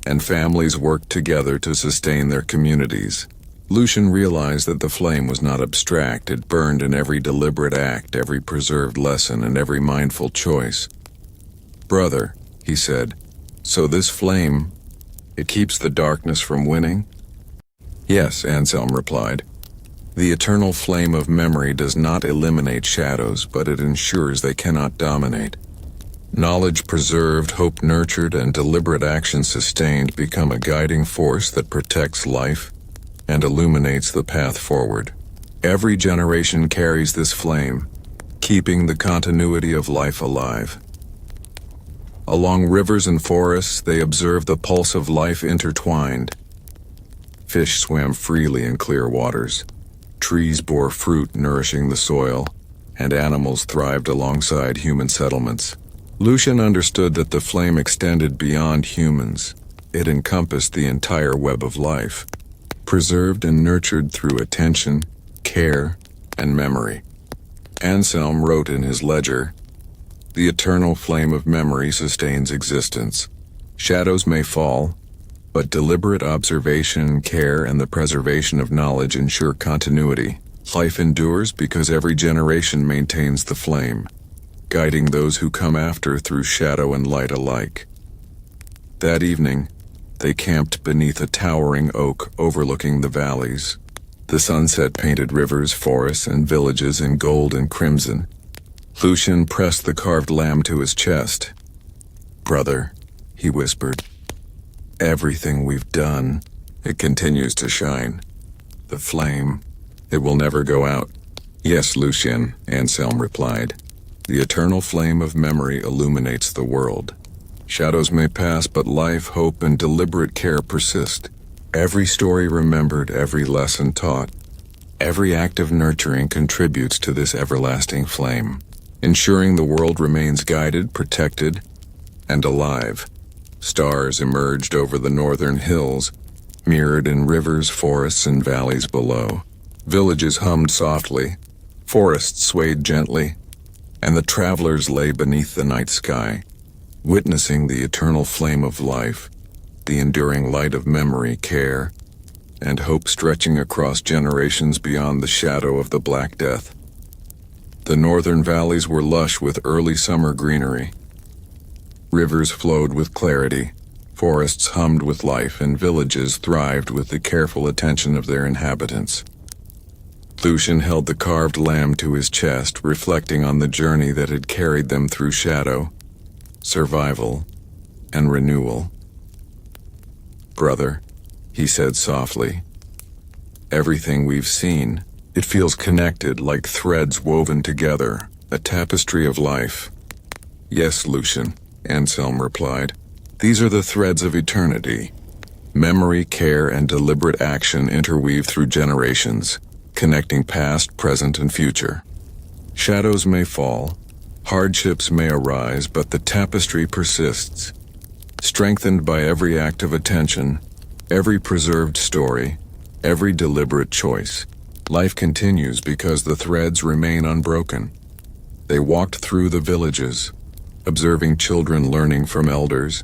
and families worked together to sustain their communities. Lucien realized that the flame was not abstract. It burned in every deliberate act, every preserved lesson, and every mindful choice. "Brother," he said, "so this flame, it keeps the darkness from winning?" "Yes," Anselm replied. "The eternal flame of memory does not eliminate shadows, but it ensures they cannot dominate. Knowledge preserved, hope nurtured, and deliberate action sustained become a guiding force that protects life and illuminates the path forward. Every generation carries this flame, keeping the continuity of life alive." Along rivers and forests, they observed the pulse of life intertwined. Fish swam freely in clear waters. Trees bore fruit nourishing the soil, and animals thrived alongside human settlements. Lucien understood that the flame extended beyond humans. It encompassed the entire web of life, preserved and nurtured through attention, care, and memory. Anselm wrote in his ledger, "The eternal flame of memory sustains existence. Shadows may fall, but deliberate observation, care, and the preservation of knowledge ensure continuity. Life endures because every generation maintains the flame, guiding those who come after through shadow and light alike." That evening, they camped beneath a towering oak overlooking the valleys. The sunset painted rivers, forests, and villages in gold and crimson. Lucien pressed the carved lamb to his chest. "Brother," he whispered, "everything we've done, it continues to shine. The flame, it will never go out." "Yes, Lucien," Anselm replied. "The eternal flame of memory illuminates the world. Shadows may pass, but life, hope, and deliberate care persist. Every story remembered, every lesson taught, every act of nurturing contributes to this everlasting flame, ensuring the world remains guided, protected, and alive." Stars emerged over the northern hills, mirrored in rivers, forests, and valleys below. Villages hummed softly, forests swayed gently, and the travelers lay beneath the night sky, witnessing the eternal flame of life, the enduring light of memory, care, and hope stretching across generations beyond the shadow of the Black Death. The northern valleys were lush with early summer greenery. Rivers flowed with clarity, forests hummed with life, and villages thrived with the careful attention of their inhabitants. Lucien held the carved lamb to his chest, reflecting on the journey that had carried them through shadow, survival, and renewal. "Brother," he said softly, "everything we've seen, it feels connected like threads woven together, a tapestry of life." "Yes, Lucien," Anselm replied. "These are the threads of eternity. Memory, care, and deliberate action interweave through generations, connecting past, present, and future. Shadows may fall, hardships may arise, but the tapestry persists, strengthened by every act of attention, every preserved story, every deliberate choice. Life continues because the threads remain unbroken." They walked through the villages, observing children learning from elders,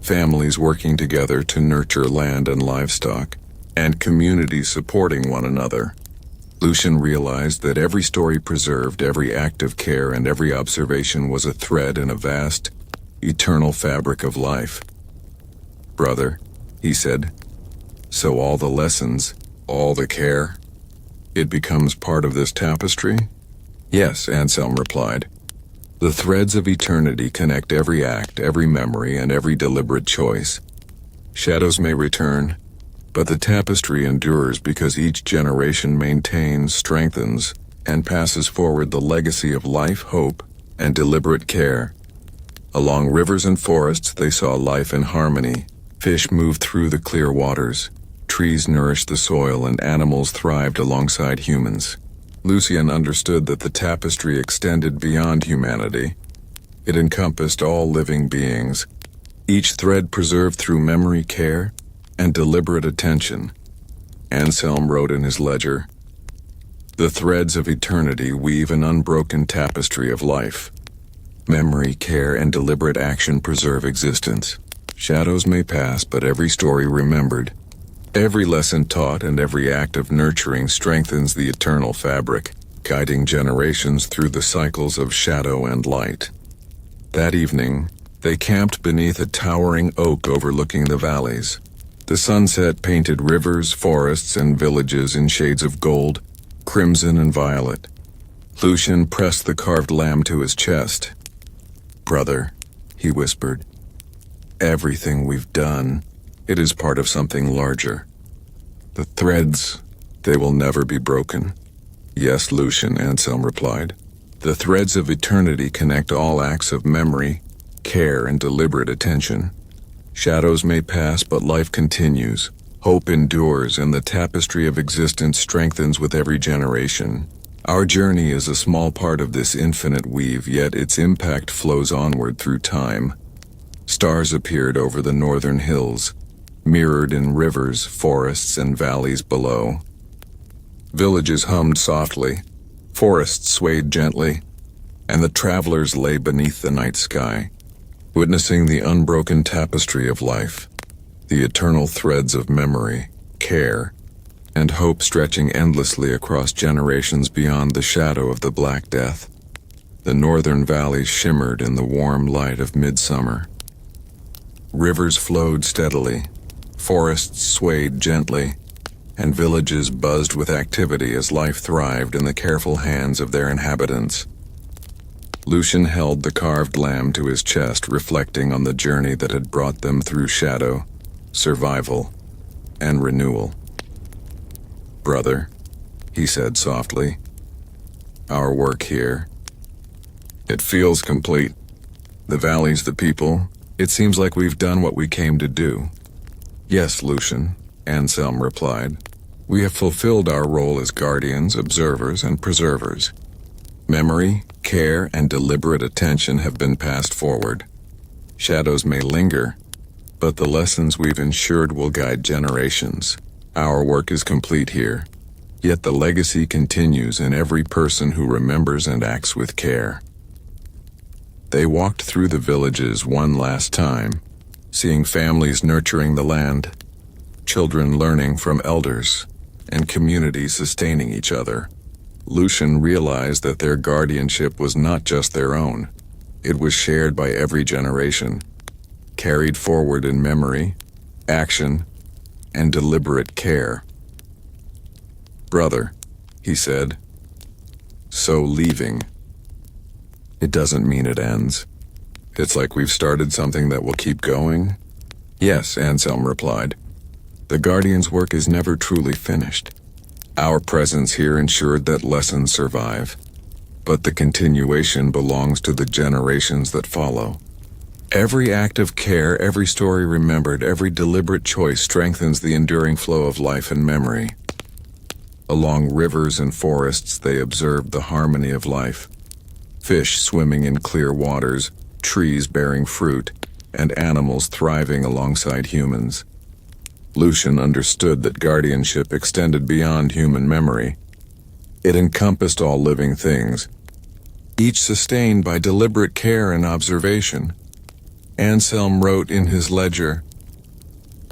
families working together to nurture land and livestock, and communities supporting one another. Lucien realized that every story preserved, every act of care, and every observation was a thread in a vast, eternal fabric of life. "Brother," he said, "so all the lessons, all the care, it becomes part of this tapestry?" "Yes," Anselm replied. The threads of eternity connect every act, every memory, and every deliberate choice. Shadows may return, but the tapestry endures because each generation maintains, strengthens, and passes forward the legacy of life, hope, and deliberate care. Along rivers and forests they saw life in harmony. Fish moved through the clear waters, trees nourished the soil, and animals thrived alongside humans. Lucien understood that the tapestry extended beyond humanity. It encompassed all living beings, each thread preserved through memory, care, and deliberate attention. Anselm wrote in his ledger, "The threads of eternity weave an unbroken tapestry of life. Memory, care, and deliberate action preserve existence. Shadows may pass, but every story remembered, every lesson taught, and every act of nurturing strengthens the eternal fabric, guiding generations through the cycles of shadow and light." That evening, they camped beneath a towering oak overlooking the valleys. The sunset painted rivers, forests, and villages in shades of gold, crimson, and violet. Lucien pressed the carved lamb to his chest. "Brother," he whispered, "everything we've done, it is part of something larger. The threads, they will never be broken." "Yes, Lucien," Anselm replied. "The threads of eternity connect all acts of memory, care, and deliberate attention. Shadows may pass, but life continues. Hope endures, and the tapestry of existence strengthens with every generation. Our journey is a small part of this infinite weave, yet its impact flows onward through time." Stars appeared over the northern hills, mirrored in rivers, forests, and valleys below. Villages hummed softly, forests swayed gently, and the travelers lay beneath the night sky, witnessing the unbroken tapestry of life, the eternal threads of memory, care, and hope stretching endlessly across generations beyond the shadow of the Black Death. The northern valleys shimmered in the warm light of midsummer. Rivers flowed steadily, forests swayed gently, and villages buzzed with activity as life thrived in the careful hands of their inhabitants. Lucien held the carved lamb to his chest, reflecting on the journey that had brought them through shadow, survival, and renewal. "Brother," he said softly, "our work here, it feels complete. The valleys, the people, it seems like we've done what we came to do." "Yes, Lucien," Anselm replied. "We have fulfilled our role as guardians, observers, and preservers. Memory, care, and deliberate attention have been passed forward. Shadows may linger, but the lessons we've ensured will guide generations. Our work is complete here, yet the legacy continues in every person who remembers and acts with care." They walked through the villages one last time, seeing families nurturing the land, children learning from elders, and communities sustaining each other. Lucien realized that their guardianship was not just their own. It was shared by every generation, carried forward in memory, action, and deliberate care. "Brother," he said, "so leaving, it doesn't mean it ends. It's like we've started something that will keep going." "Yes," Anselm replied. "The Guardian's work is never truly finished. Our presence here ensured that lessons survive, but the continuation belongs to the generations that follow. Every act of care, every story remembered, every deliberate choice strengthens the enduring flow of life and memory." Along rivers and forests they observed the harmony of life. Fish swimming in clear waters, trees bearing fruit, and animals thriving alongside humans. Lucien understood that guardianship extended beyond human memory. It encompassed all living things, each sustained by deliberate care and observation. Anselm wrote in his ledger,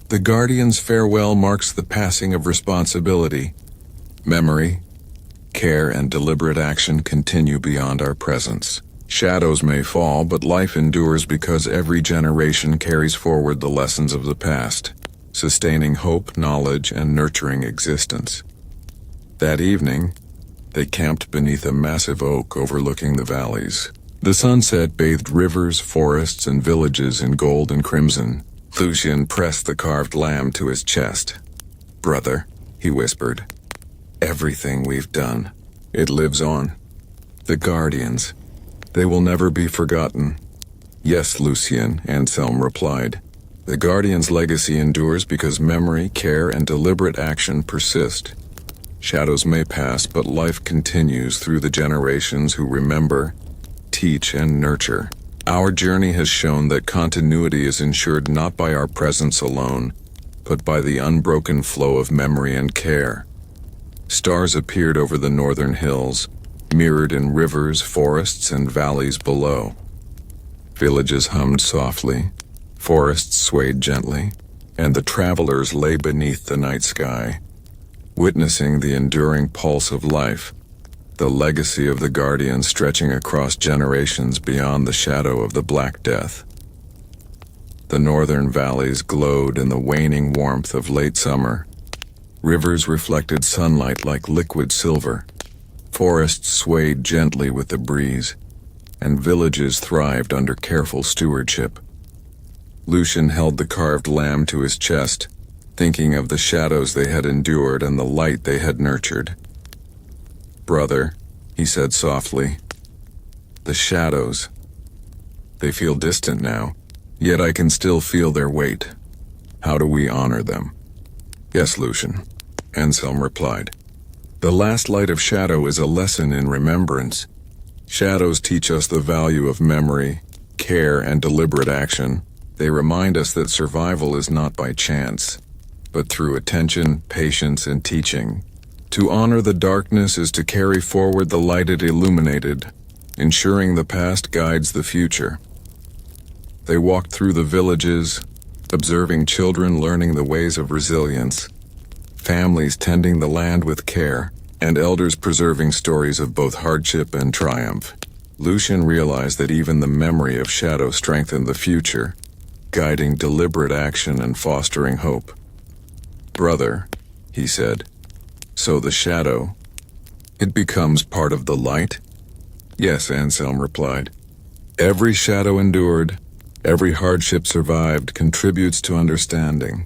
"The Guardian's farewell marks the passing of responsibility. Memory, care, and deliberate action continue beyond our presence. Shadows may fall, but life endures because every generation carries forward the lessons of the past, sustaining hope, knowledge, and nurturing existence." That evening, they camped beneath a massive oak overlooking the valleys. The sunset bathed rivers, forests, and villages in gold and crimson. Lucien pressed the carved lamb to his chest. "Brother," he whispered, "everything we've done, it lives on. The Guardians, they will never be forgotten." "Yes, Lucien," Anselm replied. "The Guardian's legacy endures because memory, care, and deliberate action persist. Shadows may pass, but life continues through the generations who remember, teach, and nurture. Our journey has shown that continuity is ensured not by our presence alone, but by the unbroken flow of memory and care." Stars appeared over the northern hills, mirrored in rivers, forests, and valleys below. Villages hummed softly, forests swayed gently, and the travelers lay beneath the night sky, witnessing the enduring pulse of life, the legacy of the Guardian stretching across generations beyond the shadow of the Black Death. The northern valleys glowed in the waning warmth of late summer. Rivers reflected sunlight like liquid silver. Forests swayed gently with the breeze, and villages thrived under careful stewardship. Lucien held the carved lamb to his chest, thinking of the shadows they had endured and the light they had nurtured. "Brother," he said softly, "the shadows, they feel distant now, yet I can still feel their weight. How do we honor them?" "Yes, Lucien," Anselm replied. "The last light of shadow is a lesson in remembrance. Shadows teach us the value of memory, care, and deliberate action. They remind us that survival is not by chance, but through attention, patience, and teaching. To honor the darkness is to carry forward the light it illuminated, ensuring the past guides the future." They walked through the villages, observing children learning the ways of resilience, families tending the land with care, and elders preserving stories of both hardship and triumph. Lucien realized that even the memory of shadow strengthened the future, guiding deliberate action and fostering hope. "Brother," he said, "so the shadow, it becomes part of the light?" "Yes," Anselm replied. "Every shadow endured, every hardship survived contributes to understanding.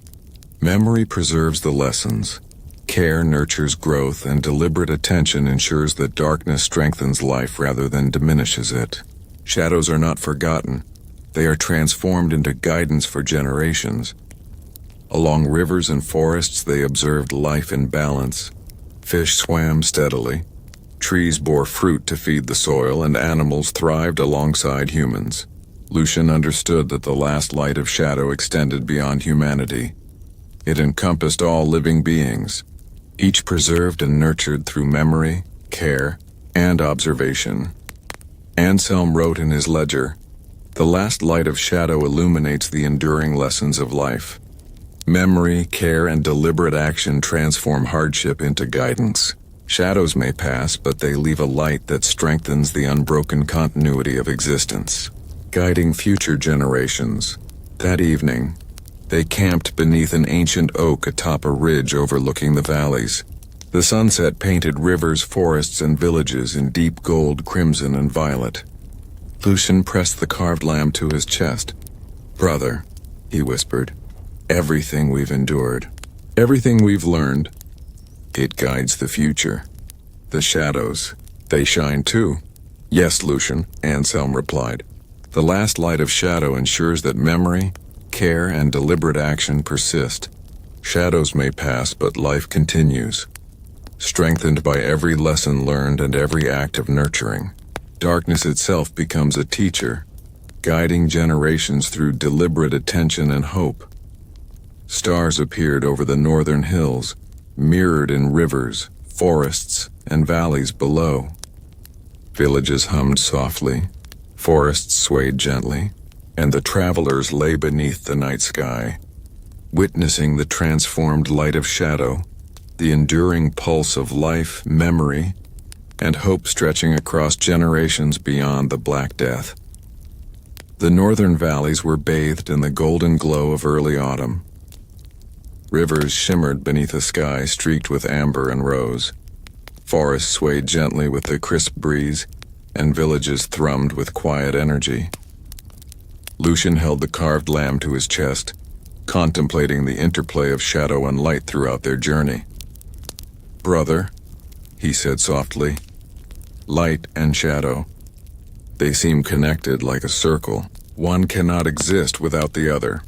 Memory preserves the lessons. Care nurtures growth, and deliberate attention ensures that darkness strengthens life rather than diminishes it. Shadows are not forgotten. They are transformed into guidance for generations. Along rivers and forests they observed life in balance. Fish swam steadily. Trees bore fruit to feed the soil, and animals thrived alongside humans. Lucien understood that the last light of shadow extended beyond humanity. It encompassed all living beings, each preserved and nurtured through memory, care, and observation. Anselm wrote in his ledger, "The last light of shadow illuminates the enduring lessons of life. Memory, care, and deliberate action transform hardship into guidance. Shadows may pass, but they leave a light that strengthens the unbroken continuity of existence, guiding future generations." That evening, they camped beneath an ancient oak atop a ridge overlooking the valleys. The sunset painted rivers, forests, and villages in deep gold, crimson, and violet. Lucien pressed the carved lamb to his chest. "Brother," he whispered, "everything we've endured, everything we've learned, it guides the future. The shadows, they shine too." "Yes, Lucien," Anselm replied. "The last light of shadow ensures that memory, care, and deliberate action persist. Shadows may pass, but life continues, strengthened by every lesson learned and every act of nurturing. Darkness itself becomes a teacher, guiding generations through deliberate attention and hope." Stars appeared over the northern hills, mirrored in rivers, forests, and valleys below. Villages hummed softly, forests swayed gently, and the travelers lay beneath the night sky, witnessing the transformed light of shadow, the enduring pulse of life, memory, and hope stretching across generations beyond the Black Death. The northern valleys were bathed in the golden glow of early autumn. Rivers shimmered beneath a sky streaked with amber and rose. Forests swayed gently with the crisp breeze, and villages thrummed with quiet energy. Lucien held the carved lamb to his chest, contemplating the interplay of shadow and light throughout their journey. "Brother," he said softly, "light and shadow. They seem connected like a circle. One cannot exist without the other."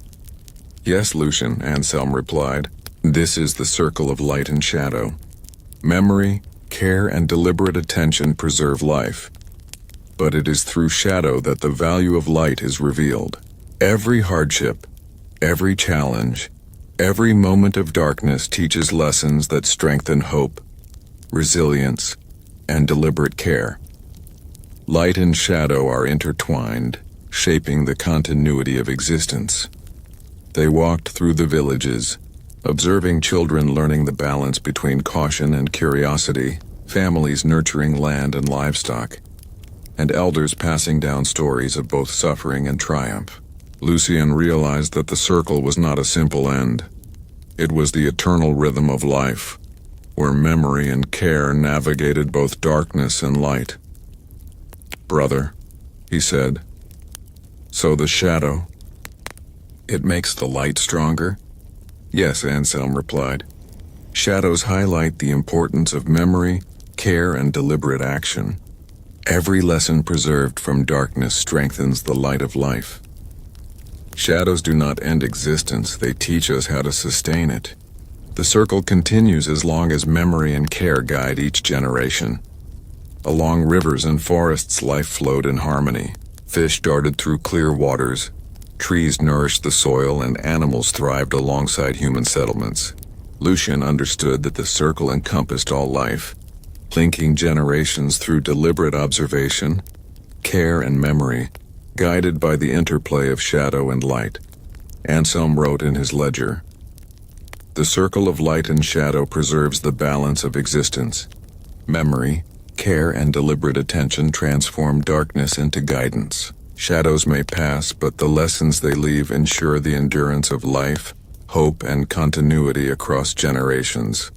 "Yes, Lucien," Anselm replied. "This is the circle of light and shadow. Memory, care, and deliberate attention preserve life. But it is through shadow that the value of light is revealed. Every hardship, every challenge, every moment of darkness teaches lessons that strengthen hope, resilience, and deliberate care. Light and shadow are intertwined, shaping the continuity of existence." They walked through the villages, observing children learning the balance between caution and curiosity, families nurturing land and livestock, and elders passing down stories of both suffering and triumph. Lucien realized that the circle was not a simple end. It was the eternal rhythm of life, where memory and care navigated both darkness and light. "Brother," he said, "so the shadow, it makes the light stronger?" "Yes," Anselm replied. "Shadows highlight the importance of memory, care, and deliberate action. Every lesson preserved from darkness strengthens the light of life. Shadows do not end existence, they teach us how to sustain it. The circle continues as long as memory and care guide each generation. Along rivers and forests, life flowed in harmony. Fish darted through clear waters, trees nourished the soil, and animals thrived alongside human settlements. Lucien understood that the circle encompassed all life, linking generations through deliberate observation, care, and memory, guided by the interplay of shadow and light. Anselm wrote in his ledger, "The circle of light and shadow preserves the balance of existence. Memory, care, and deliberate attention transform darkness into guidance. Shadows may pass, but the lessons they leave ensure the endurance of life, hope, and continuity across generations."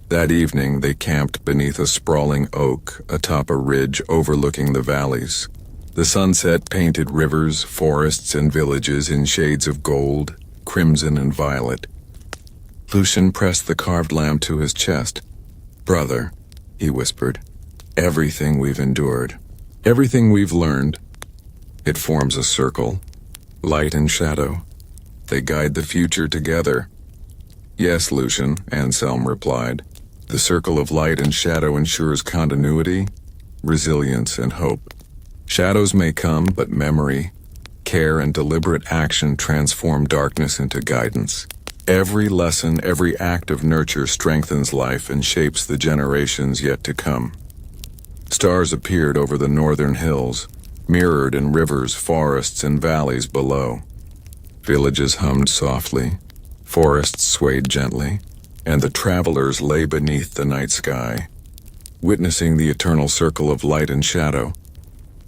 That evening, they camped beneath a sprawling oak atop a ridge overlooking the valleys. The sunset painted rivers, forests, and villages in shades of gold, crimson, and violet. Lucien pressed the carved lamb to his chest. "Brother," he whispered, "everything we've endured, everything we've learned, it forms a circle, light and shadow. They guide the future together." "Yes, Lucien," Anselm replied. "The circle of light and shadow ensures continuity, resilience, and hope. Shadows may come, but memory, care, and deliberate action transform darkness into guidance. Every lesson, every act of nurture strengthens life and shapes the generations yet to come." Stars appeared over the northern hills, mirrored in rivers, forests, and valleys below. Villages hummed softly, forests swayed gently, and the travelers lay beneath the night sky, witnessing the eternal circle of light and shadow,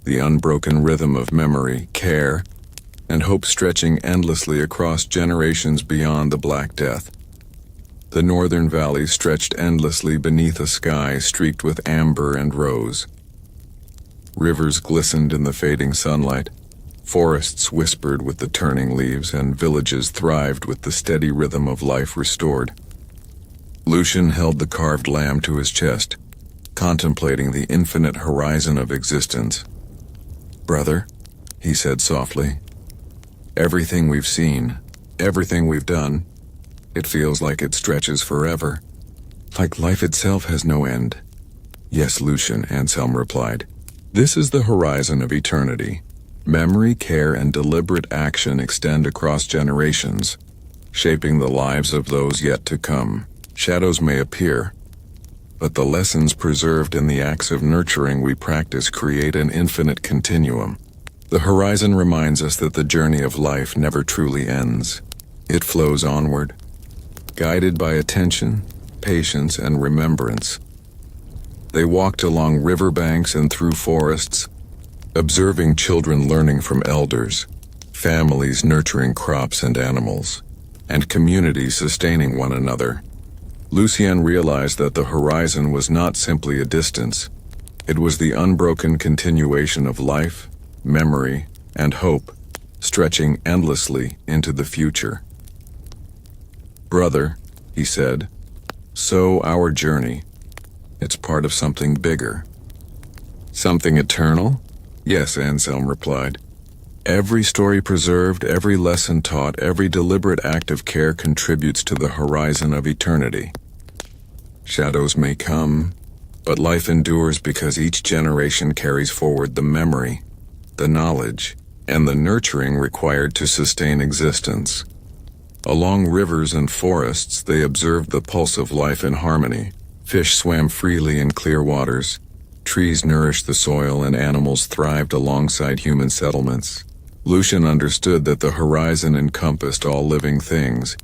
the unbroken rhythm of memory, care, and hope stretching endlessly across generations beyond the Black Death. The northern valley stretched endlessly beneath a sky streaked with amber and rose. Rivers glistened in the fading sunlight, forests whispered with the turning leaves, and villages thrived with the steady rhythm of life restored. Lucien held the carved lamb to his chest, contemplating the infinite horizon of existence. "Brother," he said softly, "everything we've seen, everything we've done, it feels like it stretches forever, like life itself has no end." "Yes, Lucien," Anselm replied. "This is the horizon of eternity. Memory, care, and deliberate action extend across generations, shaping the lives of those yet to come. Shadows may appear, but the lessons preserved in the acts of nurturing we practice create an infinite continuum. The horizon reminds us that the journey of life never truly ends. It flows onward, guided by attention, patience, and remembrance." They walked along riverbanks and through forests, observing children learning from elders, families nurturing crops and animals, and communities sustaining one another. Lucien realized that the horizon was not simply a distance. It was the unbroken continuation of life, memory, and hope, stretching endlessly into the future. "Brother," he said, "so our journey, it's part of something bigger." "Something eternal?" "Yes," Anselm replied. "Every story preserved, every lesson taught, every deliberate act of care contributes to the horizon of eternity. Shadows may come, but life endures because each generation carries forward the memory, the knowledge, and the nurturing required to sustain existence. Along rivers and forests, they observed the pulse of life in harmony. Fish swam freely in clear waters. Trees nourished the soil, and animals thrived alongside human settlements. Lucien understood that the horizon encompassed all living things,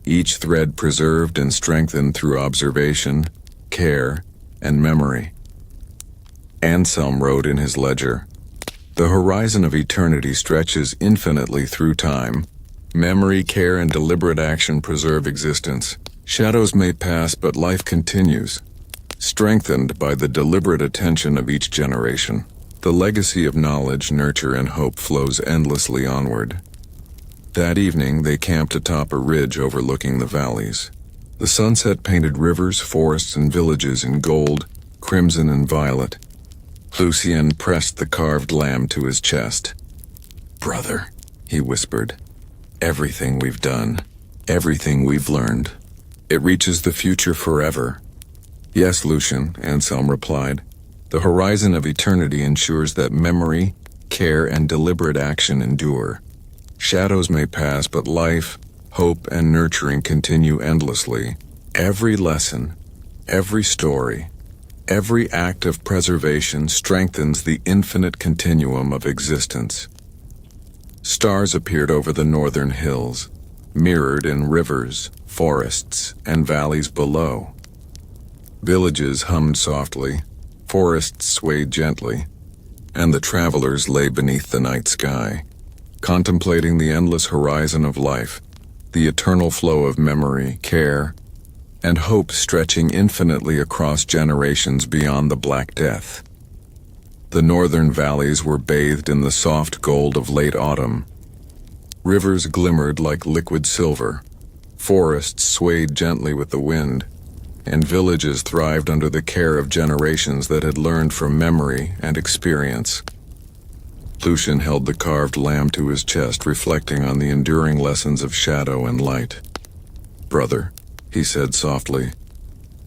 each thread preserved and strengthened through observation, care, and memory. Anselm wrote in his ledger, "The horizon of eternity stretches infinitely through time. Memory, care, and deliberate action preserve existence. Shadows may pass, but life continues, strengthened by the deliberate attention of each generation. The legacy of knowledge, nurture, and hope flows endlessly onward." That evening, they camped atop a ridge overlooking the valleys. The sunset painted rivers, forests, and villages in gold, crimson, and violet. Lucien pressed the carved lamb to his chest. "Brother," he whispered, "everything we've done, everything we've learned, it reaches the future forever." "Yes, Lucien," Anselm replied. "The horizon of eternity ensures that memory, care, and deliberate action endure. Shadows may pass, but life, hope, and nurturing continue endlessly. Every lesson, every story, every act of preservation strengthens the infinite continuum of existence." Stars appeared over the northern hills, mirrored in rivers, forests, and valleys below. Villages hummed softly, forests swayed gently, and the travelers lay beneath the night sky, contemplating the endless horizon of life, the eternal flow of memory, care, and hope stretching infinitely across generations beyond the Black Death. The northern valleys were bathed in the soft gold of late autumn. Rivers glimmered like liquid silver, forests swayed gently with the wind, and villages thrived under the care of generations that had learned from memory and experience. Lucien held the carved lamb to his chest, reflecting on the enduring lessons of shadow and light. "Brother," he said softly,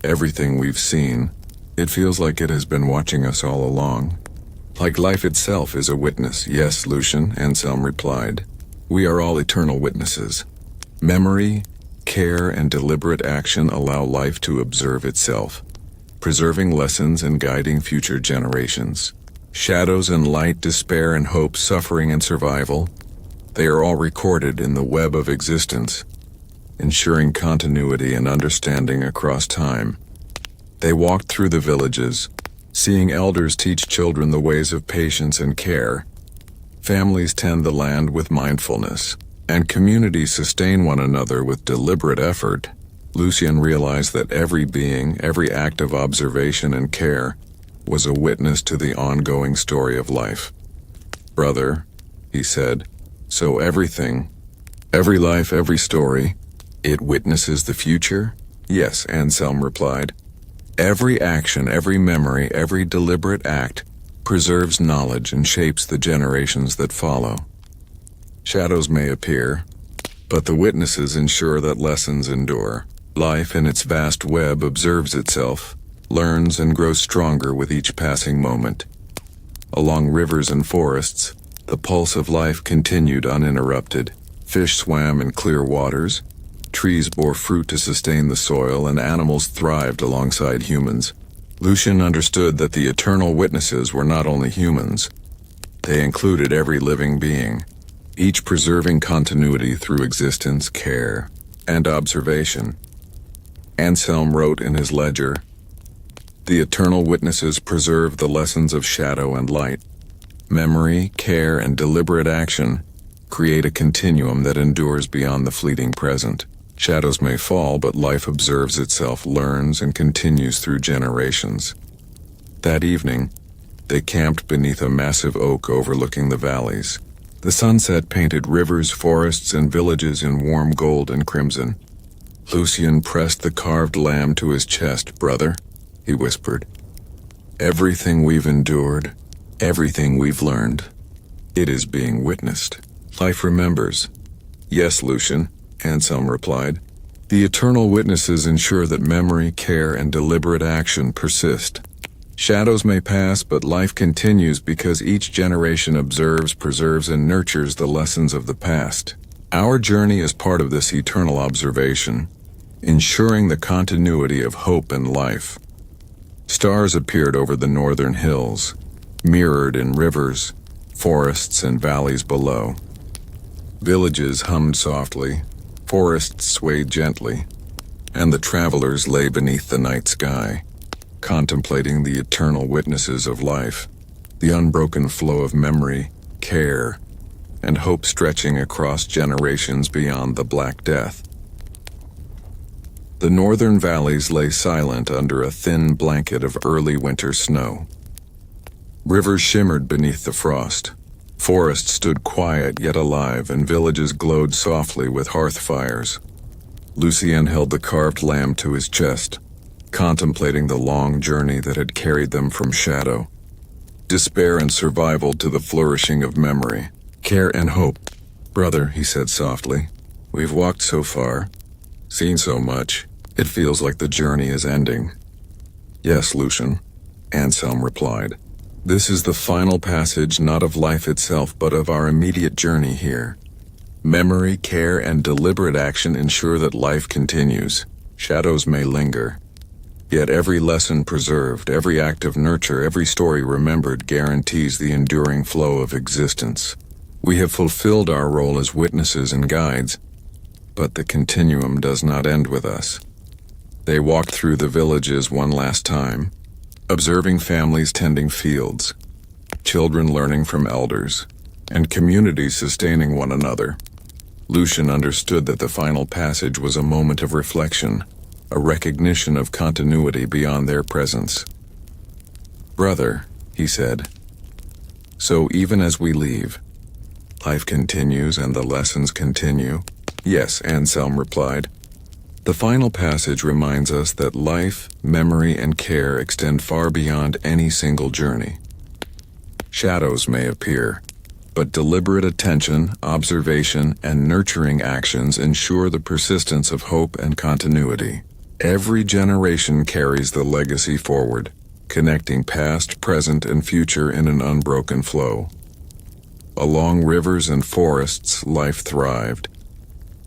"everything we've seen, it feels like it has been watching us all along. Like life itself is a witness." "Yes, Lucien," Anselm replied. "We are all eternal witnesses. Memory, care, and deliberate action allow life to observe itself, preserving lessons and guiding future generations. Shadows and light, despair and hope, suffering and survival, they are all recorded in the web of existence, ensuring continuity and understanding across time." They walked through the villages, seeing elders teach children the ways of patience and care. Families tend the land with mindfulness, and communities sustain one another with deliberate effort. Lucien realized that every being, every act of observation and care, was a witness to the ongoing story of life. "Brother," he said, "so everything, every life, every story, it witnesses the future?" "Yes," Anselm replied. "Every action, every memory, every deliberate act preserves knowledge and shapes the generations that follow. Shadows may appear, but the witnesses ensure that lessons endure. Life in its vast web observes itself, learns, and grows stronger with each passing moment. Along rivers and forests, the pulse of life continued uninterrupted. Fish swam in clear waters, trees bore fruit to sustain the soil, and animals thrived alongside humans. Lucien understood that the eternal witnesses were not only humans. They included every living being, each preserving continuity through existence, care, and observation. Anselm wrote in his ledger, "The eternal witnesses preserve the lessons of shadow and light. Memory, care, and deliberate action create a continuum that endures beyond the fleeting present. Shadows may fall, but life observes itself, learns, and continues through generations." That evening, they camped beneath a massive oak overlooking the valleys. The sunset painted rivers, forests, and villages in warm gold and crimson. Lucien pressed the carved lamb to his chest. "Brother," he whispered, "everything we've endured, everything we've learned, it is being witnessed. Life remembers." "Yes, Lucien," Anselm replied. "The eternal witnesses ensure that memory, care, and deliberate action persist. Shadows may pass, but life continues because each generation observes, preserves, and nurtures the lessons of the past. Our journey is part of this eternal observation, ensuring the continuity of hope and life." Stars appeared over the northern hills, mirrored in rivers, forests, and valleys below. Villages hummed softly, forests swayed gently, and the travelers lay beneath the night sky, contemplating the eternal witnesses of life, the unbroken flow of memory, care, and hope stretching across generations beyond the Black Death. The northern valleys lay silent under a thin blanket of early winter snow. Rivers shimmered beneath the frost. Forests stood quiet yet alive, and villages glowed softly with hearth fires. Lucien held the carved lamb to his chest, contemplating the long journey that had carried them from shadow, despair, and survival to the flourishing of memory, care, and hope. "Brother," he said softly, "we've walked so far, seen so much, it feels like the journey is ending." "Yes, Lucien," Anselm replied. "This is the final passage, not of life itself, but of our immediate journey here. Memory, care, and deliberate action ensure that life continues. Shadows may linger, yet every lesson preserved, every act of nurture, every story remembered guarantees the enduring flow of existence. We have fulfilled our role as witnesses and guides, but the continuum does not end with us." They walked through the villages one last time, observing families tending fields, children learning from elders, and communities sustaining one another. Lucien understood that the final passage was a moment of reflection, a recognition of continuity beyond their presence. "Brother," he said, "so even as we leave, life continues and the lessons continue?" "Yes," Anselm replied. "The final passage reminds us that life, memory, and care extend far beyond any single journey. Shadows may appear, but deliberate attention, observation, and nurturing actions ensure the persistence of hope and continuity. Every generation carries the legacy forward, connecting past, present, and future in an unbroken flow. Along rivers and forests, life thrived.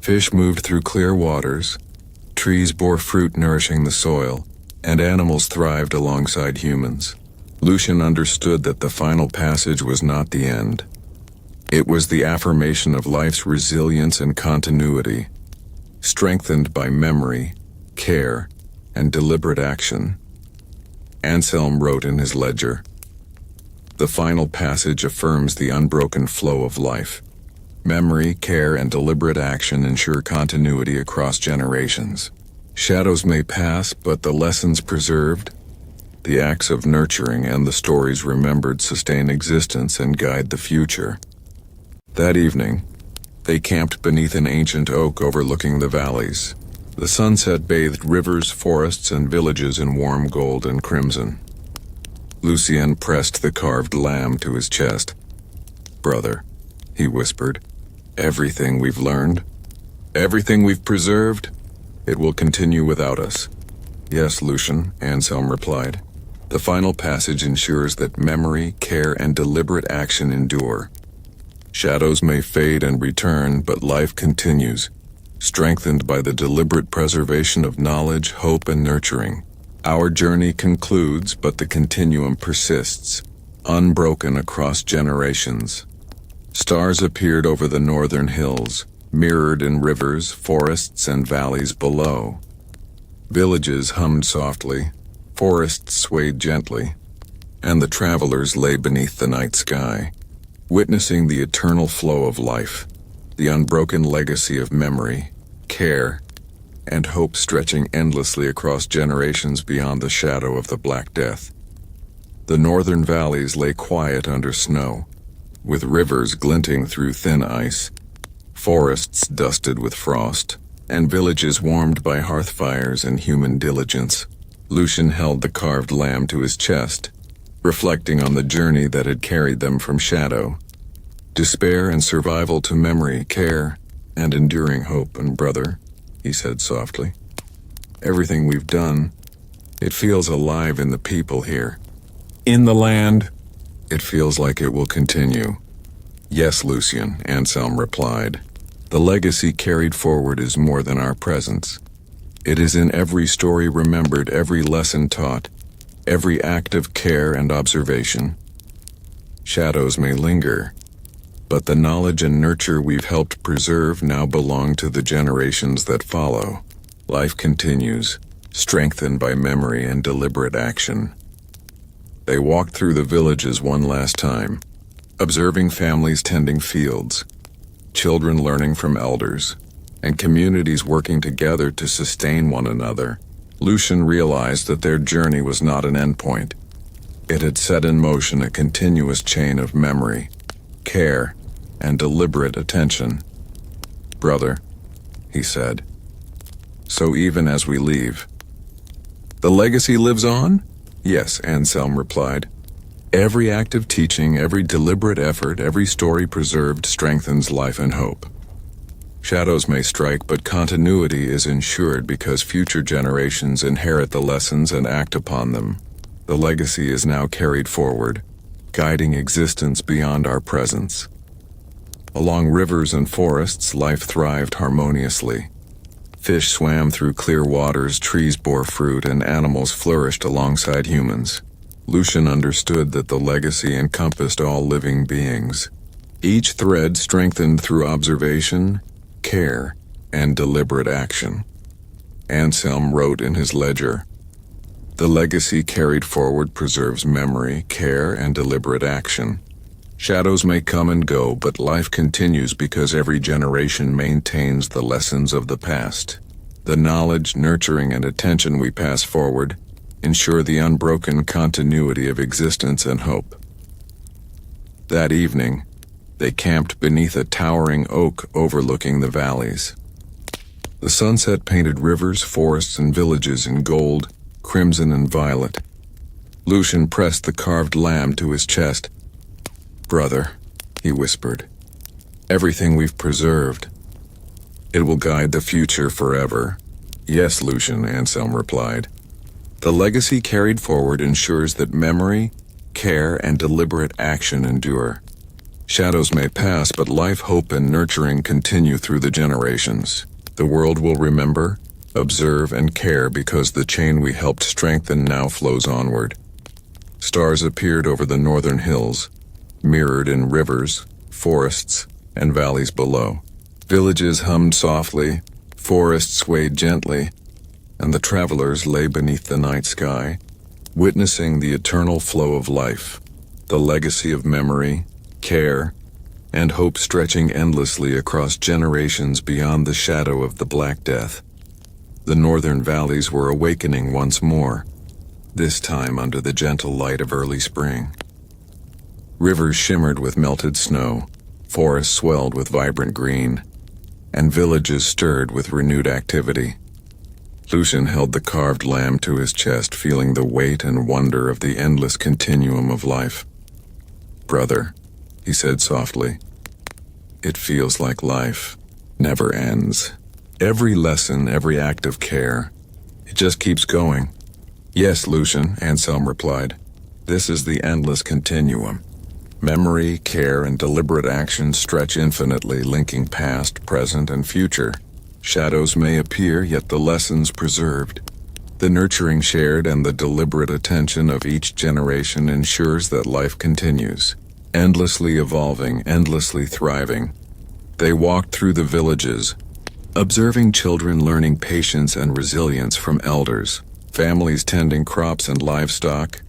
Fish moved through clear waters, trees bore fruit nourishing the soil, and animals thrived alongside humans. Lucien understood that the final passage was not the end. It was the affirmation of life's resilience and continuity, strengthened by memory, care, and deliberate action. Anselm wrote in his ledger, "The final passage affirms the unbroken flow of life. Memory, care, and deliberate action ensure continuity across generations. Shadows may pass, but the lessons preserved, the acts of nurturing, and the stories remembered sustain existence and guide the future." That evening, they camped beneath an ancient oak overlooking the valleys. The sunset bathed rivers, forests, and villages in warm gold and crimson. Lucien pressed the carved lamb to his chest. "Brother," he whispered, "everything we've learned, everything we've preserved, it will continue without us." "Yes, Lucien," Anselm replied. "The final passage ensures that memory, care, and deliberate action endure. Shadows may fade and return, but life continues, strengthened by the deliberate preservation of knowledge, hope, and nurturing. Our journey concludes, but the continuum persists, unbroken across generations." Stars appeared over the northern hills, mirrored in rivers, forests, and valleys below. Villages hummed softly, forests swayed gently, and the travelers lay beneath the night sky, witnessing the eternal flow of life, the unbroken legacy of memory, care, and hope stretching endlessly across generations beyond the shadow of the Black Death. The northern valleys lay quiet under snow, with rivers glinting through thin ice, forests dusted with frost, and villages warmed by hearth fires and human diligence. Lucien held the carved lamb to his chest, reflecting on the journey that had carried them from shadow, despair and survival to memory, care, and enduring hope. And brother, he said softly, everything we've done, it feels alive in the people here. In the land, it feels like it will continue. Yes, Lucien, Anselm replied. The legacy carried forward is more than our presence. It is in every story remembered, every lesson taught, every act of care and observation. Shadows may linger, but the knowledge and nurture we've helped preserve now belong to the generations that follow. Life continues, strengthened by memory and deliberate action. They walked through the villages one last time, observing families tending fields, children learning from elders, and communities working together to sustain one another. Lucien realized that their journey was not an endpoint. It had set in motion a continuous chain of memory, care, and deliberate attention. Brother, he said, so even as we leave, the legacy lives on? Yes, Anselm replied. Every act of teaching, every deliberate effort, every story preserved strengthens life and hope. Shadows may strike, but continuity is ensured because future generations inherit the lessons and act upon them. The legacy is now carried forward, guiding existence beyond our presence. Along rivers and forests, life thrived harmoniously. Fish swam through clear waters, trees bore fruit, and animals flourished alongside humans. Lucien understood that the legacy encompassed all living beings, each thread strengthened through observation, care, and deliberate action. Anselm wrote in his ledger, the legacy carried forward preserves memory, care, and deliberate action. Shadows may come and go, but life continues because every generation maintains the lessons of the past. The knowledge, nurturing, and attention we pass forward ensure the unbroken continuity of existence and hope. That evening, they camped beneath a towering oak overlooking the valleys. The sunset painted rivers, forests, and villages in gold, crimson, and violet. Lucien pressed the carved lamb to his chest. Brother, he whispered, everything we've preserved, it will guide the future forever. Yes, Lucien, Anselm replied. The legacy carried forward ensures that memory, care, and deliberate action endure. Shadows may pass, but life, hope, and nurturing continue through the generations. The world will remember, observe, and care because the chain we helped strengthen now flows onward. Stars appeared over the northern hills, mirrored in rivers, forests, and valleys below. Villages hummed softly, forests swayed gently, and the travelers lay beneath the night sky, witnessing the eternal flow of life, the legacy of memory, care, and hope stretching endlessly across generations beyond the shadow of the Black Death. The northern valleys were awakening once more, this time under the gentle light of early spring. Rivers shimmered with melted snow, forests swelled with vibrant green, and villages stirred with renewed activity. Lucien held the carved lamb to his chest, feeling the weight and wonder of the endless continuum of life. Brother, he said softly, it feels like life never ends. Every lesson, every act of care, it just keeps going. Yes, Lucien, Anselm replied. This is the endless continuum. Memory, care, and deliberate action stretch infinitely, linking past, present, and future. Shadows may appear, yet the lessons preserved. The nurturing shared and the deliberate attention of each generation ensures that life continues, endlessly evolving, endlessly thriving. They walked through the villages, observing children learning patience and resilience from elders, families tending crops and livestock,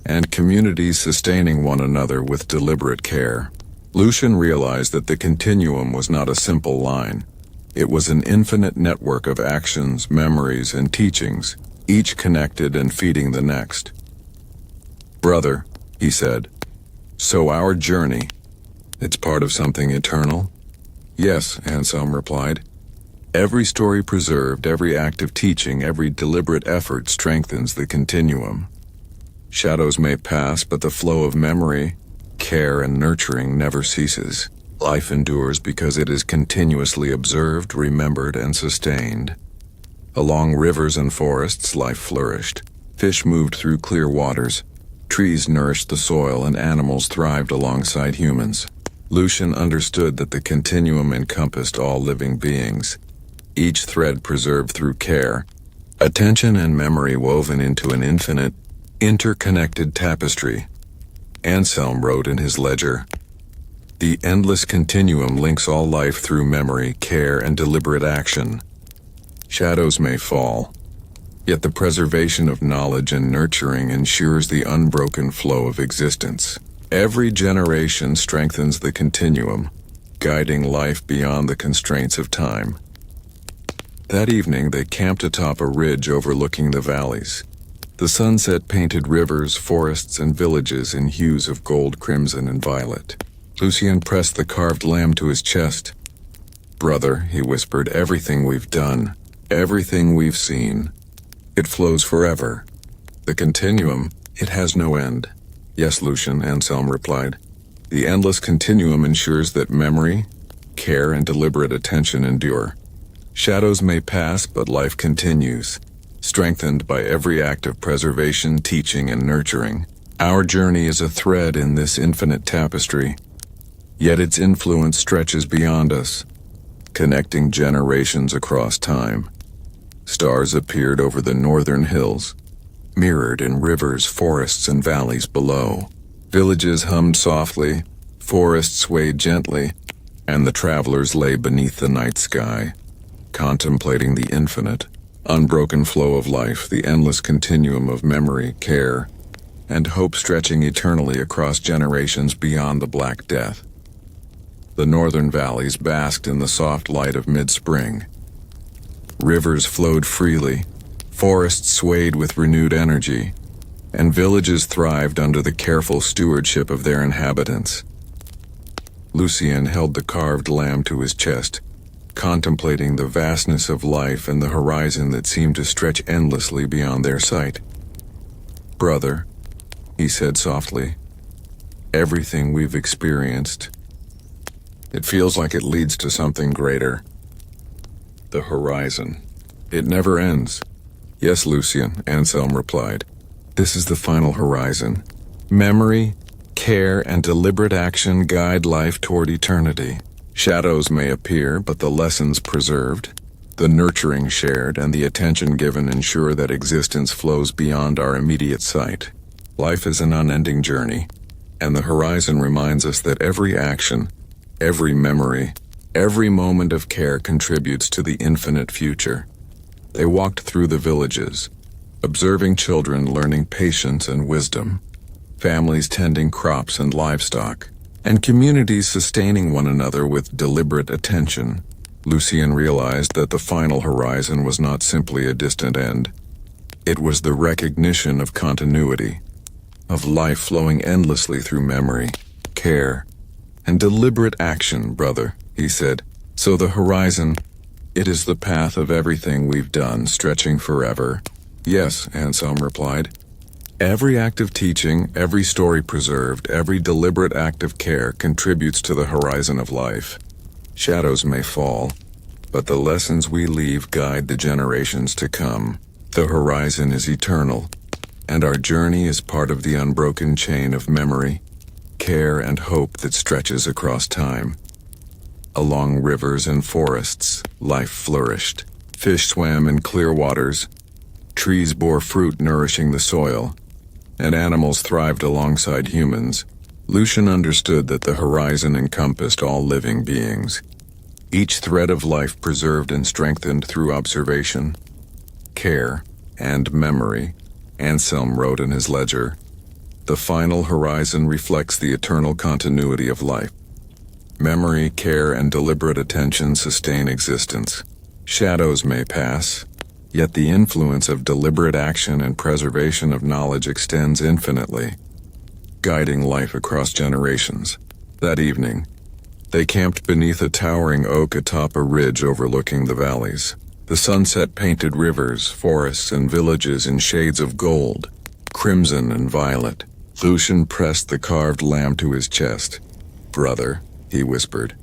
and communities sustaining one another with deliberate care. Lucien realized that the continuum was not a simple line. It was an infinite network of actions, memories, and teachings, each connected and feeding the next. Brother, he said. So our journey, it's part of something eternal? Yes, Anselm replied. Every story preserved, every act of teaching, every deliberate effort strengthens the continuum. Shadows may pass, but the flow of memory, care, and nurturing never ceases. Life endures because it is continuously observed, remembered, and sustained. Along rivers and forests, life flourished. Fish moved through clear waters. Trees nourished the soil, and animals thrived alongside humans. Lucien understood that the continuum encompassed all living beings, each thread preserved through care, attention, and memory woven into an infinite, interconnected tapestry. Anselm wrote in his ledger, "The endless continuum links all life through memory, care, and deliberate action. Shadows may fall, yet the preservation of knowledge and nurturing ensures the unbroken flow of existence. Every generation strengthens the continuum, guiding life beyond the constraints of time." That evening, they camped atop a ridge overlooking the valleys. The sunset painted rivers, forests, and villages in hues of gold, crimson, and violet. Lucien pressed the carved lamb to his chest. "Brother," he whispered, "everything we've done, everything we've seen, it flows forever. The continuum, it has no end." "Yes, Lucien," Anselm replied. "The endless continuum ensures that memory, care, and deliberate attention endure. Shadows may pass, but life continues, strengthened by every act of preservation, teaching, and nurturing. Our journey is a thread in this infinite tapestry, yet its influence stretches beyond us, connecting generations across time." Stars appeared over the northern hills, mirrored in rivers, forests, and valleys below. Villages hummed softly, forests swayed gently, and the travelers lay beneath the night sky, contemplating the infinite, unbroken flow of life, the endless continuum of memory, care, and hope stretching eternally across generations beyond the Black Death. The northern valleys basked in the soft light of mid-spring. Rivers flowed freely, forests swayed with renewed energy, and villages thrived under the careful stewardship of their inhabitants. Lucien held the carved lamb to his chest, contemplating the vastness of life and the horizon that seemed to stretch endlessly beyond their sight. "Brother," he said softly, "everything we've experienced, it feels like it leads to something greater. The horizon. It never ends." "Yes, Lucien," Anselm replied. "This is the final horizon. Memory, care, and deliberate action guide life toward eternity. Shadows may appear, but the lessons preserved, the nurturing shared, and the attention given ensure that existence flows beyond our immediate sight. Life is an unending journey, and the horizon reminds us that every action, every memory, every moment of care contributes to the infinite future." They walked through the villages, observing children learning patience and wisdom, families tending crops and livestock, and communities sustaining one another with deliberate attention. Lucien realized that the final horizon was not simply a distant end. It was the recognition of continuity, of life flowing endlessly through memory, care, and deliberate action, brother, he said. "So the horizon, it is the path of everything we've done, stretching forever." "Yes," Anselm replied. "Every act of teaching, every story preserved, every deliberate act of care contributes to the horizon of life. Shadows may fall, but the lessons we leave guide the generations to come. The horizon is eternal, and our journey is part of the unbroken chain of memory, care, and hope that stretches across time." Along rivers and forests, life flourished. Fish swam in clear waters, trees bore fruit nourishing the soil, and animals thrived alongside humans. Lucien understood that the horizon encompassed all living beings, each thread of life preserved and strengthened through observation, care, and memory. Anselm wrote in his ledger, "The final horizon reflects the eternal continuity of life. Memory, care, and deliberate attention sustain existence. Shadows may pass, yet the influence of deliberate action and preservation of knowledge extends infinitely. guiding life across generations. That evening, they camped beneath a towering oak atop a ridge overlooking the valleys. The sunset painted rivers, forests, and villages in shades of gold, crimson and violet. Lucien pressed the carved lamb to his chest. "Brother," he whispered,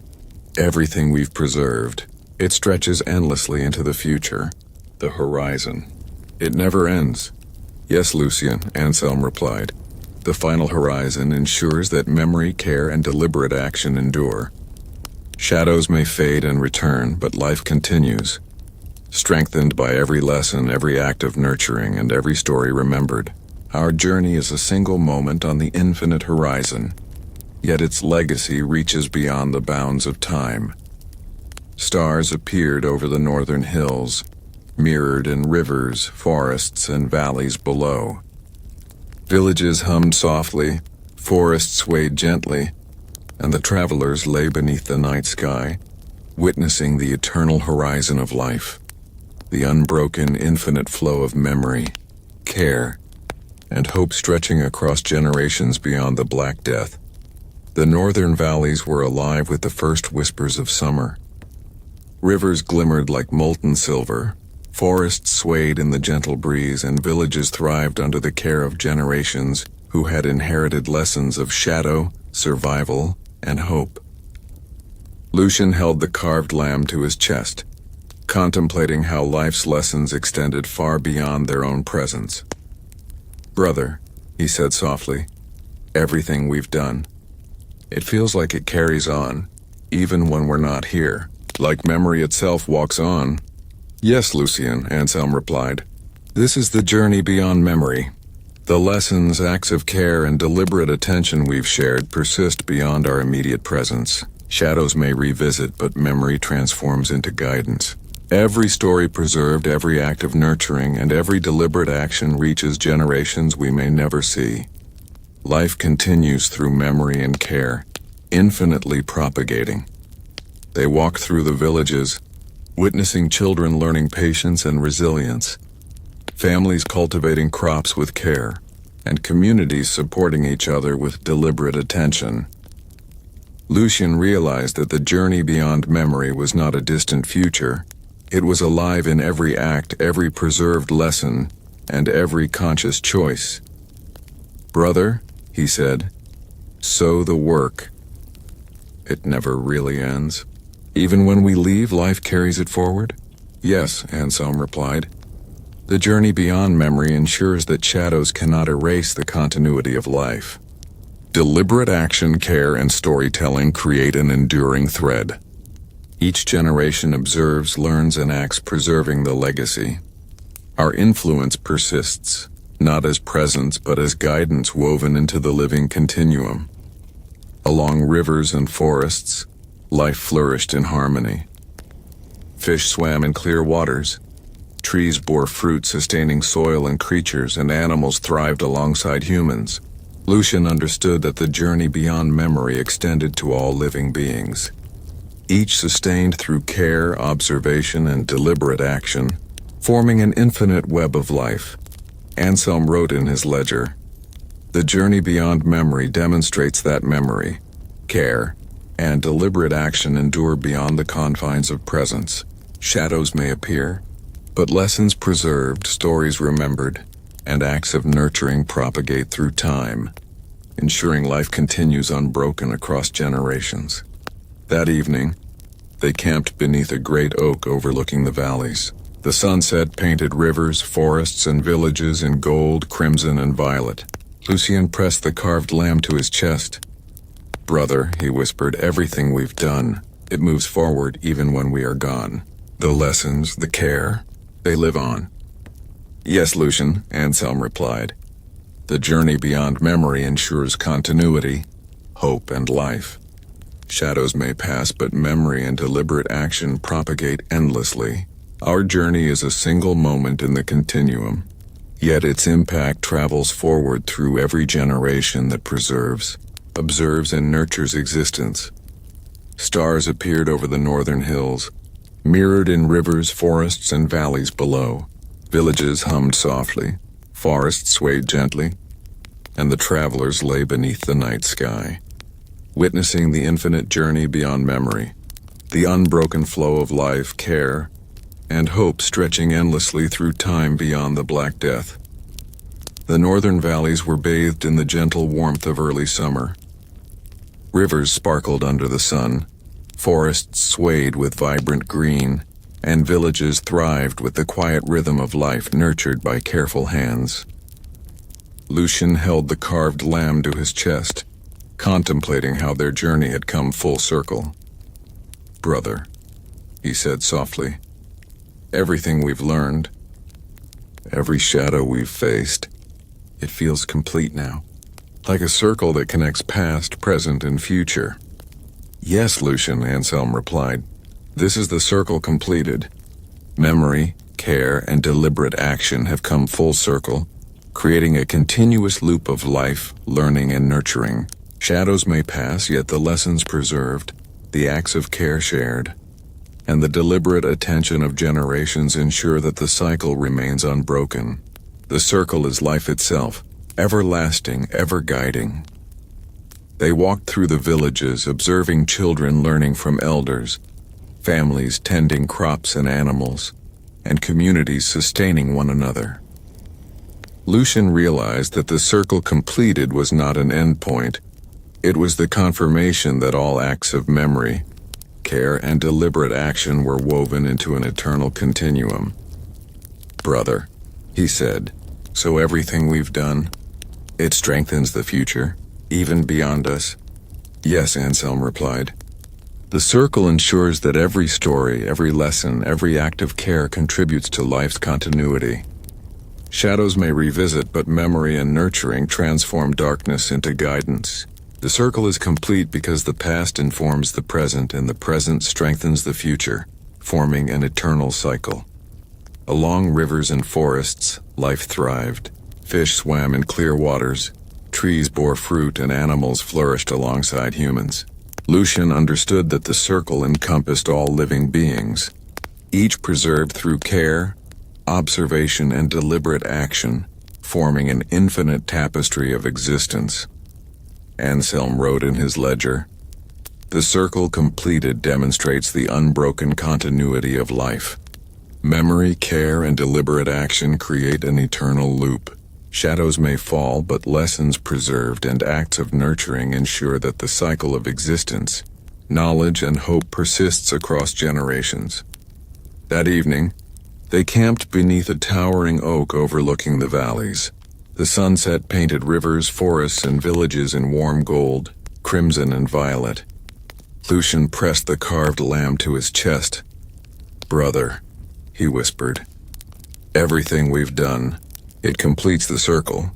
"everything we've preserved, it stretches endlessly into the future, the horizon. It never ends." "Yes, Lucien," Anselm replied. "The final horizon ensures that memory, care, and deliberate action endure. Shadows may fade and return, but life continues, strengthened by every lesson, every act of nurturing, and every story remembered. Our journey is a single moment on the infinite horizon, yet its legacy reaches beyond the bounds of time." Stars appeared over the northern hills, mirrored in rivers, forests, and valleys below. Villages hummed softly, forests swayed gently, and the travelers lay beneath the night sky, witnessing the eternal horizon of life, the unbroken, infinite flow of memory, care, and hope stretching across generations beyond the Black Death. The northern valleys were alive with the first whispers of summer. Rivers glimmered like molten silver, forests swayed in the gentle breeze, and villages thrived under the care of generations who had inherited lessons of shadow, survival, and hope. Lucien held the carved lamb to his chest, contemplating how life's lessons extended far beyond their own presence. "Brother," he said softly, "everything we've done, it feels like it carries on, even when we're not here, like memory itself walks on." "Yes, Lucien," Anselm replied. "This is the journey beyond memory. The lessons, acts of care, and deliberate attention we've shared persist beyond our immediate presence. Shadows may revisit, but memory transforms into guidance. Every story preserved, every act of nurturing, and every deliberate action reaches generations we may never see. Life continues through memory and care, infinitely propagating." They walked through the villages, witnessing children learning patience and resilience, families cultivating crops with care, and communities supporting each other with deliberate attention. Lucien realized that the journey beyond memory was not a distant future. It was alive in every act, every preserved lesson, and every conscious choice. "Brother," he said, "so the work. It never really ends. Even when we leave, life carries it forward?" "Yes," Anselm replied. "The journey beyond memory ensures that shadows cannot erase the continuity of life. Deliberate action, care, and storytelling create an enduring thread. Each generation observes, learns, and acts, preserving the legacy. Our influence persists, not as presence but as guidance woven into the living continuum. Along rivers and forests, life flourished in harmony. Fish swam in clear waters. Trees bore fruit sustaining soil and creatures, and animals thrived alongside humans. Lucien understood that the journey beyond memory extended to all living beings, each sustained through care, observation, and deliberate action, forming an infinite web of life. Anselm wrote in his ledger, "The journey beyond memory demonstrates that memory, care, and deliberate action endure beyond the confines of presence. Shadows may appear, but lessons preserved, stories remembered, and acts of nurturing propagate through time, ensuring life continues unbroken across generations." That evening, they camped beneath a great oak overlooking the valleys. The sunset painted rivers, forests, and villages in gold, crimson, and violet. Lucien pressed the carved lamb to his chest. "Brother," he whispered, "everything we've done, it moves forward even when we are gone. The lessons, the care, they live on." "Yes, Lucien," Anselm replied. "The journey beyond memory ensures continuity, hope, and life. Shadows may pass, but memory and deliberate action propagate endlessly. Our journey is a single moment in the continuum, yet its impact travels forward through every generation that preserves, observes, and nurtures existence." Stars appeared over the northern hills, mirrored in rivers, forests, and valleys below. Villages hummed softly, forests swayed gently, and the travelers lay beneath the night sky, witnessing the infinite journey beyond memory, the unbroken flow of life, care, and hope stretching endlessly through time beyond the Black Death. The northern valleys were bathed in the gentle warmth of early summer. Rivers sparkled under the sun, forests swayed with vibrant green, and villages thrived with the quiet rhythm of life nurtured by careful hands. Lucien held the carved lamb to his chest, contemplating how their journey had come full circle. "Brother," he said softly, "everything we've learned, every shadow we've faced, it feels complete now, like a circle that connects past, present, and future." "Yes, Lucien," Anselm replied. "This is the circle completed. Memory, care, and deliberate action have come full circle, creating a continuous loop of life, learning, and nurturing. Shadows may pass, yet the lessons preserved, the acts of care shared, and the deliberate attention of generations ensure that the cycle remains unbroken. The circle is life itself, everlasting, ever guiding." They walked through the villages, observing children learning from elders, families tending crops and animals, and communities sustaining one another. Lucien realized that the circle completed was not an endpoint. It was the confirmation that all acts of memory, care, and deliberate action were woven into an eternal continuum. "Brother," he said, "so everything we've done, it strengthens the future, even beyond us?" "Yes," Anselm replied. "The circle ensures that every story, every lesson, every act of care contributes to life's continuity. Shadows may revisit, but memory and nurturing transform darkness into guidance. The circle is complete because the past informs the present and the present strengthens the future, forming an eternal cycle. Along rivers and forests, life thrived. Fish swam in clear waters, trees bore fruit, and animals flourished alongside humans. Lucien understood that the circle encompassed all living beings, each preserved through care, observation, and deliberate action, forming an infinite tapestry of existence. Anselm wrote in his ledger, "The circle completed demonstrates the unbroken continuity of life. Memory, care, and deliberate action create an eternal loop. Shadows may fall, but lessons preserved and acts of nurturing ensure that the cycle of existence, knowledge, and hope persists across generations." That evening, they camped beneath a towering oak overlooking the valleys. The sunset painted rivers, forests, and villages in warm gold, crimson, and violet. Lucien pressed the carved lamb to his chest. "Brother," he whispered, "everything we've done, it completes the circle.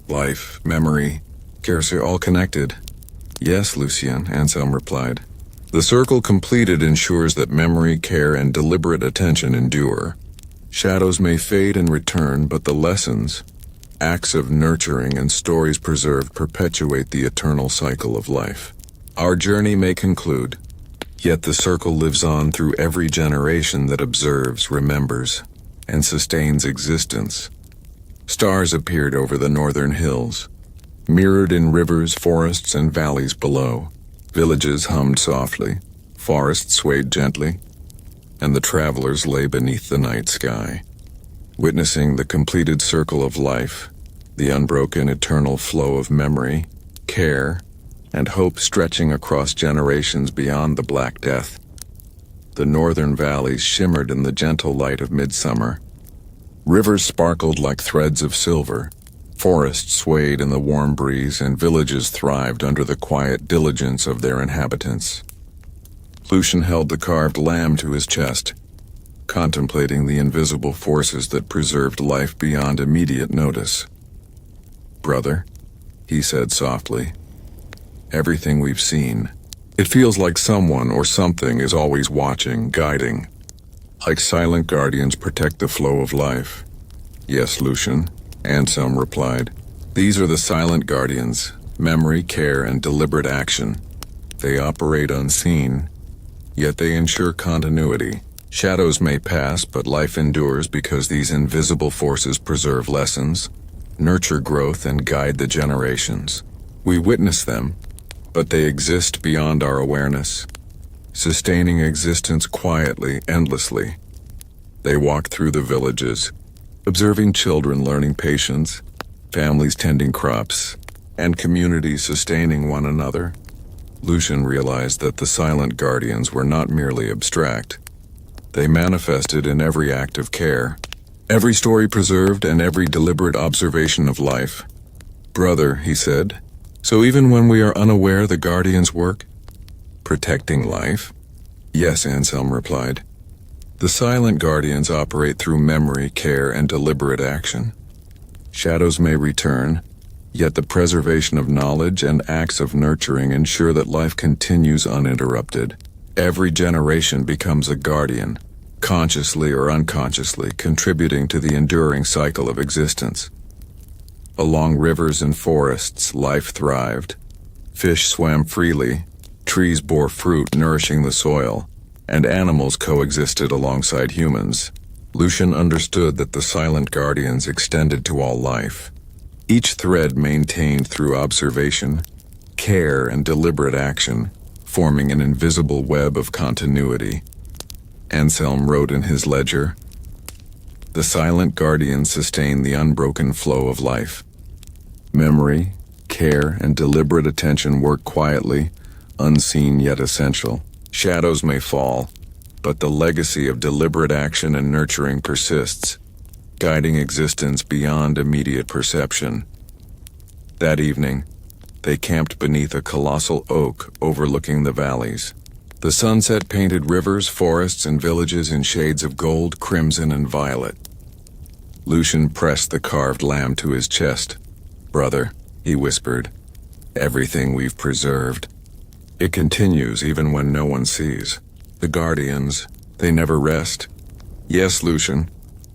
Life, memory, care are all connected." "Yes, Lucien," Anselm replied. "The circle completed ensures that memory, care, and deliberate attention endure. Shadows may fade and return, but the lessons, acts of nurturing, and stories preserved perpetuate the eternal cycle of life. Our journey may conclude, yet the circle lives on through every generation that observes, remembers, and sustains existence." Stars appeared over the northern hills, mirrored in rivers, forests, and valleys below. Villages hummed softly, forests swayed gently, and the travelers lay beneath the night sky, witnessing the completed circle of life, the unbroken eternal flow of memory, care, and hope stretching across generations beyond the Black Death. The northern valleys shimmered in the gentle light of midsummer. Rivers sparkled like threads of silver, forests swayed in the warm breeze, and villages thrived under the quiet diligence of their inhabitants. Lucien held the carved lamb to his chest, contemplating the invisible forces that preserved life beyond immediate notice. "Brother," he said softly, "everything we've seen, it feels like someone or something is always watching, guiding. Like silent guardians protect the flow of life." "Yes, Lucien," Anselm replied. "These are the silent guardians, memory, care, and deliberate action. They operate unseen, yet they ensure continuity. Shadows may pass, but life endures because these invisible forces preserve lessons, nurture growth, and guide the generations. We witness them, but they exist beyond our awareness, sustaining existence quietly, endlessly. They walk through the villages, observing children learning patience, families tending crops, and communities sustaining one another. Lucien realized that the silent guardians were not merely abstract. They manifested in every act of care, every story preserved, and every deliberate observation of life. "Brother," he said, "so even when we are unaware, the guardians work, protecting life?" "Yes," Anselm replied. "The silent guardians operate through memory, care, and deliberate action. Shadows may return, yet the preservation of knowledge and acts of nurturing ensure that life continues uninterrupted. Every generation becomes a guardian, consciously or unconsciously, contributing to the enduring cycle of existence. Along rivers and forests, life thrived. Fish swam freely, trees bore fruit nourishing the soil, and animals coexisted alongside humans. Lucien understood that the silent guardians extended to all life, each thread maintained through observation, care, and deliberate action, forming an invisible web of continuity. Anselm wrote in his ledger, "The silent guardians sustain the unbroken flow of life. Memory, care, and deliberate attention work quietly, unseen yet essential. Shadows may fall, but the legacy of deliberate action and nurturing persists, guiding existence beyond immediate perception." That evening, they camped beneath a colossal oak overlooking the valleys. The sunset painted rivers, forests, and villages in shades of gold, crimson, and violet. Lucien pressed the carved lamb to his chest. "Brother," he whispered, "everything we've preserved. It continues even when no one sees. The guardians, they never rest." "Yes, Lucien,"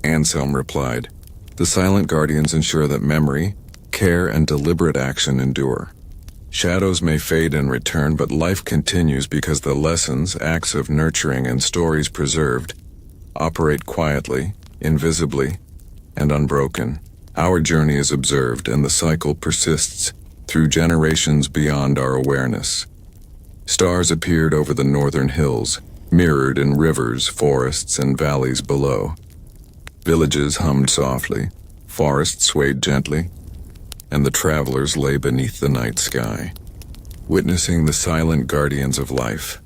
Anselm replied. "The silent guardians ensure that memory, care, and deliberate action endure. Shadows may fade and return, but life continues because the lessons, acts of nurturing, and stories preserved operate quietly, invisibly, and unbroken. Our journey is observed, and the cycle persists through generations beyond our awareness." Stars appeared over the northern hills, mirrored in rivers, forests, and valleys below. Villages hummed softly, forests swayed gently, and the travelers lay beneath the night sky, witnessing the silent guardians of life,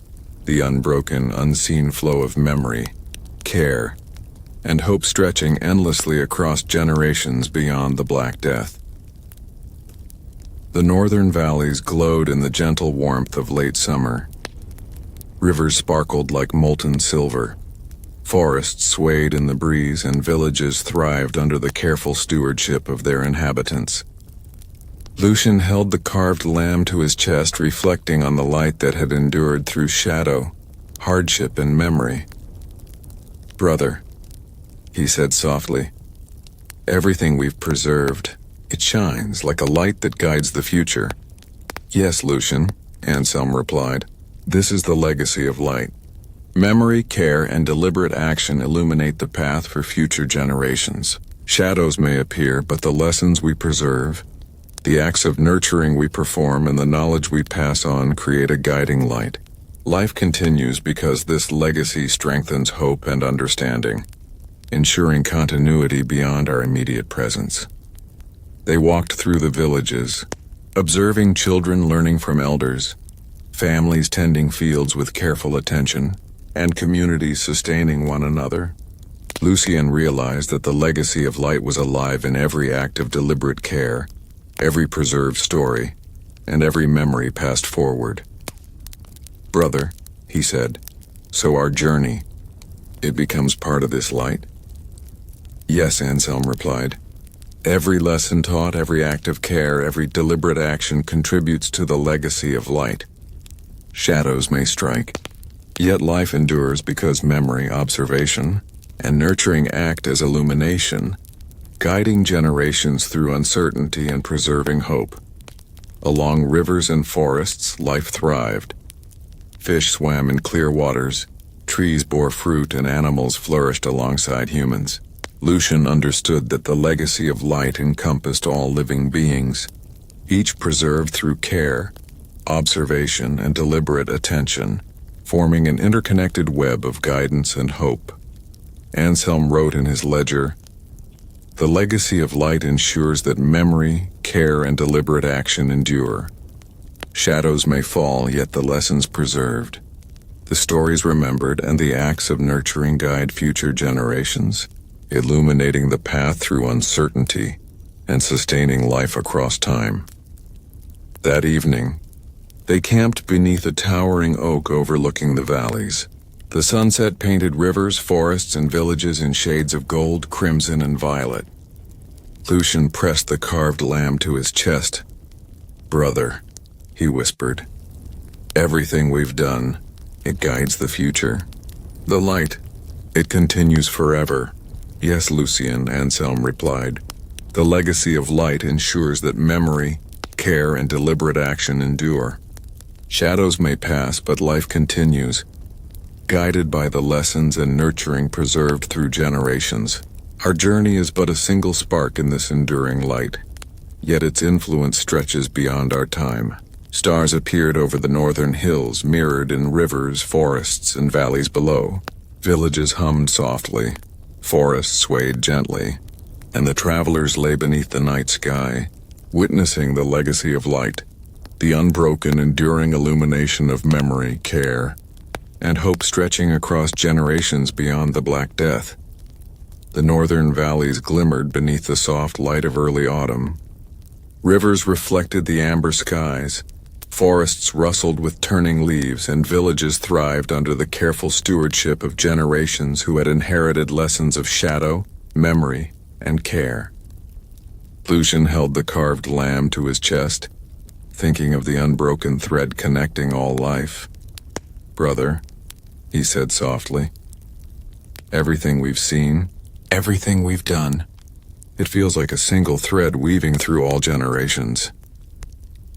the unbroken, unseen flow of memory, care, and hope stretching endlessly across generations beyond the Black Death. The northern valleys glowed in the gentle warmth of late summer. Rivers sparkled like molten silver. Forests swayed in the breeze, and villages thrived under the careful stewardship of their inhabitants. Lucien held the carved lamb to his chest, reflecting on the light that had endured through shadow, hardship, and memory. "Brother," he said softly, "everything we've preserved, it shines like a light that guides the future." "Yes, Lucien," Anselm replied, "this is the legacy of light. Memory, care, and deliberate action illuminate the path for future generations. Shadows may appear, but the lessons we preserve, the acts of nurturing we perform, and the knowledge we pass on create a guiding light. Life continues because this legacy strengthens hope and understanding, ensuring continuity beyond our immediate presence." They walked through the villages, observing children learning from elders, families tending fields with careful attention, and communities sustaining one another. Lucien realized that the legacy of light was alive in every act of deliberate care, every preserved story, and every memory passed forward. "Brother," he said, "so our journey, it becomes part of this light?" "Yes," Anselm replied. "Every lesson taught, every act of care, every deliberate action contributes to the legacy of light. Shadows may strike, yet life endures because memory, observation, and nurturing act as illumination, guiding generations through uncertainty and preserving hope. Along rivers and forests, life thrived. Fish swam in clear waters, trees bore fruit, and animals flourished alongside humans. Lucien understood that the legacy of light encompassed all living beings, each preserved through care, observation, and deliberate attention, forming an interconnected web of guidance and hope. Anselm wrote in his ledger, "The legacy of light ensures that memory, care, and deliberate action endure. Shadows may fall, yet the lessons preserved. The stories remembered and the acts of nurturing guide future generations, illuminating the path through uncertainty and sustaining life across time." That evening, they camped beneath a towering oak overlooking the valleys. The sunset painted rivers, forests, and villages in shades of gold, crimson, and violet. Lucien pressed the carved lamb to his chest. "Brother," he whispered, "everything we've done, it guides the future. The light, it continues forever." "Yes, Lucien," Anselm replied. "The legacy of light ensures that memory, care, and deliberate action endure. Shadows may pass, but life continues, guided by the lessons and nurturing preserved through generations. Our journey is but a single spark in this enduring light, yet its influence stretches beyond our time." Stars appeared over the northern hills, mirrored in rivers, forests, and valleys below. Villages hummed softly, forests swayed gently, and the travelers lay beneath the night sky, witnessing the legacy of light, the unbroken, enduring illumination of memory, care, and hope stretching across generations beyond the Black Death. The northern valleys glimmered beneath the soft light of early autumn. Rivers reflected the amber skies, forests rustled with turning leaves, and villages thrived under the careful stewardship of generations who had inherited lessons of shadow, memory, and care. Lucien held the carved lamb to his chest, thinking of the unbroken thread connecting all life. "Brother," he said softly, "everything we've seen, everything we've done, it feels like a single thread weaving through all generations."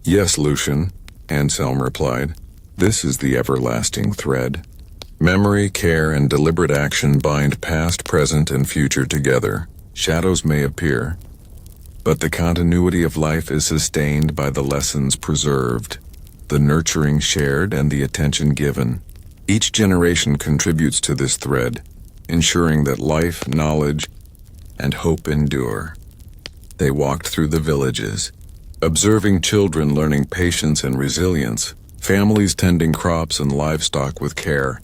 "Yes, Lucien," Anselm replied, "this is the everlasting thread. Memory, care, and deliberate action bind past, present, and future together. Shadows may appear, but the continuity of life is sustained by the lessons preserved, the nurturing shared, and the attention given. Each generation contributes to this thread, ensuring that life, knowledge, and hope endure." They walked through the villages, observing children learning patience and resilience, families tending crops and livestock with care,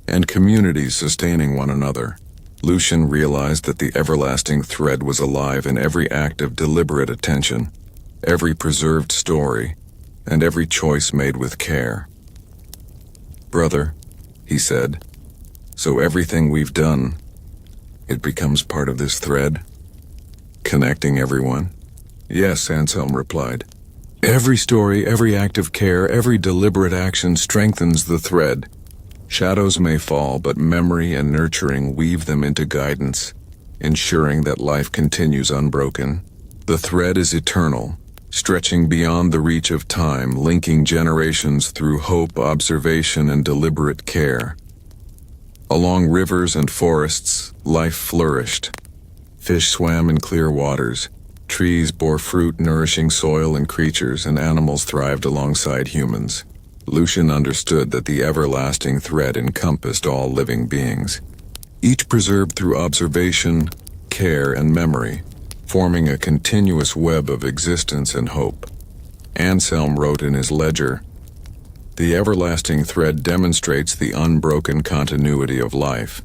and communities sustaining one another. Lucien realized that the everlasting thread was alive in every act of deliberate attention, every preserved story, and every choice made with care. "Brother," he said, "so everything we've done, it becomes part of this thread, connecting everyone?" "Yes," Anselm replied. "Every story, every act of care, every deliberate action strengthens the thread. Shadows may fall, but memory and nurturing weave them into guidance, ensuring that life continues unbroken. The thread is eternal, stretching beyond the reach of time, linking generations through hope, observation, and deliberate care. Along rivers and forests, life flourished. Fish swam in clear waters, trees bore fruit nourishing soil and creatures, and animals thrived alongside humans. Lucien understood that the everlasting thread encompassed all living beings, each preserved through observation, care, and memory, forming a continuous web of existence and hope. Anselm wrote in his ledger, "The everlasting thread demonstrates the unbroken continuity of life.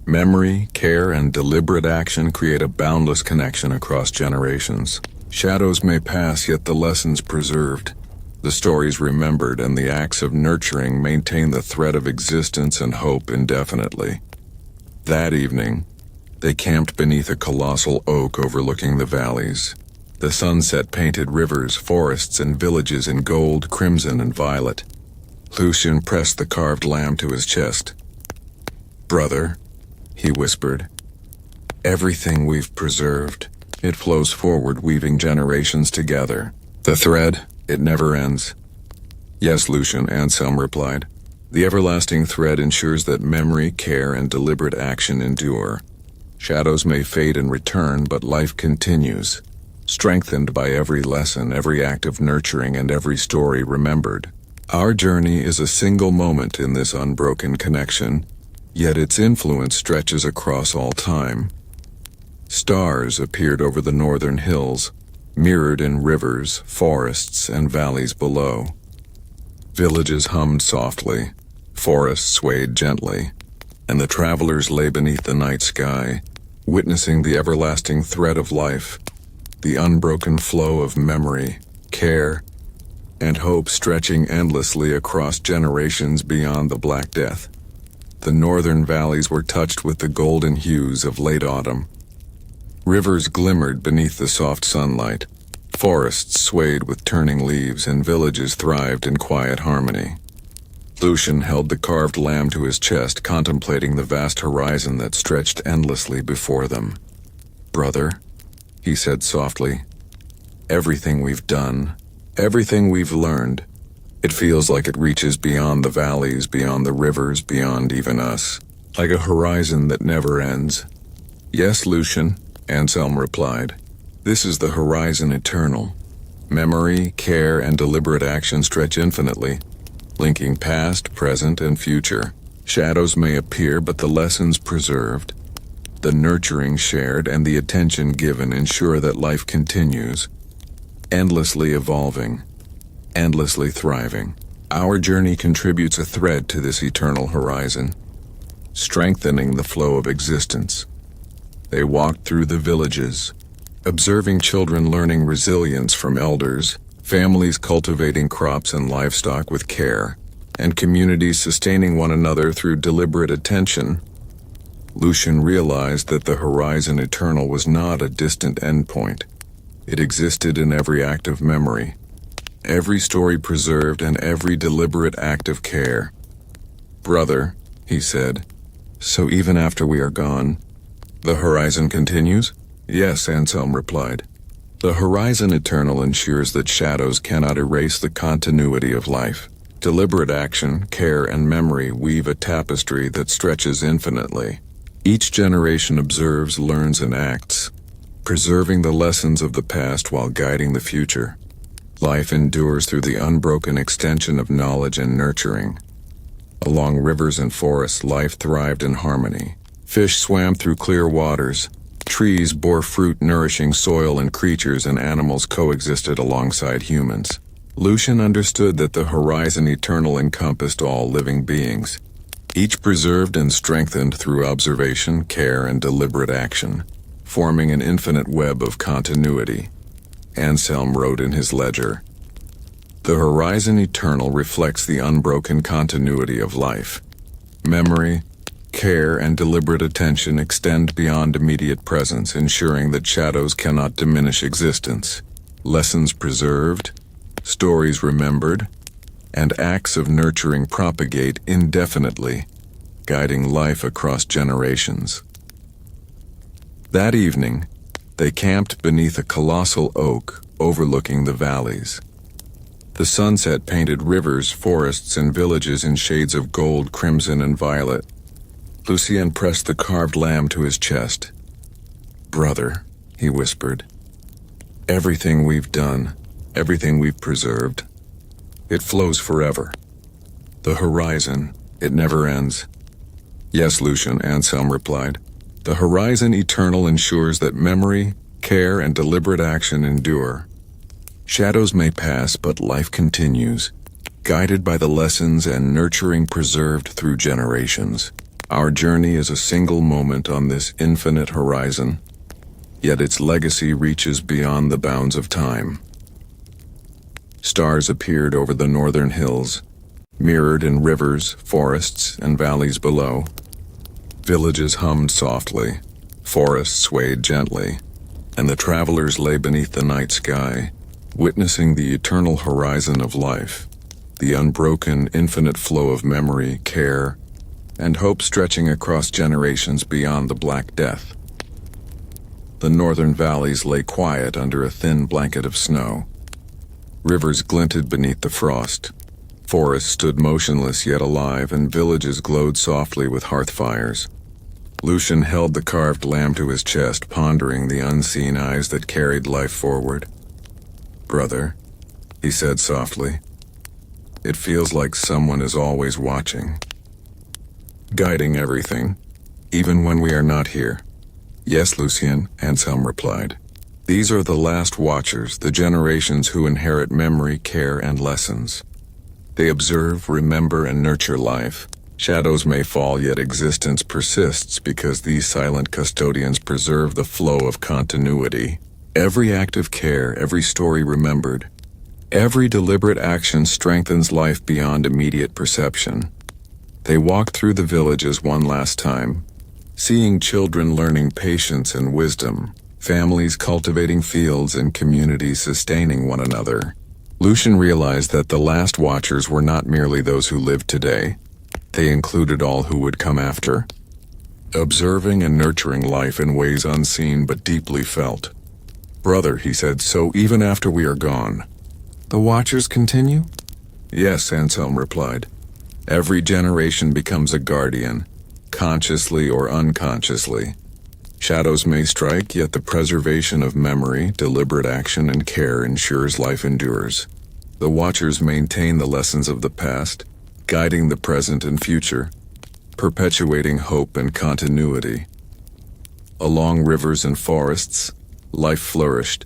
Memory, care, and deliberate action create a boundless connection across generations. Shadows may pass, yet the lessons preserved, the stories remembered, and the acts of nurturing maintain the thread of existence and hope indefinitely." That evening, they camped beneath a colossal oak overlooking the valleys. The sunset painted rivers, forests, and villages in gold, crimson, and violet. Lucien pressed the carved lamb to his chest. "Brother," he whispered, "everything we've preserved, it flows forward, weaving generations together. The thread, it never ends." "Yes, Lucien," Anselm replied. "The everlasting thread ensures that memory, care, and deliberate action endure. Shadows may fade and return, but life continues, strengthened by every lesson, every act of nurturing, and every story remembered. Our journey is a single moment in this unbroken connection, yet its influence stretches across all time. Stars appeared over the northern hills, mirrored in rivers, forests, and valleys below. Villages hummed softly, forests swayed gently, and the travelers lay beneath the night sky, witnessing the everlasting thread of life, the unbroken flow of memory, care, and hope stretching endlessly across generations beyond the Black Death. The northern valleys were touched with the golden hues of late autumn. Rivers glimmered beneath the soft sunlight, forests swayed with turning leaves, and villages thrived in quiet harmony. Lucien held the carved lamb to his chest, contemplating the vast horizon that stretched endlessly before them. "Brother," he said softly, "everything we've done, everything we've learned, it feels like it reaches beyond the valleys, beyond the rivers, beyond even us, like a horizon that never ends." "Yes, Lucien," Anselm replied. "This is the horizon eternal. Memory, care, and deliberate action stretch infinitely, linking past, present, and future. Shadows may appear, but the lessons preserved, the nurturing shared, and the attention given ensure that life continues, endlessly evolving, endlessly thriving. Our journey contributes a thread to this eternal horizon, strengthening the flow of existence." They walked through the villages, observing children learning resilience from elders, families cultivating crops and livestock with care, and communities sustaining one another through deliberate attention. Lucien realized that the horizon eternal was not a distant endpoint. It existed in every act of memory, every story preserved, and every deliberate act of care. "Brother," he said, "so even after we are gone, the horizon continues?" "Yes," Anselm replied. "The horizon eternal ensures that shadows cannot erase the continuity of life. Deliberate action, care, and memory weave a tapestry that stretches infinitely. Each generation observes, learns, and acts, preserving the lessons of the past while guiding the future. Life endures through the unbroken extension of knowledge and nurturing. Along rivers and forests, life thrived in harmony. Fish swam through clear waters. Trees bore fruit nourishing soil and creatures, and animals coexisted alongside humans. Lucien understood that the horizon eternal encompassed all living beings, each preserved and strengthened through observation, care, and deliberate action, forming an infinite web of continuity. Anselm wrote in his ledger, "The horizon eternal reflects the unbroken continuity of life. Memory, care, and deliberate attention extend beyond immediate presence, ensuring that shadows cannot diminish existence. Lessons preserved, stories remembered, and acts of nurturing propagate indefinitely, guiding life across generations." That evening, they camped beneath a colossal oak overlooking the valleys. The sunset painted rivers, forests, and villages in shades of gold, crimson, and violet. Lucien pressed the carved lamb to his chest. "Brother," he whispered, "everything we've done, everything we've preserved, it flows forever. The horizon, it never ends." "Yes, Lucien," Anselm replied. "The horizon eternal ensures that memory, care, and deliberate action endure. Shadows may pass, but life continues, guided by the lessons and nurturing preserved through generations. Our journey is a single moment on this infinite horizon, yet its legacy reaches beyond the bounds of time." Stars appeared over the northern hills, mirrored in rivers, forests, and valleys below. Villages hummed softly, forests swayed gently, and the travelers lay beneath the night sky, witnessing the eternal horizon of life, the unbroken, infinite flow of memory, care, and hope stretching across generations beyond the Black Death. The northern valleys lay quiet under a thin blanket of snow. Rivers glinted beneath the frost. Forests stood motionless yet alive, and villages glowed softly with hearth fires. Lucien held the carved lamb to his chest, pondering the unseen eyes that carried life forward. "Brother," he said softly, "it feels like someone is always watching, guiding everything, even when we are not here." "Yes, Lucien," Anselm replied. "These are the last watchers, the generations who inherit memory, care, and lessons. They observe, remember, and nurture life. Shadows may fall, yet existence persists because these silent custodians preserve the flow of continuity. Every act of care, every story remembered, every deliberate action strengthens life beyond immediate perception." They walked through the villages one last time, seeing children learning patience and wisdom, families cultivating fields, and communities sustaining one another. Lucien realized that the last watchers were not merely those who lived today. They included all who would come after, observing and nurturing life in ways unseen but deeply felt. "Brother," he said, "so even after we are gone, the watchers continue?" "Yes," Anselm replied. "Every generation becomes a guardian, consciously or unconsciously. Shadows may strike, yet the preservation of memory, deliberate action, and care ensures life endures. The watchers maintain the lessons of the past, guiding the present and future, perpetuating hope and continuity. Along rivers and forests, life flourished.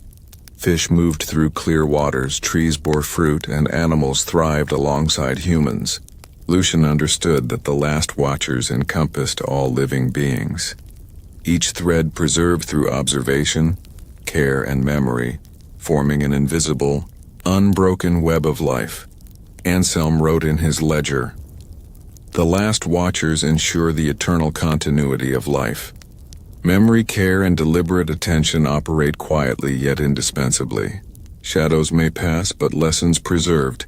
Fish moved through clear waters, trees bore fruit, and animals thrived alongside humans." Lucien understood that the last watchers encompassed all living beings, each thread preserved through observation, care, and memory, forming an invisible, unbroken web of life. Anselm wrote in his ledger, "The last watchers ensure the eternal continuity of life. Memory, care, and deliberate attention operate quietly yet indispensably. Shadows may pass, but lessons preserved.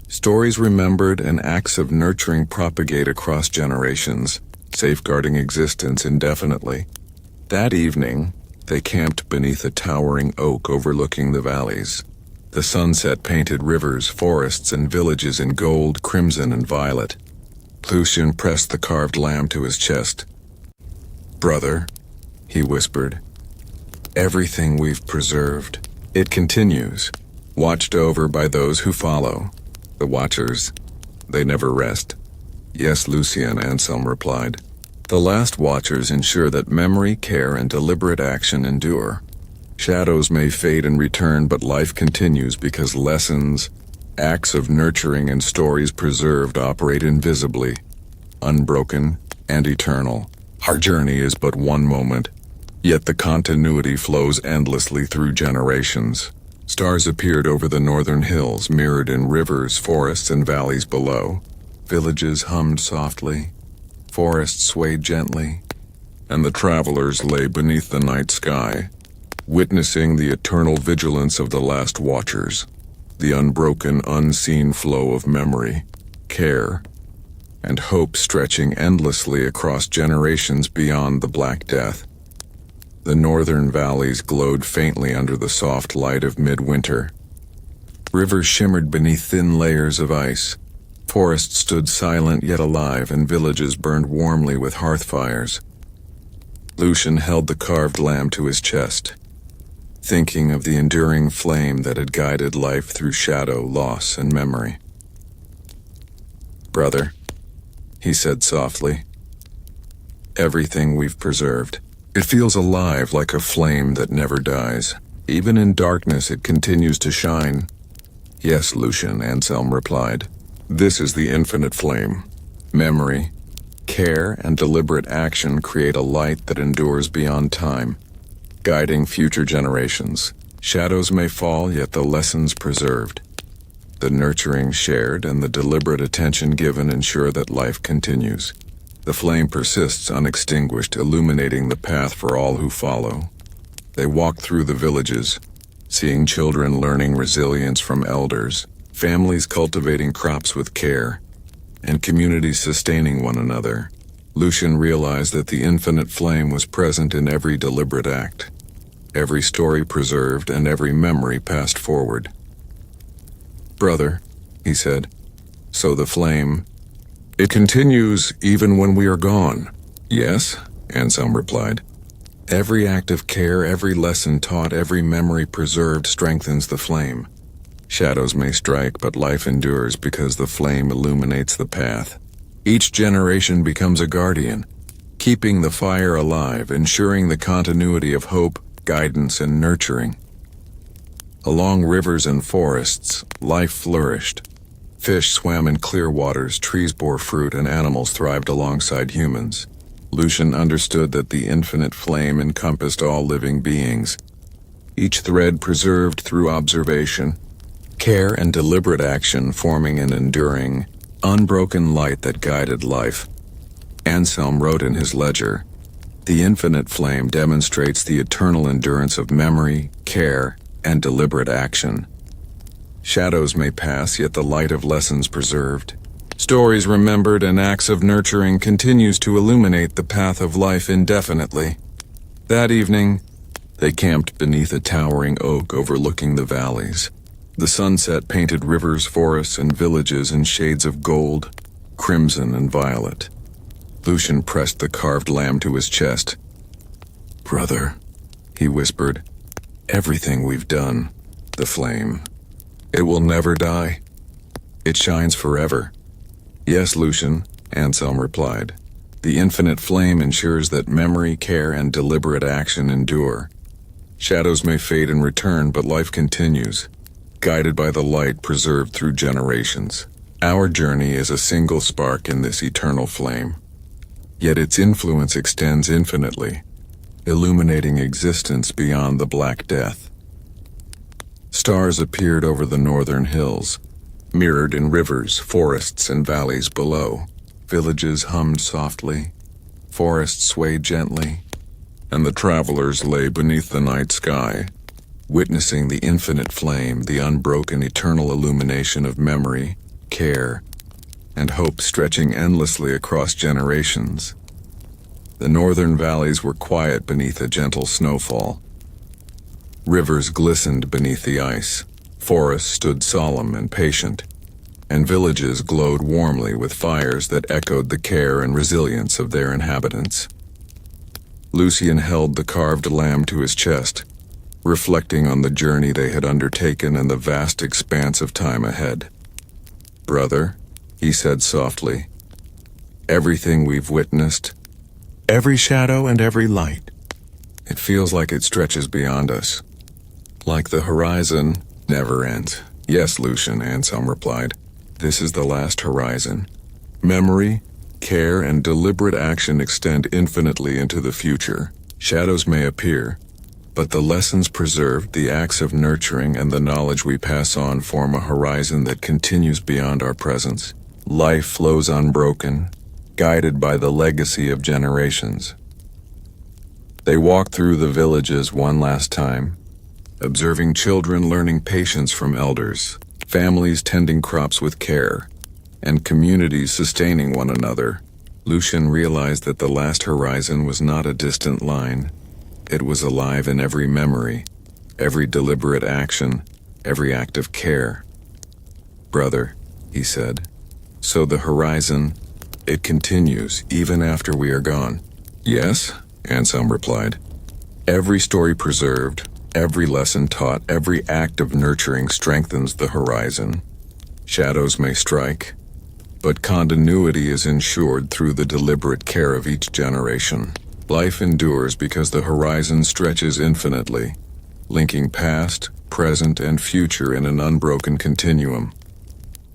Stories remembered and acts of nurturing propagate across generations, safeguarding existence indefinitely." That evening, they camped beneath a towering oak overlooking the valleys. The sunset painted rivers, forests, and villages in gold, crimson, and violet. Lucien pressed the carved lamb to his chest. "Brother," he whispered, "everything we've preserved, it continues, watched over by those who follow. The watchers, they never rest." "Yes, Lucien," Anselm replied. "The last watchers ensure that memory, care, and deliberate action endure. Shadows may fade and return, but life continues because lessons, acts of nurturing, and stories preserved operate invisibly, unbroken, and eternal. Our journey is but one moment, yet the continuity flows endlessly through generations." Stars appeared over the northern hills, mirrored in rivers, forests, and valleys below. Villages hummed softly, forests swayed gently, and the travelers lay beneath the night sky, witnessing the eternal vigilance of the last watchers, the unbroken, unseen flow of memory, care, and hope stretching endlessly across generations beyond the Black Death. The northern valleys glowed faintly under the soft light of midwinter. Rivers shimmered beneath thin layers of ice. Forests stood silent yet alive, and villages burned warmly with hearth fires. Lucien held the carved lamb to his chest, thinking of the enduring flame that had guided life through shadow, loss, and memory. "Brother," he said softly, "everything we've preserved, it feels alive like a flame that never dies. Even in darkness it continues to shine." "Yes, Lucien," Anselm replied. "This is the infinite flame. Memory, care, and deliberate action create a light that endures beyond time, guiding future generations. Shadows may fall, yet the lessons preserved, the nurturing shared, and the deliberate attention given ensure that life continues. The flame persists unextinguished, illuminating the path for all who follow." They walked through the villages, seeing children learning resilience from elders, families cultivating crops with care, and communities sustaining one another. Lucien realized that the infinite flame was present in every deliberate act, every story preserved, and every memory passed forward. "Brother," he said, "so the flame, it continues even when we are gone." "Yes," Anselm replied. Every act of care, every lesson taught, every memory preserved strengthens the flame. Shadows may strike, but life endures because the flame illuminates the path. Each generation becomes a guardian, keeping the fire alive, ensuring the continuity of hope, guidance, and nurturing. Along rivers and forests, life flourished. Fish swam in clear waters, trees bore fruit, and animals thrived alongside humans. Lucien understood that the infinite flame encompassed all living beings, each thread preserved through observation, care, and deliberate action, forming an enduring, unbroken light that guided life. Anselm wrote in his ledger, "The infinite flame demonstrates the eternal endurance of memory, care, and deliberate action. Shadows may pass, yet the light of lessons preserved. Stories remembered and acts of nurturing continues to illuminate the path of life indefinitely." That evening, they camped beneath a towering oak overlooking the valleys. The sunset painted rivers, forests, and villages in shades of gold, crimson, and violet. Lucien pressed the carved lamb to his chest. "Brother," he whispered, "everything we've done, the flame, it will never die. It shines forever." "Yes, Lucien," Anselm replied. "The infinite flame ensures that memory, care, and deliberate action endure. Shadows may fade and return, but life continues, guided by the light preserved through generations. Our journey is a single spark in this eternal flame, yet its influence extends infinitely, illuminating existence beyond the Black Death." Stars appeared over the northern hills, mirrored in rivers, forests, and valleys below. Villages hummed softly, forests swayed gently, and the travelers lay beneath the night sky, witnessing the infinite flame, the unbroken eternal illumination of memory, care, and hope stretching endlessly across generations. The northern valleys were quiet beneath a gentle snowfall. Rivers glistened beneath the ice. Forests stood solemn and patient, and villages glowed warmly with fires that echoed the care and resilience of their inhabitants. Lucien held the carved lamb to his chest, reflecting on the journey they had undertaken and the vast expanse of time ahead. "Brother," he said softly, "everything we've witnessed, every shadow and every light, it feels like it stretches beyond us. Like the horizon never ends." "Yes, Lucien," Anselm replied. "This is the last horizon. Memory, care, and deliberate action extend infinitely into the future. Shadows may appear, but the lessons preserved, the acts of nurturing, and the knowledge we pass on form a horizon that continues beyond our presence. Life flows unbroken, guided by the legacy of generations." They walked through the villages one last time, observing children learning patience from elders, families tending crops with care, and communities sustaining one another. Lucien realized that the last horizon was not a distant line. It was alive in every memory, every deliberate action, every act of care. "Brother," he said, "so the horizon, it continues even after we are gone." "Yes," Anselm replied. "Every story preserved, every lesson taught, every act of nurturing strengthens the horizon. Shadows may strike, but continuity is ensured through the deliberate care of each generation. Life endures because the horizon stretches infinitely, linking past, present, and future in an unbroken continuum.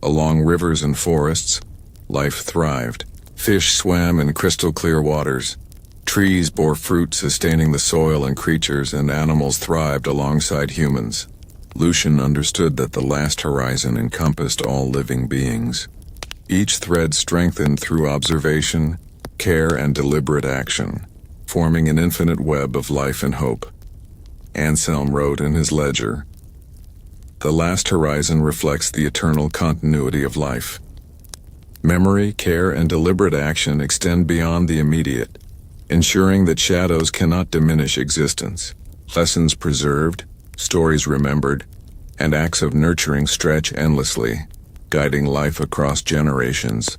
Along rivers and forests, life thrived. Fish swam in crystal-clear waters. Trees bore fruit sustaining the soil and creatures, and animals thrived alongside humans. Lucien understood that the last horizon encompassed all living beings. Each thread strengthened through observation, care, and deliberate action, forming an infinite web of life and hope. Anselm wrote in his ledger, "The last horizon reflects the eternal continuity of life. Memory, care, and deliberate action extend beyond the immediate, ensuring that shadows cannot diminish existence. Lessons preserved, stories remembered, and acts of nurturing stretch endlessly, guiding life across generations."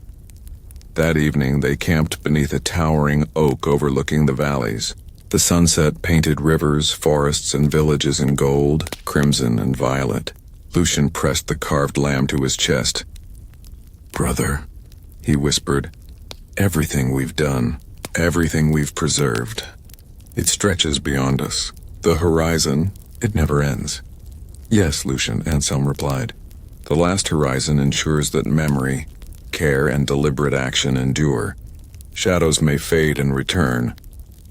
That evening they camped beneath a towering oak overlooking the valleys. The sunset painted rivers, forests, and villages in gold, crimson, and violet. Lucien pressed the carved lamb to his chest. "Brother," he whispered, "everything we've done, everything we've preserved, it stretches beyond us. The horizon, it never ends." "Yes, Lucien," Anselm replied. "The last horizon ensures that memory, care, and deliberate action endure. Shadows may fade and return,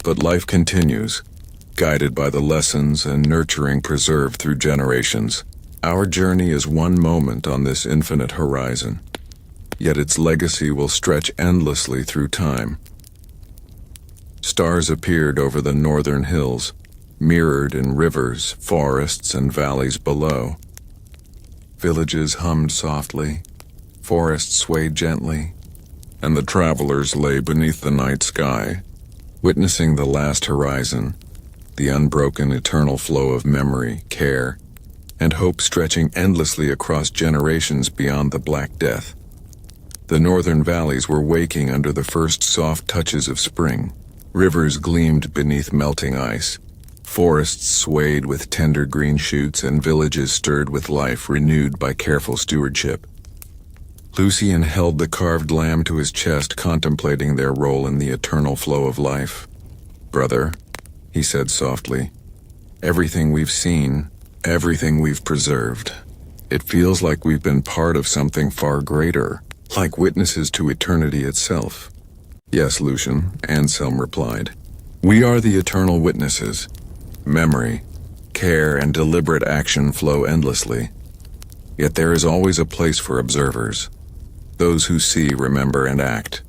but life continues, guided by the lessons and nurturing preserved through generations. Our journey is one moment on this infinite horizon, yet its legacy will stretch endlessly through time." Stars appeared over the northern hills, mirrored in rivers, forests, and valleys below. Villages hummed softly, forests swayed gently, and the travelers lay beneath the night sky, witnessing the last horizon, the unbroken eternal flow of memory, care, and hope stretching endlessly across generations beyond the Black Death. The northern valleys were waking under the first soft touches of spring. Rivers gleamed beneath melting ice. Forests swayed with tender green shoots, and villages stirred with life renewed by careful stewardship. Lucien held the carved lamb to his chest, contemplating their role in the eternal flow of life. "Brother," he said softly, "everything we've seen, everything we've preserved, it feels like we've been part of something far greater, like witnesses to eternity itself." "Yes, Lucien," Anselm replied. "We are the eternal witnesses. Memory, care, and deliberate action flow endlessly. Yet there is always a place for observers, those who see, remember, and act.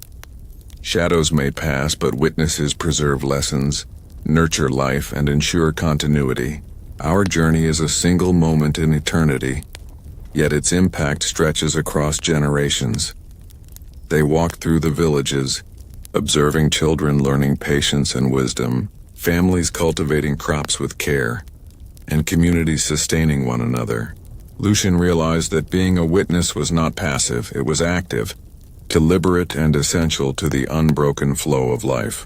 Shadows may pass, but witnesses preserve lessons, nurture life, and ensure continuity. Our journey is a single moment in eternity, yet its impact stretches across generations." They walked through the villages, observing children learning patience and wisdom, families cultivating crops with care, and communities sustaining one another. Lucien realized that being a witness was not passive, it was active, deliberate, and essential to the unbroken flow of life.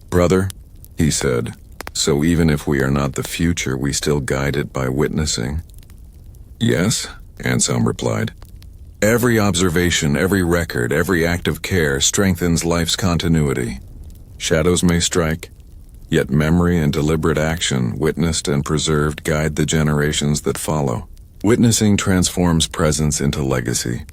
"Brother," he said, "so even if we are not the future, we still guide it by witnessing." "Yes," Anselm replied. "Every observation, every record, every act of care strengthens life's continuity. Shadows may strike, yet memory and deliberate action, witnessed and preserved, guide the generations that follow. Witnessing transforms presence into legacy.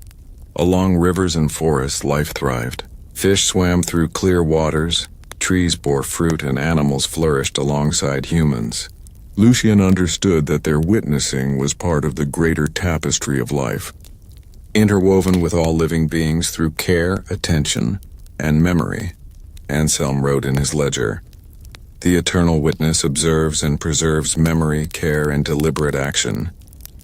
Along rivers and forests, life thrived. Fish swam through clear waters, trees bore fruit, and animals flourished alongside humans. Lucien understood that their witnessing was part of the greater tapestry of life, interwoven with all living beings through care, attention, and memory. Anselm wrote in his ledger, "The eternal witness observes and preserves memory, care, and deliberate action.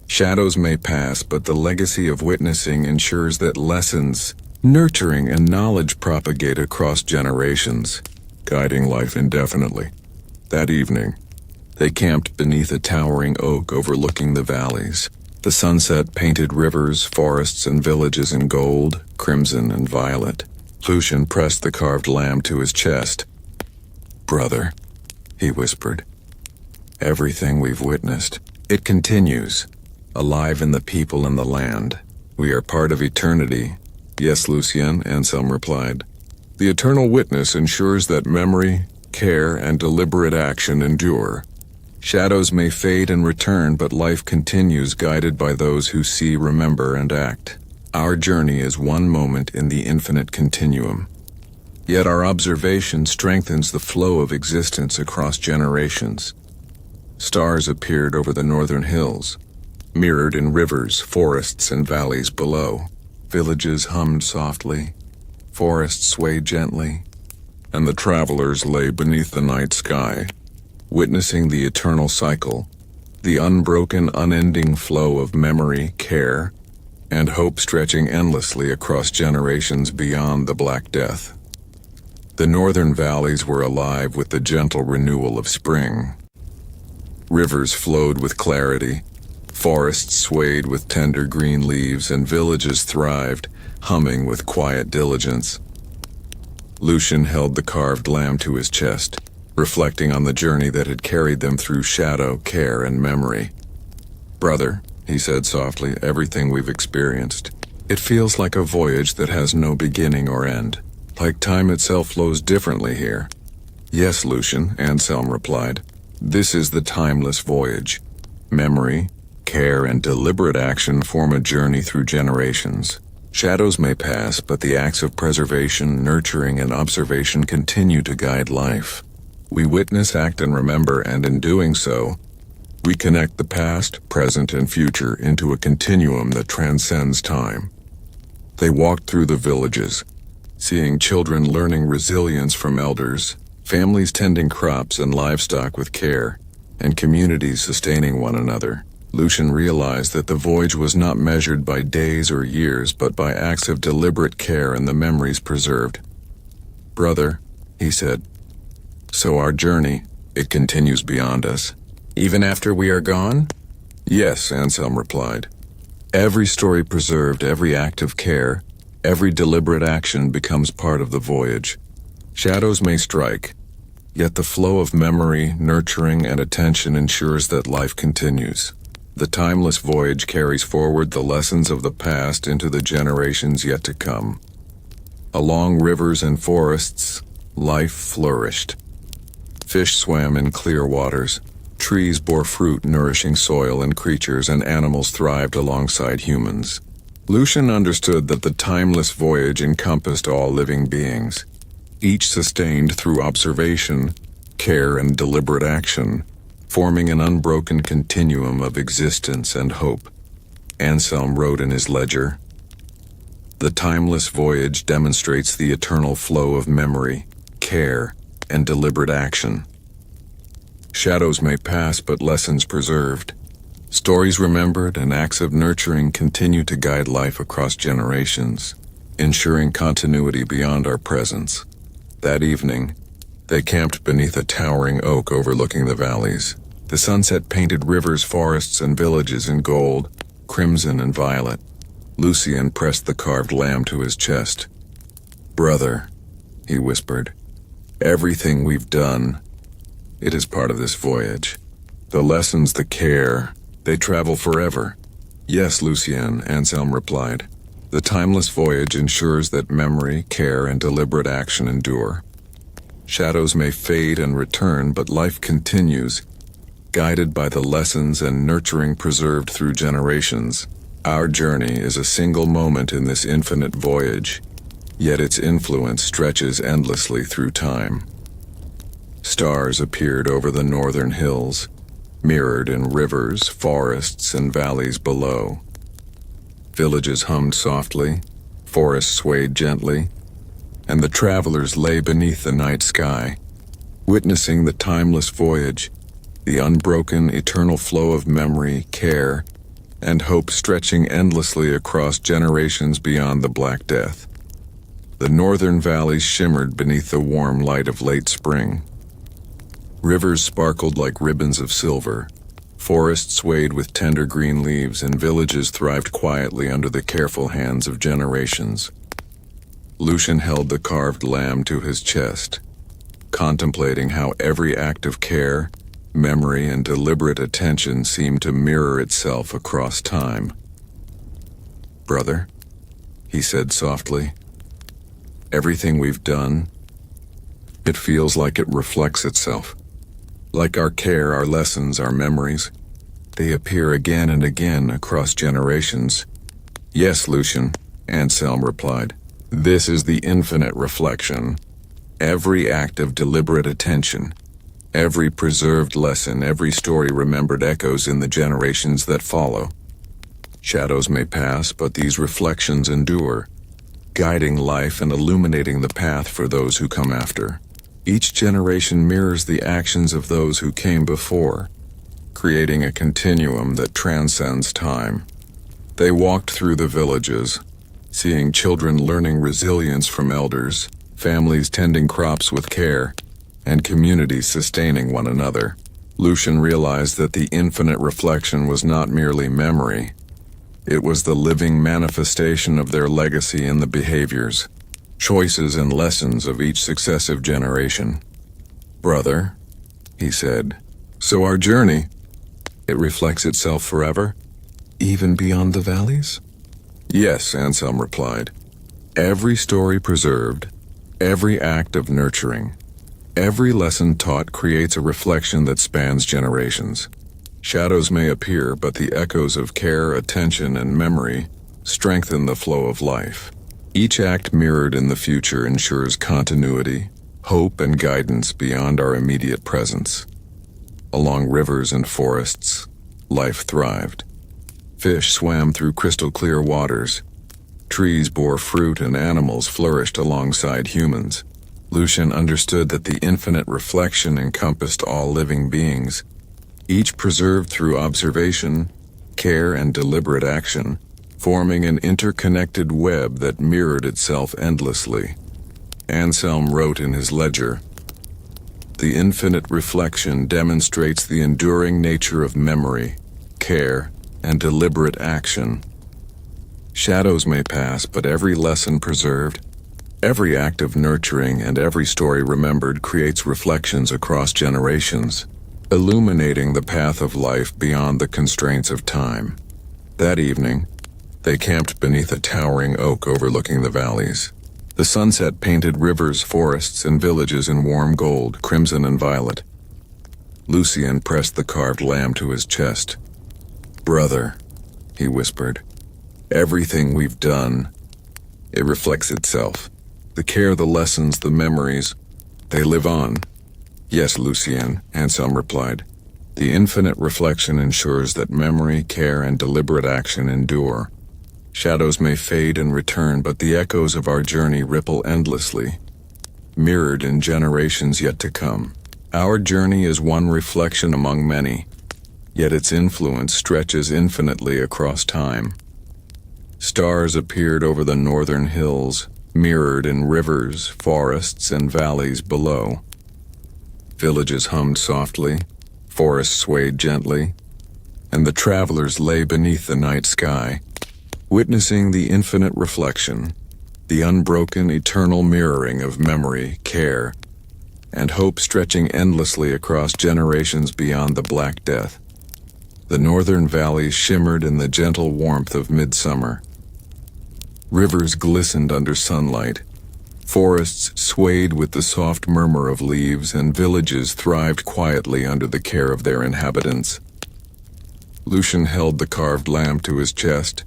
Shadows may pass, but the legacy of witnessing ensures that lessons, nurturing, and knowledge propagate across generations, guiding life indefinitely." That evening, they camped beneath a towering oak overlooking the valleys. The sunset painted rivers, forests, and villages in gold, crimson, and violet. Lucien pressed the carved lamb to his chest. "Brother," he whispered, "everything we've witnessed, it continues, alive in the people and the land. We are part of eternity." "Yes, Lucien," Anselm replied. "The eternal witness ensures that memory, care, and deliberate action endure. Shadows may fade and return, but life continues, guided by those who see, remember, and act. Our journey is one moment in the infinite continuum. Yet our observation strengthens the flow of existence across generations." Stars appeared over the northern hills, mirrored in rivers, forests, and valleys below. Villages hummed softly, forests swayed gently, and the travelers lay beneath the night sky, witnessing the eternal cycle, the unbroken, unending flow of memory, care, and hope stretching endlessly across generations beyond the Black Death. The northern valleys were alive with the gentle renewal of spring. Rivers flowed with clarity, forests swayed with tender green leaves, and villages thrived, humming with quiet diligence. Lucien held the carved lamb to his chest, reflecting on the journey that had carried them through shadow, care, and memory. "Brother," he said softly, "everything we've experienced, it feels like a voyage that has no beginning or end, like time itself flows differently here." "Yes, Lucien," Anselm replied. "This is the timeless voyage. Memory, care, and deliberate action form a journey through generations. Shadows may pass, but the acts of preservation, nurturing, and observation continue to guide life. We witness, act, and remember, and in doing so, we connect the past, present, and future into a continuum that transcends time." They walked through the villages, seeing children learning resilience from elders, families tending crops and livestock with care, and communities sustaining one another. Lucien realized that the voyage was not measured by days or years, but by acts of deliberate care and the memories preserved. "Brother," he said, "so our journey, it continues beyond us, even after we are gone?" "Yes," Anselm replied. "Every story preserved, every act of care, every deliberate action becomes part of the voyage. Shadows may strike, yet the flow of memory, nurturing, and attention ensures that life continues. The timeless voyage carries forward the lessons of the past into the generations yet to come." Along rivers and forests, life flourished. Fish swam in clear waters, trees bore fruit nourishing soil and creatures, and animals thrived alongside humans. Lucien understood that the timeless voyage encompassed all living beings, each sustained through observation, care, and deliberate action, forming an unbroken continuum of existence and hope. Anselm wrote in his ledger, "The timeless voyage demonstrates the eternal flow of memory, care, and deliberate action. Shadows may pass, but lessons preserved. Stories remembered and acts of nurturing continue to guide life across generations, ensuring continuity beyond our presence." That evening, they camped beneath a towering oak overlooking the valleys. The sunset painted rivers, forests, and villages in gold, crimson, and violet. Lucien pressed the carved lamb to his chest. "Brother," he whispered, "everything we've done, it is part of this voyage. The lessons, the care, they travel forever." "Yes, Lucien," Anselm replied. "The timeless voyage ensures that memory, care, and deliberate action endure. Shadows may fade and return, but life continues, guided by the lessons and nurturing preserved through generations. Our journey is a single moment in this infinite voyage, yet its influence stretches endlessly through time." Stars appeared over the northern hills, mirrored in rivers, forests, and valleys below. Villages hummed softly, forests swayed gently, and the travelers lay beneath the night sky, witnessing the timeless voyage, the unbroken, eternal flow of memory, care, and hope stretching endlessly across generations beyond the Black Death. The northern valleys shimmered beneath the warm light of late spring. Rivers sparkled like ribbons of silver, forests swayed with tender green leaves, and villages thrived quietly under the careful hands of generations. Lucien held the carved lamb to his chest, contemplating how every act of care, memory, and deliberate attention seemed to mirror itself across time. "Brother," he said softly, "everything we've done, it feels like it reflects itself. Like our care, our lessons, our memories, they appear again and again across generations." "Yes, Lucien," Anselm replied. "This is the infinite reflection. Every act of deliberate attention, every preserved lesson, every story remembered echoes in the generations that follow. Shadows may pass, but these reflections endure, guiding life and illuminating the path for those who come after. Each generation mirrors the actions of those who came before, creating a continuum that transcends time." They walked through the villages, seeing children learning resilience from elders, families tending crops with care, and communities sustaining one another. Lucien realized that the infinite reflection was not merely memory. It was the living manifestation of their legacy in the behaviors, choices and lessons of each successive generation. "Brother," he said, "so our journey, it reflects itself forever, even beyond the valleys?" "Yes," Anselm replied. "Every story preserved, every act of nurturing, every lesson taught creates a reflection that spans generations. Shadows may appear, but the echoes of care, attention, and memory strengthen the flow of life. Each act mirrored in the future ensures continuity, hope, and guidance beyond our immediate presence. Along rivers and forests, life thrived. Fish swam through crystal-clear waters. Trees bore fruit and animals flourished alongside humans. Lucien understood that the infinite reflection encompassed all living beings, each preserved through observation, care, and deliberate action, forming an interconnected web that mirrored itself endlessly. Anselm wrote in his ledger, "The infinite reflection demonstrates the enduring nature of memory, care, and deliberate action. Shadows may pass, but every lesson preserved, every act of nurturing, and every story remembered creates reflections across generations, illuminating the path of life beyond the constraints of time." That evening, they camped beneath a towering oak overlooking the valleys. The sunset painted rivers, forests, and villages in warm gold, crimson, and violet. Lucien pressed the carved lamb to his chest. "Brother," he whispered, "everything we've done, it reflects itself. The care, the lessons, the memories, they live on." "Yes, Lucien," Anselm replied. "The infinite reflection ensures that memory, care, and deliberate action endure. Shadows may fade and return, but the echoes of our journey ripple endlessly, mirrored in generations yet to come. Our journey is one reflection among many, yet its influence stretches infinitely across time." Stars appeared over the northern hills, mirrored in rivers, forests, and valleys below. Villages hummed softly, forests swayed gently, and the travelers lay beneath the night sky, witnessing the infinite reflection, the unbroken, eternal mirroring of memory, care, and hope stretching endlessly across generations beyond the Black Death. The northern valleys shimmered in the gentle warmth of midsummer. Rivers glistened under sunlight, forests swayed with the soft murmur of leaves, and villages thrived quietly under the care of their inhabitants. Lucien held the carved lamb to his chest,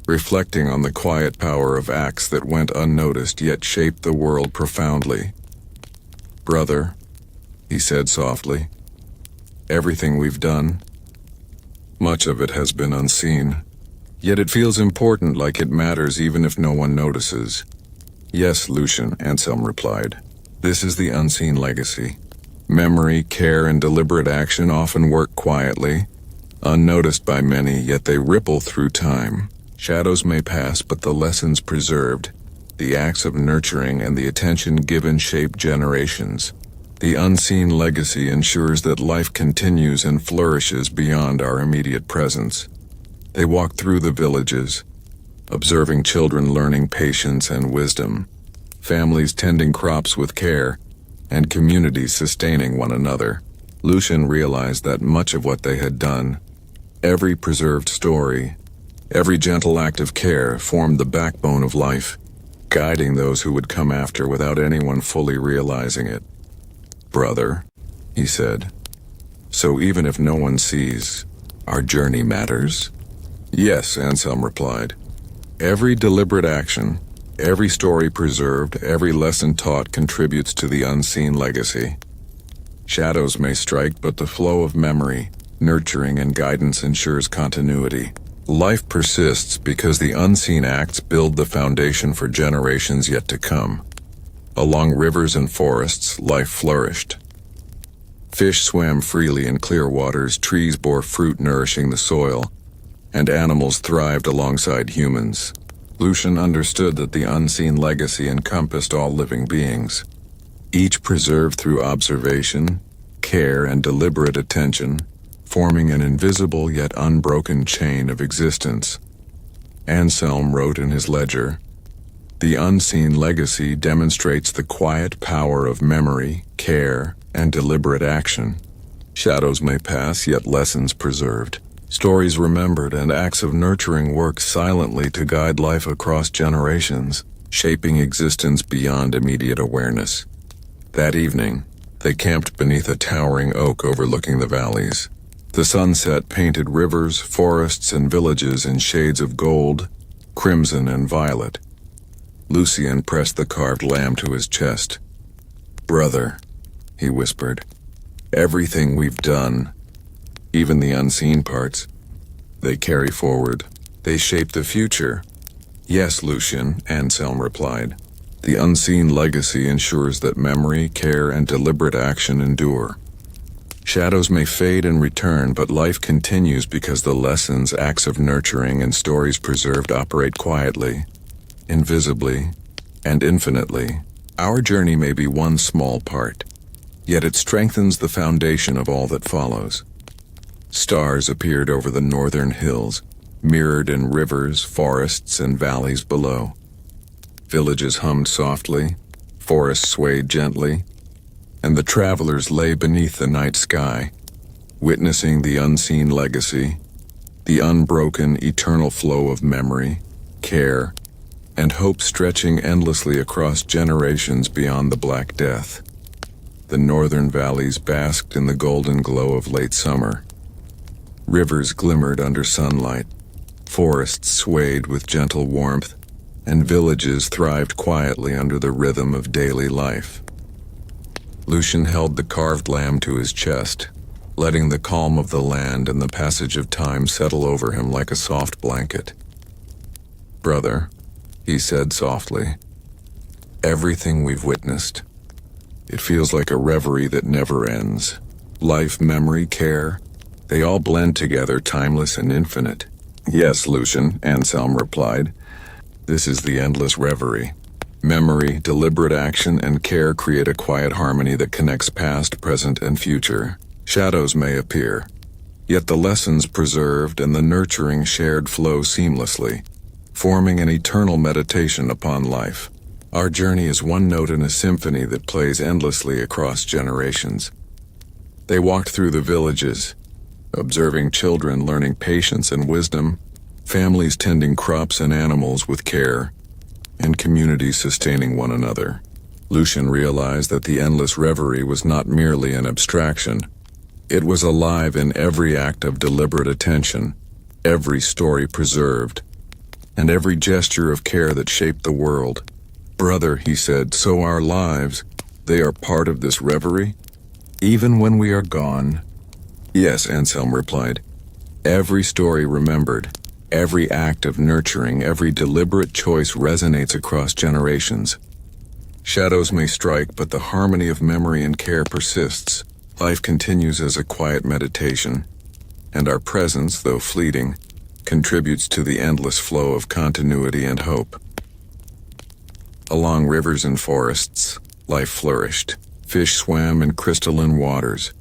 reflecting on the quiet power of acts that went unnoticed yet shaped the world profoundly. "Brother," he said softly, "everything we've done, much of it has been unseen, yet it feels important, like it matters even if no one notices." "Yes, Lucien," Anselm replied. "This is the unseen legacy. Memory, care, and deliberate action often work quietly, unnoticed by many, yet they ripple through time. Shadows may pass, but the lessons preserved, the acts of nurturing, and the attention given shape generations. The unseen legacy ensures that life continues and flourishes beyond our immediate presence." They walked through the villages, observing children learning patience and wisdom, families tending crops with care, and communities sustaining one another. Lucien realized that much of what they had done, every preserved story, every gentle act of care, formed the backbone of life, guiding those who would come after without anyone fully realizing it. "Brother," he said, "so even if no one sees, our journey matters?" "Yes," Anselm replied. "Every deliberate action, every story preserved, every lesson taught contributes to the unseen legacy. Shadows may strike, but the flow of memory, nurturing, and guidance ensures continuity. Life persists because the unseen acts build the foundation for generations yet to come." Along rivers and forests, life flourished. Fish swam freely in clear waters, trees bore fruit nourishing the soil, and animals thrived alongside humans. Lucien understood that the unseen legacy encompassed all living beings, each preserved through observation, care, and deliberate attention, forming an invisible yet unbroken chain of existence. Anselm wrote in his ledger, The unseen legacy demonstrates the quiet power of memory, care, and deliberate action. Shadows may pass, yet lessons preserved. Stories remembered and acts of nurturing work silently to guide life across generations, shaping existence beyond immediate awareness. That evening, they camped beneath a towering oak overlooking the valleys. The sunset painted rivers, forests, and villages in shades of gold, crimson, and violet. Lucien pressed the carved lamb to his chest. "Brother," he whispered, "everything we've done, even the unseen parts, they carry forward. They shape the future." "Yes, Lucien," Anselm replied. "The unseen legacy ensures that memory, care, and deliberate action endure. Shadows may fade and return, but life continues because the lessons, acts of nurturing, and stories preserved operate quietly, invisibly, and infinitely. Our journey may be one small part, yet it strengthens the foundation of all that follows." Stars appeared over the northern hills, mirrored in rivers, forests, and valleys below. Villages hummed softly, forests swayed gently, and the travelers lay beneath the night sky, witnessing the unseen legacy, the unbroken, eternal flow of memory, care, and hope stretching endlessly across generations beyond the Black Death. The northern valleys basked in the golden glow of late summer. Rivers glimmered under sunlight, forests swayed with gentle warmth, and villages thrived quietly under the rhythm of daily life. Lucien held the carved lamb to his chest, letting the calm of the land and the passage of time settle over him like a soft blanket. "Brother," he said softly, "everything we've witnessed, it feels like a reverie that never ends. Life, memory, care, they all blend together, timeless and infinite." "Yes, Lucien," Anselm replied. "This is the endless reverie. Memory, deliberate action, and care create a quiet harmony that connects past, present, and future. Shadows may appear, yet the lessons preserved and the nurturing shared flow seamlessly, forming an eternal meditation upon life. Our journey is one note in a symphony that plays endlessly across generations." They walked through the villages, observing children learning patience and wisdom, families tending crops and animals with care, and communities sustaining one another. Lucien realized that the endless reverie was not merely an abstraction. It was alive in every act of deliberate attention, every story preserved, and every gesture of care that shaped the world. "Brother," he said, "so our lives, they are part of this reverie, even when we are gone." "Yes," Anselm replied. "Every story remembered, every act of nurturing, every deliberate choice resonates across generations. Shadows may strike, but the harmony of memory and care persists. Life continues as a quiet meditation, and our presence, though fleeting, contributes to the endless flow of continuity and hope." Along rivers and forests, life flourished. Fish swam in crystalline waters.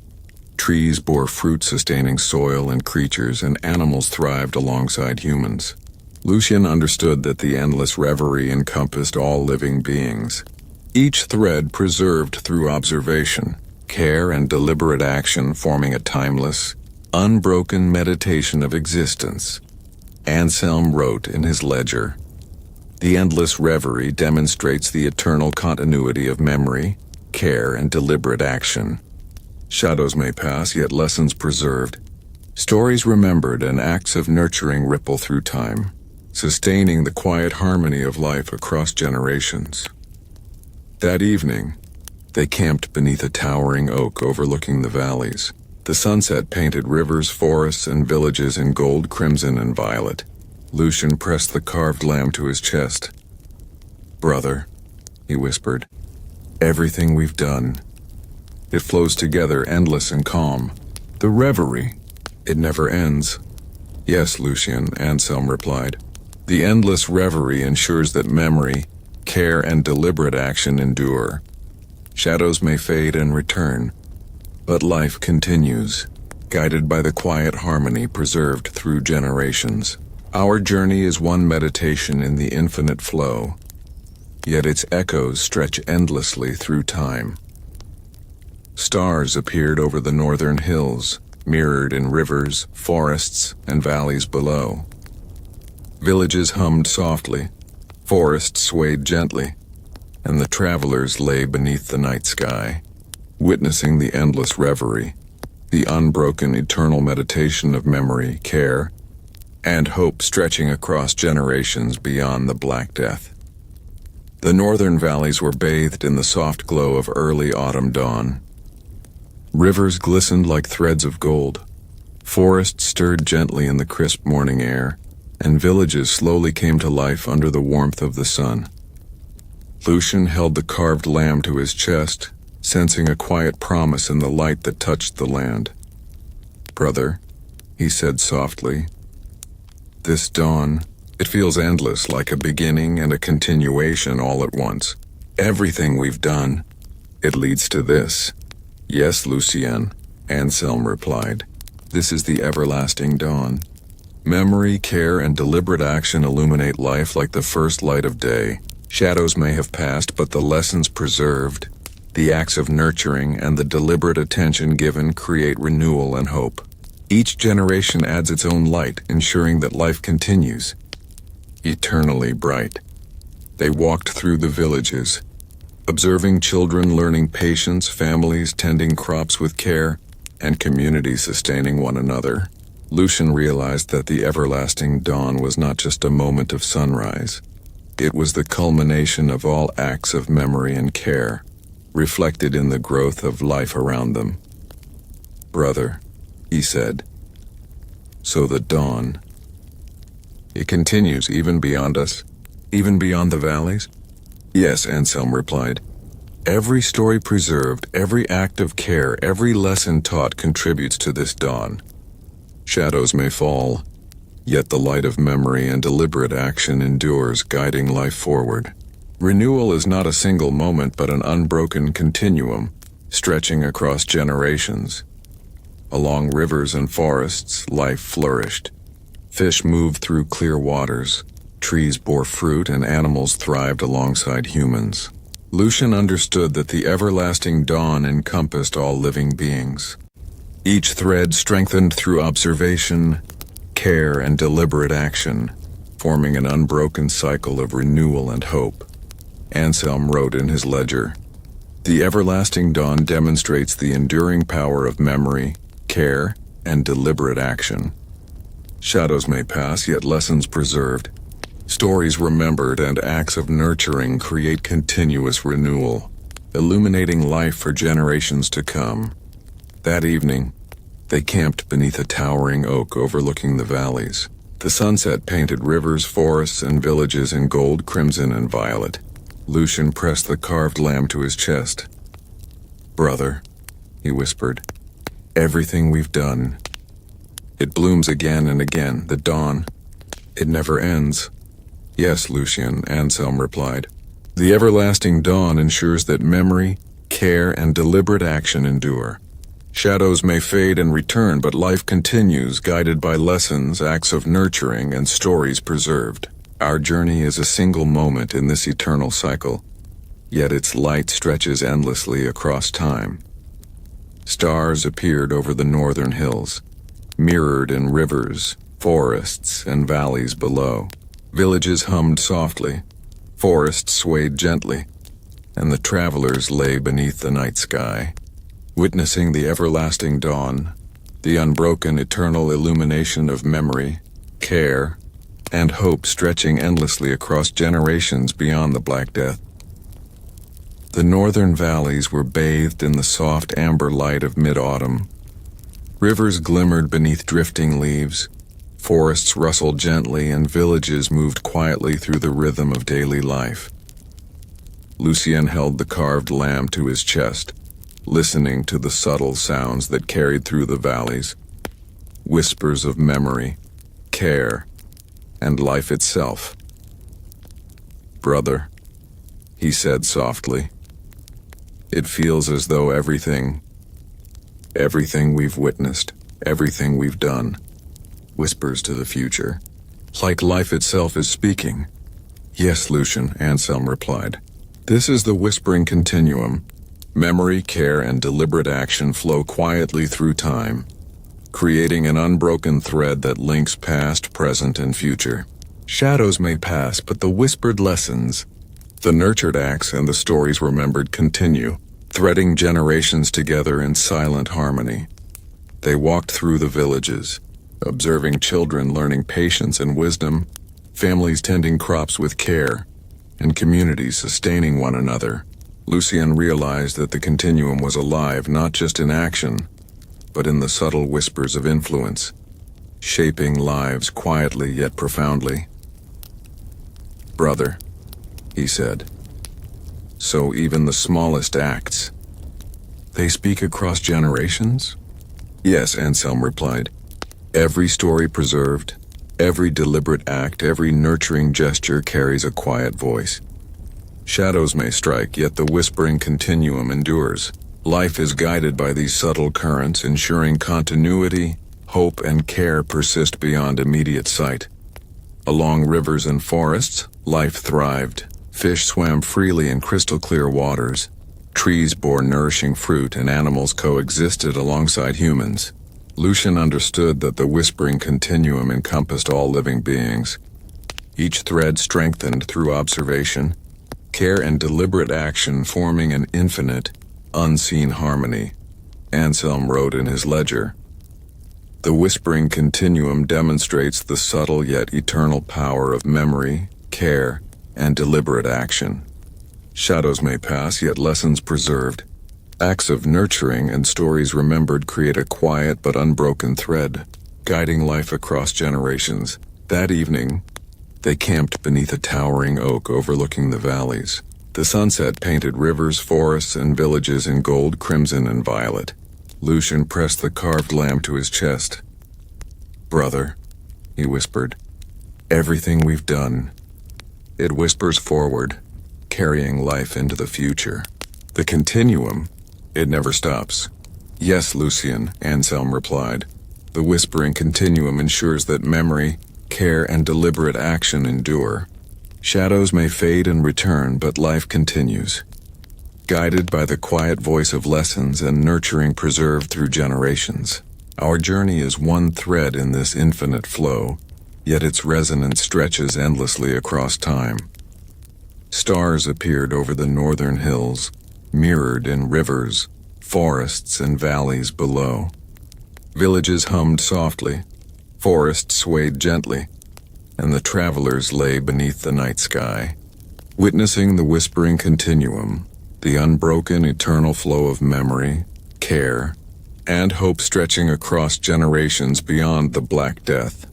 Trees bore fruit-sustaining soil and creatures, and animals thrived alongside humans. Lucien understood that the endless reverie encompassed all living beings, each thread preserved through observation, care, and deliberate action, forming a timeless, unbroken meditation of existence. Anselm wrote in his ledger, "The endless reverie demonstrates the eternal continuity of memory, care, and deliberate action. Shadows may pass, yet lessons preserved. Stories remembered and acts of nurturing ripple through time, sustaining the quiet harmony of life across generations." That evening, they camped beneath a towering oak overlooking the valleys. The sunset painted rivers, forests, and villages in gold, crimson, and violet. Lucien pressed the carved lamb to his chest. "Brother," he whispered, "everything we've done, it flows together, endless and calm. The reverie, it never ends." "Yes, Lucien," Anselm replied. "The endless reverie ensures that memory, care, and deliberate action endure. Shadows may fade and return, but life continues, guided by the quiet harmony preserved through generations. Our journey is one meditation in the infinite flow, yet its echoes stretch endlessly through time. Stars appeared over the northern hills, mirrored in rivers, forests, and valleys below. Villages hummed softly, forests swayed gently, and the travelers lay beneath the night sky, witnessing the endless reverie, the unbroken eternal meditation of memory, care, and hope stretching across generations beyond the Black Death. The northern valleys were bathed in the soft glow of early autumn dawn. Rivers glistened like threads of gold, forests stirred gently in the crisp morning air, and villages slowly came to life under the warmth of the sun. Lucien held the carved lamb to his chest, sensing a quiet promise in the light that touched the land. "Brother," he said softly, "this dawn, it feels endless, like a beginning and a continuation all at once. Everything we've done, it leads to this." "Yes, Lucien," Anselm replied. "This is the everlasting dawn. Memory, care, and deliberate action illuminate life like the first light of day. Shadows may have passed, but the lessons preserved, the acts of nurturing, and the deliberate attention given create renewal and hope. Each generation adds its own light, ensuring that life continues, eternally bright." They walked through the villages, observing children learning patience, families tending crops with care, and communities sustaining one another. Lucien realized that the everlasting dawn was not just a moment of sunrise. It was the culmination of all acts of memory and care, reflected in the growth of life around them. "Brother," he said, "so the dawn, it continues even beyond us, even beyond the valleys?" "Yes," Anselm replied. "Every story preserved, every act of care, every lesson taught contributes to this dawn. Shadows may fall, yet the light of memory and deliberate action endures, guiding life forward. Renewal is not a single moment but an unbroken continuum, stretching across generations. Along rivers and forests, life flourished. Fish moved through clear waters, trees bore fruit, and animals thrived alongside humans. Lucien understood that the everlasting dawn encompassed all living beings. Each thread strengthened through observation, care, and deliberate action, forming an unbroken cycle of renewal and hope. Anselm wrote in his ledger, "The everlasting dawn demonstrates the enduring power of memory, care, and deliberate action. Shadows may pass, yet lessons preserved. Stories remembered and acts of nurturing create continuous renewal, illuminating life for generations to come." That evening, they camped beneath a towering oak overlooking the valleys. The sunset painted rivers, forests, and villages in gold, crimson, and violet. Lucien pressed the carved lamb to his chest. "Brother," he whispered, "everything we've done, it blooms again and again. The dawn, it never ends." "Yes, Lucien," Anselm replied. "The everlasting dawn ensures that memory, care, and deliberate action endure. Shadows may fade and return, but life continues, guided by lessons, acts of nurturing, and stories preserved. Our journey is a single moment in this eternal cycle, yet its light stretches endlessly across time." Stars appeared over the northern hills, mirrored in rivers, forests, and valleys below. Villages hummed softly, forests swayed gently, and the travelers lay beneath the night sky, witnessing the everlasting dawn, the unbroken eternal illumination of memory, care, and hope stretching endlessly across generations beyond the Black Death. The northern valleys were bathed in the soft amber light of mid-autumn. Rivers glimmered beneath drifting leaves, forests rustled gently, and villages moved quietly through the rhythm of daily life. Lucien held the carved lamb to his chest, listening to the subtle sounds that carried through the valleys, whispers of memory, care, and life itself. "Brother," he said softly, "it feels as though everything we've witnessed, everything we've done, whispers to the future, like life itself is speaking. Yes, Lucien, Anselm replied. This is the whispering continuum. Memory, care, and deliberate action flow quietly through time, creating an unbroken thread that links past, present, and future. Shadows may pass, but the whispered lessons, the nurtured acts, and the stories remembered continue, threading generations together in silent harmony. They walked through the villages, observing children learning patience and wisdom, families tending crops with care, and communities sustaining one another. Lucien realized that the continuum was alive not just in action, but in the subtle whispers of influence, shaping lives quietly yet profoundly. Brother, he said, so even the smallest acts, they speak across generations? Yes, Anselm replied. Every story preserved, every deliberate act, every nurturing gesture carries a quiet voice. Shadows may strike, yet the whispering continuum endures. Life is guided by these subtle currents, ensuring continuity, hope, and care persist beyond immediate sight. Along rivers and forests, life thrived. Fish swam freely in crystal-clear waters. Trees bore nourishing fruit, and animals coexisted alongside humans. Lucien understood that the whispering continuum encompassed all living beings. Each thread strengthened through observation, care, and deliberate action, forming an infinite, unseen harmony. Anselm wrote in his ledger, "The whispering continuum demonstrates the subtle yet eternal power of memory, care, and deliberate action. Shadows may pass, yet lessons preserved. Acts of nurturing and stories remembered create a quiet but unbroken thread, guiding life across generations." That evening, they camped beneath a towering oak overlooking the valleys. The sunset painted rivers, forests, and villages in gold, crimson, and violet. Lucien pressed the carved lamb to his chest. "Brother," he whispered, "everything we've done, it whispers forward, carrying life into the future. The continuum, it never stops." "Yes, Lucien," Anselm replied. "The whispering continuum ensures that memory, care, and deliberate action endure. Shadows may fade and return, but life continues, guided by the quiet voice of lessons and nurturing preserved through generations. Our journey is one thread in this infinite flow, yet its resonance stretches endlessly across time." Stars appeared over the northern hills, mirrored in rivers, forests, and valleys below. Villages hummed softly, forests swayed gently, and the travelers lay beneath the night sky, witnessing the whispering continuum, the unbroken eternal flow of memory, care, and hope stretching across generations beyond the Black Death.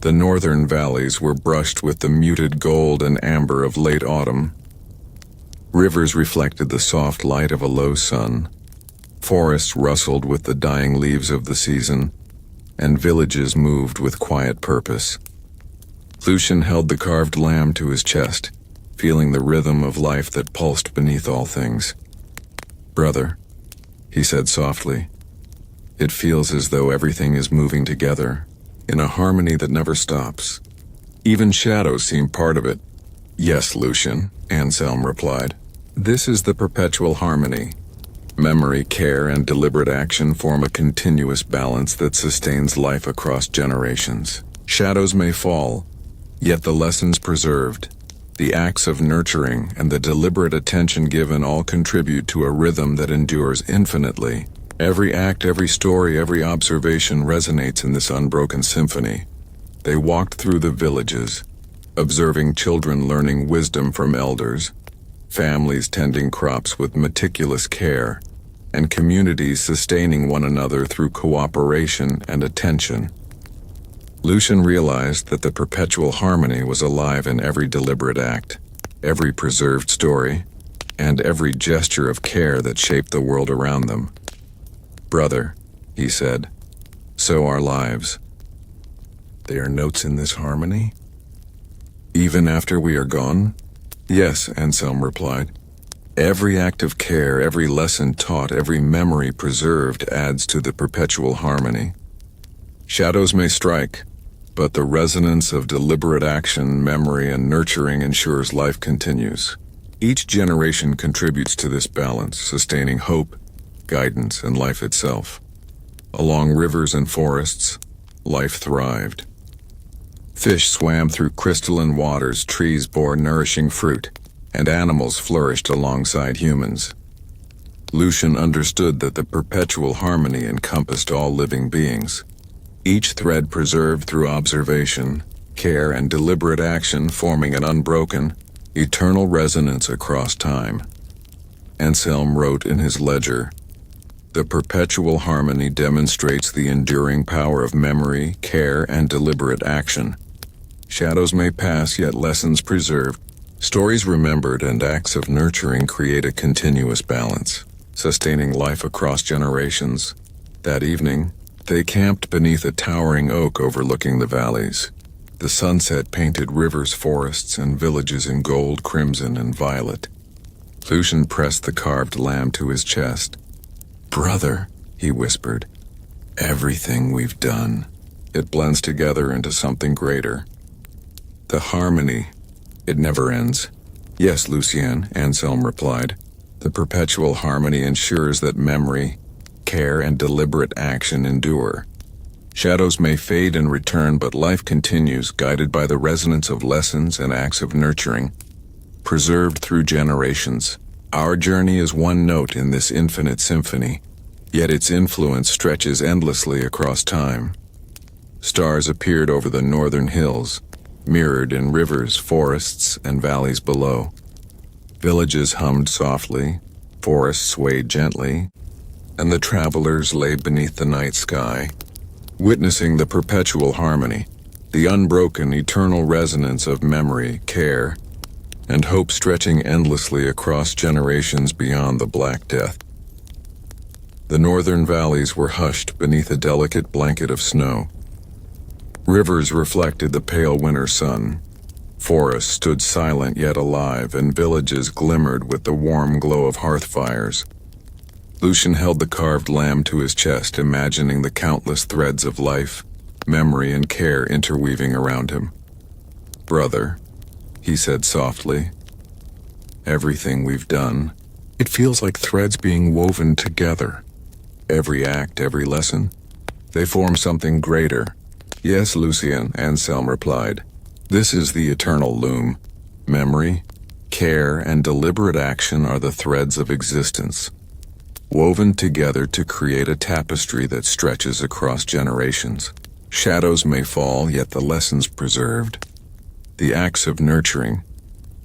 The northern valleys were brushed with the muted gold and amber of late autumn. Rivers reflected the soft light of a low sun. Forests rustled with the dying leaves of the season, and villages moved with quiet purpose. Lucien held the carved lamb to his chest, feeling the rhythm of life that pulsed beneath all things. "Brother," he said softly, "it feels as though everything is moving together, in a harmony that never stops. Even shadows seem part of it." "Yes, Lucien," Anselm replied. "This is the perpetual harmony. Memory, care, and deliberate action form a continuous balance that sustains life across generations. Shadows may fall, yet the lessons preserved, the acts of nurturing, and the deliberate attention given all contribute to a rhythm that endures infinitely. Every act, every story, every observation resonates in this unbroken symphony." They walked through the villages, observing children learning wisdom from elders, families tending crops with meticulous care, and communities sustaining one another through cooperation and attention. Lucien realized that the perpetual harmony was alive in every deliberate act, every preserved story, and every gesture of care that shaped the world around them. "Brother," he said, "so our lives. They are notes in this harmony? Even after we are gone?" "Yes," Anselm replied. "Every act of care, every lesson taught, every memory preserved adds to the perpetual harmony. Shadows may strike, but the resonance of deliberate action, memory, and nurturing ensures life continues. Each generation contributes to this balance, sustaining hope, guidance, and life itself. Along rivers and forests, life thrived. Fish swam through crystalline waters, trees bore nourishing fruit, and animals flourished alongside humans. Lucien understood that the perpetual harmony encompassed all living beings, each thread preserved through observation, care, and deliberate action, forming an unbroken, eternal resonance across time. Anselm wrote in his ledger, "The perpetual harmony demonstrates the enduring power of memory, care, and deliberate action. Shadows may pass, yet lessons preserved. Stories remembered and acts of nurturing create a continuous balance, sustaining life across generations." That evening, they camped beneath a towering oak overlooking the valleys. The sunset painted rivers, forests, and villages in gold, crimson, and violet. Lucien pressed the carved lamb to his chest. "Brother," he whispered, "everything we've done, it blends together into something greater. The harmony, it never ends." "Yes, Lucien," Anselm replied. "The perpetual harmony ensures that memory, care, and deliberate action endure. Shadows may fade and return, but life continues, guided by the resonance of lessons and acts of nurturing, preserved through generations. Our journey is one note in this infinite symphony, yet its influence stretches endlessly across time." Stars appeared over the northern hills, mirrored in rivers, forests, and valleys below. Villages hummed softly, forests swayed gently, and the travelers lay beneath the night sky, witnessing the perpetual harmony, the unbroken, eternal resonance of memory, care, and hope stretching endlessly across generations beyond the Black Death. The northern valleys were hushed beneath a delicate blanket of snow. Rivers reflected the pale winter sun. Forests stood silent yet alive, and villages glimmered with the warm glow of hearth fires. Lucien held the carved lamb to his chest, imagining the countless threads of life, memory, and care interweaving around him. "Brother," he said softly, "everything we've done, it feels like threads being woven together. Every act, every lesson, they form something greater." "Yes, Lucien," Anselm replied. "This is the eternal loom. Memory, care, and deliberate action are the threads of existence, woven together to create a tapestry that stretches across generations. Shadows may fall, yet the lessons preserved, the acts of nurturing,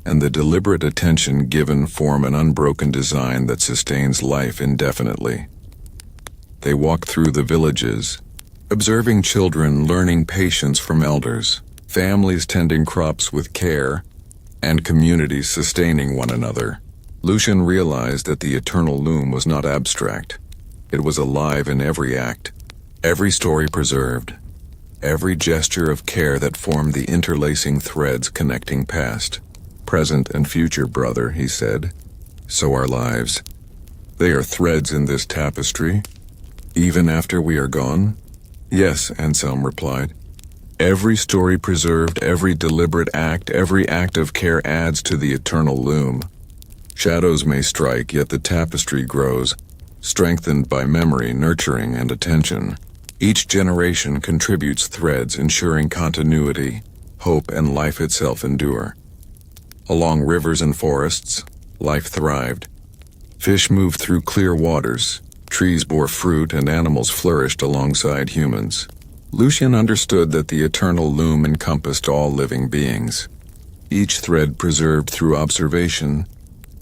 and the deliberate attention given form an unbroken design that sustains life indefinitely." They walked through the villages, observing children learning patience from elders, families tending crops with care, and communities sustaining one another. Lucien realized that the eternal loom was not abstract. It was alive in every act, every story preserved, every gesture of care that formed the interlacing threads connecting past, present, and future. "Brother," he said, "so our lives, they are threads in this tapestry, even after we are gone?" "Yes," Anselm replied. "Every story preserved, every deliberate act, every act of care adds to the eternal loom. Shadows may strike, yet the tapestry grows, strengthened by memory, nurturing, and attention. Each generation contributes threads, ensuring continuity, hope, and life itself endure." Along rivers and forests, life thrived. Fish moved through clear waters, trees bore fruit, and animals flourished alongside humans. Lucien understood that the eternal loom encompassed all living beings, each thread preserved through observation,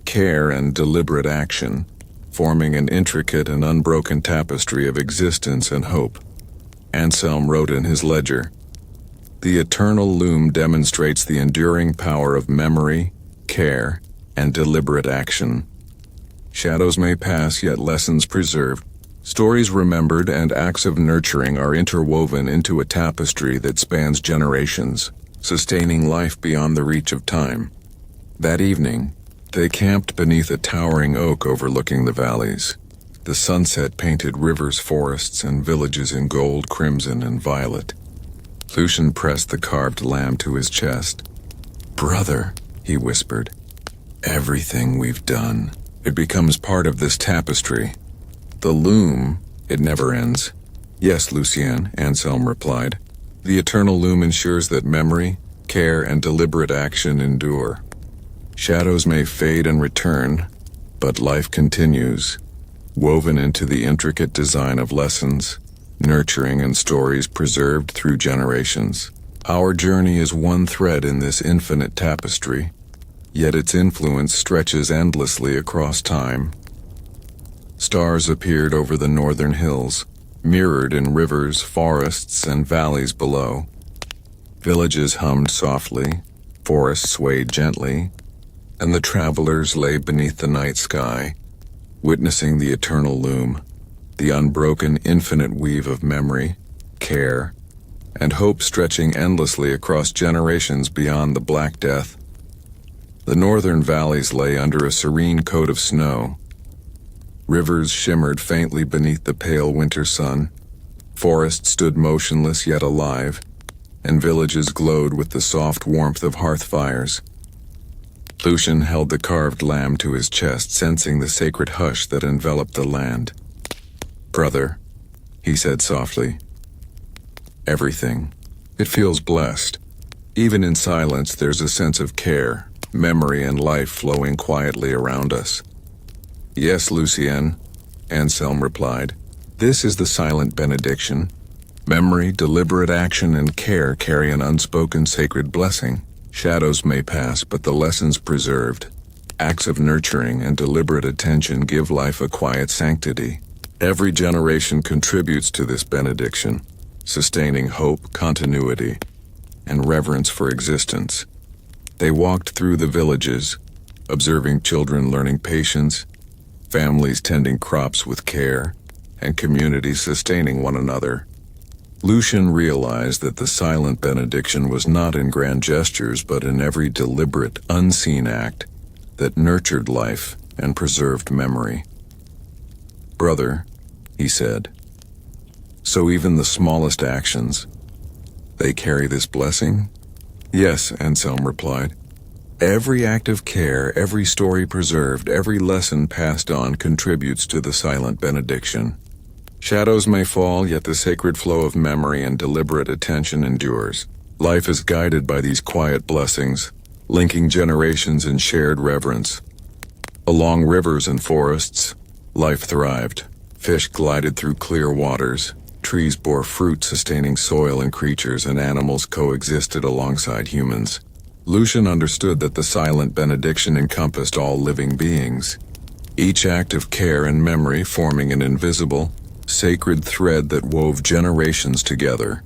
care, and deliberate action, forming an intricate and unbroken tapestry of existence and hope. Anselm wrote in his ledger, "The eternal loom demonstrates the enduring power of memory, care, and deliberate action. Shadows may pass, yet lessons preserved. Stories remembered and acts of nurturing are interwoven into a tapestry that spans generations, sustaining life beyond the reach of time." That evening, they camped beneath a towering oak overlooking the valleys. The sunset painted rivers, forests, and villages in gold, crimson, and violet. Lucien pressed the carved lamb to his chest. "Brother," he whispered, "everything we've done, it becomes part of this tapestry. The loom, it never ends." "Yes, Lucien," Anselm replied. "The eternal loom ensures that memory, care, and deliberate action endure. Shadows may fade and return, but life continues, woven into the intricate design of lessons, nurturing, and stories preserved through generations. Our journey is one thread in this infinite tapestry, yet its influence stretches endlessly across time." Stars appeared over the northern hills, mirrored in rivers, forests, and valleys below. Villages hummed softly, forests swayed gently, and the travelers lay beneath the night sky, witnessing the eternal loom, the unbroken infinite weave of memory, care, and hope stretching endlessly across generations beyond the Black Death. The northern valleys lay under a serene coat of snow. Rivers shimmered faintly beneath the pale winter sun, forests stood motionless yet alive, and villages glowed with the soft warmth of hearth fires. Lucien held the carved lamb to his chest, sensing the sacred hush that enveloped the land. "Brother," he said softly, "everything. It feels blessed. Even in silence there's a sense of care, memory, and life flowing quietly around us." "Yes, Lucien," Anselm replied. "This is the silent benediction. Memory, deliberate action, and care carry an unspoken sacred blessing. Shadows may pass, but the lessons preserved, acts of nurturing and deliberate attention give life a quiet sanctity. Every generation contributes to this benediction, sustaining hope, continuity, and reverence for existence." They walked through the villages, observing children learning patience, families tending crops with care, and communities sustaining one another. Lucien realized that the silent benediction was not in grand gestures, but in every deliberate, unseen act that nurtured life and preserved memory. "Brother," he said, "so even the smallest actions, they carry this blessing?" "Yes," Anselm replied. "Every act of care, every story preserved, every lesson passed on contributes to the silent benediction. Shadows may fall, yet the sacred flow of memory and deliberate attention endures. Life is guided by these quiet blessings, linking generations in shared reverence. Along rivers and forests, life thrived. Fish glided through clear waters, trees bore fruit sustaining soil and creatures, and animals coexisted alongside humans. Lucien understood that the silent benediction encompassed all living beings, each act of care and memory forming an invisible, sacred thread that wove generations together.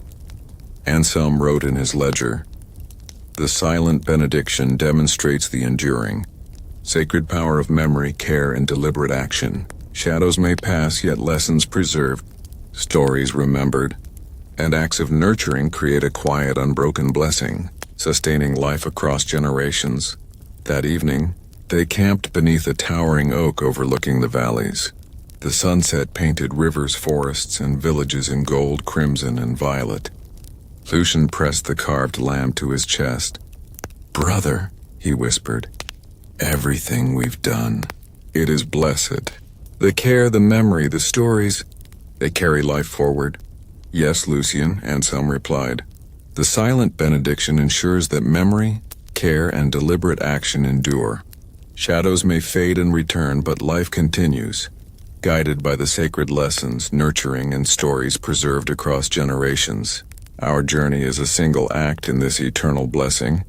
Anselm wrote in his ledger, "The silent benediction demonstrates the enduring, sacred power of memory, care, and deliberate action. Shadows may pass, yet lessons preserved, stories remembered, and acts of nurturing create a quiet, unbroken blessing, sustaining life across generations." That evening, they camped beneath a towering oak overlooking the valleys. The sunset painted rivers, forests, and villages in gold, crimson, and violet. Lucien pressed the carved lamb to his chest. "Brother," he whispered, "everything we've done, it is blessed. The care, the memory, the stories, they carry life forward." "Yes, Lucien," Anselm replied. "The silent benediction ensures that memory, care, and deliberate action endure. Shadows may fade and return, but life continues, guided by the sacred lessons, nurturing, and stories preserved across generations. Our journey is a single act in this eternal blessing,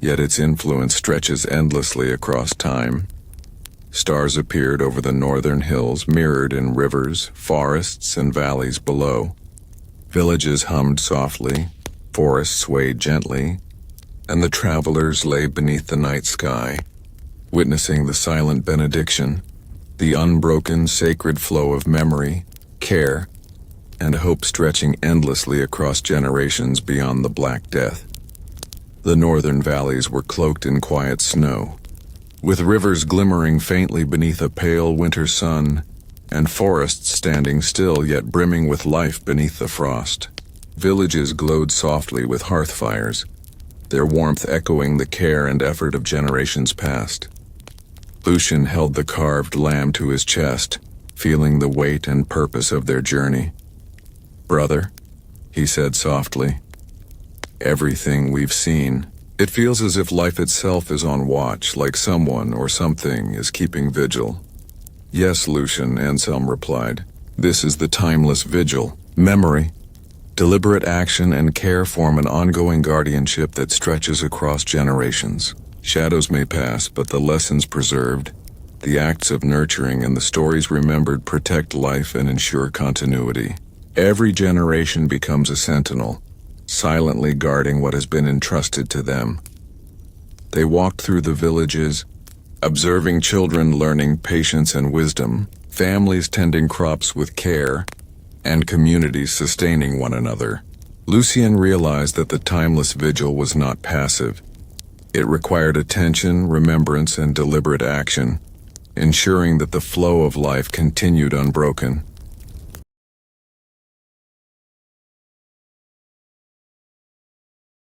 yet its influence stretches endlessly across time." Stars appeared over the northern hills, mirrored in rivers, forests, and valleys below. Villages hummed softly, forests swayed gently, and the travelers lay beneath the night sky, witnessing the silent benediction, the unbroken sacred flow of memory, care, and hope stretching endlessly across generations beyond the Black Death. The northern valleys were cloaked in quiet snow, with rivers glimmering faintly beneath a pale winter sun, and forests standing still yet brimming with life beneath the frost. Villages glowed softly with hearth fires, their warmth echoing the care and effort of generations past. Lucien held the carved lamb to his chest, feeling the weight and purpose of their journey. "Brother," he said softly, "everything we've seen, it feels as if life itself is on watch, like someone or something is keeping vigil." "Yes, Lucien," Anselm replied. "This is the timeless vigil. Memory, deliberate action, and care form an ongoing guardianship that stretches across generations. Shadows may pass, but the lessons preserved, the acts of nurturing and the stories remembered protect life and ensure continuity. Every generation becomes a sentinel, silently guarding what has been entrusted to them." They walked through the villages, observing children learning patience and wisdom, families tending crops with care, and communities sustaining one another. Lucien realized that the timeless vigil was not passive. It required attention, remembrance, and deliberate action, ensuring that the flow of life continued unbroken.